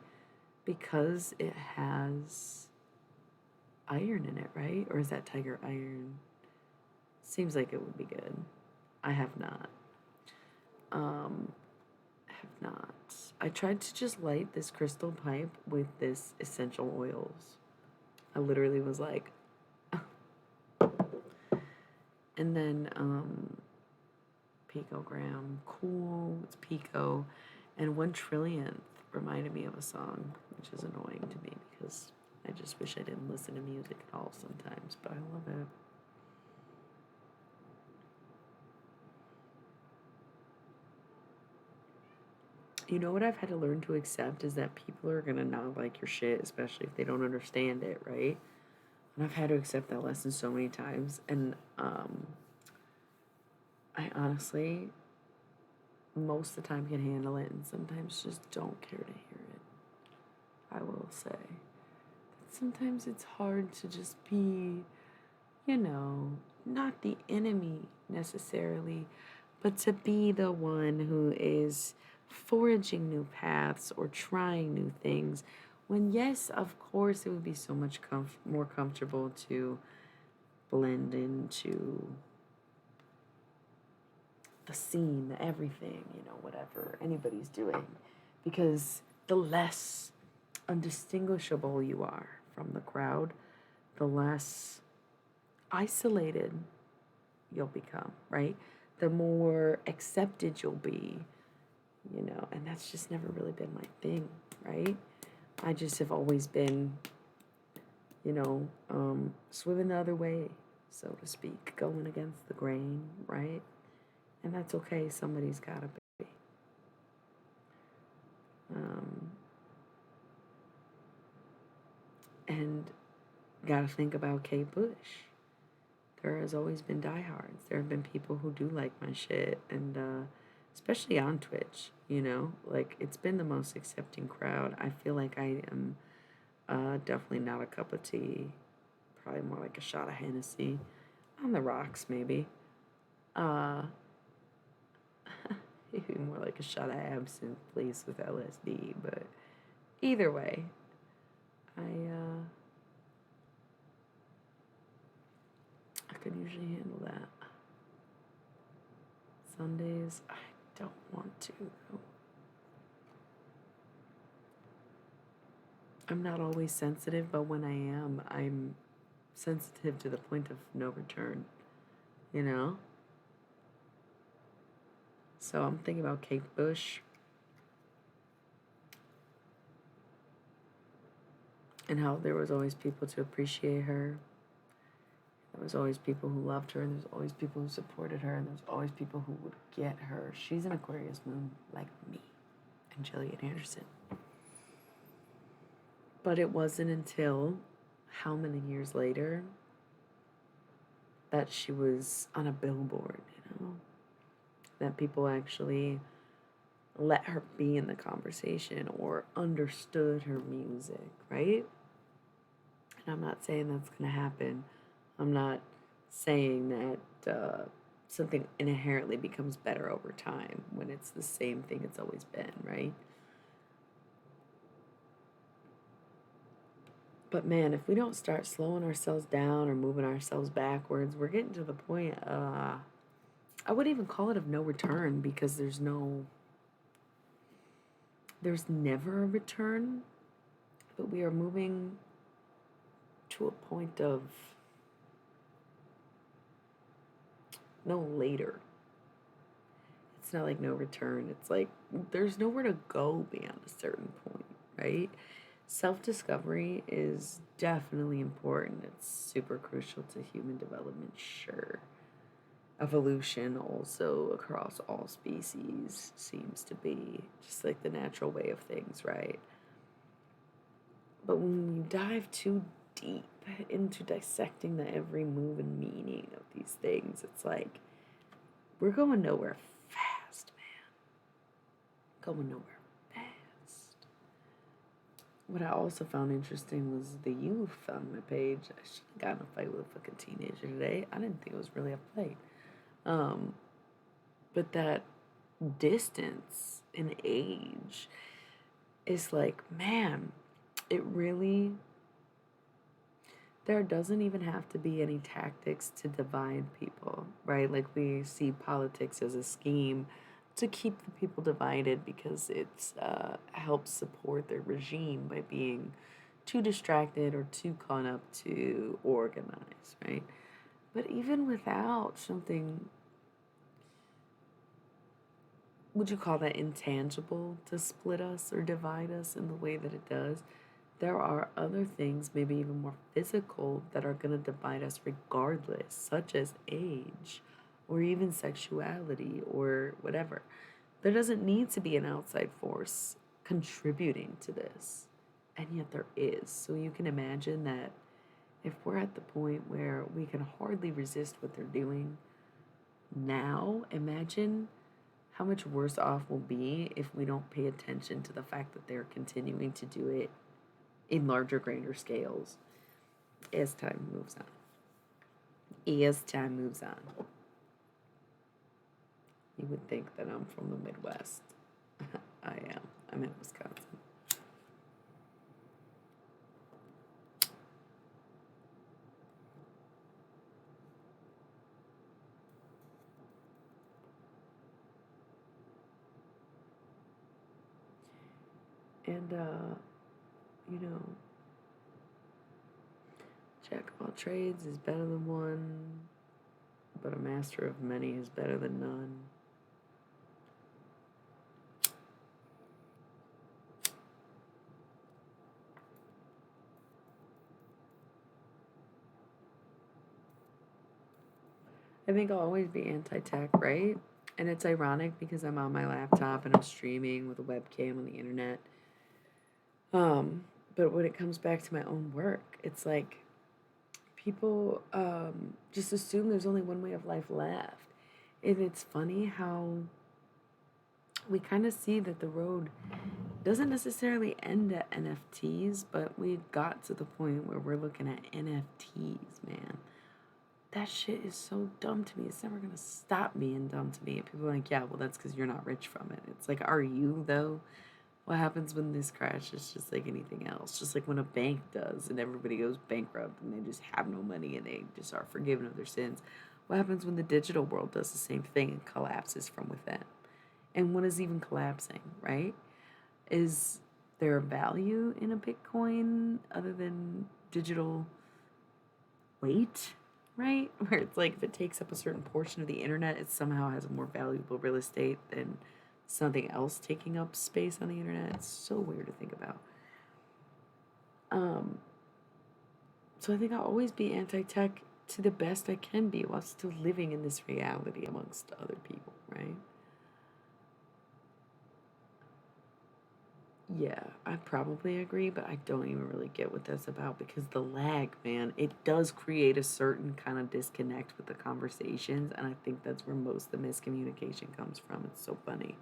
because it has iron in it, right? Or is that tiger iron? Seems like it would be good. I have not. Have not. I tried to just light this crystal pipe with this essential oils. I literally was like, and then picogram. Cool, it's pico. And 1 trillionth reminded me of a song, which is annoying to me because I just wish I didn't listen to music at all sometimes, but I love it. You know what I've had to learn to accept is that people are gonna not like your shit, especially if they don't understand it, right? And I've had to accept that lesson so many times. And I honestly, most of the time, can handle it, and sometimes just don't care to hear it. I will say that sometimes it's hard to just be, not the enemy necessarily, but to be the one who is foraging new paths or trying new things. When, yes, of course, it would be so much more comfortable to blend into the scene, the everything, whatever anybody's doing. Because the less undistinguishable you are from the crowd, the less isolated you'll become, right? The more accepted you'll be, and that's just never really been my thing, right? I just have always been, swimming the other way, so to speak, going against the grain, right? And that's okay, somebody's gotta be. And gotta think about Kate Bush. There has always been diehards. There have been people who do like my shit, and especially on Twitch, like it's been the most accepting crowd. I feel like I am definitely not a cup of tea, probably more like a shot of Hennessy on the rocks, maybe. Uh, maybe more like a shot of absinthe, please, with LSD. But either way, I could usually handle that. Sundays, I don't want to, though. I'm not always sensitive, but when I am, I'm sensitive to the point of no return, you know? So I'm thinking about Kate Bush and how there was always people to appreciate her. There was always people who loved her, and there's always people who supported her, and there's always people who would get her. She's an Aquarius moon like me and Jillian Anderson. But it wasn't until how many years later that she was on a billboard, that people actually let her be in the conversation or understood her music, right? And I'm not saying that's going to happen. I'm not saying that something inherently becomes better over time when it's the same thing it's always been, right? But man, if we don't start slowing ourselves down or moving ourselves backwards, we're getting to the point, I wouldn't even call it of no return, because there's never a return, but we are moving to a point of no later. It's not like no return. It's like there's nowhere to go beyond a certain point, right? Self-discovery is definitely important. It's super crucial to human development, sure. Evolution also across all species seems to be just like the natural way of things, right? But when you dive too deep into dissecting the every move and meaning of these things, it's like we're going nowhere fast, man. Going nowhere fast. What I also found interesting was the youth on my page. I should have gotten a fight with a fucking teenager today. I didn't think it was really a fight. But that distance in age is like, man, it really, there doesn't even have to be any tactics to divide people, right? Like we see politics as a scheme to keep the people divided because it's helps support their regime by being too distracted or too caught up to organize, right? But even without something would you call that intangible to split us or divide us in the way that it does? There are other things, maybe even more physical, that are going to divide us regardless, such as age or even sexuality or whatever. There doesn't need to be an outside force contributing to this, and yet there is. So you can imagine that if we're at the point where we can hardly resist what they're doing now, imagine how much worse off we'll be if we don't pay attention to the fact that they're continuing to do it in larger, grander scales as time moves on. As time moves on. You would think that I'm from the Midwest. I am. I'm in Wisconsin. And, you know, jack of all trades is better than one, but a master of many is better than none. I think I'll always be anti-tech, right? And it's ironic because I'm on my laptop and I'm streaming with a webcam on the internet. But when it comes back to my own work, it's like people just assume there's only one way of life left. And it's funny how we kind of see that the road doesn't necessarily end at NFTs, but we got to the point where we're looking at NFTs, man. That shit is so dumb to me. It's never gonna stop being dumb to me. And people are like, yeah, well, that's because you're not rich from it. It's like, are you, though? What happens when this crashes? Just like anything else. Just like when a bank does and everybody goes bankrupt and they just have no money and they just are forgiven of their sins. What happens when the digital world does the same thing and collapses from within? And what is even collapsing, right? Is there a value in a Bitcoin other than digital weight, right? Where it's like if it takes up a certain portion of the internet, it somehow has a more valuable real estate than something else taking up space on the internet. It's so weird to think about. Um, so I think I'll always be anti-tech to the best I can be while still living in this reality amongst other people, right? Yeah, I probably agree, but I don't even really get what that's about because the lag, man, it does create a certain kind of disconnect with the conversations, and I think that's where most of the miscommunication comes from. It's so funny.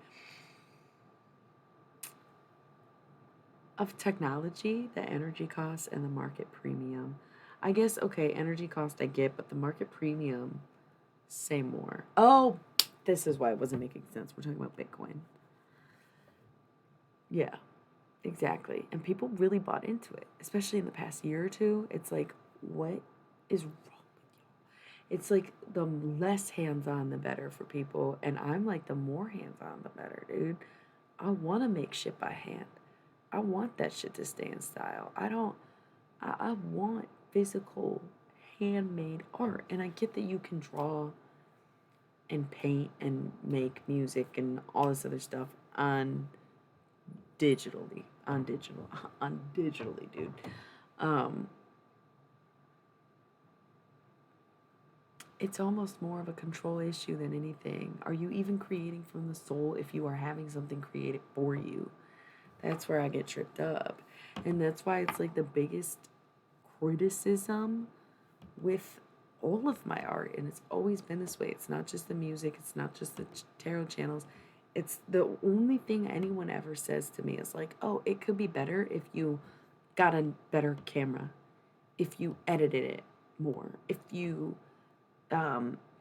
Of technology, the energy costs and the market premium. I guess, okay, energy cost I get, but the market premium, say more. Oh, this is why it wasn't making sense. We're talking about Bitcoin. Yeah, exactly. And people really bought into it, especially in the past year or two. It's like, what is wrong with you? It's like the less hands on, the better for people. And I'm like, the more hands on, the better, dude. I want to make shit by hand. I want that shit to stay in style. I want physical handmade art. And I get that you can draw and paint and make music and all this other stuff on on digitally, dude. Um, it's almost more of a control issue than anything. Are you even creating from the soul if you are having something created for you? That's where I get tripped up. And that's why it's like the biggest criticism with all of my art. And it's always been this way. It's not just the music, it's not just the tarot channels. It's the only thing anyone ever says to me is like, oh, it could be better if you got a better camera, if you edited it more, if you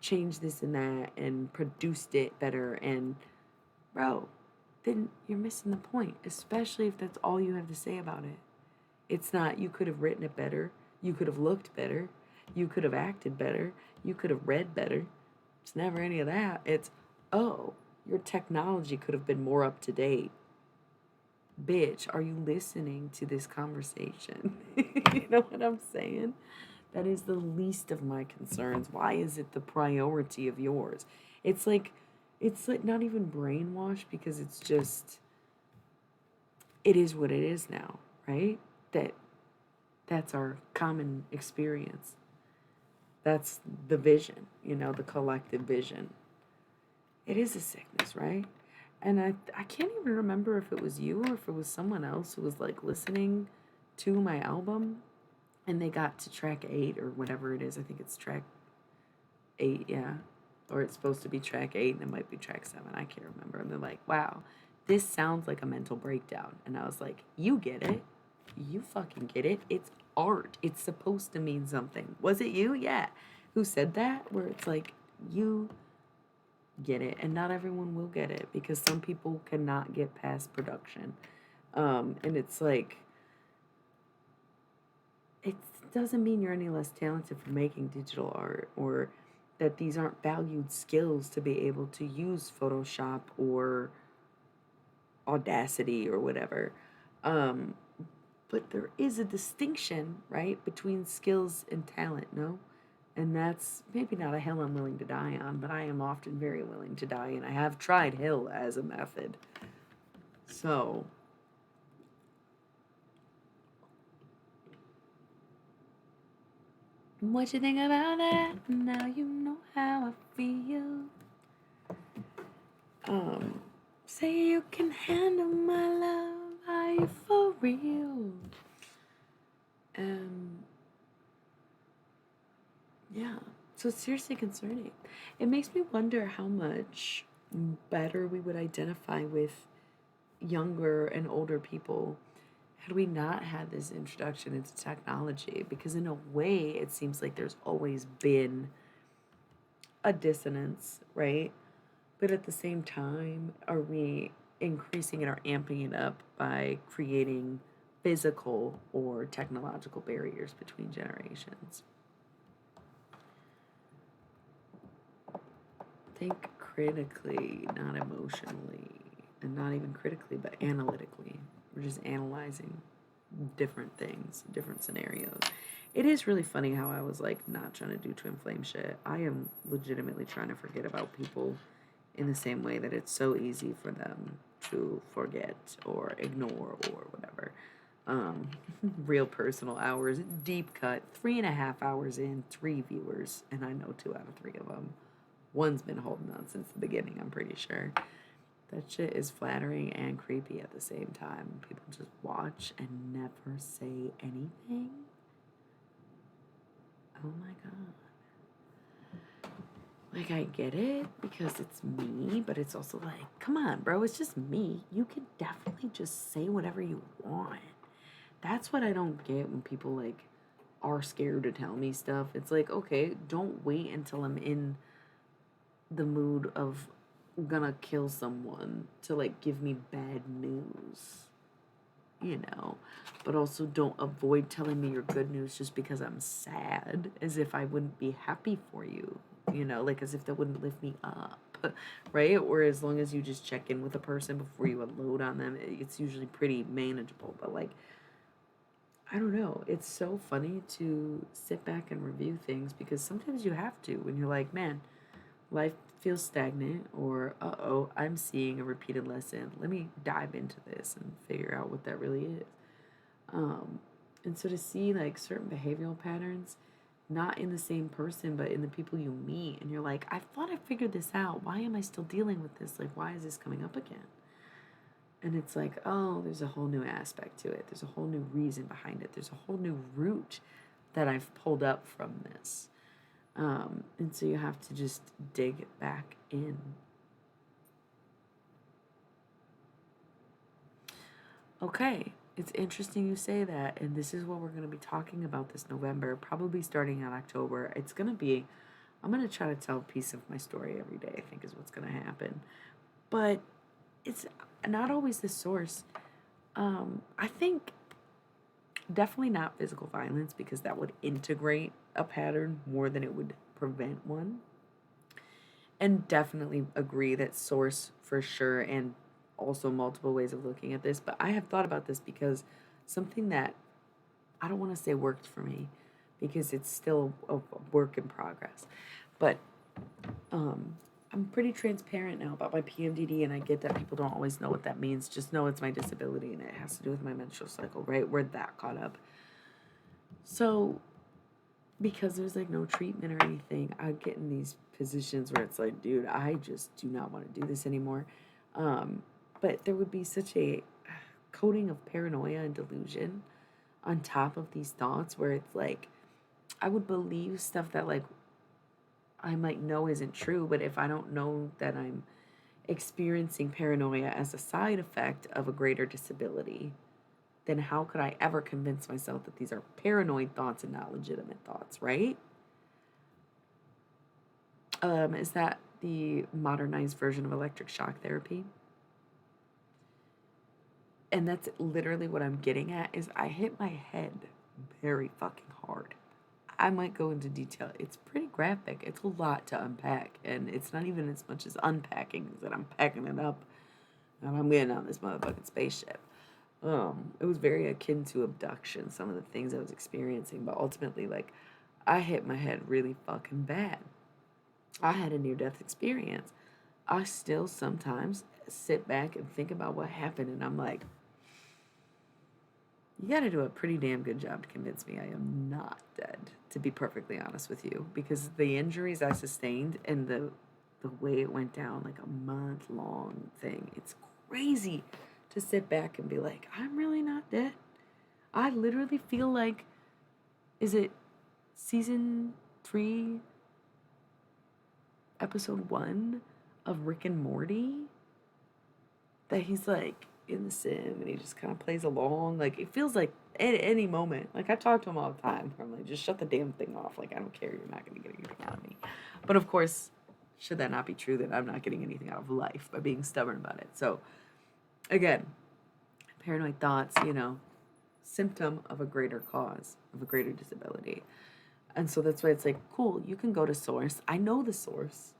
changed this and that and produced it better. And bro, then you're missing the point, especially if that's all you have to say about it. It's not, you could have written it better, you could have looked better, you could have acted better, you could have read better. It's never any of that. It's, oh, your technology could have been more up to date. Bitch, are you listening to this conversation? You know what I'm saying? That is the least of my concerns. Why is it the priority of yours? It's like it's like not even brainwashed because it's just, it is what it is now, right? That that's our common experience. That's the vision, the collective vision. It is a sickness, right? And I can't even remember if it was you or if it was someone else who was like listening to my album and they got to track 8 or whatever it is. I think it's track 8, yeah. Or it's supposed to be track 8 and it might be track 7. I can't remember. And they're like, wow, this sounds like a mental breakdown. And I was like, you get it. You fucking get it. It's art. It's supposed to mean something. Was it you? Yeah. Who said that? Where it's like, you get it. And not everyone will get it because some people cannot get past production. And it's like, it doesn't mean you're any less talented for making digital art or that these aren't valued skills to be able to use Photoshop or Audacity or whatever. Um, but there is a distinction, right, between skills and talent, no? And that's maybe not a hill I'm willing to die on, but I am often very willing to die, and I have tried hill as a method. So, what you think about that? Now you know how I feel. Say you can handle my love, are you for real? Yeah. So it's seriously concerning. It makes me wonder how much better we would identify with younger and older people had we not had this introduction into technology. Because in a way, it seems like there's always been a dissonance, right? But at the same time, are we increasing it or amping it up by creating physical or technological barriers between generations? Think critically, not emotionally, and not even critically, but analytically. We're just analyzing different things, different scenarios. It is really funny how I was like not trying to do twin flame shit. I am legitimately trying to forget about people in the same way that it's so easy for them to forget or ignore or whatever. Um, Real personal hours, deep cut, 3.5 hours in, 3 viewers, and I know 2 out of 3 of them. One's been holding on since the beginning, I'm pretty sure. That shit is flattering and creepy at the same time. People just watch and never say anything. Oh my god. Like, I get it because it's me, but it's also like, come on, bro, it's just me. You could definitely just say whatever you want. That's what I don't get when people, like, are scared to tell me stuff. It's like, okay, don't wait until I'm in the mood of gonna kill someone to, like, give me bad news. But also don't avoid telling me your good news just because I'm sad, as if I wouldn't be happy for you, like as if that wouldn't lift me up, right? Or as long as you just check in with a person before you unload on them, it's usually pretty manageable. But like, I don't know, it's so funny to sit back and review things because sometimes you have to when you're like, man, life feels stagnant, or uh-oh, I'm seeing a repeated lesson. Let me dive into this and figure out what that really is. And so to see like certain behavioral patterns, not in the same person, but in the people you meet, and you're like, I thought I figured this out. Why am I still dealing with this? Like, why is this coming up again? And it's like, oh, there's a whole new aspect to it. There's a whole new reason behind it. There's a whole new root that I've pulled up from this. And so you have to just dig back in. Okay, it's interesting you say that, and this is what we're going to be talking about this November, probably starting in October. I'm going to try to tell a piece of my story every day, I think is what's going to happen. But it's not always the source. I think definitely not physical violence because that would integrate a pattern more than it would prevent one. And definitely agree that source for sure, and also multiple ways of looking at this. But I have thought about this because something that I don't want to say worked for me because it's still a work in progress. But I'm pretty transparent now about my PMDD, and I get that people don't always know what that means. Just know it's my disability, and it has to do with my menstrual cycle, right? We're that caught up. So, because there's like no treatment or anything, I get in these positions where it's like, dude, I just do not want to do this anymore. Um, but there would be such a coating of paranoia and delusion on top of these thoughts where it's like, I would believe stuff that like I might know isn't true, but if I don't know that I'm experiencing paranoia as a side effect of a greater disability, then how could I ever convince myself that these are paranoid thoughts and not legitimate thoughts, right? Is that the modernized version of electric shock therapy? And that's literally what I'm getting at is I hit my head very fucking hard. I might go into detail. It's pretty graphic. It's a lot to unpack, and it's not even as much as unpacking as that I'm packing it up and I'm getting on this motherfucking spaceship. It was very akin to abduction, some of the things I was experiencing, but ultimately, like, I hit my head really fucking bad. I had a near death experience. I still sometimes sit back and think about what happened, and I'm like, you got to do a pretty damn good job to convince me I am not dead, to be perfectly honest with you, because the injuries I sustained and the way it went down, like a month long thing, it's crazy to sit back and be like, I'm really not dead. I literally feel like, is it season 3, episode 1 of Rick and Morty? That he's like in the sim and he just kind of plays along. Like it feels like at any moment, like I talk to him all the time. I'm like, just shut the damn thing off. Like I don't care. You're not gonna get anything out of me. But of course, should that not be true, then I'm not getting anything out of life by being stubborn about it. So again, paranoid thoughts, symptom of a greater cause, of a greater disability. And so that's why it's like, cool, you can go to source. I know the source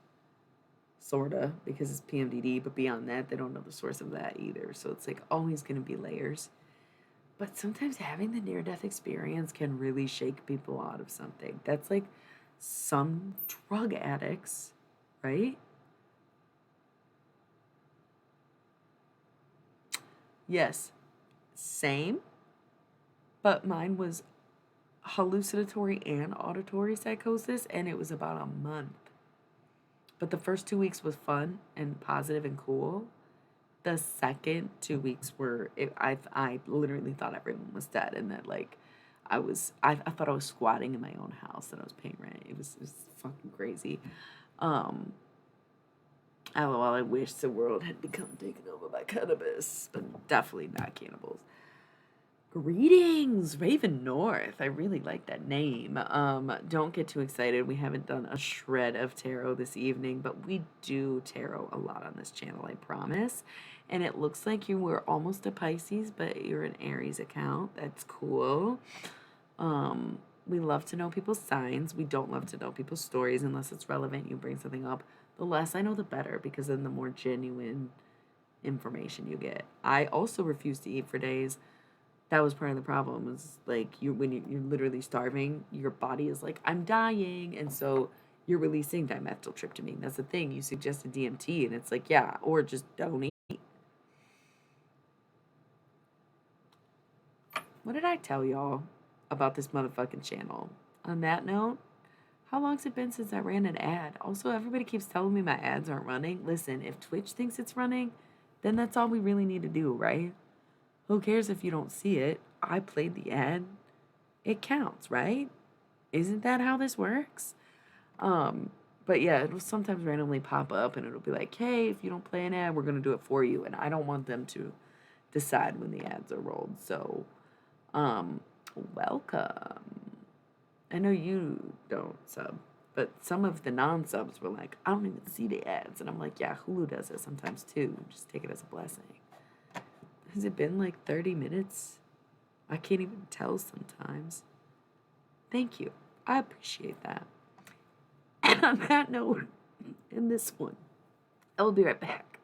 sorta, because it's PMDD, but beyond that, they don't know the source of that either. So it's like always going to be layers. But sometimes having the near death experience can really shake people out of something. That's like some drug addicts, right? Yes, same, but mine was hallucinatory and auditory psychosis, and it was about a month. But the first 2 weeks was fun and positive and cool. The second 2 weeks I literally thought everyone was dead, and that like I thought I was squatting in my own house, that I was paying rent. It was fucking crazy. Um, LOL, I wish the world had become taken over by cannabis, but definitely not cannibals. Greetings, Raven North. I really like that name. Don't get too excited. We haven't done a shred of tarot this evening, but we do tarot a lot on this channel, I promise. And it looks like you were almost a Pisces, but you're an Aries account. That's cool. We love to know people's signs. We don't love to know people's stories unless it's relevant. You bring something up. The less I know, the better, because then the more genuine information you get. I also refuse to eat for days. That was part of the problem, was like you're literally starving, your body is like, I'm dying, and so you're releasing dimethyltryptamine. That's the thing. You suggested DMT, and it's like, yeah, or just don't eat. What did I tell y'all about this motherfucking channel? On that note, how long's it been since I ran an ad? Also, everybody keeps telling me my ads aren't running. Listen, if Twitch thinks it's running, then that's all we really need to do, right? Who cares if you don't see it? I played the ad. It counts, right? Isn't that how this works? But yeah, it'll sometimes randomly pop up and it'll be like, hey, if you don't play an ad, we're gonna do it for you. And I don't want them to decide when the ads are rolled. So, um, welcome. I know you don't sub, but some of the non-subs were like, I don't even see the ads. And I'm like, yeah, Hulu does it sometimes too. Just take it as a blessing. Has it been like 30 minutes? I can't even tell sometimes. Thank you. I appreciate that. And on that note, in this one, I will be right back.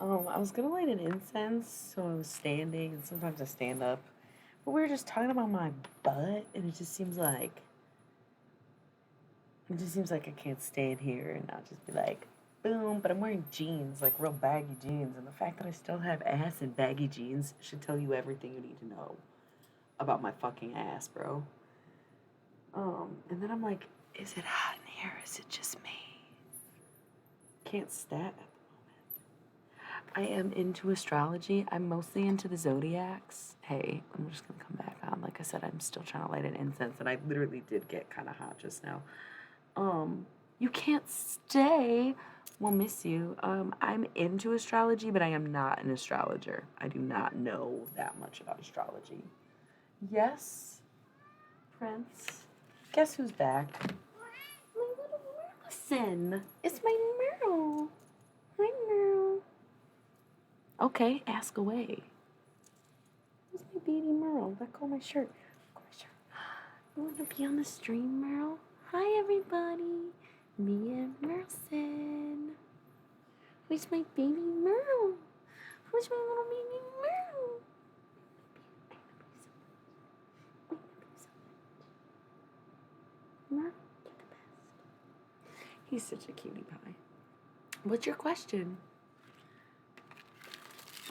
I was gonna light an incense, so I was standing, and sometimes I stand up. But we were just talking about my butt, and it just seems like I can't stand here and not just be like, boom. But I'm wearing jeans, like real baggy jeans, and the fact that I still have ass in baggy jeans should tell you everything you need to know about my fucking ass, bro. And then I'm like, is it hot in here? Is it just me? Can't stat. I am into astrology. I'm mostly into the zodiacs. Hey, I'm just gonna come back on. Like I said, I'm still trying to light an incense, and I literally did get kind of hot just now. You can't stay. We'll miss you. I'm into astrology, but I am not an astrologer. I do not know that much about astrology. Yes, Prince. Guess who's back? My little Merlison. It's my Merle. Hi, Merle. Okay, ask away. Where's my baby Merle? Let go of my shirt. You want to be on the stream, Merle? Hi, everybody. Me and Merlson. Who's my baby Merle? Who's my little baby Merle? Merle, you're the best. He's such a cutie pie. What's your question?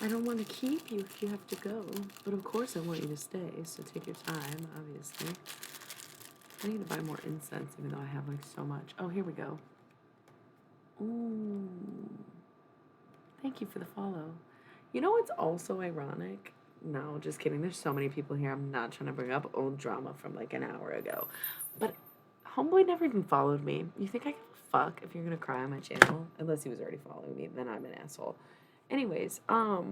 I don't want to keep you if you have to go, but of course I want you to stay, so take your time, obviously. I need to buy more incense, even though I have like so much. Oh, here we go. Ooh. Thank you for the follow. You know what's also ironic? No, just kidding. There's so many people here. I'm not trying to bring up old drama from like an hour ago. But Homeboy never even followed me. You think I give a fuck if you're gonna cry on my channel? Unless he was already following me, then I'm an asshole. Anyways, I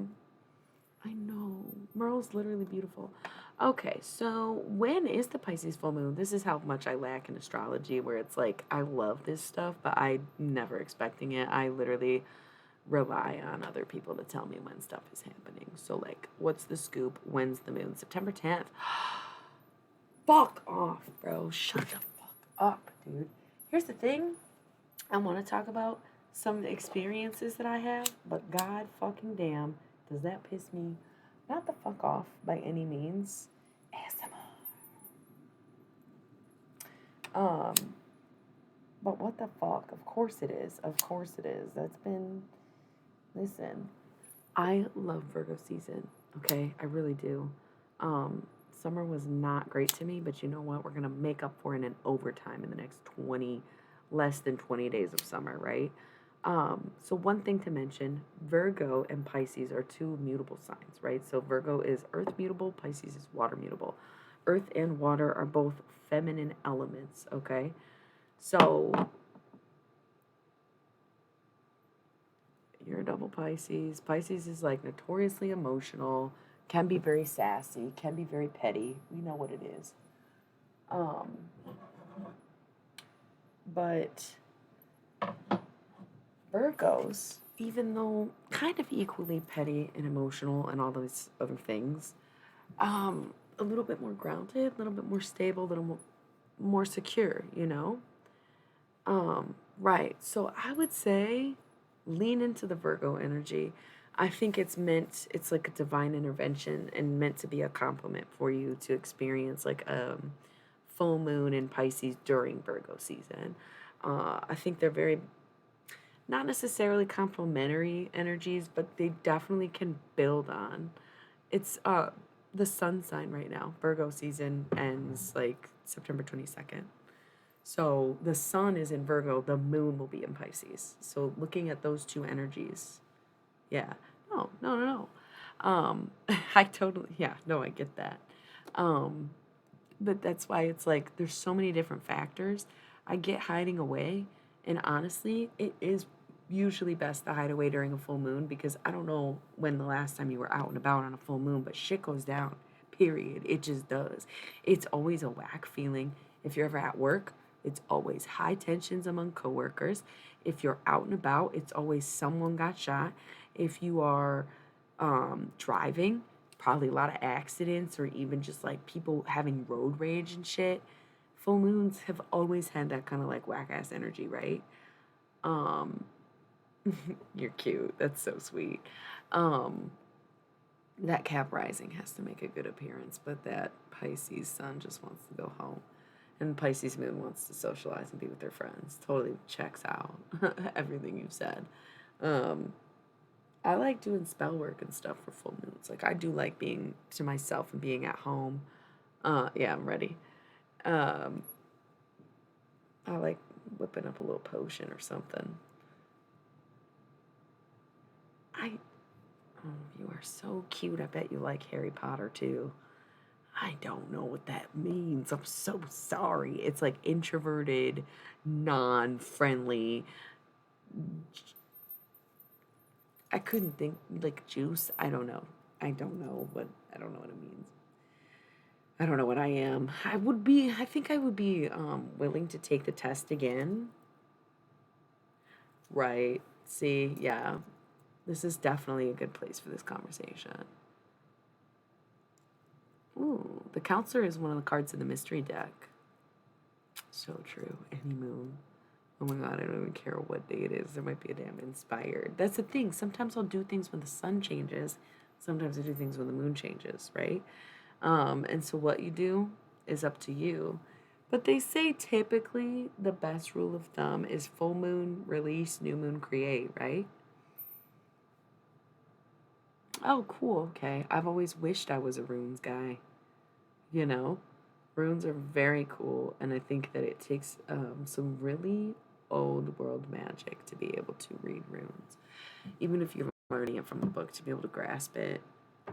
know. Merle's literally beautiful. Okay, so when is the Pisces full moon? This is how much I lack in astrology, where it's like, I love this stuff, but I'm never expecting it. I literally rely on other people to tell me when stuff is happening. So, like, what's the scoop? When's the moon? September 10th. Fuck off, bro. Shut the fuck up, dude. Here's the thing. I want to talk about some experiences that I have, but god fucking damn, does that piss me not the fuck off by any means. ASMR. But what the fuck? Of course it is. Of course it is. Listen, I love Virgo season, okay? I really do. Summer was not great to me, but you know what? We're going to make up for it in overtime in the next less than 20 days of summer, right? So one thing to mention, Virgo and Pisces are two mutable signs, right? So Virgo is earth mutable, Pisces is water mutable. Earth and water are both feminine elements, okay? So you're a double Pisces. Pisces is like notoriously emotional, can be very sassy, can be very petty. We know what it is. But Virgos, even though kind of equally petty and emotional and all those other things, a little bit more grounded, a little bit more stable, a little more secure, you know? Right. So I would say lean into the Virgo energy. I think it's like a divine intervention and meant to be a compliment for you to experience like a full moon in Pisces during Virgo season. I think they're very, not necessarily complementary energies, but they definitely can build on. It's the sun sign right now. Virgo season ends like September 22nd. So the sun is in Virgo, the moon will be in Pisces. So looking at those two energies, yeah. No. I totally, yeah, no, I get that. But that's why it's like there's so many different factors. I get hiding away, and honestly, it is usually best to hide away during a full moon because I don't know when the last time you were out and about on a full moon, but shit goes down. Period. It just does. It's always a whack feeling. If you're ever at work, it's always high tensions among coworkers. If you're out and about, it's always someone got shot. If you are driving, probably a lot of accidents or even just like people having road rage and shit. Full moons have always had that kind of like whack ass energy, right? Um, you're cute. That's so sweet. Um, that Cap rising has to make a good appearance, but that Pisces sun just wants to go home. And Pisces moon wants to socialize and be with their friends. Totally checks out everything you've said. Um, I like doing spell work and stuff for full moons. Like I do like being to myself and being at home. Yeah, I'm ready. Um, I like whipping up a little potion or something. I Oh, you are so cute. I bet you like Harry Potter too. I don't know what that means. I'm so sorry. It's like introverted, non-friendly. I couldn't think like juice. I don't know. I don't know what it means. I don't know what I am. I think I would be willing to take the test again. Right. See, yeah. This is definitely a good place for this conversation. Ooh, the counselor is one of the cards in the mystery deck. So true. Any moon. Oh my god, I don't even care what day it is. There might be a damn inspired. That's the thing. Sometimes I'll do things when the sun changes. Sometimes I do things when the moon changes, right? And so what you do is up to you. But they say typically the best rule of thumb is full moon release, new moon create, right? Oh, cool. Okay. I've always wished I was a runes guy. You know, runes are very cool, and I think that it takes some really old world magic to be able to read runes, even if you're learning it from the book to be able to grasp it.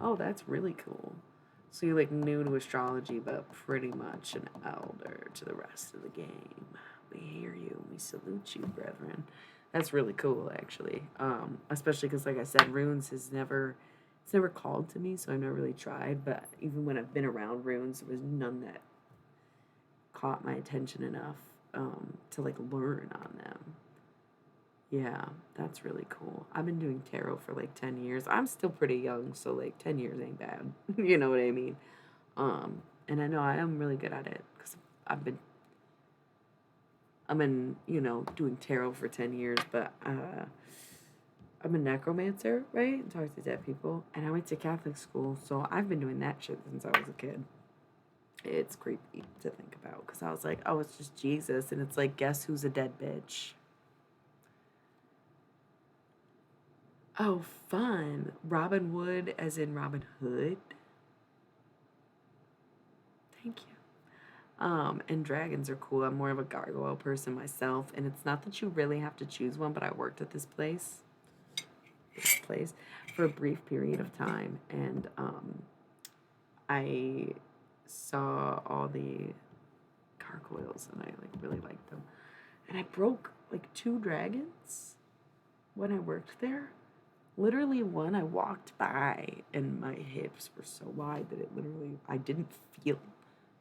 Oh, that's really cool. So you're like new to astrology, but pretty much an elder to the rest of the game. We hear you. We salute you, brethren. That's really cool, actually. Especially because, like I said, runes has never it's never called to me, so I've never really tried. But even when I've been around runes, there was none that caught my attention enough to like learn on them. Yeah, that's really cool. I've been doing tarot for like 10 years. I'm still pretty young, so like 10 years ain't bad. You know what I mean? And I know I am really good at it because I've been I've been, doing tarot for 10 years, but I'm a necromancer, right? And talk to dead people. And I went to Catholic school, so I've been doing that shit since I was a kid. It's creepy to think about because I was like, oh, it's just Jesus. And it's like, guess who's a dead bitch? Oh, fun. Robin Wood, as in Robin Hood. Thank you. And dragons are cool. I'm more of a gargoyle person myself. And it's not that you really have to choose one, but I worked at this place for a brief period of time. And I saw all the gargoyles and I like really liked them. And I broke like two dragons when I worked there. Literally one I walked by and my hips were so wide that I didn't feel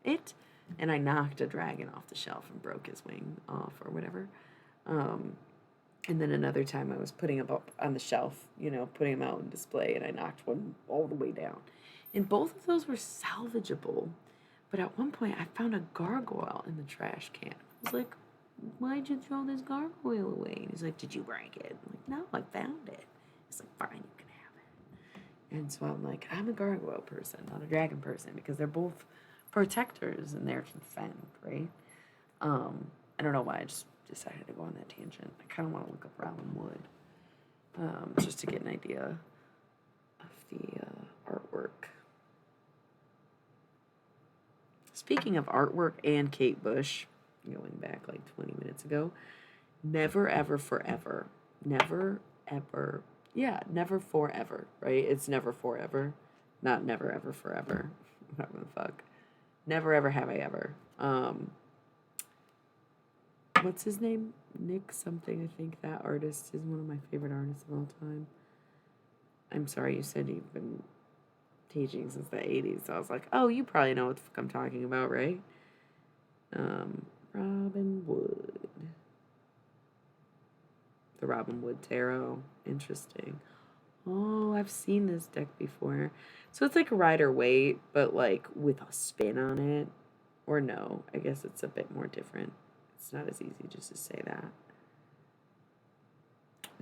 it. And I knocked a dragon off the shelf and broke his wing off or whatever. Um, and then another time I was putting him up on the shelf, putting him out in display, and I knocked one all the way down. And both of those were salvageable. But at one point, I found a gargoyle in the trash can. I was like, why'd you throw this gargoyle away? And he's like, did you break it? I'm like, no, I found it. He's like, fine, you can have it. And so I'm like, I'm a gargoyle person, not a dragon person, because they're both protectors and there to defend, right? I don't know why I just decided to go on that tangent. I kind of want to look up Robin Wood, just to get an idea of the artwork. Speaking of artwork and Kate Bush, going back like 20 minutes ago, never ever forever. Never ever. Yeah, never forever, right? It's never forever. Not never ever forever. Whatever the fuck. Never ever have I ever. What's his name? Nick something, I think that artist is one of my favorite artists of all time. I'm sorry, you said you've been teaching since the 80s, so I was like, oh, you probably know what the fuck I'm talking about, right? Robin Wood. The Robin Wood Tarot. Interesting. Oh, I've seen this deck before. So it's like Rider Waite, but like with a spin on it. Or no, I guess it's a bit more different. It's not as easy just to say that.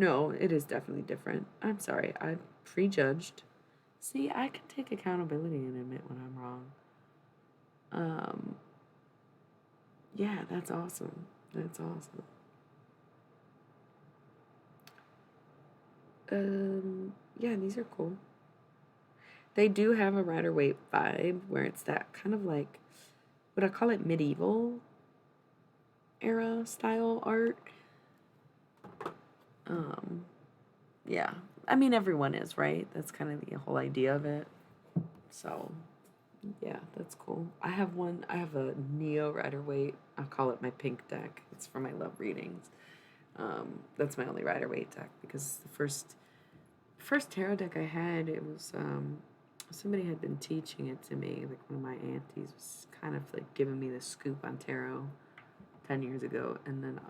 No, it is definitely different. I'm sorry. I prejudged. See, I can take accountability and admit when I'm wrong. Um, yeah, that's awesome. That's awesome. Yeah, these are cool. They do have a Rider Waite vibe where it's that kind of like, would I call it medieval era style art? Um, yeah. I mean, everyone is, right? That's kind of the whole idea of it. So, yeah, that's cool. I have a Neo Rider Waite. I call it my pink deck. It's for my love readings. That's my only Rider Waite deck because the first tarot deck I had, it was somebody had been teaching it to me. Like one of my aunties was kind of like giving me the scoop on tarot 10 years ago, and then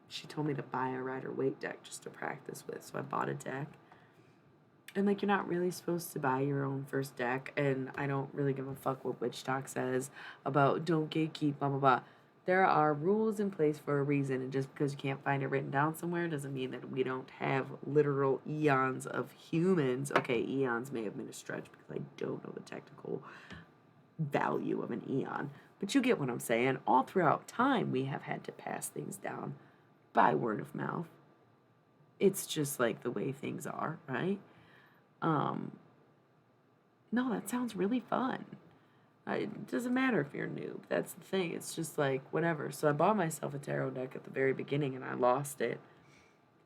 she told me to buy a Rider Waite deck just to practice with. So I bought a deck, and like you're not really supposed to buy your own first deck, and I don't really give a fuck what Witch Talk says about don't gatekeep, blah blah blah. There are rules in place for a reason, and just because you can't find it written down somewhere doesn't mean that we don't have literal eons of humans. Okay, eons may have been a stretch because I don't know the technical value of an eon, but you get what I'm saying. All throughout time, we have had to pass things down by word of mouth. It's just like the way things are, right? Um, no, that sounds really fun. It doesn't matter if you're a noob. That's the thing. It's just like whatever. So I bought myself a tarot deck at the very beginning and I lost it.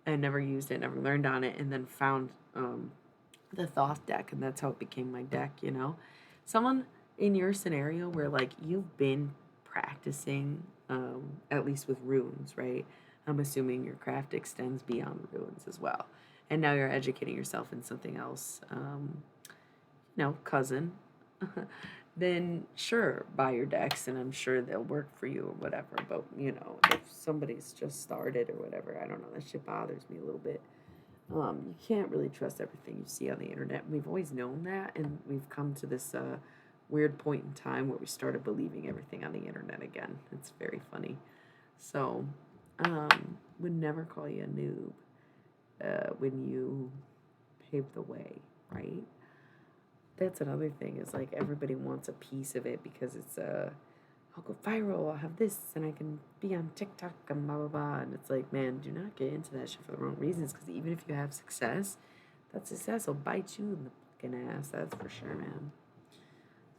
I never used it, never learned on it, and then found the Thoth deck, and that's how it became my deck, you know? Someone in your scenario where like you've been practicing, at least with runes, right? I'm assuming your craft extends beyond runes as well. And now you're educating yourself in something else. Cousin, then sure, buy your decks and I'm sure they'll work for you or whatever. But, if somebody's just started or whatever, I don't know, that shit bothers me a little bit. You can't really trust everything you see on the internet. We've always known that, and we've come to this weird point in time where we started believing everything on the internet again. It's very funny. So, would never call you a noob when you pave the way, right? That's another thing is like everybody wants a piece of it because it's I'll go viral, I'll have this, and I can be on TikTok and blah blah blah. And it's like, man, do not get into that shit for the wrong reasons. Because even if you have success, that success will bite you in the fucking ass. That's for sure, man.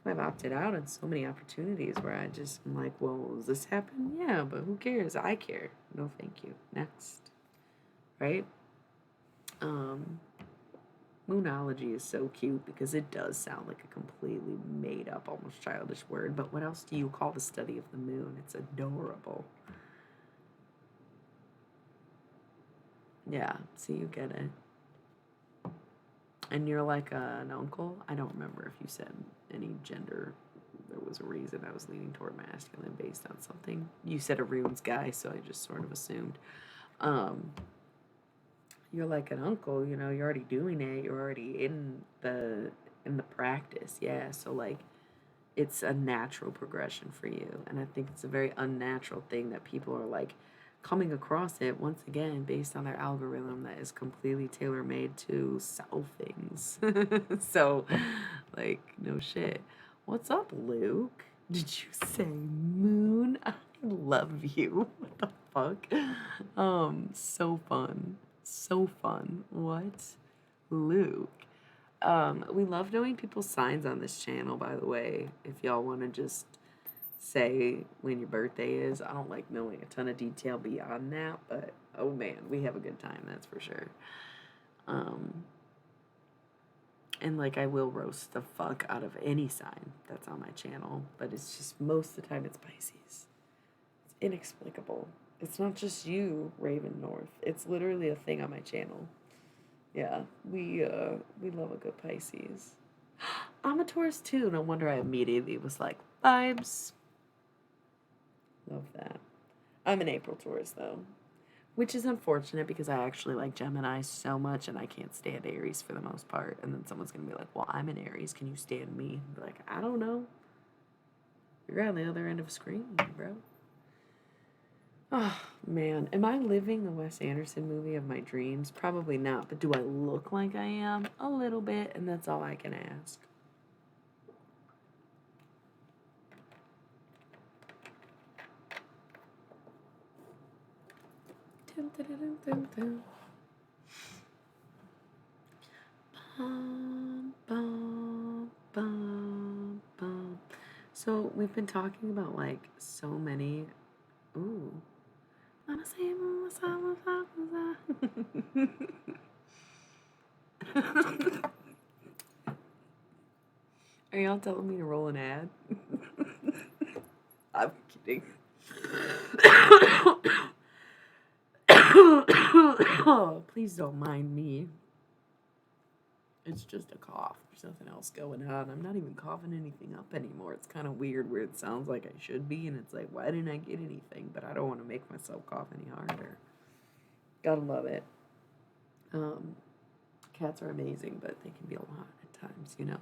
So I've opted out on so many opportunities where I'm like, well, does this happen? Yeah, but who cares? I care. No, thank you. Next, right? Um, Moonology is so cute because it does sound like a completely made up, almost childish word. But what else do you call the study of the moon? It's adorable. Yeah, see, you get it. And you're like an uncle. I don't remember if you said any gender. There was a reason I was leaning toward masculine based on something. You said a runes guy, so I just sort of assumed. Um, you're like an uncle, you're already doing it. You're already in the practice. Yeah, so like it's a natural progression for you. And I think it's a very unnatural thing that people are like coming across it once again based on their algorithm that is completely tailor made to sell things. So, like, no shit. What's up, Luke? Did you say moon? I love you. What the fuck? So fun. So fun. What? Luke. We love knowing people's signs on this channel, by the way. If y'all want to just say when your birthday is. I don't like knowing a ton of detail beyond that, but oh man, we have a good time, that's for sure. And like I will roast the fuck out of any sign that's on my channel, but it's just most of the time it's Pisces. It's inexplicable. It's not just you, Raven North. It's literally a thing on my channel. Yeah, we love a good Pisces. I'm a Taurus too. No wonder I immediately was like, vibes. Love that. I'm an April Taurus though, which is unfortunate because I actually like Gemini so much and I can't stand Aries for the most part. And then someone's gonna be like, well, I'm an Aries. Can you stand me? I'd be like, I don't know. You're on the other end of a screen, bro. Oh, Man, am I living the Wes Anderson movie of my dreams? Probably not, but do I look like I am? A little bit, and that's all I can ask. Dun, dun, dun, dun, dun. Bum, bum, bum, bum. So we've been talking about like so many. Ooh. Are y'all telling me to roll an ad? I'm kidding. Please don't mind me. It's just a cough. There's nothing else going on. I'm not even coughing anything up anymore. It's kind of weird where it sounds like I should be, and it's like, why didn't I get anything? But I don't want to make myself cough any harder. Gotta love it. Cats are amazing, but they can be a lot at times, you know?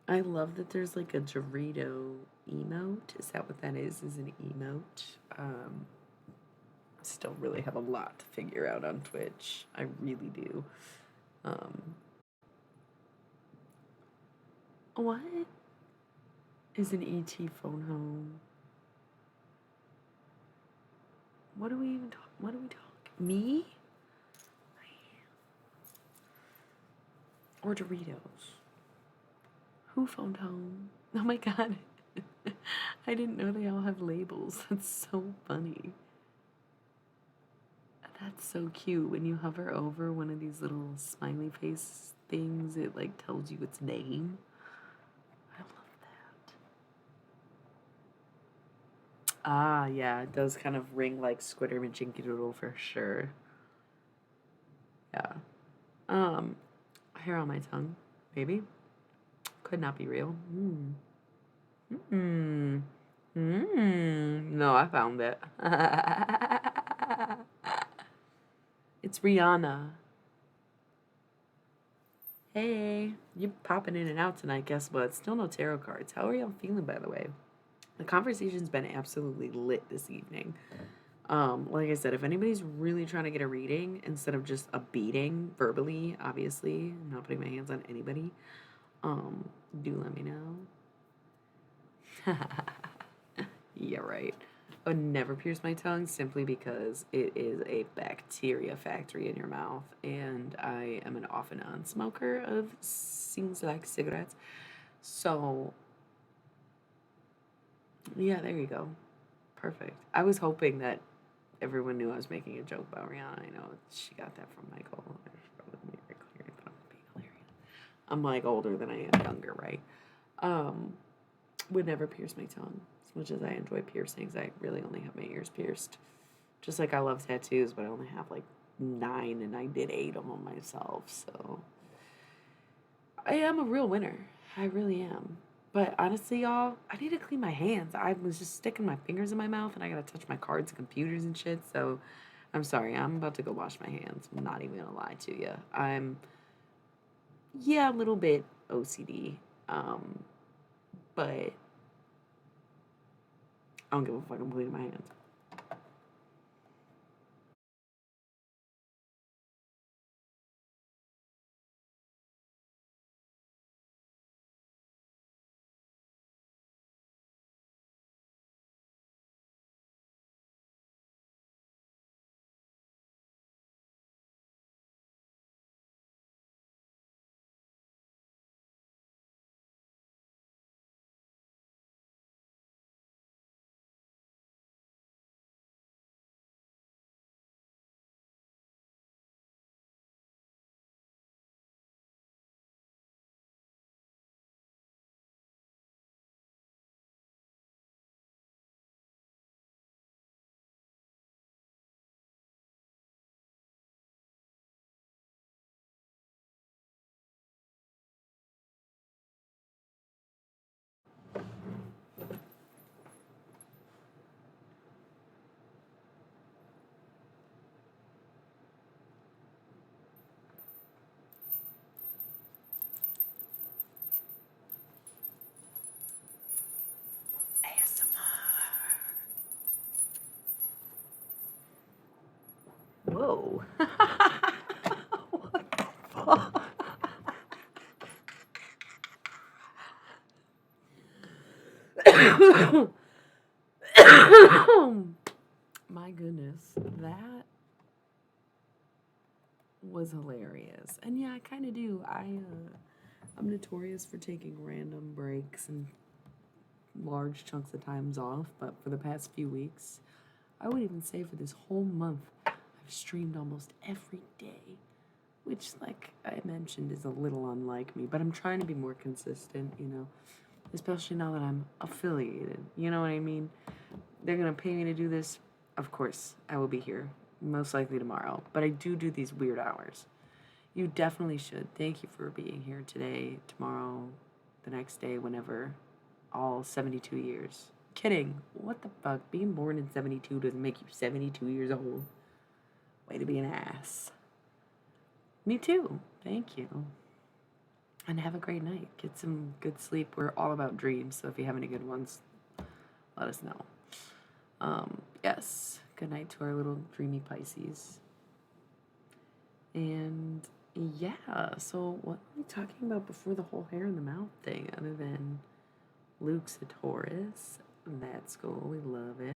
I love that there's like a Dorito emote. Is that what that is? Is an emote? Still really have a lot to figure out on Twitch. I really do. What is an ET phone home? What do we even talk? What do we talk? Me? Or Doritos? Who phoned home? Oh my god. I didn't know they all have labels. That's so funny. That's so cute. When you hover over one of these little smiley face things, it like tells you its name. I love that. Ah, yeah, it does kind of ring like Squidward and Chinky Doodle for sure. Yeah. Hair on my tongue, maybe. Could not be real. No, I found it. It's Rihanna. Hey, you popping in and out tonight, guess what? Still no tarot cards. How are y'all feeling, by the way? The conversation's been absolutely lit this evening. Like I said, if anybody's really trying to get a reading instead of just a beating verbally, obviously, I'm not putting my hands on anybody, do let me know. Yeah, right. I would never pierce my tongue simply because it is a bacteria factory in your mouth, and I am an off and on smoker of things like cigarettes. So, yeah, there you go. Perfect. I was hoping that everyone knew I was making a joke about Rihanna. I know she got that from Michael. I should probably make it clear that I'm being hilarious. I'm like older than I am younger, right? Um, would never pierce my tongue. As much as I enjoy piercings, I really only have my ears pierced. Just like I love tattoos, but I only have like 9 and I did 8 of them myself. So I am a real winner. I really am. But honestly, y'all, I need to clean my hands. I was just sticking my fingers in my mouth and I gotta touch my cards and computers and shit. So I'm sorry. I'm about to go wash my hands. I'm not even gonna lie to you. Yeah, a little bit OCD. But I don't give a fuck. I'm cleaning my hands. Whoa. What the fuck? My goodness, that was hilarious. And yeah, I kind of do. I'm notorious for taking random breaks and large chunks of times off, but for the past few weeks, I would even say for this whole month, I've streamed almost every day, which, like I mentioned, is a little unlike me, but I'm trying to be more consistent, you know, especially now that I'm affiliated. You know what I mean? They're gonna pay me to do this. Of course, I will be here, most likely tomorrow, but I do these weird hours. You definitely should. Thank you for being here today, tomorrow, the next day, whenever. All 72 years. Kidding. What the fuck? Being born in 72 doesn't make you 72 years old. Way to be an ass. Me too. Thank you. And have a great night. Get some good sleep. We're all about dreams, so if you have any good ones, let us know. Yes. Good night to our little dreamy Pisces. And yeah, so what are we talking about before the whole hair in the mouth thing, other than Luke's a Taurus? That's cool. We love it.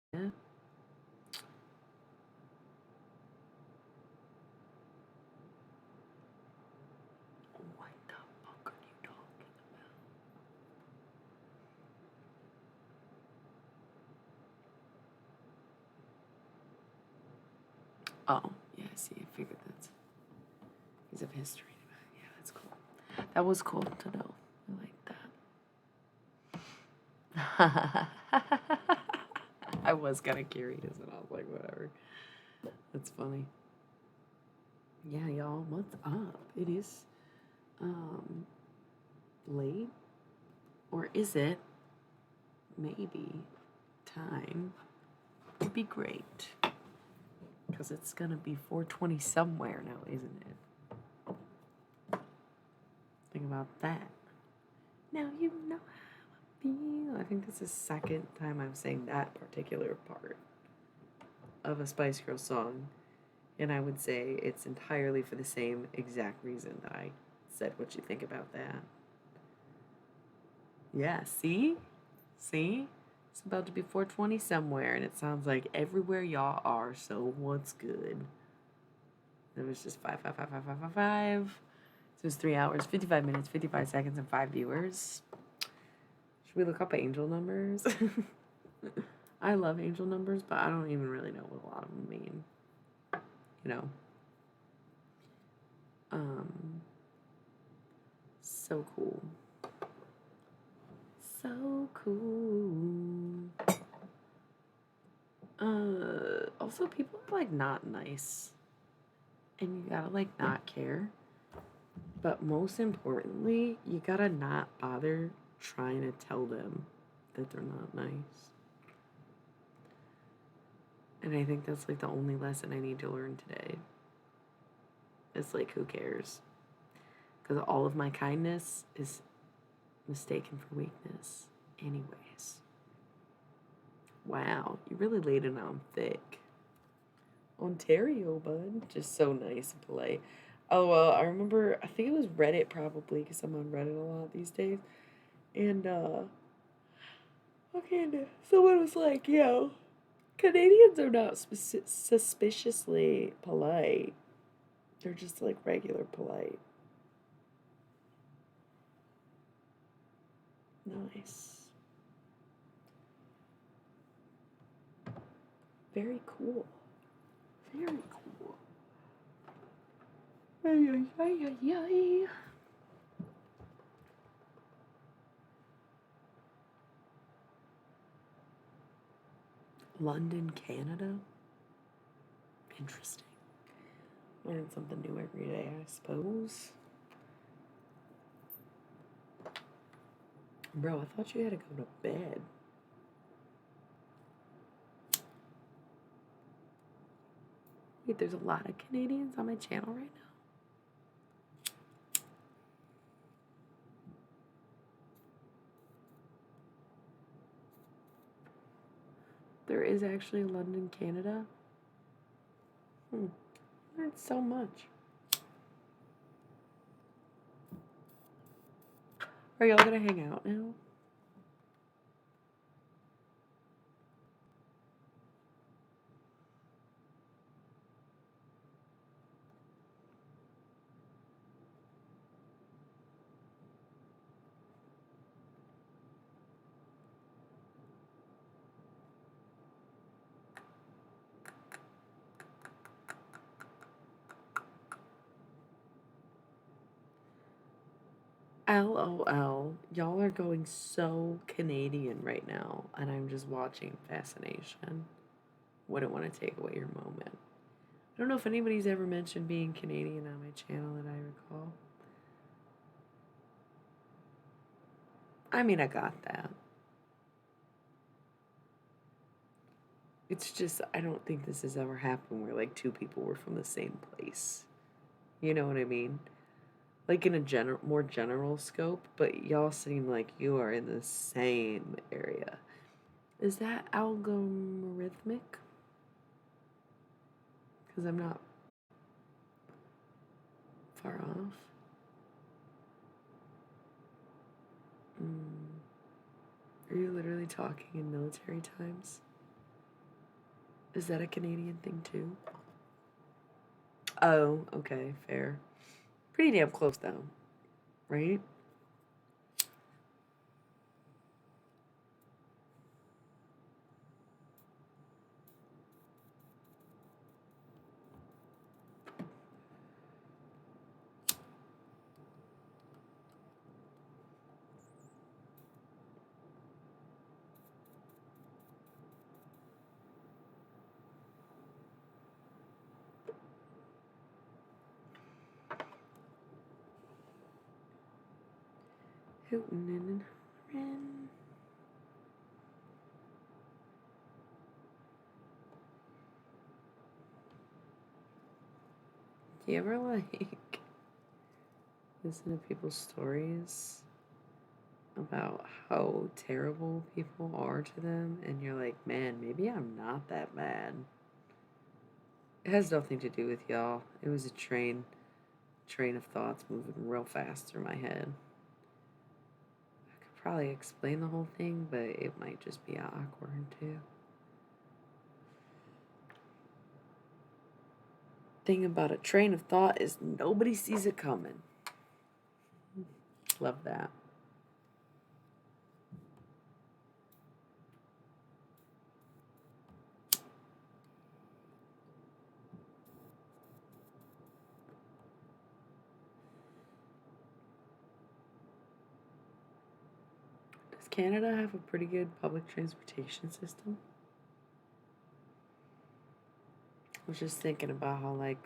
What the fuck are you talking about? Oh, yeah, I see. I figured that's piece of history. Yeah, that's cool. That was cool to know. I like that. I was kind of curious, and I was like, whatever. That's funny. Yeah, y'all, what's up? It is late, or is it maybe time to be great? Because it's gonna be 4:20 somewhere now, isn't it? Think about that. Now you know how I feel. I think this is the second time I'm saying that particular part of a Spice Girls song, and I would say it's entirely for the same exact reason that I said what you think about that. Yeah, see? See? It's about to be 4:20 somewhere, and it sounds like everywhere y'all are, so what's good? It was just 5, 5, 5, 5, 5, 5, 5. So it's 3 hours, 55 minutes, 55 seconds, and 5 viewers. Should we look up angel numbers? I love angel numbers, but I don't even really know what a lot of them mean. You know? So cool. So cool. Also, people are, like, not nice. And you gotta, like, not care. But most importantly, you gotta not bother trying to tell them that they're not nice. And I think that's, like, the only lesson I need to learn today. It's like, who cares? Because all of my kindness is mistaken for weakness anyways. Wow, you really laid it on thick. Ontario, bud. Just so nice and polite. Oh, well, I remember, I think it was Reddit probably, because I'm on Reddit a lot these days. And, okay, someone was like, yo, Canadians are not suspiciously polite. They're just, like, regular polite. Nice. Very cool. Very cool. Ay, ay, ay, ay, ay. London, Canada? Interesting. Learn something new every day, I suppose. Bro, I thought you had to go to bed. Wait, there's a lot of Canadians on my channel right now? There is actually London, Canada? learned so much. Are y'all gonna hang out now? LOL. Y'all are going so Canadian right now, and I'm just watching fascination. Wouldn't want to take away your moment. I don't know if anybody's ever mentioned being Canadian on my channel that I recall. I mean, I got that. It's just, I don't think this has ever happened where like two people were from the same place. You know what I mean? Like in a more general scope, but y'all seem like you are in the same area. Is that algorithmic? Because I'm not far off. Are you literally talking in military times? Is that a Canadian thing too? Oh, okay, fair. Pretty damn close though, right? Hootin' and hollering. You ever like listen to people's stories about how terrible people are to them, and you're like, man, maybe I'm not that bad. It has nothing to do with y'all. It was a train of thoughts moving real fast through my head. I could probably explain the whole thing, but it might just be awkward too. Thing about a train of thought is nobody sees it coming. Love that. Does Canada have a pretty good public transportation system? I was just thinking about how, like,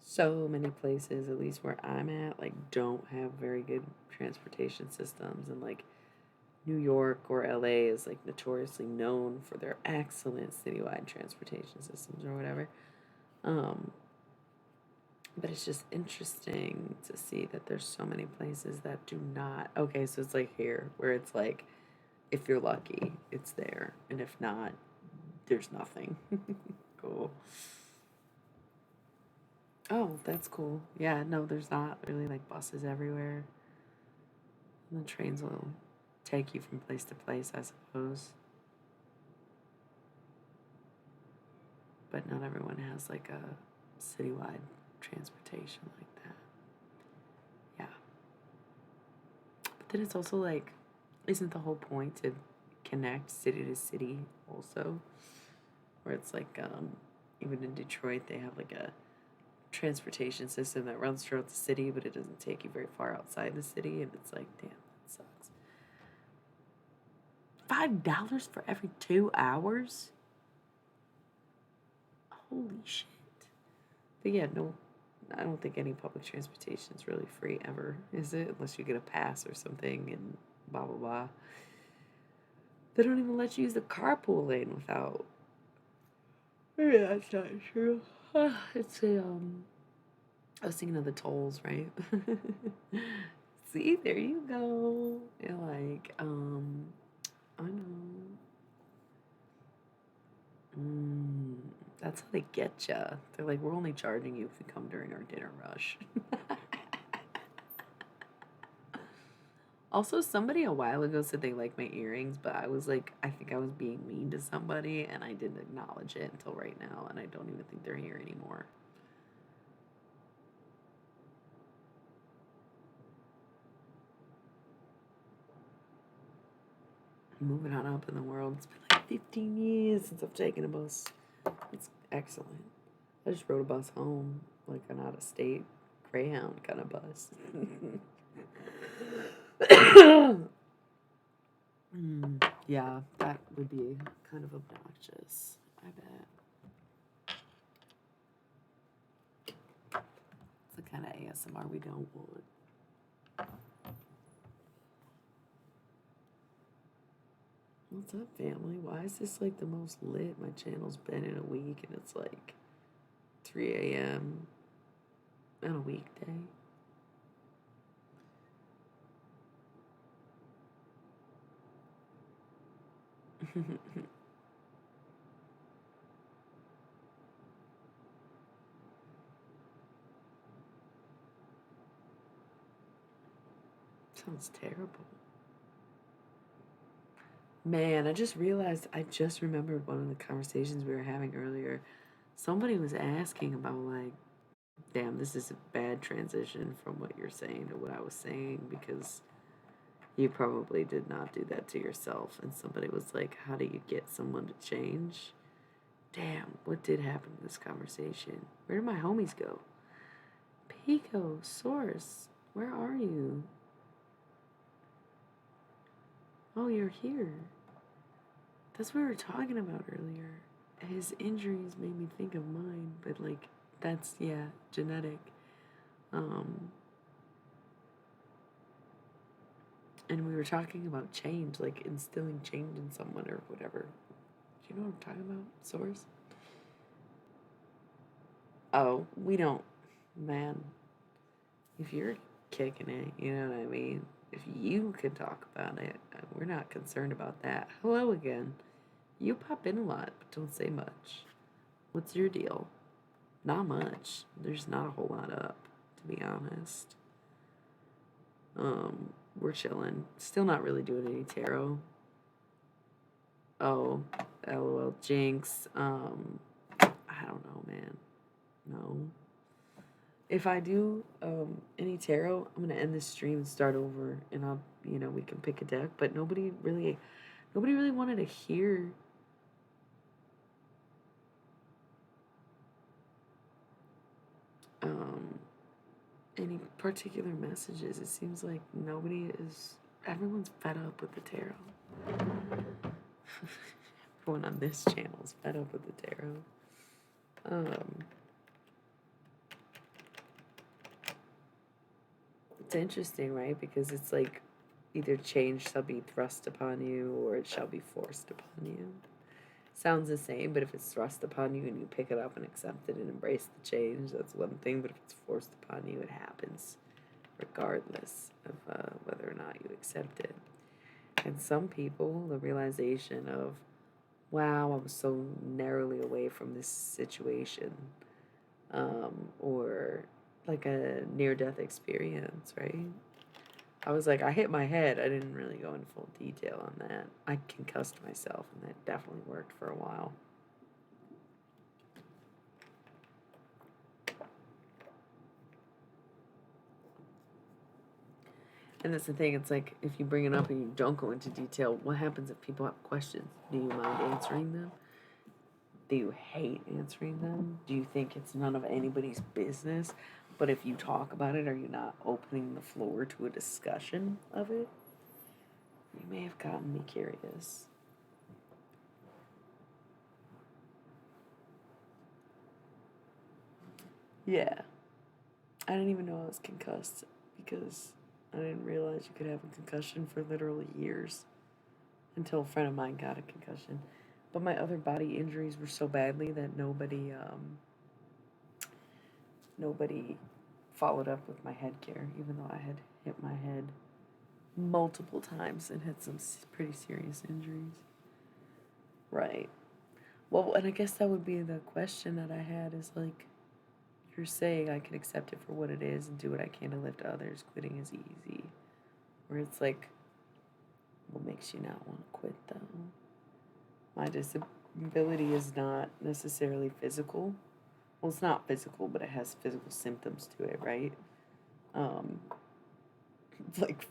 so many places, at least where I'm at, like, don't have very good transportation systems. And, like, New York or LA is, like, notoriously known for their excellent citywide transportation systems or whatever. Um, but it's just interesting to see that there's so many places that do not. Okay, so it's like here, where it's like, if you're lucky, it's there. And if not, there's nothing. Cool. Oh, that's cool. Yeah, no, there's not really like buses everywhere. And the trains will take you from place to place, I suppose. But not everyone has like a citywide transportation like that. Yeah. But then it's also like, isn't the whole point to connect city to city also? Where it's like, even in Detroit, they have like a transportation system that runs throughout the city, but it doesn't take you very far outside the city. And it's like, damn, that sucks. $5 for every 2 hours? Holy shit. But yeah, no, I don't think any public transportation is really free ever, is it? Unless you get a pass or something and blah, blah, blah. They don't even let you use the carpool lane without. Maybe that's not true. It's a, I was thinking of the tolls, right? See, there you go. You're like, I know. That's how they get ya. They're like, we're only charging you if you come during our dinner rush. Also, somebody a while ago said they liked my earrings, but I was like, I think I was being mean to somebody, and I didn't acknowledge it until right now, and I don't even think they're here anymore. Moving on up in the world. It's been like 15 years since I've taken a bus. It's excellent. I just rode a bus home, like an out-of-state Greyhound kind of bus. Yeah, that would be kind of obnoxious, I bet. It's the kind of ASMR we don't want. What's up, family? Why is this like the most lit my channel's been in a week, and it's like 3 a.m. on a weekday? Sounds terrible. Man, I just realized, I just remembered one of the conversations we were having earlier. Somebody was asking about, like, damn, this is a bad transition from what you're saying to what I was saying, because you probably did not do that to yourself. And somebody was like, how do you get someone to change? Damn, what did happen in this conversation? Where did my homies go? Pico, Source, where are you? Oh, you're here. That's what we were talking about earlier. His injuries made me think of mine, but like, that's, yeah, genetic. And we were talking about change, like instilling change in someone or whatever. Do you know what I'm talking about, Source? Oh, we don't, man. If you're kicking it, you know what I mean? If you can talk about it, we're not concerned about that. Hello again. You pop in a lot, but don't say much. What's your deal? Not much. There's not a whole lot up, to be honest. We're chilling. Still not really doing any tarot. Oh, LOL, Jinx. I don't know, man. No. If I do any tarot, I'm gonna end this stream and start over, and I'll, we can pick a deck. But nobody really wanted to hear. Any particular messages. It seems like everyone's fed up with the tarot. Everyone on this channel is fed up with the tarot. It's interesting, right? Because it's like either change shall be thrust upon you or it shall be forced upon you. Sounds the same, but if it's thrust upon you and you pick it up and accept it and embrace the change, that's one thing. But if it's forced upon you, it happens regardless of whether or not you accept it. And some people, the realization of, wow, I was so narrowly away from this situation, or like a near-death experience, right? I was like, I hit my head. I didn't really go into full detail on that. I concussed myself, and that definitely worked for a while. And that's the thing. It's like, if you bring it up and you don't go into detail, what happens if people have questions? Do you mind answering them? Do you hate answering them? Do you think it's none of anybody's business? But if you talk about it, are you not opening the floor to a discussion of it? You may have gotten me curious. Yeah. I didn't even know I was concussed because I didn't realize you could have a concussion for literally years until a friend of mine got a concussion. But my other body injuries were so badly that nobody followed up with my headgear, even though I had hit my head multiple times and had some pretty serious injuries. Right. Well, and I guess that would be the question that I had is like, you're saying I can accept it for what it is and do what I can to lift others. Quitting is easy. Where it's like, what makes you not want to quit though? My disability is not necessarily physical. Well, it's not physical, but it has physical symptoms to it, right? Um, like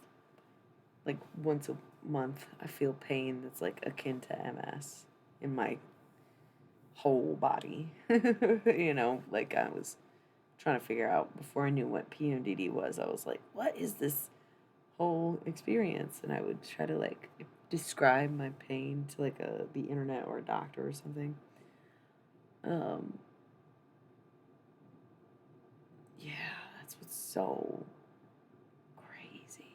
like once a month, I feel pain that's like akin to MS in my whole body. Like I was trying to figure out before I knew what PMDD was. I was like, what is this whole experience? And I would try to like describe my pain to like the internet or a doctor or something. Um, yeah, that's what's so crazy.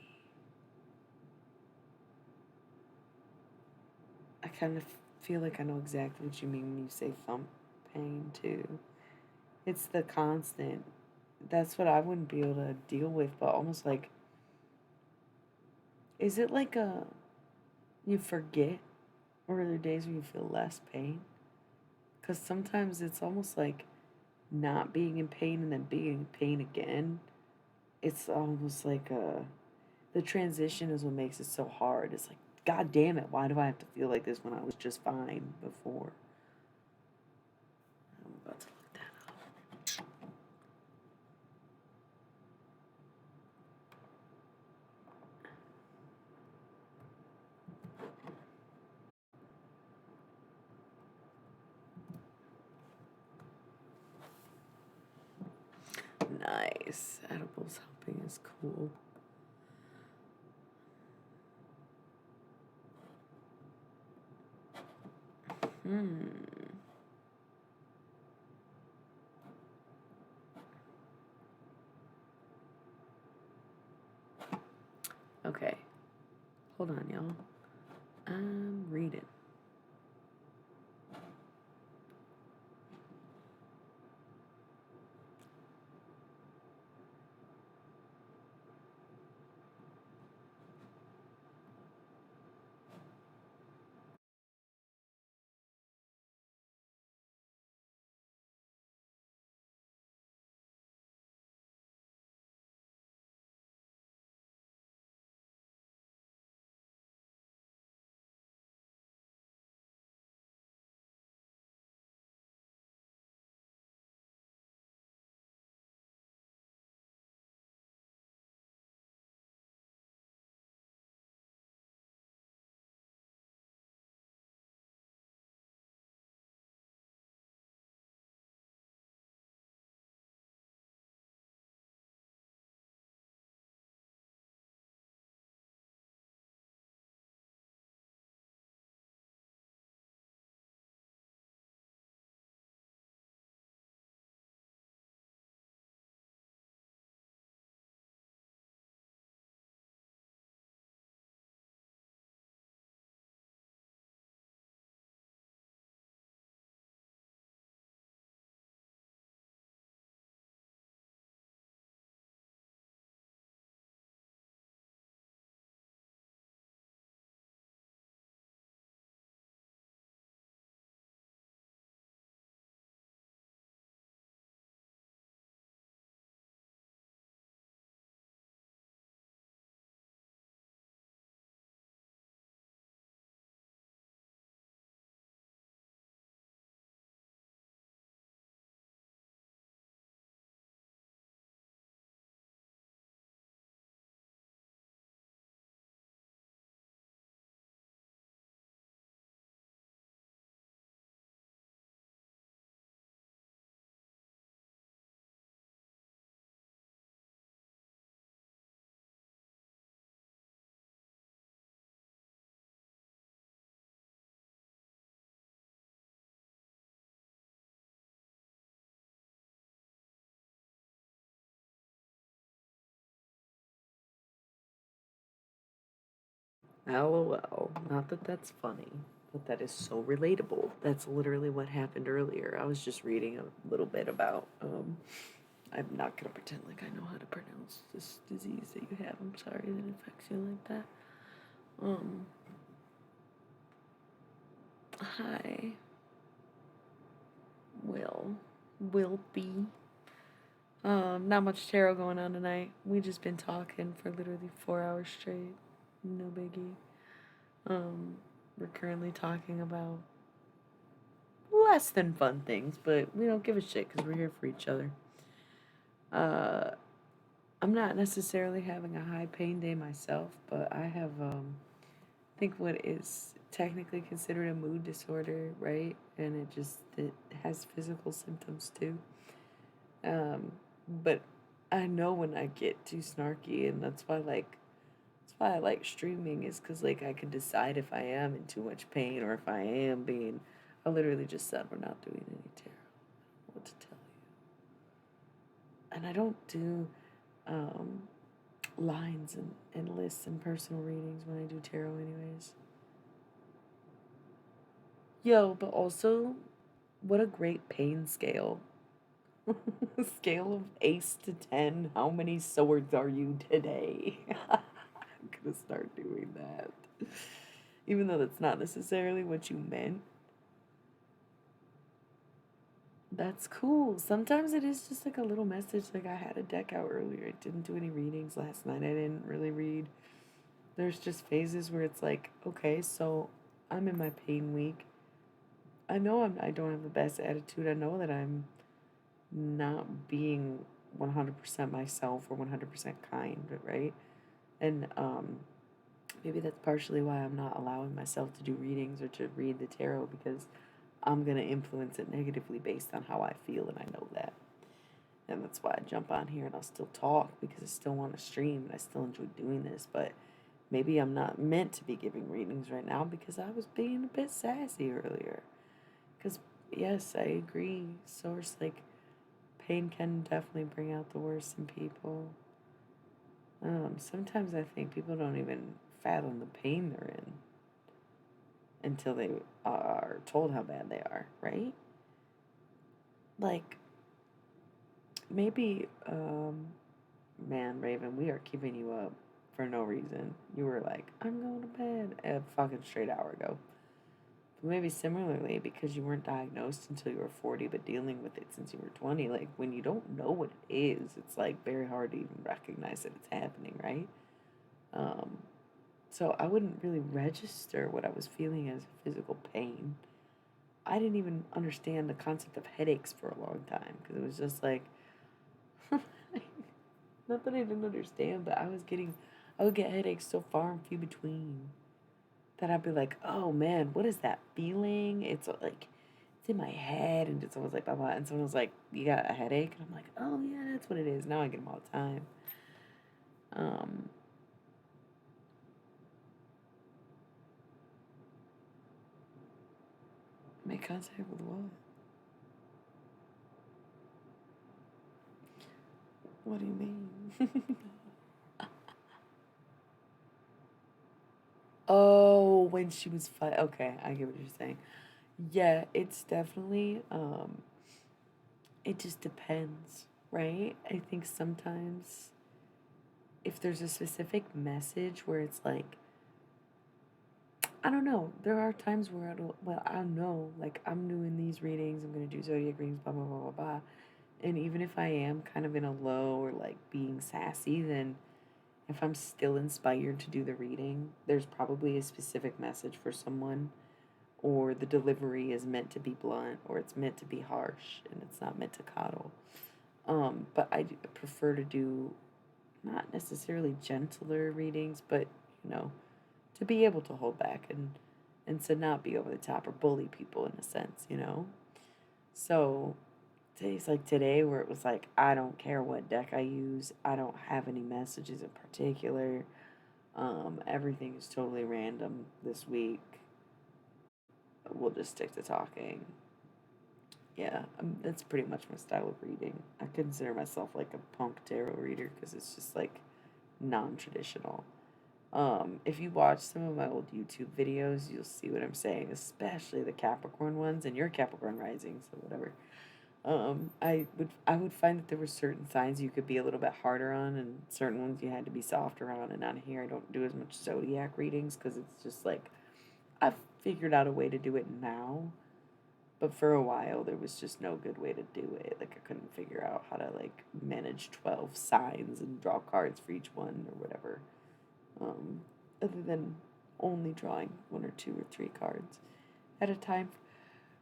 I kind of feel like I know exactly what you mean when you say thump pain too. It's the constant. That's what I wouldn't be able to deal with, but almost like, is it like you forget, or are there days when you feel less pain? Because sometimes it's almost like not being in pain and then being in pain again. It's almost like the transition is what makes it so hard. It's like, God damn it, why do I have to feel like this when I was just fine before? I'm about to look that up. Nice. Edibles helping is cool. Hmm. Okay. Hold on, y'all. I'm reading. LOL. Not that that's funny, but that is so relatable. That's literally what happened earlier. I was just reading a little bit about. I'm not gonna pretend like I know how to pronounce this disease that you have. I'm sorry that it affects you like that. Um, Hi. will be. Not much tarot going on tonight. We just been talking for literally 4 hours straight. No biggie. Um, we're currently talking about less than fun things, but we don't give a shit because we're here for each other. I'm not necessarily having a high pain day myself, but I have, I think what is technically considered a mood disorder, right? And it has physical symptoms too. But I know when I get too snarky, and that's why I like streaming, is because like I can decide if I am in too much pain or if I am being. I literally just said we're not doing any tarot. What to tell you? And I don't do um, lines and lists and personal readings when I do tarot, anyways. Yo, but also, what a great pain scale. Scale of ace to 10. How many swords are you today? I'm gonna start doing that. Even though that's not necessarily what you meant. That's cool. Sometimes it is just like a little message. Like I had a deck out earlier. I didn't do any readings last night. I didn't really read. There's just phases where it's like, okay, so I'm in my pain week. I don't have the best attitude. I know that I'm not being 100% myself or 100% kind, right? And maybe that's partially why I'm not allowing myself to do readings or to read the tarot, because I'm going to influence it negatively based on how I feel, and I know that. And that's why I jump on here and I'll still talk, because I still want to stream and I still enjoy doing this. But maybe I'm not meant to be giving readings right now because I was being a bit sassy earlier. Because, yes, I agree. Source, like, pain can definitely bring out the worst in people. Sometimes I think people don't even fathom the pain they're in until they are told how bad they are, right? Like, maybe, man, Raven, we are keeping you up for no reason. You were like, I'm going to bed a fucking straight hour ago. But maybe similarly, because you weren't diagnosed until you were 40, but dealing with it since you were 20, like when you don't know what it is, it's like very hard to even recognize that it's happening, right? Um, so I wouldn't really register what I was feeling as physical pain. I didn't even understand the concept of headaches for a long time, because it was just like, not that I didn't understand, but I would get headaches so far and few between that I'd be like, oh man, what is that feeling? It's like, it's in my head, and it's always like, blah, blah. And someone was like, you got a headache? And I'm like, oh yeah, that's what it is. Now I get them all the time. Um, make contact with what? What do you mean? Oh, when she was okay, I get what you're saying. Yeah, it's definitely, it just depends, right? I think sometimes if there's a specific message where it's like, I don't know, there are times where I know, like, I'm doing these readings, I'm gonna do zodiac readings, blah, blah, blah, blah, blah. And even if I am kind of in a low or like being sassy, then if I'm still inspired to do the reading, there's probably a specific message for someone, or the delivery is meant to be blunt, or it's meant to be harsh, and it's not meant to coddle. But prefer to do not necessarily gentler readings, but you know, to be able to hold back and to not be over the top or bully people in a sense, you know. So days like today, where it was like, I don't care what deck I use, I don't have any messages in particular. Everything is totally random this week. We'll just stick to talking. Yeah, that's pretty much my style of reading. I consider myself like a punk tarot reader because it's just like non-traditional. If you watch some of my old YouTube videos, you'll see what I'm saying, especially the Capricorn ones and your Capricorn rising, so whatever. I would find that there were certain signs you could be a little bit harder on, and certain ones you had to be softer on. And on here, I don't do as much zodiac readings because it's just like I've figured out a way to do it now But for a while, there was just no good way to do it. Like, I couldn't figure out how to, like, manage 12 signs and draw cards for each one or whatever. Other than only drawing one or two or three cards at a time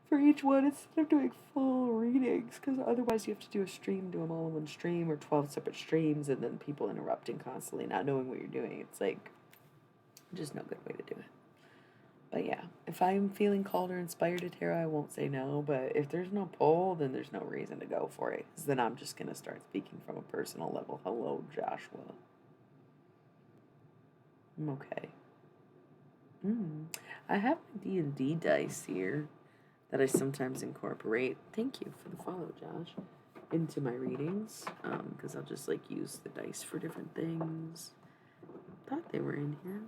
for each one instead of doing full readings. Because otherwise, you have to do a stream, do them all in one stream or 12 separate streams, and then people interrupting constantly, not knowing what you're doing. It's like, just no good way to do it. But yeah, if I'm feeling called or inspired to tarot, I won't say no. But if there's no pull, then there's no reason to go for it. Because then I'm just going to start speaking from a personal level. Hello, Joshua. I'm okay. I have my D&D dice here that I sometimes incorporate. Thank you for the follow, Josh. Into my readings. Because I'll just like use the dice for different things. Thought they were in here.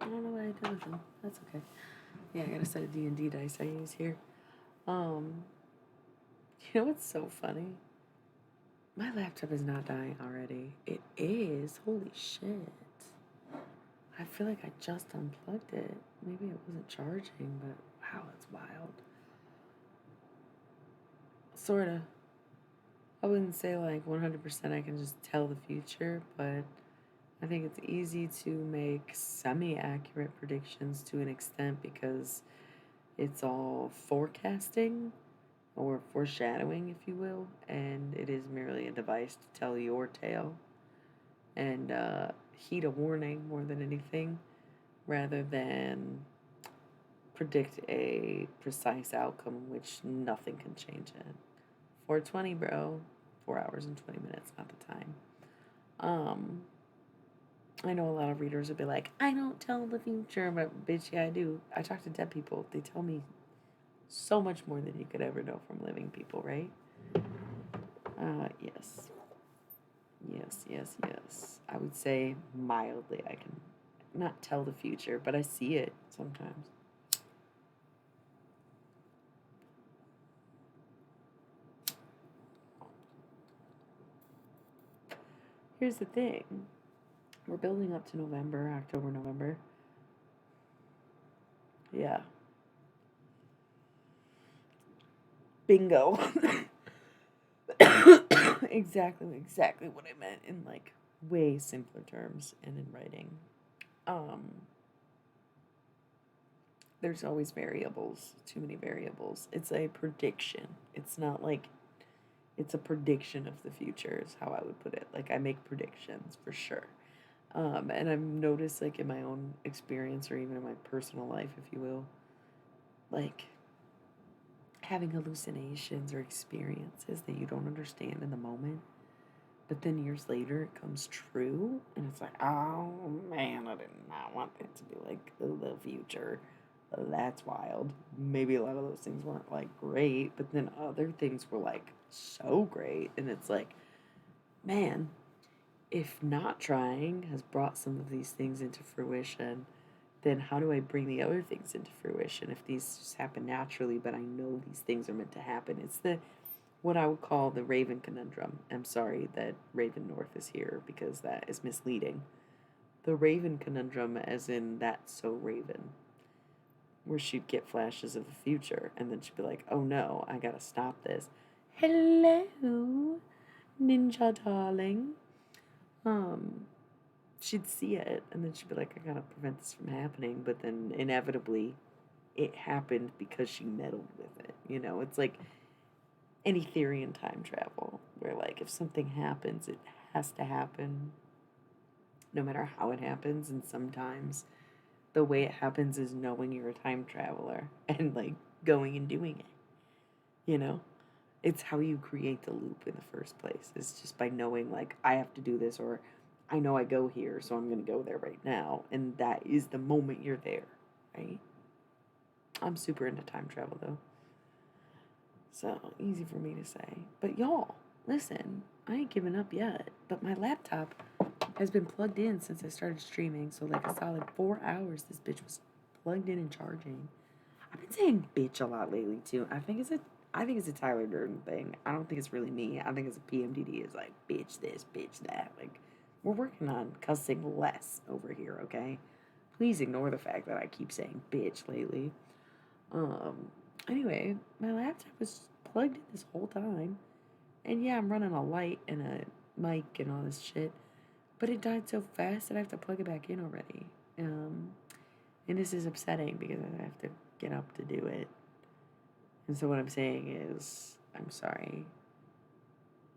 I don't know what I did with them. That's okay. Yeah, I got a set of D&D dice I use here. You know what's so funny? My laptop is not dying already. It is. Holy shit. I feel like I just unplugged it. Maybe it wasn't charging, but wow, that's wild. Sorta. I wouldn't say like 100% I can just tell the future, but I think it's easy to make semi-accurate predictions to an extent because it's all forecasting or foreshadowing, if you will, and it is merely a device to tell your tale and heed a warning more than anything, rather than predict a precise outcome in which nothing can change it. 4:20, bro. 4 hours and 20 minutes, not the time. I know a lot of readers would be like, I don't tell the future, but bitch, yeah, I do. I talk to dead people. They tell me so much more than you could ever know from living people, right? Yes. Yes. I would say mildly I can not tell the future, but I see it sometimes. Here's the thing. We're building up to November, October, November. Yeah. Bingo. Exactly what I meant in like way simpler terms and in writing. There's always variables, too many variables. It's a prediction. It's not like it's a prediction of the future is how I would put it. Like I make predictions for sure. And I've noticed like in my own experience or even in my personal life, if you will, like having hallucinations or experiences that you don't understand in the moment, but then years later it comes true and it's like, oh man, I did not want it to be like the future. That's wild. Maybe a lot of those things weren't like great, but then other things were like so great. And it's like, man, if not trying has brought some of these things into fruition, then how do I bring the other things into fruition if these just happen naturally, but I know these things are meant to happen? It's the what I would call the Raven conundrum. I'm sorry that Raven North is here because that is misleading. The Raven conundrum, as in that's so Raven, where she'd get flashes of the future and then she'd be like, oh no, I gotta stop this. Hello, ninja darling. She'd see it and then she'd be like, I gotta prevent this from happening, but then inevitably it happened because she meddled with it. You know, it's like any theory in time travel where like if something happens, it has to happen no matter how it happens, and sometimes the way it happens is knowing you're a time traveler and like going and doing it. You know? It's how you create the loop in the first place. It's just by knowing like I have to do this, or I know I go here, so I'm gonna go there right now. And that is the moment you're there, right? I'm super into time travel though. So easy for me to say. But y'all, listen, I ain't giving up yet. But my laptop has been plugged in since I started streaming. So like a solid 4 hours this bitch was plugged in and charging. I've been saying bitch a lot lately too. I think it's a I think it's a Tyler Durden thing. I don't think it's really me. I think it's a PMDD. It's like, bitch this, bitch that. Like, we're working on cussing less over here, okay? Please ignore the fact that I keep saying bitch lately. Um, anyway, my laptop was plugged in this whole time. And yeah, I'm running a light and a mic and all this shit. But it died so fast that I have to plug it back in already. Um, and this is upsetting because I have to get up to do it. And so what I'm saying is, I'm sorry.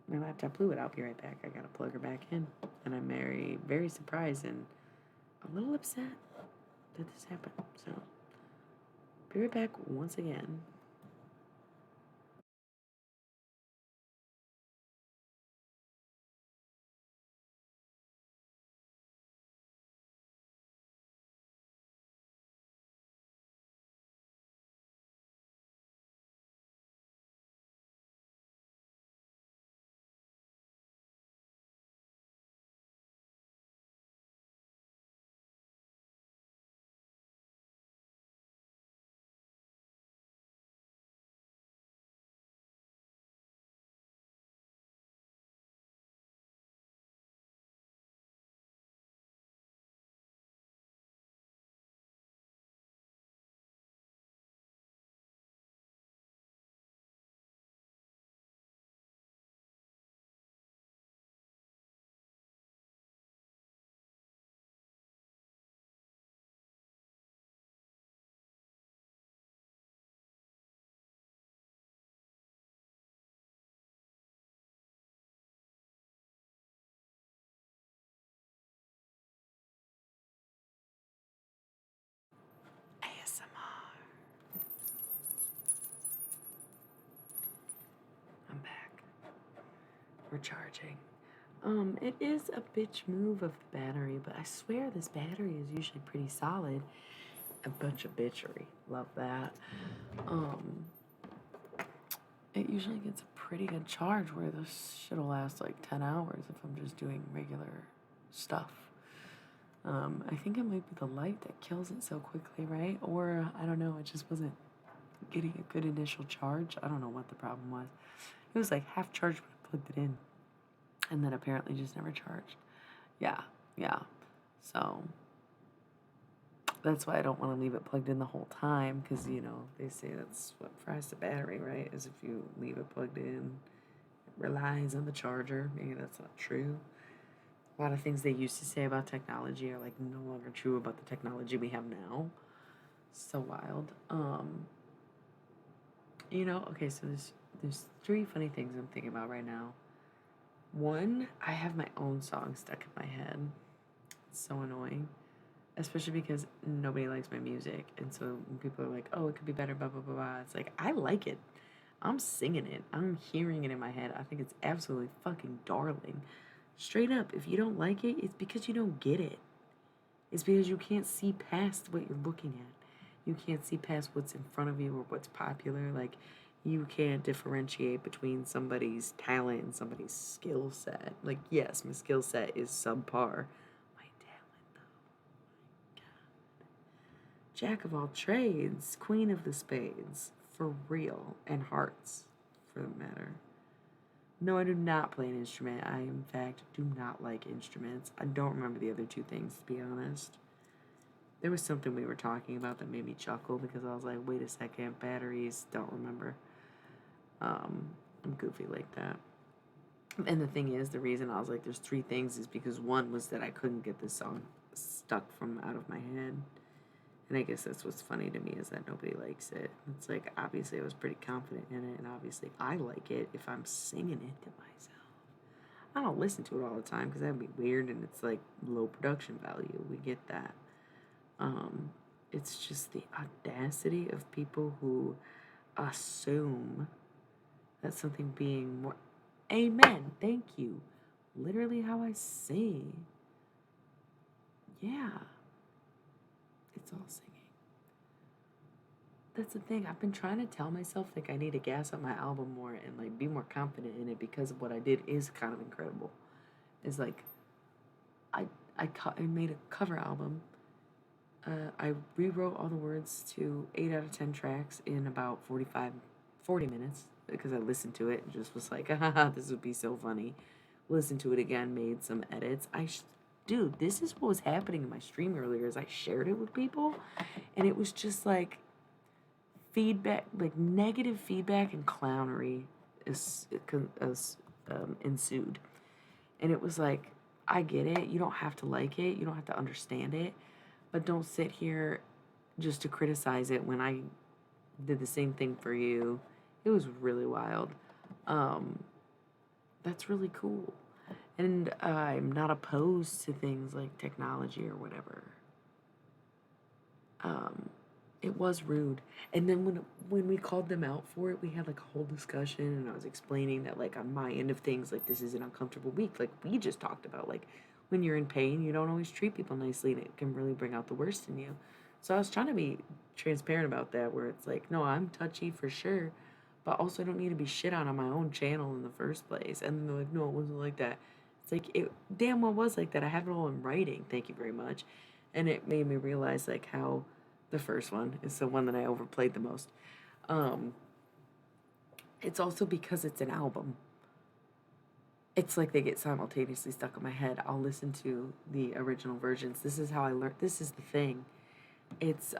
My laptop blew it. I'll be right back. I gotta plug her back in. And I'm very, very surprised and a little upset that this happened. So, be right back once again. ASMR. I'm back. We're charging. It is a bitch move of the battery, but I swear this battery is usually pretty solid. A bunch of bitchery. Love that. Um, it usually gets a pretty good charge where this shit'll last like 10 hours if I'm just doing regular stuff. I think it might be the light that kills it so quickly, right? Or I don't know, it just wasn't getting a good initial charge. I don't know what the problem was. It was like half charged when I plugged it in, and then apparently just never charged. Yeah, yeah. So that's why I don't want to leave it plugged in the whole time, because they say that's what fries the battery, right? Is if you leave it plugged in, it relies on the charger. Maybe that's not true. A lot of things they used to say about technology are like no longer true about the technology we have now. So wild. Okay, so there's three funny things I'm thinking about right now. One, I have my own song stuck in my head. It's so annoying. Especially because nobody likes my music. And so when people are like, oh, it could be better, blah, blah, blah, blah. It's like, I like it. I'm singing it. I'm hearing it in my head. I think it's absolutely fucking darling. Straight up, if you don't like it, it's because you don't get it. It's because you can't see past what you're looking at. You can't see past what's in front of you or what's popular. Like, you can't differentiate between somebody's talent and somebody's skill set. Like, yes, my skill set is subpar. My talent, though. Jack of all trades, queen of the spades, for real, and hearts, for the matter. No, I do not play an instrument. I, in fact, do not like instruments. I don't remember the other two things, to be honest. There was something we were talking about that made me chuckle because I was like, wait a second, batteries, don't remember. I'm goofy like that. And the thing is, the reason I was like, there's three things is because one was that I couldn't get this song stuck from out of my head. And I guess that's what's funny to me is that nobody likes it. It's like, obviously, I was pretty confident in it, and obviously, I like it if I'm singing it to myself. I don't listen to it all the time because that'd be weird, and it's like low production value. We get that. Um, it's just the audacity of people who assume that something being more. Amen. Thank you. Literally how I sing. Yeah. It's all singing. That's the thing. I've been trying to tell myself like I need to gas up my album more and like be more confident in it because of what I did is kind of incredible. It's like I made a cover album. I rewrote all the words to 8 out of 10 tracks in about 45, 40 minutes because I listened to it and just was like, this would be so funny. Listened to it again, made some edits. Dude, this is what was happening in my stream earlier is I shared it with people and it was just like feedback, like negative feedback and clownery ensued. And it was like, I get it. You don't have to like it. You don't have to understand it. But don't sit here just to criticize it when I did the same thing for you. It was really wild. Um, that's really cool. And I'm not opposed to things like technology or whatever. Um, it was rude. And then when we called them out for it, we had like a whole discussion, and I was explaining that like on my end of things, like this is an uncomfortable week. Like we just talked about, like when you're in pain, you don't always treat people nicely, and it can really bring out the worst in you. So I was trying to be transparent about that, where it's like, no, I'm touchy for sure, but also I don't need to be shit on my own channel in the first place. And then they're like, no, it wasn't like that. It's like it damn well was like that. I have it all in writing. Thank you very much. And it made me realize like how the first one is the one that I overplayed the most. Um, it's also because it's an album. It's like they get simultaneously stuck in my head. I'll listen to the original versions. This is how I learned. This is the thing. It's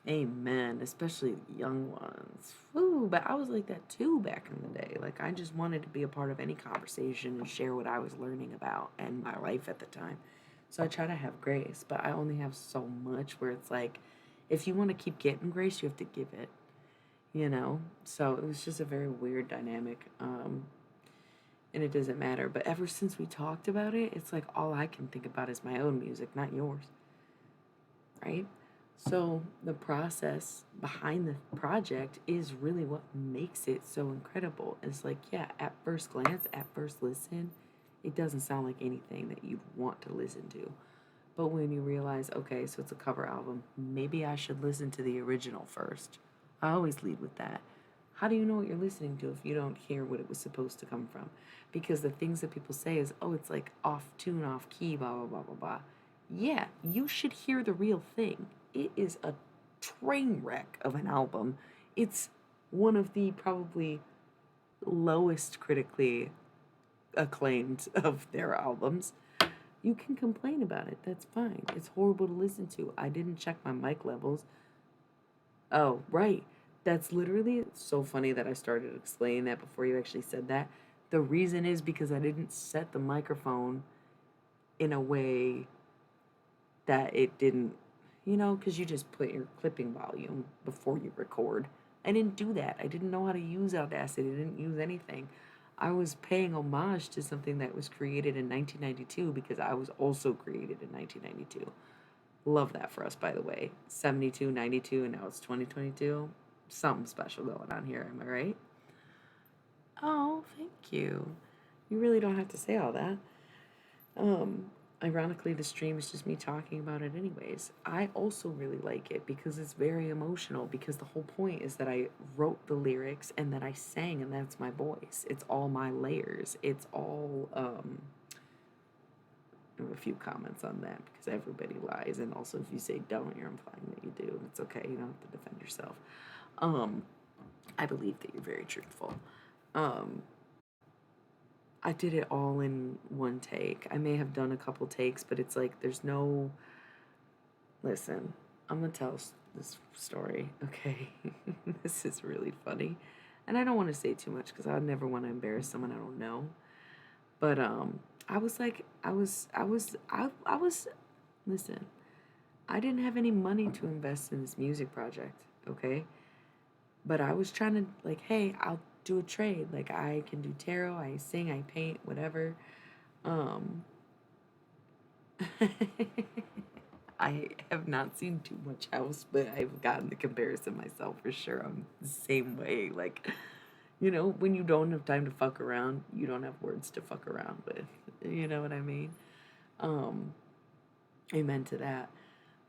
amen, especially young ones. Woo, but I was like that too back in the day. Like I just wanted to be a part of any conversation and share what I was learning about and my life at the time. So I try to have grace, but I only have so much where it's like if you want to keep getting grace, you have to give it, you know? So it was just a very weird dynamic. And it doesn't matter. But ever since we talked about it, it's like all I can think about is my own music, not yours. Right? So the process behind the project is really what makes it so incredible. It's like, yeah, at first glance, at first listen, it doesn't sound like anything that you'd want to listen to. But when you realize, okay, so it's a cover album, maybe I should listen to the original first. I always lead with that. How do you know what you're listening to if you don't hear what it was supposed to come from? Because the things that people say is, oh, it's like off tune, off key, blah, blah, blah, blah, blah. Yeah, you should hear the real thing. It is a train wreck of an album. It's one of the probably lowest critically acclaimed of their albums. You can complain about it. That's fine. It's horrible to listen to. I didn't check my mic levels. Oh, right. That's literally so funny that I started explaining that before you actually said that. The reason is because I didn't set the microphone in a way that it didn't, because you just put your clipping volume before you record. I didn't do that. I didn't know how to use Audacity. I didn't use anything. I was paying homage to something that was created in 1992 because I was also created in 1992. Love that for us, by the way. 72, 92, and now it's 2022. Something special going on here, am I right? Oh, thank you. You really don't have to say all that. Um, Ironically, the stream is just me talking about it anyways. I also really like it because it's very emotional because the whole point is that I wrote the lyrics and that I sang and that's my voice. It's all my layers. It's all I have a few comments on that because everybody lies, and also if you say don't, you're implying that you do. It's okay. You don't have to defend yourself. Um, I believe that you're very truthful. Um, I did it all in one take. I may have done a couple takes, but it's like there's no. Listen, I'm gonna tell this story. Okay, this is really funny, and I don't want to say too much because I would never want to embarrass someone I don't know. But I was like, I was. Listen, I didn't have any money to invest in this music project. Okay, but I was trying to like, hey, I'll do a trade. Like I can do tarot, I sing, I paint, whatever. Um, I have not seen too much house, but I've gotten the comparison myself for sure. I'm the same way. Like, when you don't have time to fuck around, you don't have words to fuck around with. You know what I mean? Um, Amen to that.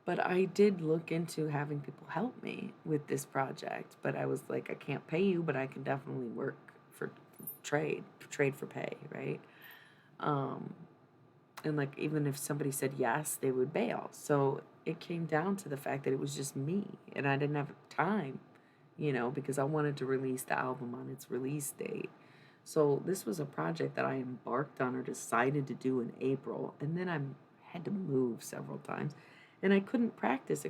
But I did look into having people help me with this project. But I was like, I can't pay you, but I can definitely work for trade for pay, right? Um, and like, even if somebody said yes, they would bail. So it came down to the fact that it was just me and I didn't have time because I wanted to release the album on its release date. So this was a project that I embarked on or decided to do in April, and then I had to move several times, and I couldn't practice.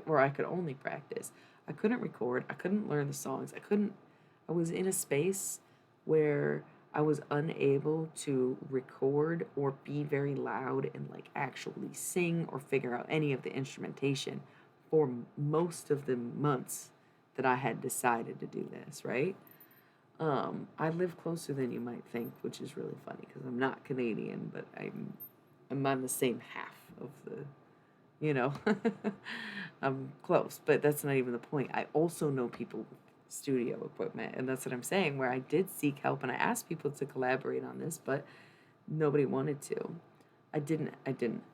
Or I could only practice. I couldn't record. I couldn't learn the songs. I couldn't. I was in a space where I was unable to record or be very loud and like actually sing or figure out any of the instrumentation for most of the months that I had decided to do this, right? I live closer than you might think, which is really funny because I'm not Canadian, but I'm on the same half of the, you know, I'm close, but that's not even the point. I also know people with studio equipment, and that's what I'm saying, where I did seek help and I asked people to collaborate on this, but nobody wanted to. I didn't.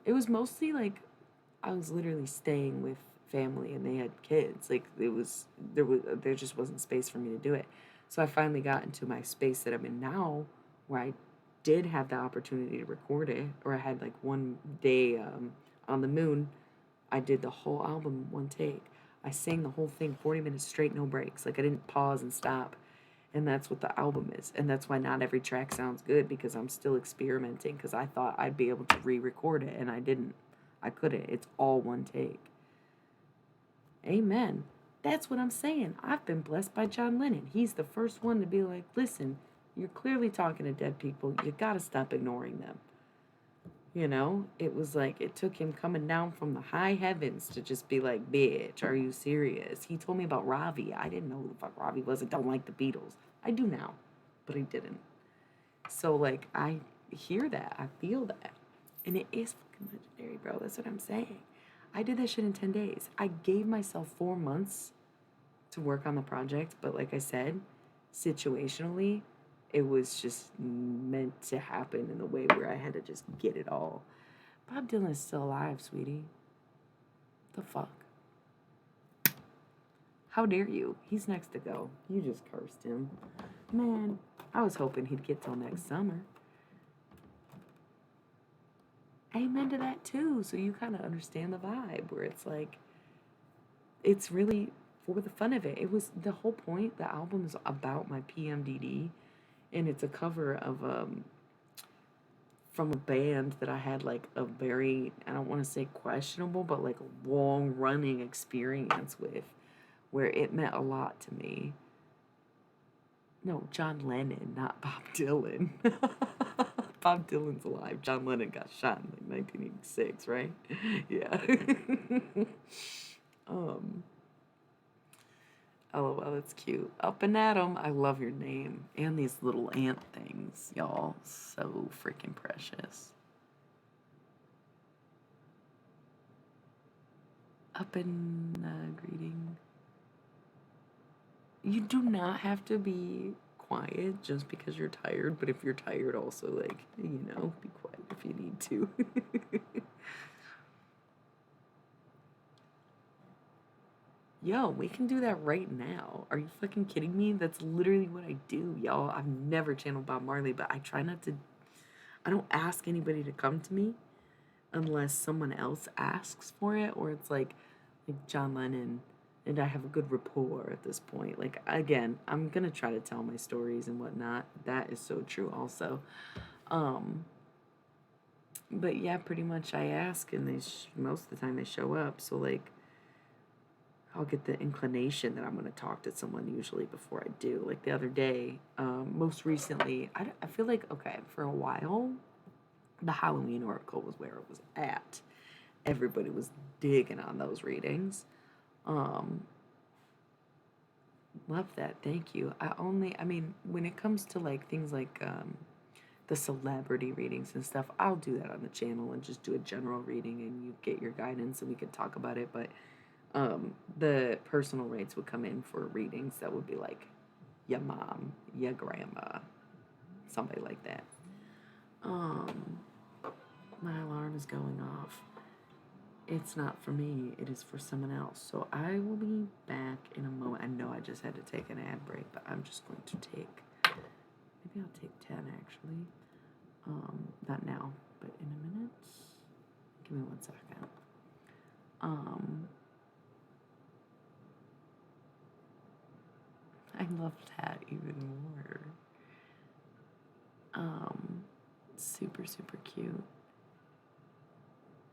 It was mostly like I was literally staying with family and they had kids. Like there just wasn't space for me to do it. So I finally got into my space that I'm in now where I did have the opportunity to record it, or I had like one day on the moon. I did the whole album one take. I sang the whole thing 40 minutes straight, no breaks. Like I didn't pause and stop. And that's what the album is. And that's why not every track sounds good, because I'm still experimenting, because I thought I'd be able to re-record it and I didn't. I couldn't. It's all one take. Amen. That's what I'm saying. I've been blessed by John Lennon. He's the first one to be like, listen, you're clearly talking to dead people. You gotta stop ignoring them. It was like it took him coming down from the high heavens to just be like, bitch, are you serious? He told me about Ravi. I didn't know who the fuck Ravi was. I don't like the Beatles. I do now, but I didn't. So, like, I hear that. I feel that. And it is fucking legendary, bro. That's what I'm saying. I did that shit in 10 days. I gave myself 4 months to work on the project, but like I said, situationally, it was just meant to happen in the way where I had to just get it all. Bob Dylan's still alive, sweetie. The fuck? How dare you? He's next to go. You just cursed him. Man, I was hoping he'd get till next summer. Amen to that too. So you kind of understand the vibe where it's like, it's really for the fun of it. It was the whole point. The album is about my PMDD, and it's a cover of from a band that I had like a very, I don't want to say questionable, but like a long running experience with, where it meant a lot to me. No, John Lennon, not Bob Dylan. Bob Dylan's alive. John Lennon got shot in like 1986, right? Yeah. um LOL, that's cute. Up and Atom, I love your name. And these little ant things, y'all. So freaking precious. Up and greeting. You do not have to be quiet just because you're tired, but if you're tired, also, like, be quiet if you need to. Yo, we can do that right now. Are you fucking kidding me? That's literally what I do, y'all. I've never channeled Bob Marley, but I try not to. I don't ask anybody to come to me unless someone else asks for it, or it's like John Lennon and I have a good rapport at this point. Like, again, I'm gonna try to tell my stories and whatnot. That is so true also. But yeah, pretty much I ask, and most of the time they show up. So like, I'll get the inclination that I'm going to talk to someone usually before I do. Like the other day, most recently, I feel like, okay, for a while, the Halloween Oracle was where it was at. Everybody was digging on those readings. Love that. Thank you. I mean, when it comes to like things like the celebrity readings and stuff, I'll do that on the channel and just do a general reading and you get your guidance and we can talk about it. But the personal rates would come in for readings that would be like your mom, your grandma, somebody like that. My alarm is going off. It's not for me, it is for someone else. So I will be back in a moment. I know I just had to take an ad break, but I'm just going to maybe I'll take 10 actually. Not now, but in a minute. Give me 1 second. I love that even more. Super, super cute.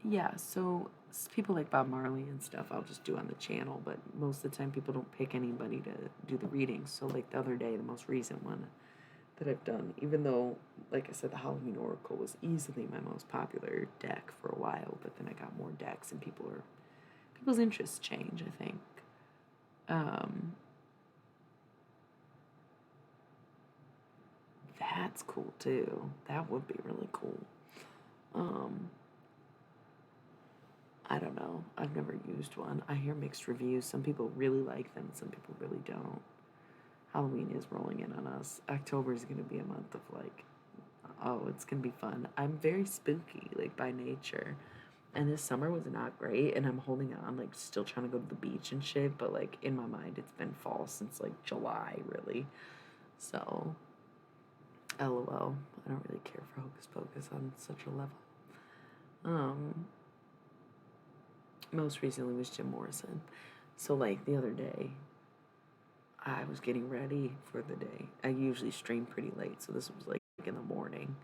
Yeah, so people like Bob Marley and stuff I'll just do on the channel, but most of the time people don't pick anybody to do the readings. So like the other day, the most recent one that I've done, even though, like I said, the Halloween Oracle was easily my most popular deck for a while, but then I got more decks and people's interests change, I think. Um, that's cool too. That would be really cool. Um, I don't know. I've never used one. I hear mixed reviews. Some people really like them, some people really don't. Halloween is rolling in on us. October is going to be a month of like, oh, it's going to be fun. I'm very spooky, like by nature. And this summer was not great, and I'm holding on, like still trying to go to the beach and shit, but like in my mind, it's been fall since like July, really. So, lol. I don't really care for Hocus Pocus on such a level. Um, Most recently was Jim Morrison. So, like the other day, I was getting ready for the day. I usually stream pretty late, so this was like in the morning.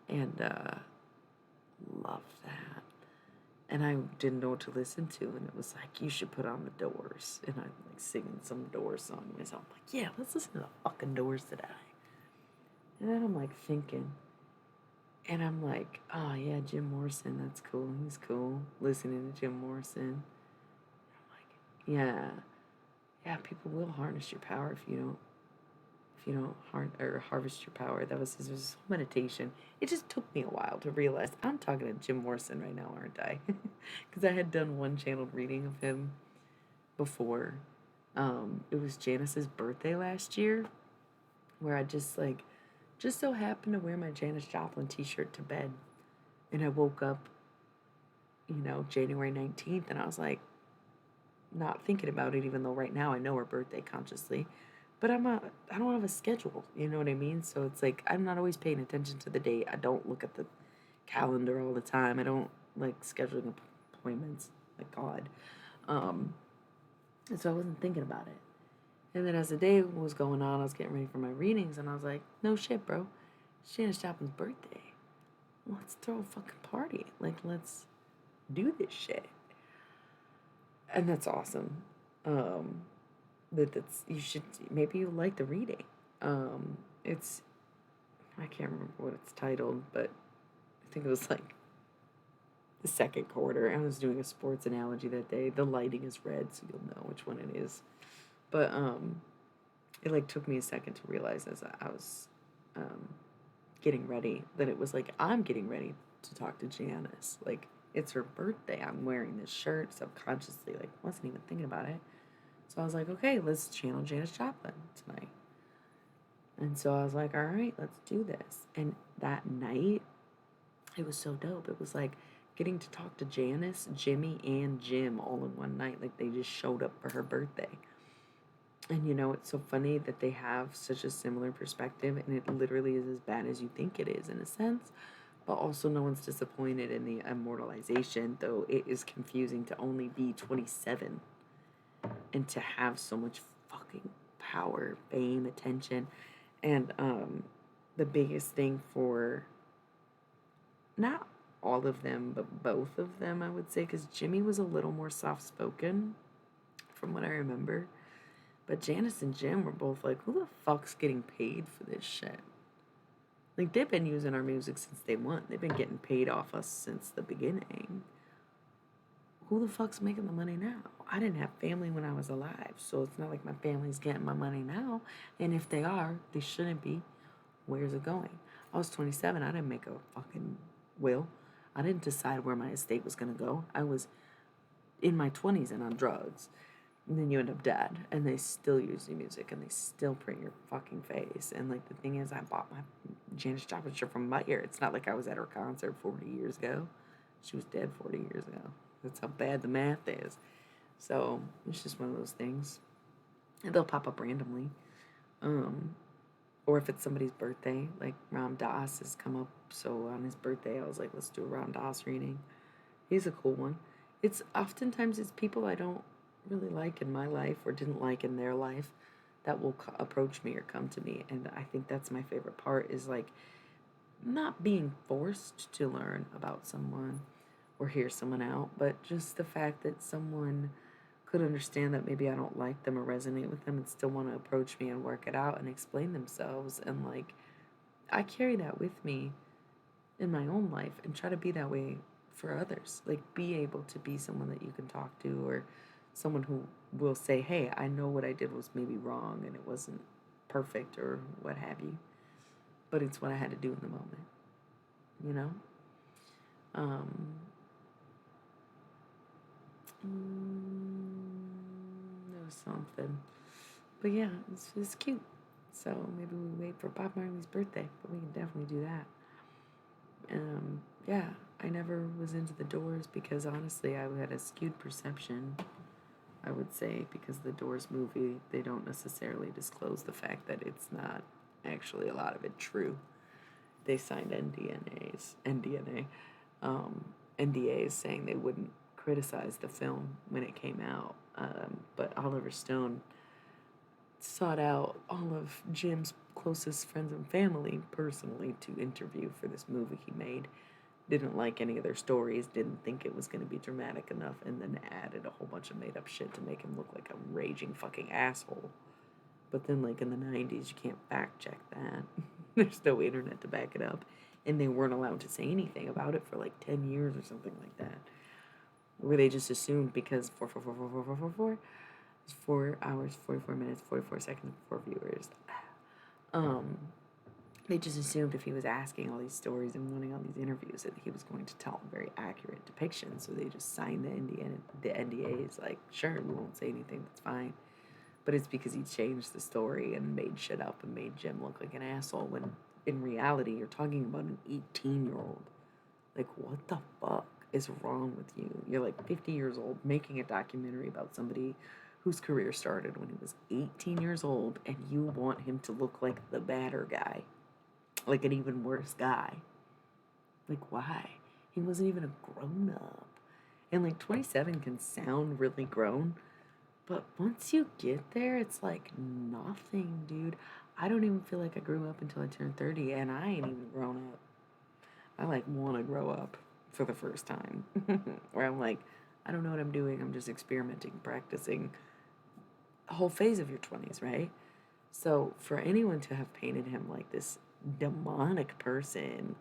And love that. And I didn't know what to listen to, and it was like, you should put on the Doors. And I'm like singing some Doors song to myself. I'm like, yeah, let's listen to the fucking Doors today. And then I'm like thinking, and I'm like, oh yeah, Jim Morrison, that's cool. He's cool. Listening to Jim Morrison. I'm like, yeah, people will harness your power if you don't harvest your power. That was his whole meditation. It just took me a while to realize I'm talking to Jim Morrison right now, aren't I? Because I had done one channeled reading of him before. It was Janice's birthday last year, where I just so happened to wear my Janis Joplin t-shirt to bed. And I woke up, January 19th, and I was like, not thinking about it, even though right now I know her birthday consciously. But I don't have a schedule, you know what I mean? So it's like, I'm not always paying attention to the date. I don't look at the calendar all the time. I don't like scheduling appointments, like God. And so I wasn't thinking about it. And then as the day was going on, I was getting ready for my readings, and I was like, no shit, bro. It's Janis Joplin's birthday. Let's throw a fucking party. Like, let's do this shit. And that's awesome. That's you should maybe you like the reading. It's I can't remember what it's titled, but I think it was like the second quarter. I was doing a sports analogy that day. The lighting is red, so you'll know which one it is. But it like took me a second to realize as I was getting ready that it was like I'm getting ready to talk to Janice. Like it's her birthday. I'm wearing this shirt subconsciously. Like wasn't even thinking about it. So I was like, okay, let's channel Janis Joplin tonight. And so I was like, all right, let's do this. And that night, it was so dope. It was like getting to talk to Janice, Jimmy, and Jim all in one night. Like they just showed up for her birthday. And it's so funny that they have such a similar perspective, and it literally is as bad as you think it is in a sense. But also, no one's disappointed in the immortalization, though it is confusing to only be 27 and to have so much fucking power, fame, attention. And the biggest thing for not all of them, but both of them, I would say, because Jimmy was a little more soft spoken from what I remember. But Janice and Jim were both like, who the fuck's getting paid for this shit? Like, they've been using our music since day one. They've been getting paid off us since the beginning. Who the fuck's making the money now? I didn't have family when I was alive, so it's not like my family's getting my money now. And if they are, they shouldn't be. Where's it going? I was 27. I didn't make a fucking will. I didn't decide where my estate was going to go. I was in my 20s and on drugs. And then you end up dead. And they still use your music. And they still print your fucking face. And, like, the thing is, I bought my Janis Joplin shirt from Meyer. It's not like I was at her concert 40 years ago. She was dead 40 years ago. That's how bad the math is. So, it's just one of those things. And they'll pop up randomly. Or if it's somebody's birthday, like Ram Dass has come up. So on his birthday, I was like, let's do a Ram Dass reading. He's a cool one. It's oftentimes it's people I don't really like in my life or didn't like in their life that will approach me or come to me. And I think that's my favorite part is like not being forced to learn about someone or hear someone out, but just the fact that someone could understand that maybe I don't like them or resonate with them and still want to approach me and work it out and explain themselves. And like, I carry that with me in my own life and try to be that way for others. Like, be able to be someone that you can talk to or someone who will say, hey, I know what I did was maybe wrong and it wasn't perfect or what have you, but it's what I had to do in the moment, you know? Um, there was something. But yeah, it's cute. So maybe we wait for Bob Marley's birthday, but we can definitely do that. Yeah, I never was into the Doors because honestly, I had a skewed perception, I would say, because the Doors movie, they don't necessarily disclose the fact that it's not actually a lot of it true. They signed um, NDAs saying they wouldn't criticize the film when it came out. But Oliver Stone sought out all of Jim's closest friends and family personally to interview for this movie he made. Didn't like any of their stories, didn't think it was going to be dramatic enough, and then added a whole bunch of made up shit to make him look like a raging fucking asshole. But then, like in the 90s, you can't fact check that. There's no internet to back it up. And they weren't allowed to say anything about it for like 10 years or something like that. Where they just assumed because 4 hours, 44 minutes, 44 seconds before viewers. Um, they just assumed if he was asking all these stories and wanting all these interviews that he was going to tell a very accurate depiction. So they just signed the NDAs like, sure, we won't say anything, that's fine. But it's because he changed the story and made shit up and made Jim look like an asshole when in reality you're talking about an 18-year-old. Like, what the fuck is wrong with you? You're like 50 years old making a documentary about somebody whose career started when he was 18 years old and you want him to look like the badder guy, like an even worse guy. Like, why? He wasn't even a grown up. And like 27 can sound really grown, but once you get there, it's like nothing, dude. I don't even feel like I grew up until I turned 30, and I ain't even grown up. I like want to grow up for the first time. Where I'm like, I don't know what I'm doing. I'm just experimenting, practicing a whole phase of your 20s, right? So for anyone to have painted him like this demonic person,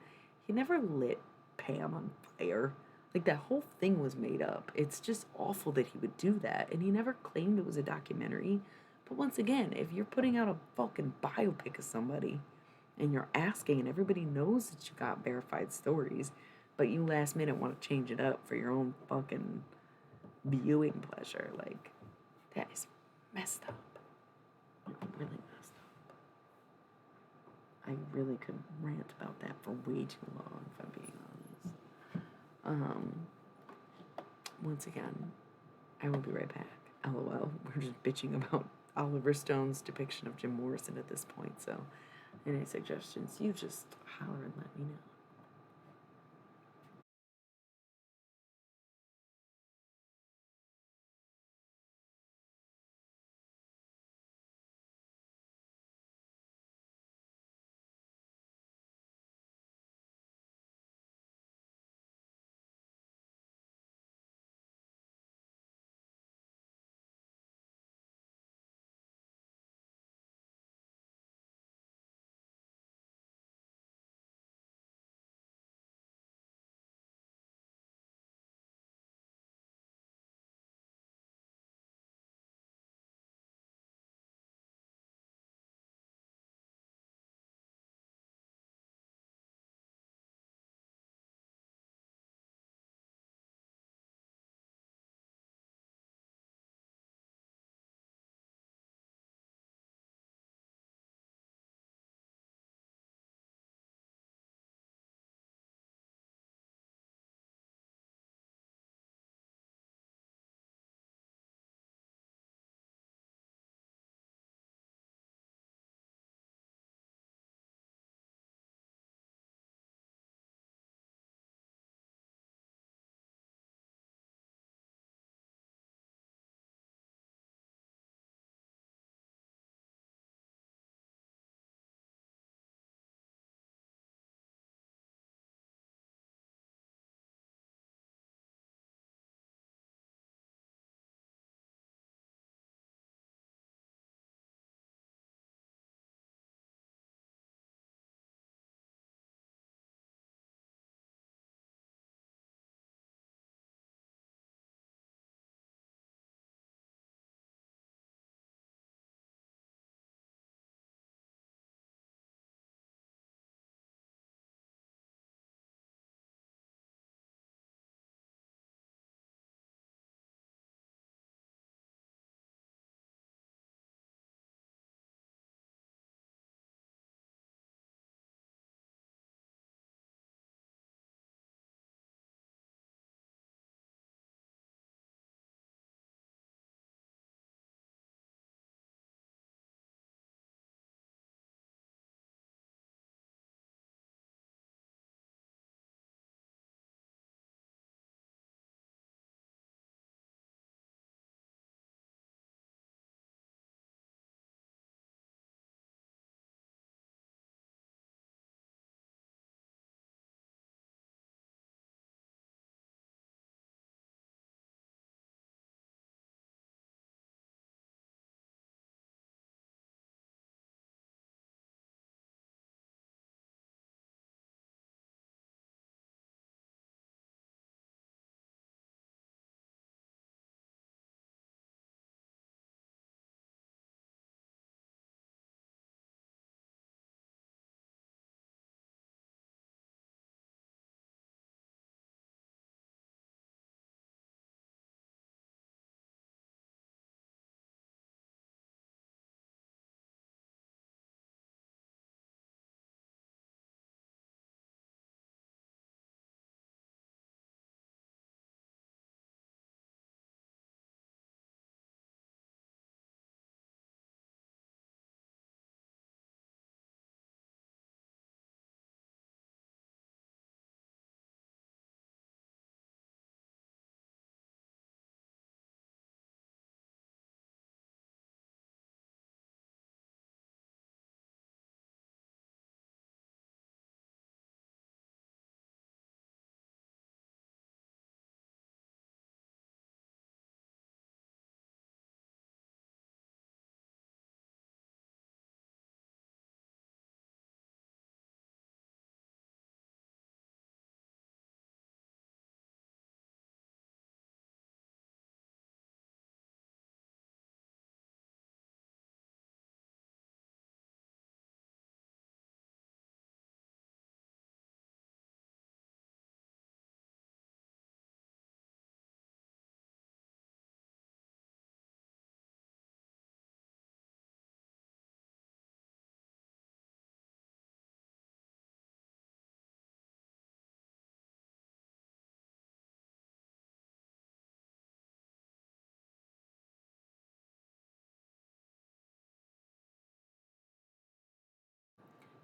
he never lit Pam on fire. Like that whole thing was made up. It's just awful that he would do that. And he never claimed it was a documentary. But once again, if you're putting out a fucking biopic of somebody and you're asking and everybody knows that you got verified stories, but you last minute want to change it up for your own fucking viewing pleasure, like that is messed up. Really messed up. I really could rant about that for way too long, if I'm being honest. Once again, I will be right back. LOL. We're just bitching about Oliver Stone's depiction of Jim Morrison at this point, so any suggestions, you just holler and let me know.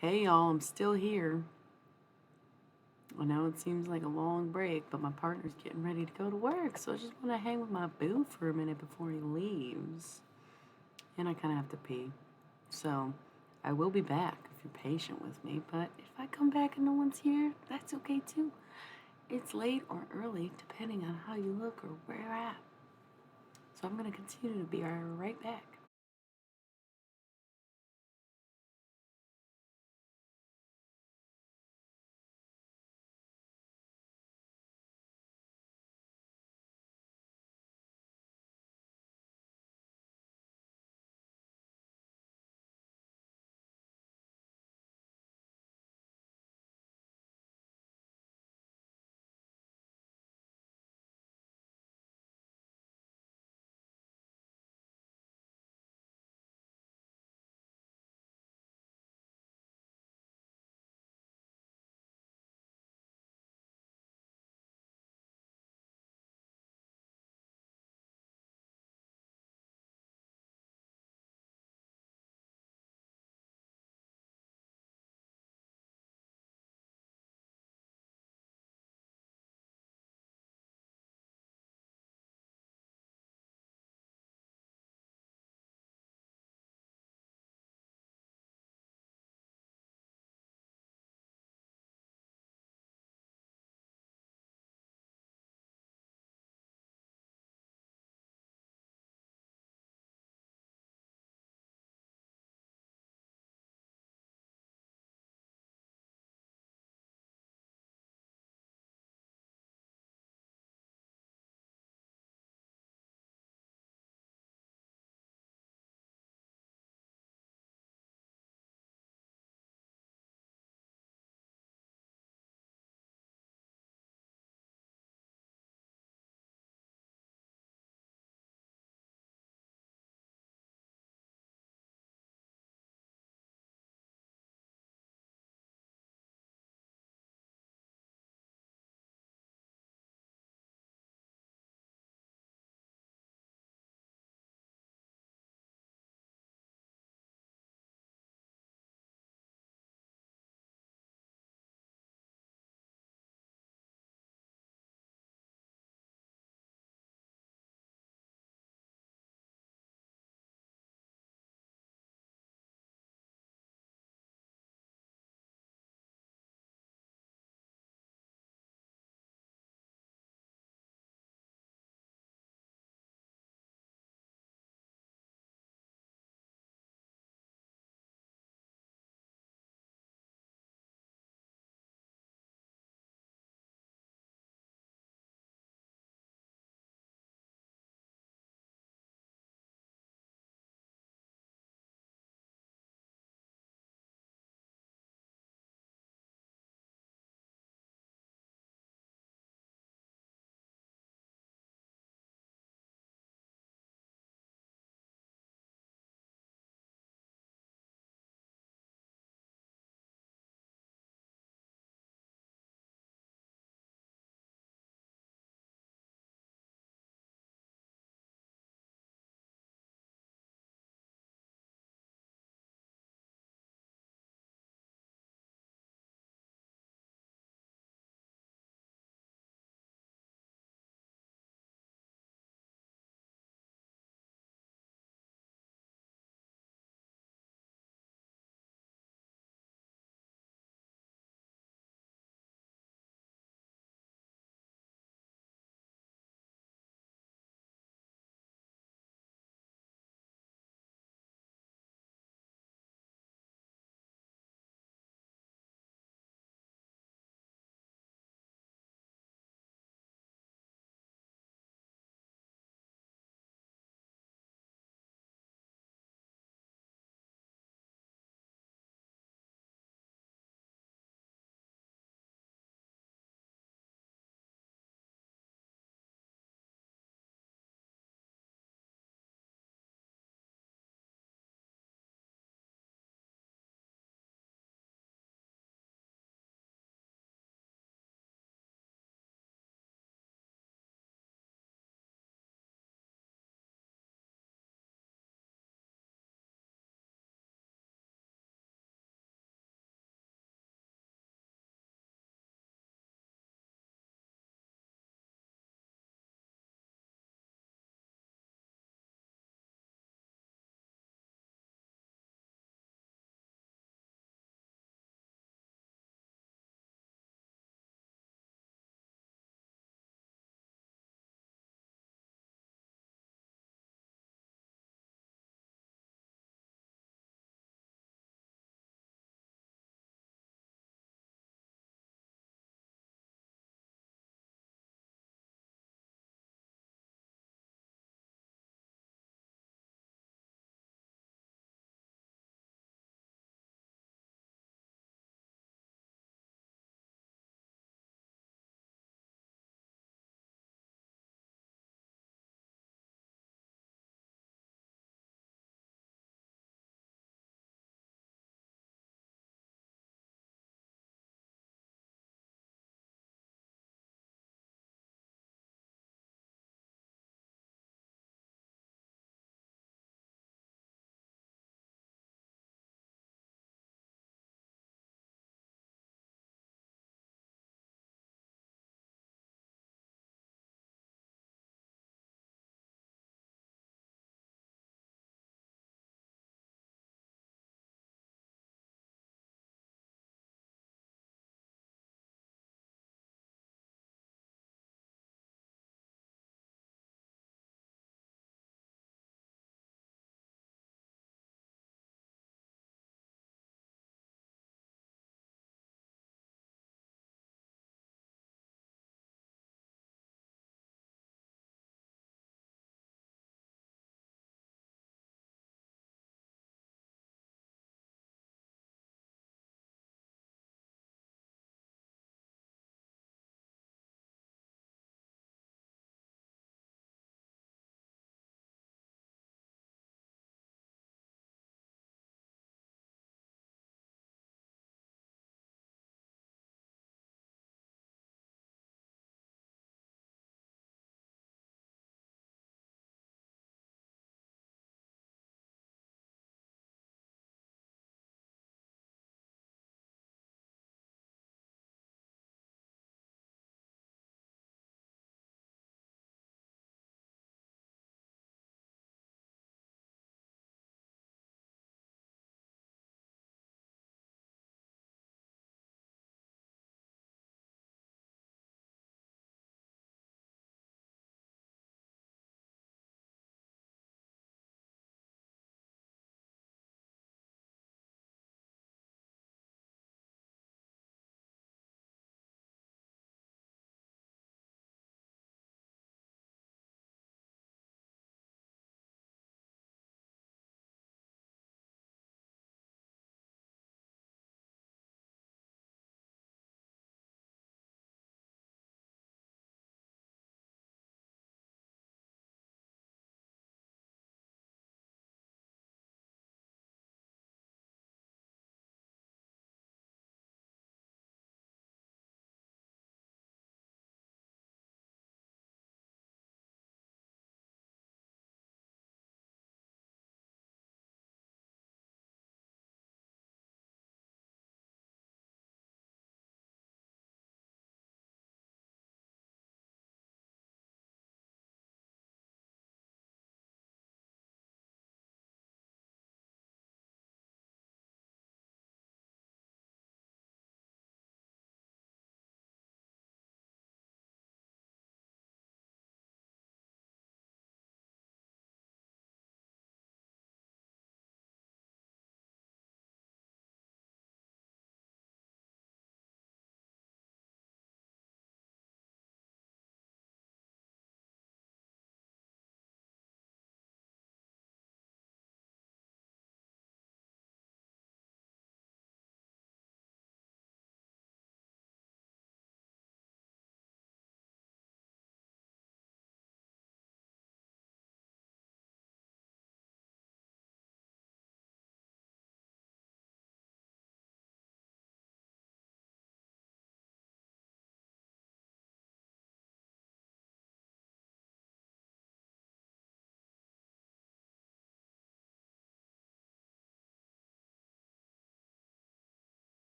Hey y'all, I'm still here. I know it seems like a long break, but my partner's getting ready to go to work, so I just want to hang with my boo for a minute before he leaves. And I kind of have to pee. So I will be back if you're patient with me, but if I come back and no one's here, that's okay too. It's late or early, depending on how you look or where you're at. So I'm going to continue to be right back.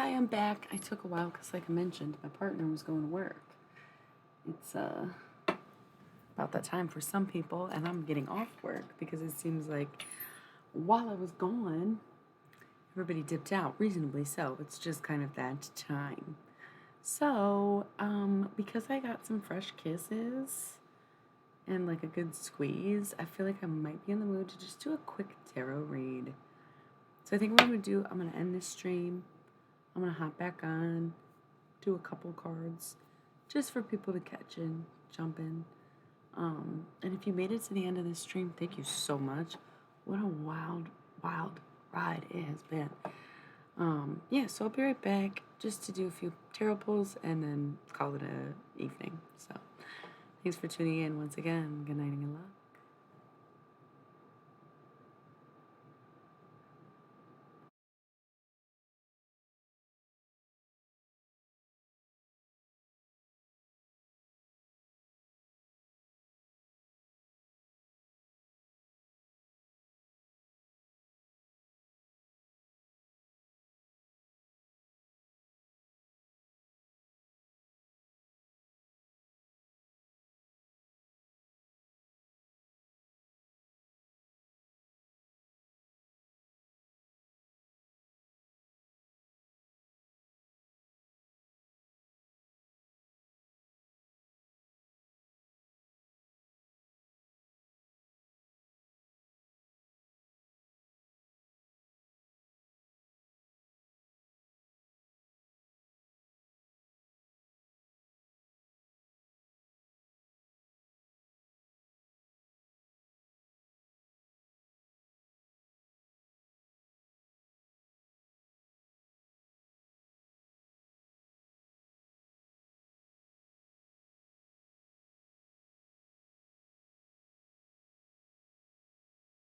Hi, I'm back. I took a while because, like I mentioned, my partner was going to work. It's about that time for some people, and I'm getting off work because it seems like while I was gone, everybody dipped out, reasonably so. It's just kind of that time. So, because I got some fresh kisses and like a good squeeze, I feel like I might be in the mood to just do a quick tarot read. So I think what I'm gonna do, I'm gonna end this stream. I'm gonna hop back on, do a couple cards, just for people to catch in, jump in. And if you made it to the end of this stream, thank you so much. What a wild, wild ride it has been. Yeah, so I'll be right back just to do a few tarot pulls and then call it a evening. So thanks for tuning in once again. Good night and good luck.